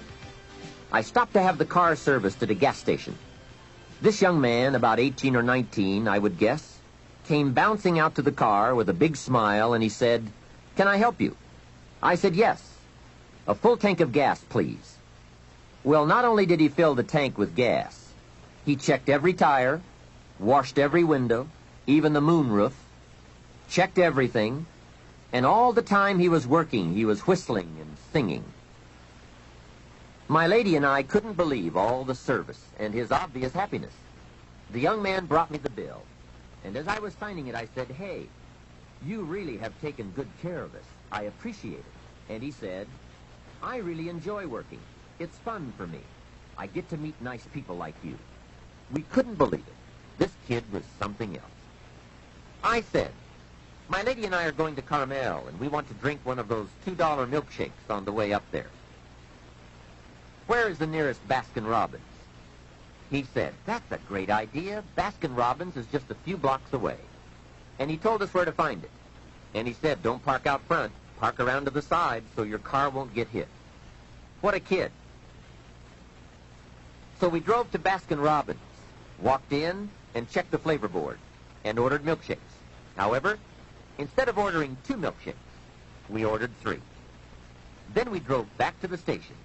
I stopped to have the car serviced at a gas station. This young man, about 18 or 19, I would guess, came bouncing out to the car with a big smile, and he said, "Can I help you?" I said, "Yes. A full tank of gas, please." Well, not only did he fill the tank with gas, he checked every tire, washed every window, even the moonroof, checked everything, and all the time he was working, he was whistling and singing. My lady and I couldn't believe all the service and his obvious happiness. The young man brought me the bill, and as I was signing it, I said, "Hey, you really have taken good care of us. I appreciate it." And he said, "I really enjoy working. It's fun for me. I get to meet nice people like you." We couldn't believe it. This kid was something else. I said, "My lady and I are going to Carmel, and we want to drink one of those $2 milkshakes on the way up there. Where is the nearest Baskin-Robbins?" He said, "That's a great idea. Baskin-Robbins is just a few blocks away." And he told us where to find it. And he said, "Don't park out front. Park around to the side so your car won't get hit." What a kid. So we drove to Baskin-Robbins, walked in, and checked the flavor board, and ordered milkshakes. However, instead of ordering 2 milkshakes, we ordered 3. Then we drove back to the station.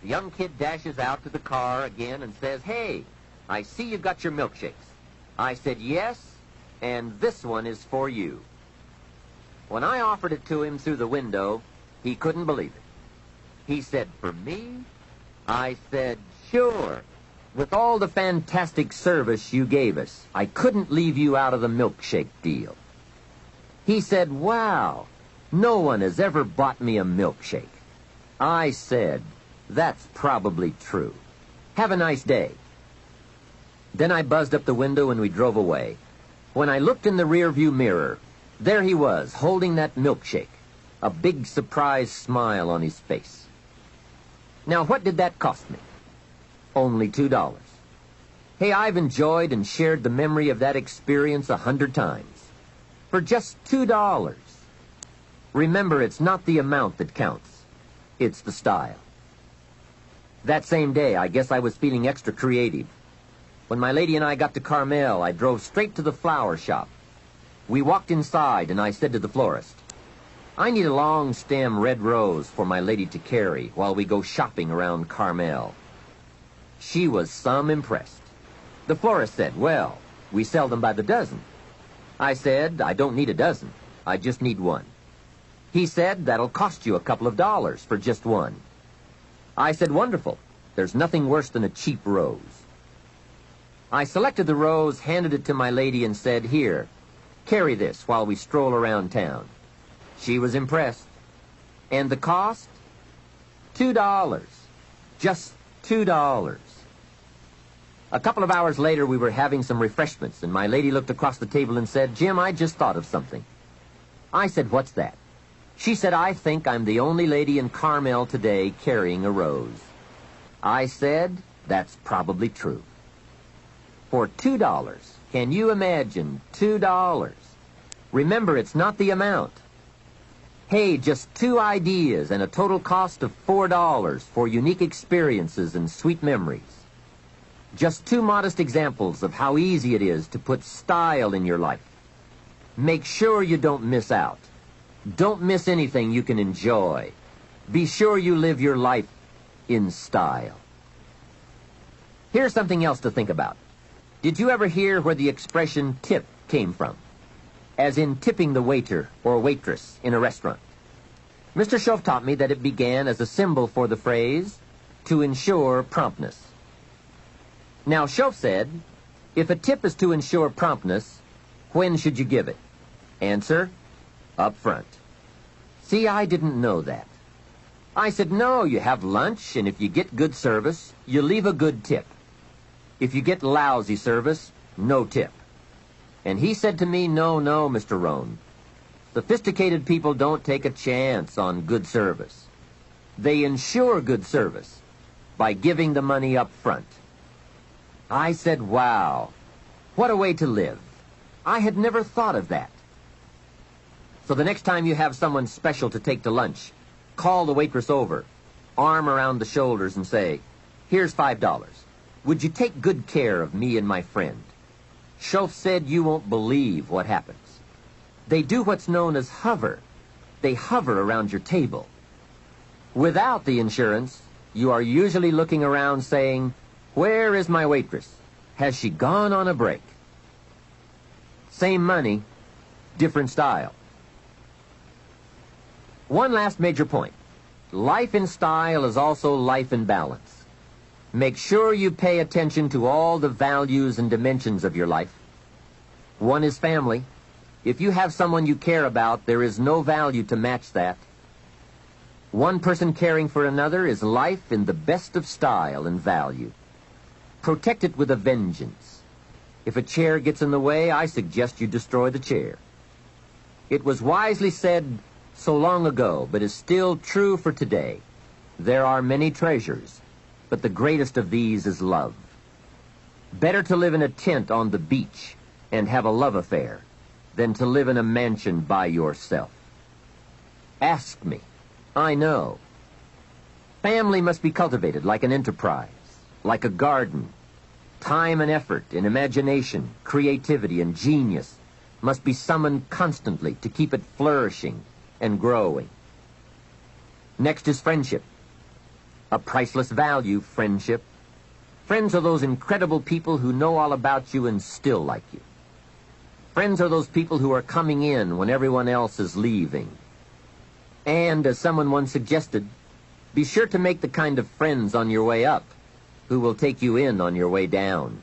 The young kid dashes out to the car again and says, "Hey, I see you got your milkshakes." I said, "Yes, and this one is for you." When I offered it to him through the window, he couldn't believe it. He said, "For me?" I said, "Sure. With all the fantastic service you gave us, I couldn't leave you out of the milkshake deal." He said, "Wow, no one has ever bought me a milkshake." I said, "That's probably true. Have a nice day." Then I buzzed up the window and we drove away. When I looked in the rearview mirror, there he was, holding that milkshake, a big surprised smile on his face. Now, what did that cost me? Only $2. Hey, I've enjoyed and shared the memory of that experience 100 times. For just $2. Remember, it's not the amount that counts. It's the style. That same day, I guess I was feeling extra creative. When my lady and I got to Carmel, I drove straight to the flower shop. We walked inside, and I said to the florist, "I need a long-stem red rose for my lady to carry while we go shopping around Carmel." She was some impressed. The florist said, "Well, we sell them by the dozen." I said, "I don't need a dozen. I just need one." He said, "That'll cost you a couple of dollars for just one." I said, "Wonderful. There's nothing worse than a cheap rose." I selected the rose, handed it to my lady, and said, "Here, carry this while we stroll around town." She was impressed. And the cost? $2. Just $2. A couple of hours later, we were having some refreshments, and my lady looked across the table and said, "Jim, I just thought of something." I said, "What's that?" She said, "I think I'm the only lady in Carmel today carrying a rose." I said, "That's probably true." For $2, can you imagine $2? Remember, it's not the amount. Hey, just 2 ideas and a total cost of $4 for unique experiences and sweet memories. Just 2 modest examples of how easy it is to put style in your life. Make sure you don't miss out. Don't miss anything you can enjoy. Be sure you live your life in style. Here's something else to think about. Did you ever hear where the expression tip came from? As in tipping the waiter or waitress in a restaurant. Mr. Schoaf taught me that it began as a symbol for the phrase, "to ensure promptness." Now, Schoaf said, if a tip is to ensure promptness, when should you give it? Answer, up front. See, I didn't know that. I said, no, you have lunch, and if you get good service, you leave a good tip. If you get lousy service, no tip. And he said to me, no, Mr. Rohn. Sophisticated people don't take a chance on good service. They ensure good service by giving the money up front. I said, wow, what a way to live. I had never thought of that. So the next time you have someone special to take to lunch, call the waitress over, arm around the shoulders, and say, here's $5. Would you take good care of me and my friend? Schoaf said you won't believe what happens. They do what's known as hover. They hover around your table. Without the insurance, you are usually looking around saying, where is my waitress? Has she gone on a break? Same money, different style. One last major point. Life in style is also life in balance. Make sure you pay attention to all the values and dimensions of your life. One is family. If you have someone you care about, there is no value to match that. One person caring for another is life in the best of style and value. Protect it with a vengeance. If a chair gets in the way, I suggest you destroy the chair. It was wisely said so long ago, but is still true for today. There are many treasures, but the greatest of these is love. Better to live in a tent on the beach and have a love affair than to live in a mansion by yourself. Ask me. I know. Family must be cultivated like an enterprise, like a garden. Time and effort and imagination, creativity and genius must be summoned constantly to keep it flourishing and growing. Next is friendship. A priceless value, friendship. Friends are those incredible people who know all about you and still like you. Friends are those people who are coming in when everyone else is leaving. And, as someone once suggested, be sure to make the kind of friends on your way up who will take you in on your way down.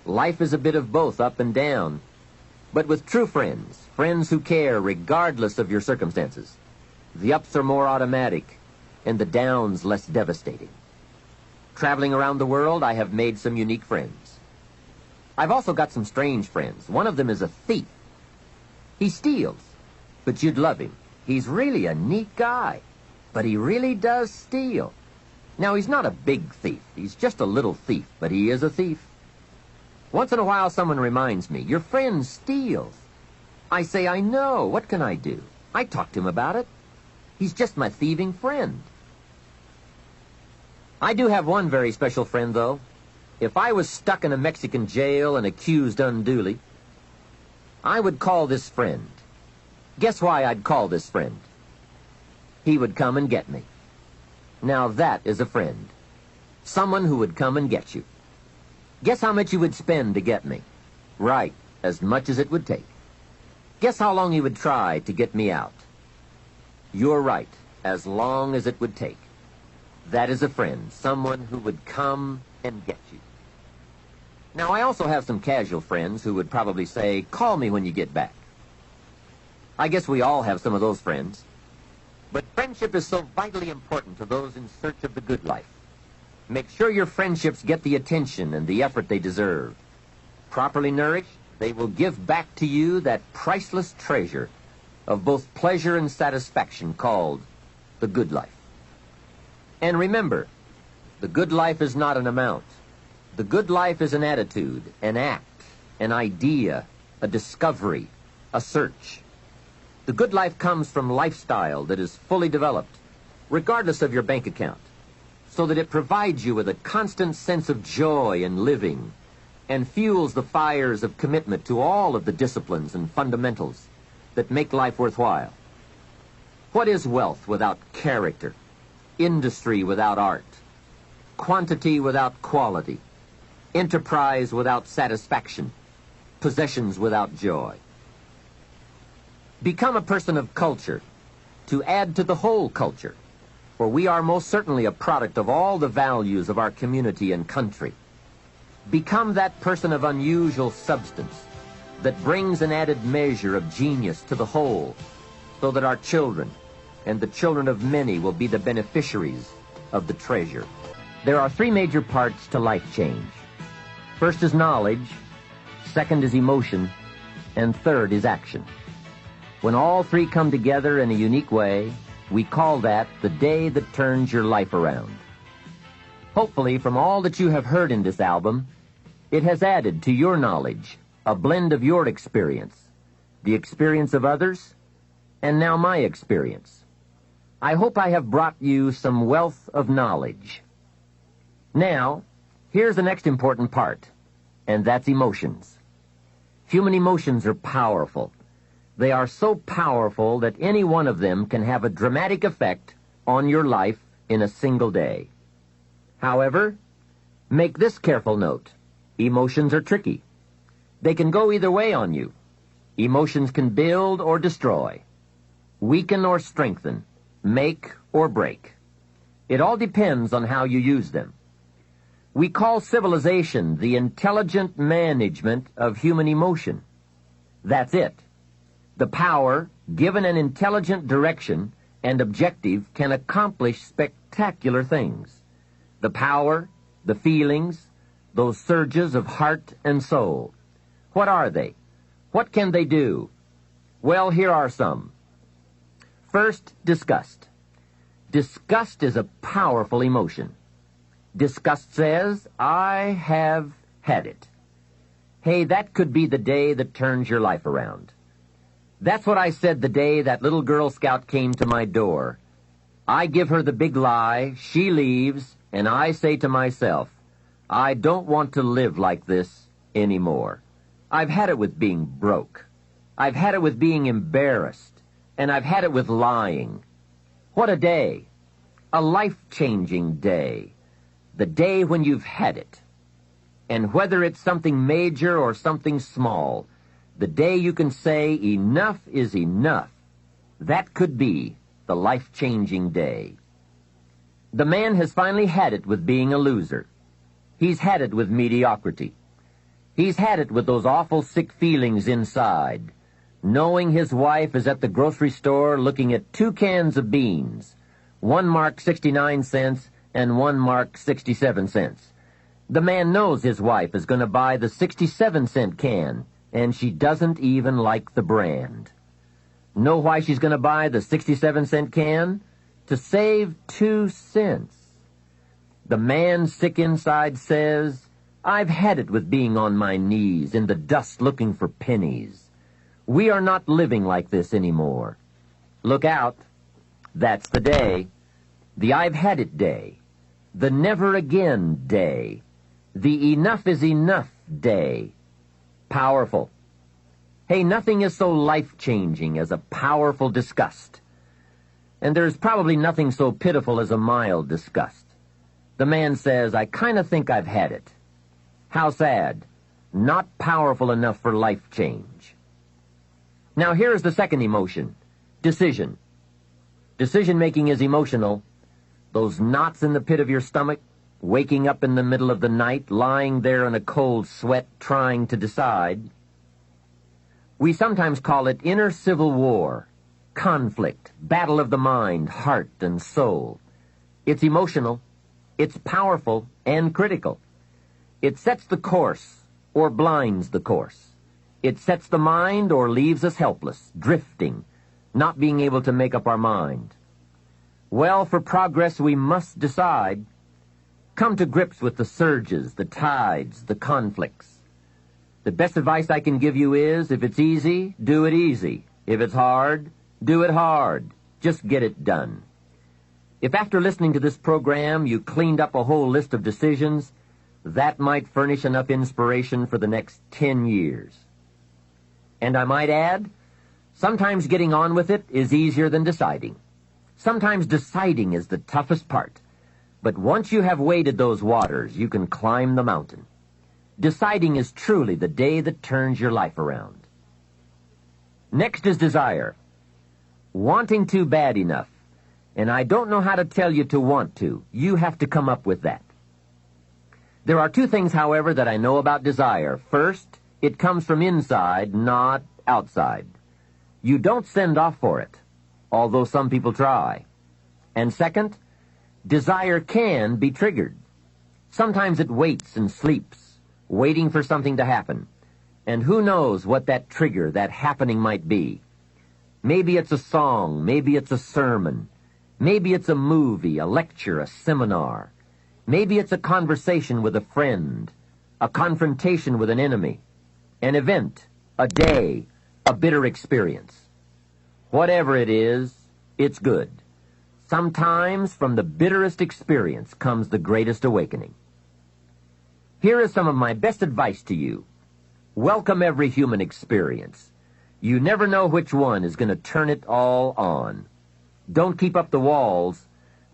Life is a bit of both, up and down. But with true friends, friends who care regardless of your circumstances, the ups are more automatic and the downs less devastating. Traveling around the world, I have made some unique friends. I've also got some strange friends. One of them is a thief. He steals, but you'd love him. He's really a neat guy, but he really does steal. Now, he's not a big thief. He's just a little thief, but he is a thief. Once in a while, someone reminds me, your friend steals. I say, I know. What can I do? I talk to him about it. He's just my thieving friend. I do have one very special friend, though. If I was stuck in a Mexican jail and accused unduly, I would call this friend. Guess why I'd call this friend? He would come and get me. Now that is a friend. Someone who would come and get you. Guess how much you would spend to get me? Right, as much as it would take. Guess how long you would try to get me out? You're right, as long as it would take. That is a friend, someone who would come and get you. Now, I also have some casual friends who would probably say, call me when you get back. I guess we all have some of those friends. But friendship is so vitally important to those in search of the good life. Make sure your friendships get the attention and the effort they deserve. Properly nourished, they will give back to you that priceless treasure of both pleasure and satisfaction called the good life. And remember, the good life is not an amount. The good life is an attitude, an act, an idea, a discovery, a search. The good life comes from lifestyle that is fully developed, regardless of your bank account, so that it provides you with a constant sense of joy in living and fuels the fires of commitment to all of the disciplines and fundamentals that make life worthwhile. What is wealth without character? Industry without art? Quantity without quality? Enterprise without satisfaction? Possessions without joy? Become a person of culture, to add to the whole culture, for we are most certainly a product of all the values of our community and country. Become that person of unusual substance that brings an added measure of genius to the whole, so that our children and the children of many will be the beneficiaries of the treasure. There are three major parts to life change. First is knowledge, second is emotion, and third is action. When all three come together in a unique way, we call that the day that turns your life around. Hopefully, from all that you have heard in this album, it has added to your knowledge a blend of your experience, the experience of others, and now my experience. I hope I have brought you some wealth of knowledge. Now, here's the next important part, and that's emotions. Human emotions are powerful. They are so powerful that any one of them can have a dramatic effect on your life in a single day. However, make this careful note. Emotions are tricky. They can go either way on you. Emotions can build or destroy, weaken or strengthen, make or break. It all depends on how you use them. We call civilization the intelligent management of human emotion. That's it. The power, given an intelligent direction and objective, can accomplish spectacular things. The power, the feelings, those surges of heart and soul. What are they? What can they do? Well, here are some. First, disgust. Disgust is a powerful emotion. Disgust says, I have had it. Hey, that could be the day that turns your life around. That's what I said the day that little Girl Scout came to my door. I give her the big lie, she leaves, and I say to myself, I don't want to live like this anymore. I've had it with being broke. I've had it with being embarrassed. And I've had it with lying. What a day. A life-changing day. The day when you've had it. And whether it's something major or something small, the day you can say enough is enough. That could be the life-changing day. The man has finally had it with being a loser. He's had it with mediocrity. He's had it with those awful sick feelings inside, knowing his wife is at the grocery store looking at 2 cans of beans, one marked 69 cents and one marked 67 cents. The man knows his wife is going to buy the 67-cent can, and she doesn't even like the brand. Know why she's going to buy the 67-cent can? To save 2 cents. The man sick inside says, I've had it with being on my knees in the dust looking for pennies. We are not living like this anymore. Look out. That's the day. The I've had it day. The never again day. The enough is enough day. Powerful. Hey, nothing is so life-changing as a powerful disgust. And there's probably nothing so pitiful as a mild disgust. The man says, I kind of think I've had it. How sad. Not powerful enough for life change. Now here's the second emotion, decision. Decision-making is emotional. Those knots in the pit of your stomach, waking up in the middle of the night, lying there in a cold sweat, trying to decide. We sometimes call it inner civil war, conflict, battle of the mind, heart, and soul. It's emotional. It's powerful and critical. It sets the course or blinds the course. It sets the mind or leaves us helpless, drifting, not being able to make up our mind. Well, for progress we must decide. Come to grips with the surges, the tides, the conflicts. The best advice I can give you is, if it's easy, do it easy. If it's hard, do it hard. Just get it done. If after listening to this program you cleaned up a whole list of decisions, that might furnish enough inspiration for the next 10 years. And I might add, sometimes getting on with it is easier than deciding. Sometimes deciding is the toughest part. But once you have waded those waters, you can climb the mountain. Deciding is truly the day that turns your life around. Next is desire. Wanting to bad enough. And I don't know how to tell you to want to. You have to come up with that. There are 2 things, however, that I know about desire. First, it comes from inside, not outside. You don't send off for it, although some people try. And second, desire can be triggered. Sometimes it waits and sleeps, waiting for something to happen. And who knows what that trigger, that happening might be. Maybe it's a song, maybe it's a sermon, maybe it's a movie, a lecture, a seminar. Maybe it's a conversation with a friend, a confrontation with an enemy, an event, a day, a bitter experience. Whatever it is, it's good. Sometimes from the bitterest experience comes the greatest awakening. Here is some of my best advice to you. Welcome every human experience. You never know which one is going to turn it all on. Don't keep up the walls.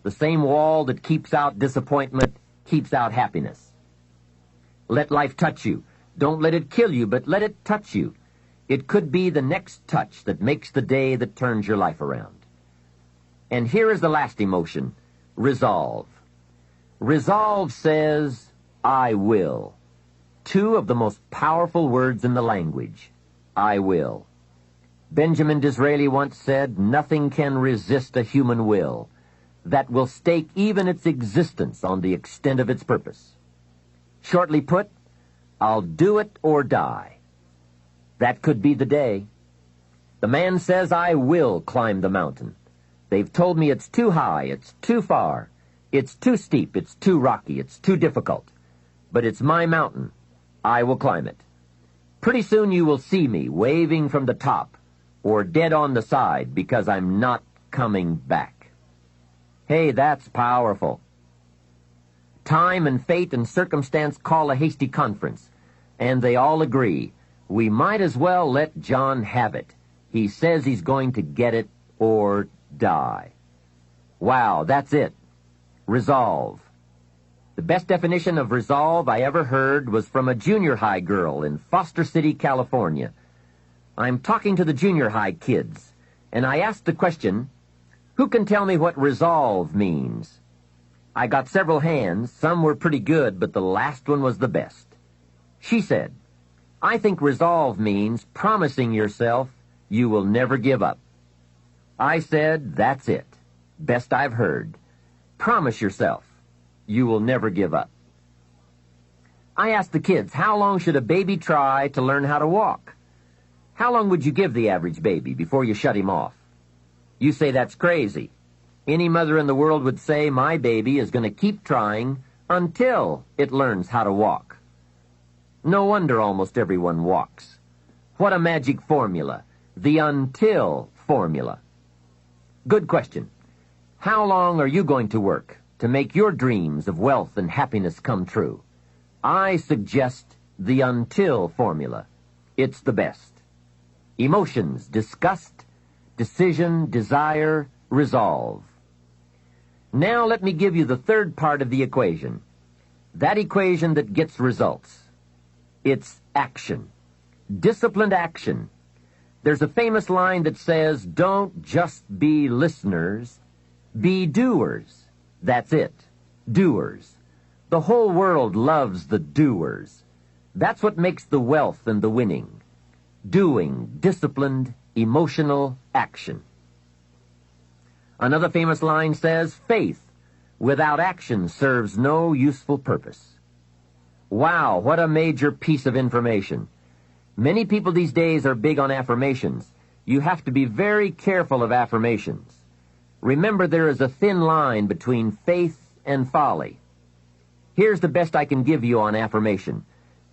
The same wall that keeps out disappointment keeps out happiness. Let life touch you. Don't let it kill you, but let it touch you. It could be the next touch that makes the day that turns your life around. And here is the last emotion, resolve. Resolve says, I will. Two of the most powerful words in the language, I will. Benjamin Disraeli once said, nothing can resist a human will that will stake even its existence on the extent of its purpose. Shortly put, I'll do it or die. That could be the day. The man says, I will climb the mountain. They've told me it's too high, it's too far, it's too steep, it's too rocky, it's too difficult. But it's my mountain. I will climb it. Pretty soon you will see me waving from the top or dead on the side because I'm not coming back. Hey, that's powerful. Time and fate and circumstance call a hasty conference, and they all agree. We might as well let John have it. He says he's going to get it or die. Wow, that's it. Resolve. The best definition of resolve I ever heard was from a junior high girl in Foster City, California. I'm talking to the junior high kids, and I asked the question, who can tell me what resolve means? I got several hands. Some were pretty good, but the last one was the best. She said, I think resolve means promising yourself you will never give up. I said, that's it. Best I've heard. Promise yourself you will never give up. I asked the kids, how long should a baby try to learn how to walk? How long would you give the average baby before you shut him off? You say that's crazy. Any mother in the world would say, my baby is going to keep trying until it learns how to walk. No wonder almost everyone walks. What a magic formula. The until formula. Good question. How long are you going to work to make your dreams of wealth and happiness come true? I suggest the until formula. It's the best. Emotions, disgust, decision, desire, resolve. Now let me give you the third part of the equation. That equation that gets results. It's action. Disciplined action. There's a famous line that says, don't just be listeners, be doers. That's it. Doers. The whole world loves the doers. That's what makes the wealth and the winning. Doing, disciplined, emotional action. Another famous line says, faith without action serves no useful purpose. Wow, what a major piece of information. Many people these days are big on affirmations. You have to be very careful of affirmations. Remember, there is a thin line between faith and folly. Here's the best I can give you on affirmation.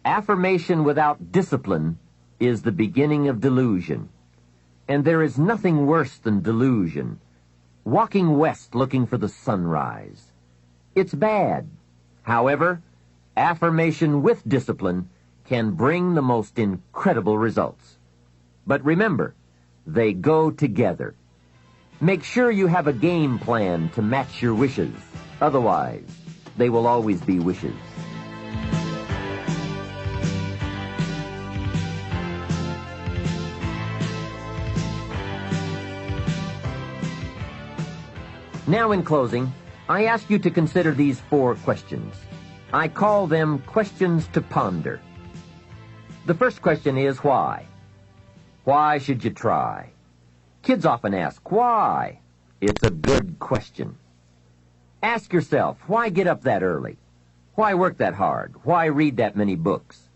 Affirmation without discipline is the beginning of delusion. And there is nothing worse than delusion. Walking west looking for the sunrise. It's bad. However, affirmation with discipline can bring the most incredible results. But remember, they go together. Make sure you have a game plan to match your wishes. Otherwise, they will always be wishes. Now, in closing, I ask you to consider these 4 questions. I call them questions to ponder. The first question is why? Why should you try? Kids often ask, why? It's a good question. Ask yourself, why get up that early? Why work that hard? Why read that many books?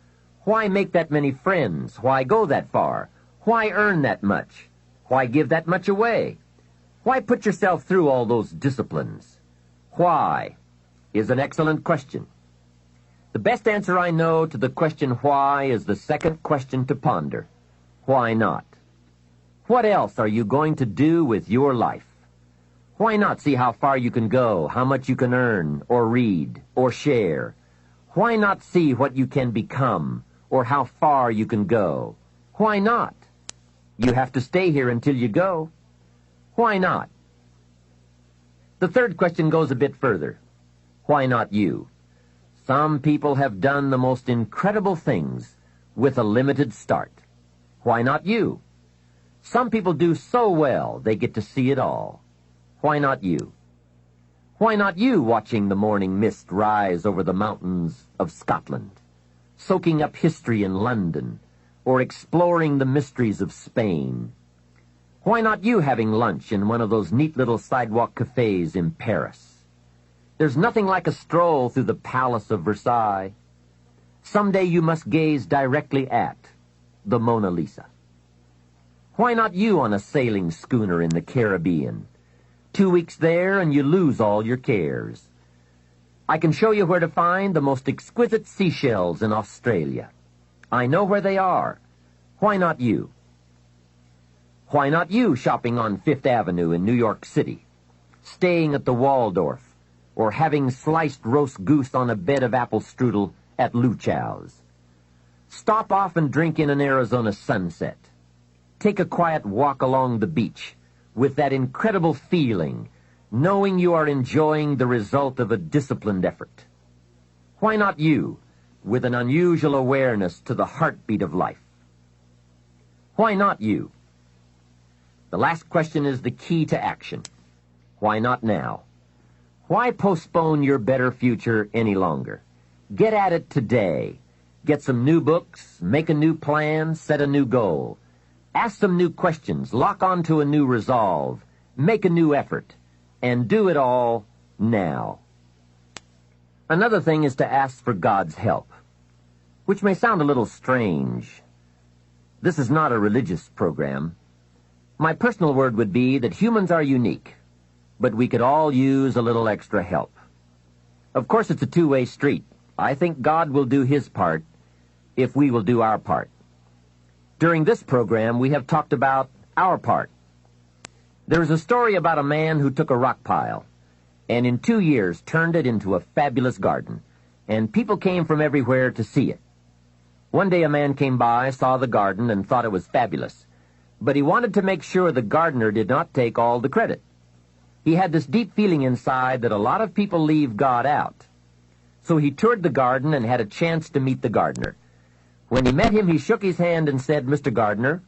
Why make that many friends? Why go that far? Why earn that much? Why give that much away? Why put yourself through all those disciplines? Why is an excellent question. The best answer I know to the question why is the second question to ponder. Why not? What else are you going to do with your life? Why not see how far you can go, how much you can earn, or read, or share? Why not see what you can become, or how far you can go? Why not? You have to stay here until you go. Why not? The third question goes a bit further. Why not you? Some people have done the most incredible things with a limited start. Why not you? Some people do so well they get to see it all. Why not you? Why not you watching the morning mist rise over the mountains of Scotland, soaking up history in London, or exploring the mysteries of Spain? Why not you having lunch in one of those neat little sidewalk cafes in Paris? There's nothing like a stroll through the Palace of Versailles. Someday you must gaze directly at the Mona Lisa. Why not you on a sailing schooner in the Caribbean? 2 weeks there and you lose all your cares. I can show you where to find the most exquisite seashells in Australia. I know where they are. Why not you? Why not you shopping on Fifth Avenue in New York City, staying at the Waldorf, or having sliced roast goose on a bed of apple strudel at Luchow's? Stop off and drink in an Arizona sunset. Take a quiet walk along the beach with that incredible feeling, knowing you are enjoying the result of a disciplined effort. Why not you, with an unusual awareness to the heartbeat of life? Why not you? The last question is the key to action. Why not now? Why postpone your better future any longer? Get at it today. Get some new books, make a new plan, set a new goal. Ask some new questions, lock onto a new resolve, make a new effort, and do it all now. Another thing is to ask for God's help, which may sound a little strange. This is not a religious program. My personal word would be that humans are unique, but we could all use a little extra help. Of course, it's a two-way street. I think God will do his part if we will do our part. During this program, we have talked about our part. There is a story about a man who took a rock pile and in 2 years turned it into a fabulous garden, and people came from everywhere to see it. One day a man came by, saw the garden, and thought it was fabulous, but he wanted to make sure the gardener did not take all the credit. He had this deep feeling inside that a lot of people leave God out. So he toured the garden and had a chance to meet the gardener. When he met him, he shook his hand and said, "Mr. Gardener,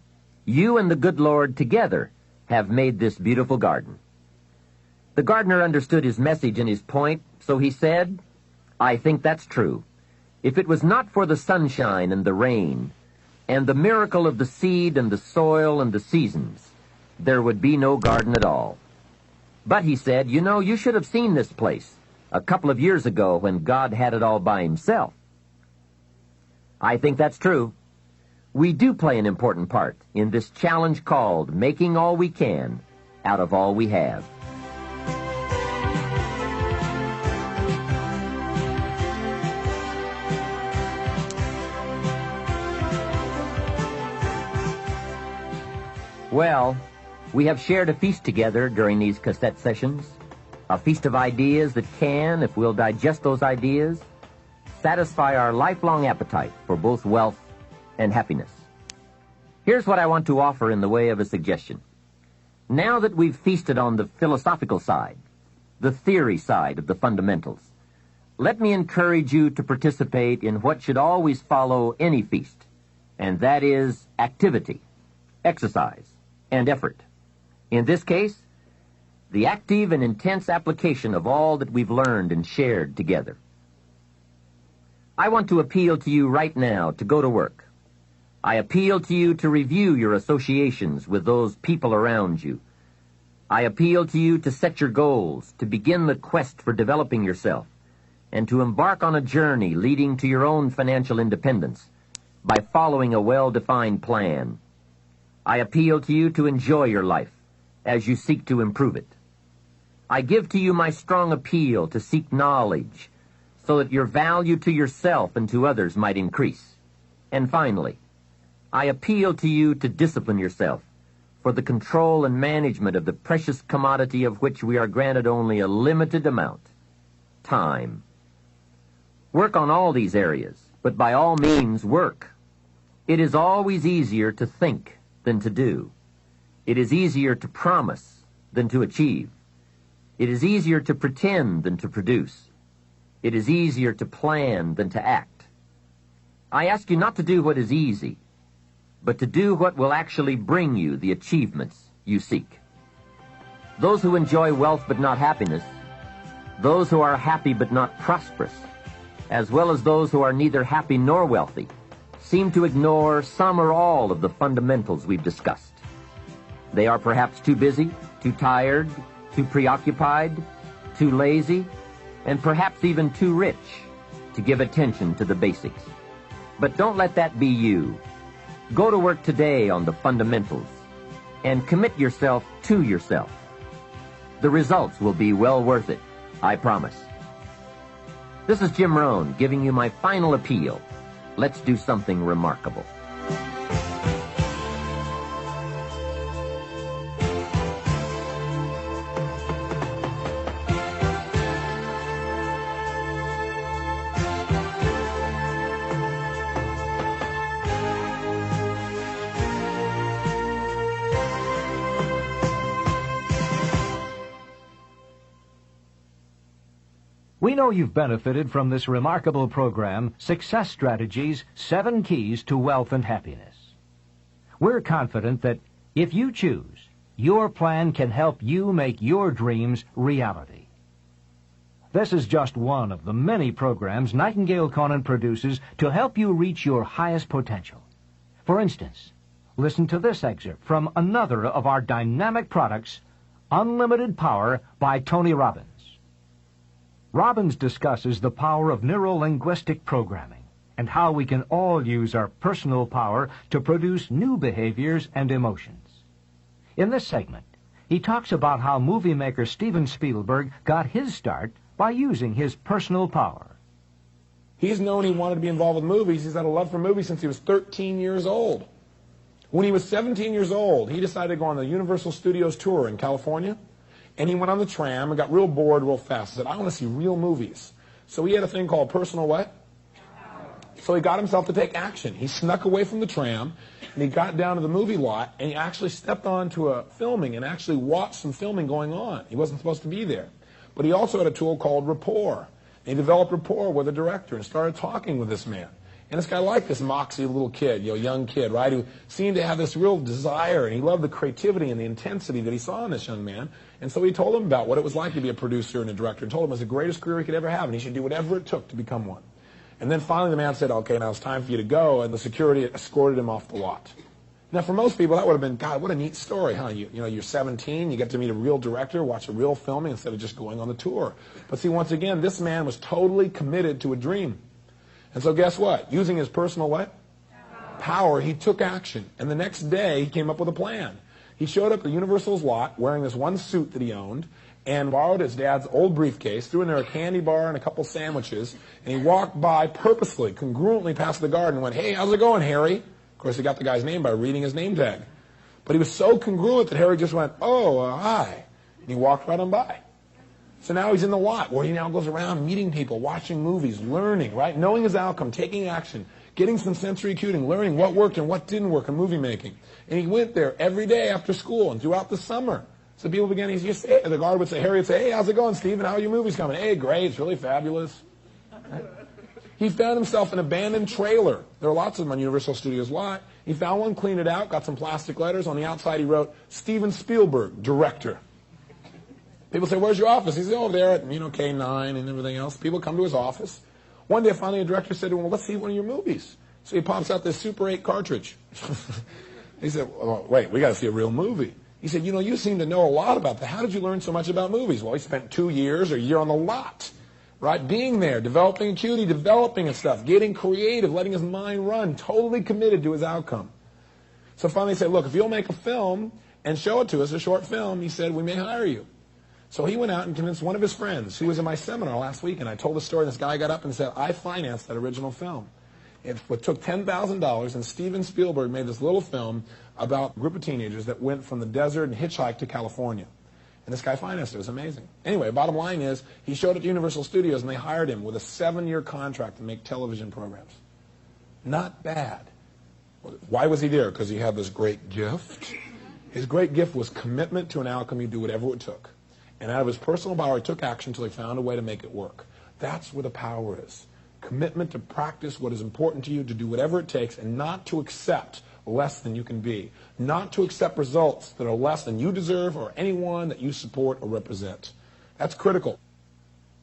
you and the good Lord together have made this beautiful garden." The gardener understood his message and his point, so he said, "I think that's true. If it was not for the sunshine and the rain, and the miracle of the seed and the soil and the seasons, there would be no garden at all. But," he said, "you know, you should have seen this place a couple of years ago when God had it all by himself." I think that's true. We do play an important part in this challenge called making all we can out of all we have. Well, we have shared a feast together during these cassette sessions, a feast of ideas that can, if we'll digest those ideas, satisfy our lifelong appetite for both wealth and happiness. Here's what I want to offer in the way of a suggestion. Now that we've feasted on the philosophical side, the theory side of the fundamentals, let me encourage you to participate in what should always follow any feast, and that is activity, exercise, and effort. In this case, the active and intense application of all that we've learned and shared together. I want to appeal to you right now to go to work. I appeal to you to review your associations with those people around you. I appeal to you to set your goals, to begin the quest for developing yourself, and to embark on a journey leading to your own financial independence by following a well-defined plan. I appeal to you to enjoy your life as you seek to improve it. I give to you my strong appeal to seek knowledge so that your value to yourself and to others might increase. And finally, I appeal to you to discipline yourself for the control and management of the precious commodity of which we are granted only a limited amount, time. Work on all these areas, but by all means work. It is always easier to think than to do. It is easier to promise than to achieve. It is easier to pretend than to produce. It is easier to plan than to act. I ask you not to do what is easy, but to do what will actually bring you the achievements you seek. Those who enjoy wealth but not happiness, those who are happy but not prosperous, as well as those who are neither happy nor wealthy, seem to ignore some or all of the fundamentals we've discussed. They are perhaps too busy, too tired, too preoccupied, too lazy, and perhaps even too rich to give attention to the basics. But don't let that be you. Go to work today on the fundamentals and commit yourself to yourself. The results will be well worth it, I promise. This is Jim Rohn giving you my final appeal. Let's do something remarkable. We know you've benefited from this remarkable program, Success Strategies, 7 Keys to Wealth and Happiness. We're confident that if you choose, your plan can help you make your dreams reality. This is just one of the many programs Nightingale Conant produces to help you reach your highest potential. For instance, listen to this excerpt from another of our dynamic products, Unlimited Power by Tony Robbins. Robbins discusses the power of neuro-linguistic programming and how we can all use our personal power to produce new behaviors and emotions. In this segment, he talks about how movie maker Steven Spielberg got his start by using his personal power. He's known he wanted to be involved with movies. He's had a love for movies since he was 13 years old. When he was 17 years old, he decided to go on the Universal Studios tour in California. And he went on the tram and got real bored real fast. He said, I want to see real movies. So he had a thing called personal what? So he got himself to take action. He snuck away from the tram, and he got down to the movie lot, and he actually stepped onto a filming and actually watched some filming going on. He wasn't supposed to be there. But he also had a tool called rapport. And he developed rapport with the director and started talking with this man. And this guy liked this moxie little kid, young kid, right, who seemed to have this real desire, and he loved the creativity and the intensity that he saw in this young man. And so he told him about what it was like to be a producer and a director, and told him it was the greatest career he could ever have, and he should do whatever it took to become one. And then finally the man said, okay, now it's time for you to go, and the security escorted him off the lot. Now for most people that would have been, God, what a neat story, huh? You're 17, you get to meet a real director, watch a real filming instead of just going on the tour. But see, once again, this man was totally committed to a dream. And so guess what? Using his personal what? Power, he took action. And the next day, he came up with a plan. He showed up at Universal's lot wearing this one suit that he owned and borrowed his dad's old briefcase, threw in there a candy bar and a couple sandwiches, and he walked by purposely, congruently past the guard and went, hey, how's it going, Harry? Of course, he got the guy's name by reading his name tag. But he was so congruent that Harry just went, hi. And he walked right on by. So now he's in the lot where he now goes around meeting people, watching movies, learning, right? Knowing his outcome, taking action, getting some sensory acuting, learning what worked and what didn't work in movie making. And he went there every day after school and throughout the summer. So people began, the guard would say, Harry would say, hey, how's it going, Stephen? How are your movies coming? Hey, great, it's really fabulous. Right? He found himself an abandoned trailer. There are lots of them on Universal Studios lot. He found one, cleaned it out, got some plastic letters. On the outside he wrote, Steven Spielberg, director. People say, where's your office? He said, over there at, K9 and everything else. People come to his office. One day, finally, a director said to him, well, let's see one of your movies. So he pops out this Super 8 cartridge. He said, well, wait, we got to see a real movie. He said, you seem to know a lot about that. How did you learn so much about movies? Well, he spent 2 years or a year on the lot, right? Being there, developing acuity, developing and stuff, getting creative, letting his mind run, totally committed to his outcome. So finally he said, look, if you'll make a film and show it to us, a short film, he said, we may hire you. So he went out and convinced one of his friends who was in my seminar last week, and I told the story, and this guy got up and said, I financed that original film. It took $10,000, and Steven Spielberg made this little film about a group of teenagers that went from the desert and hitchhiked to California. And this guy financed it. It was amazing. Anyway, bottom line is, he showed at Universal Studios, and they hired him with a 7-year contract to make television programs. Not bad. Why was he there? Because he had this great gift. His great gift was commitment to an outcome. He'd do whatever it took. And out of his personal power, he took action until he found a way to make it work. That's where the power is. Commitment to practice what is important to you, to do whatever it takes, and not to accept less than you can be, not to accept results that are less than you deserve or anyone that you support or represent. That's critical.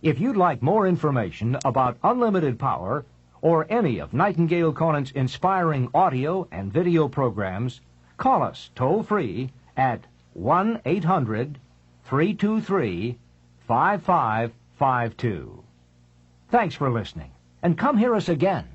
If you'd like more information about unlimited power or any of Nightingale Conant's inspiring audio and video programs, call us toll-free at 1-800-323-5552. Thanks for listening, and come hear us again.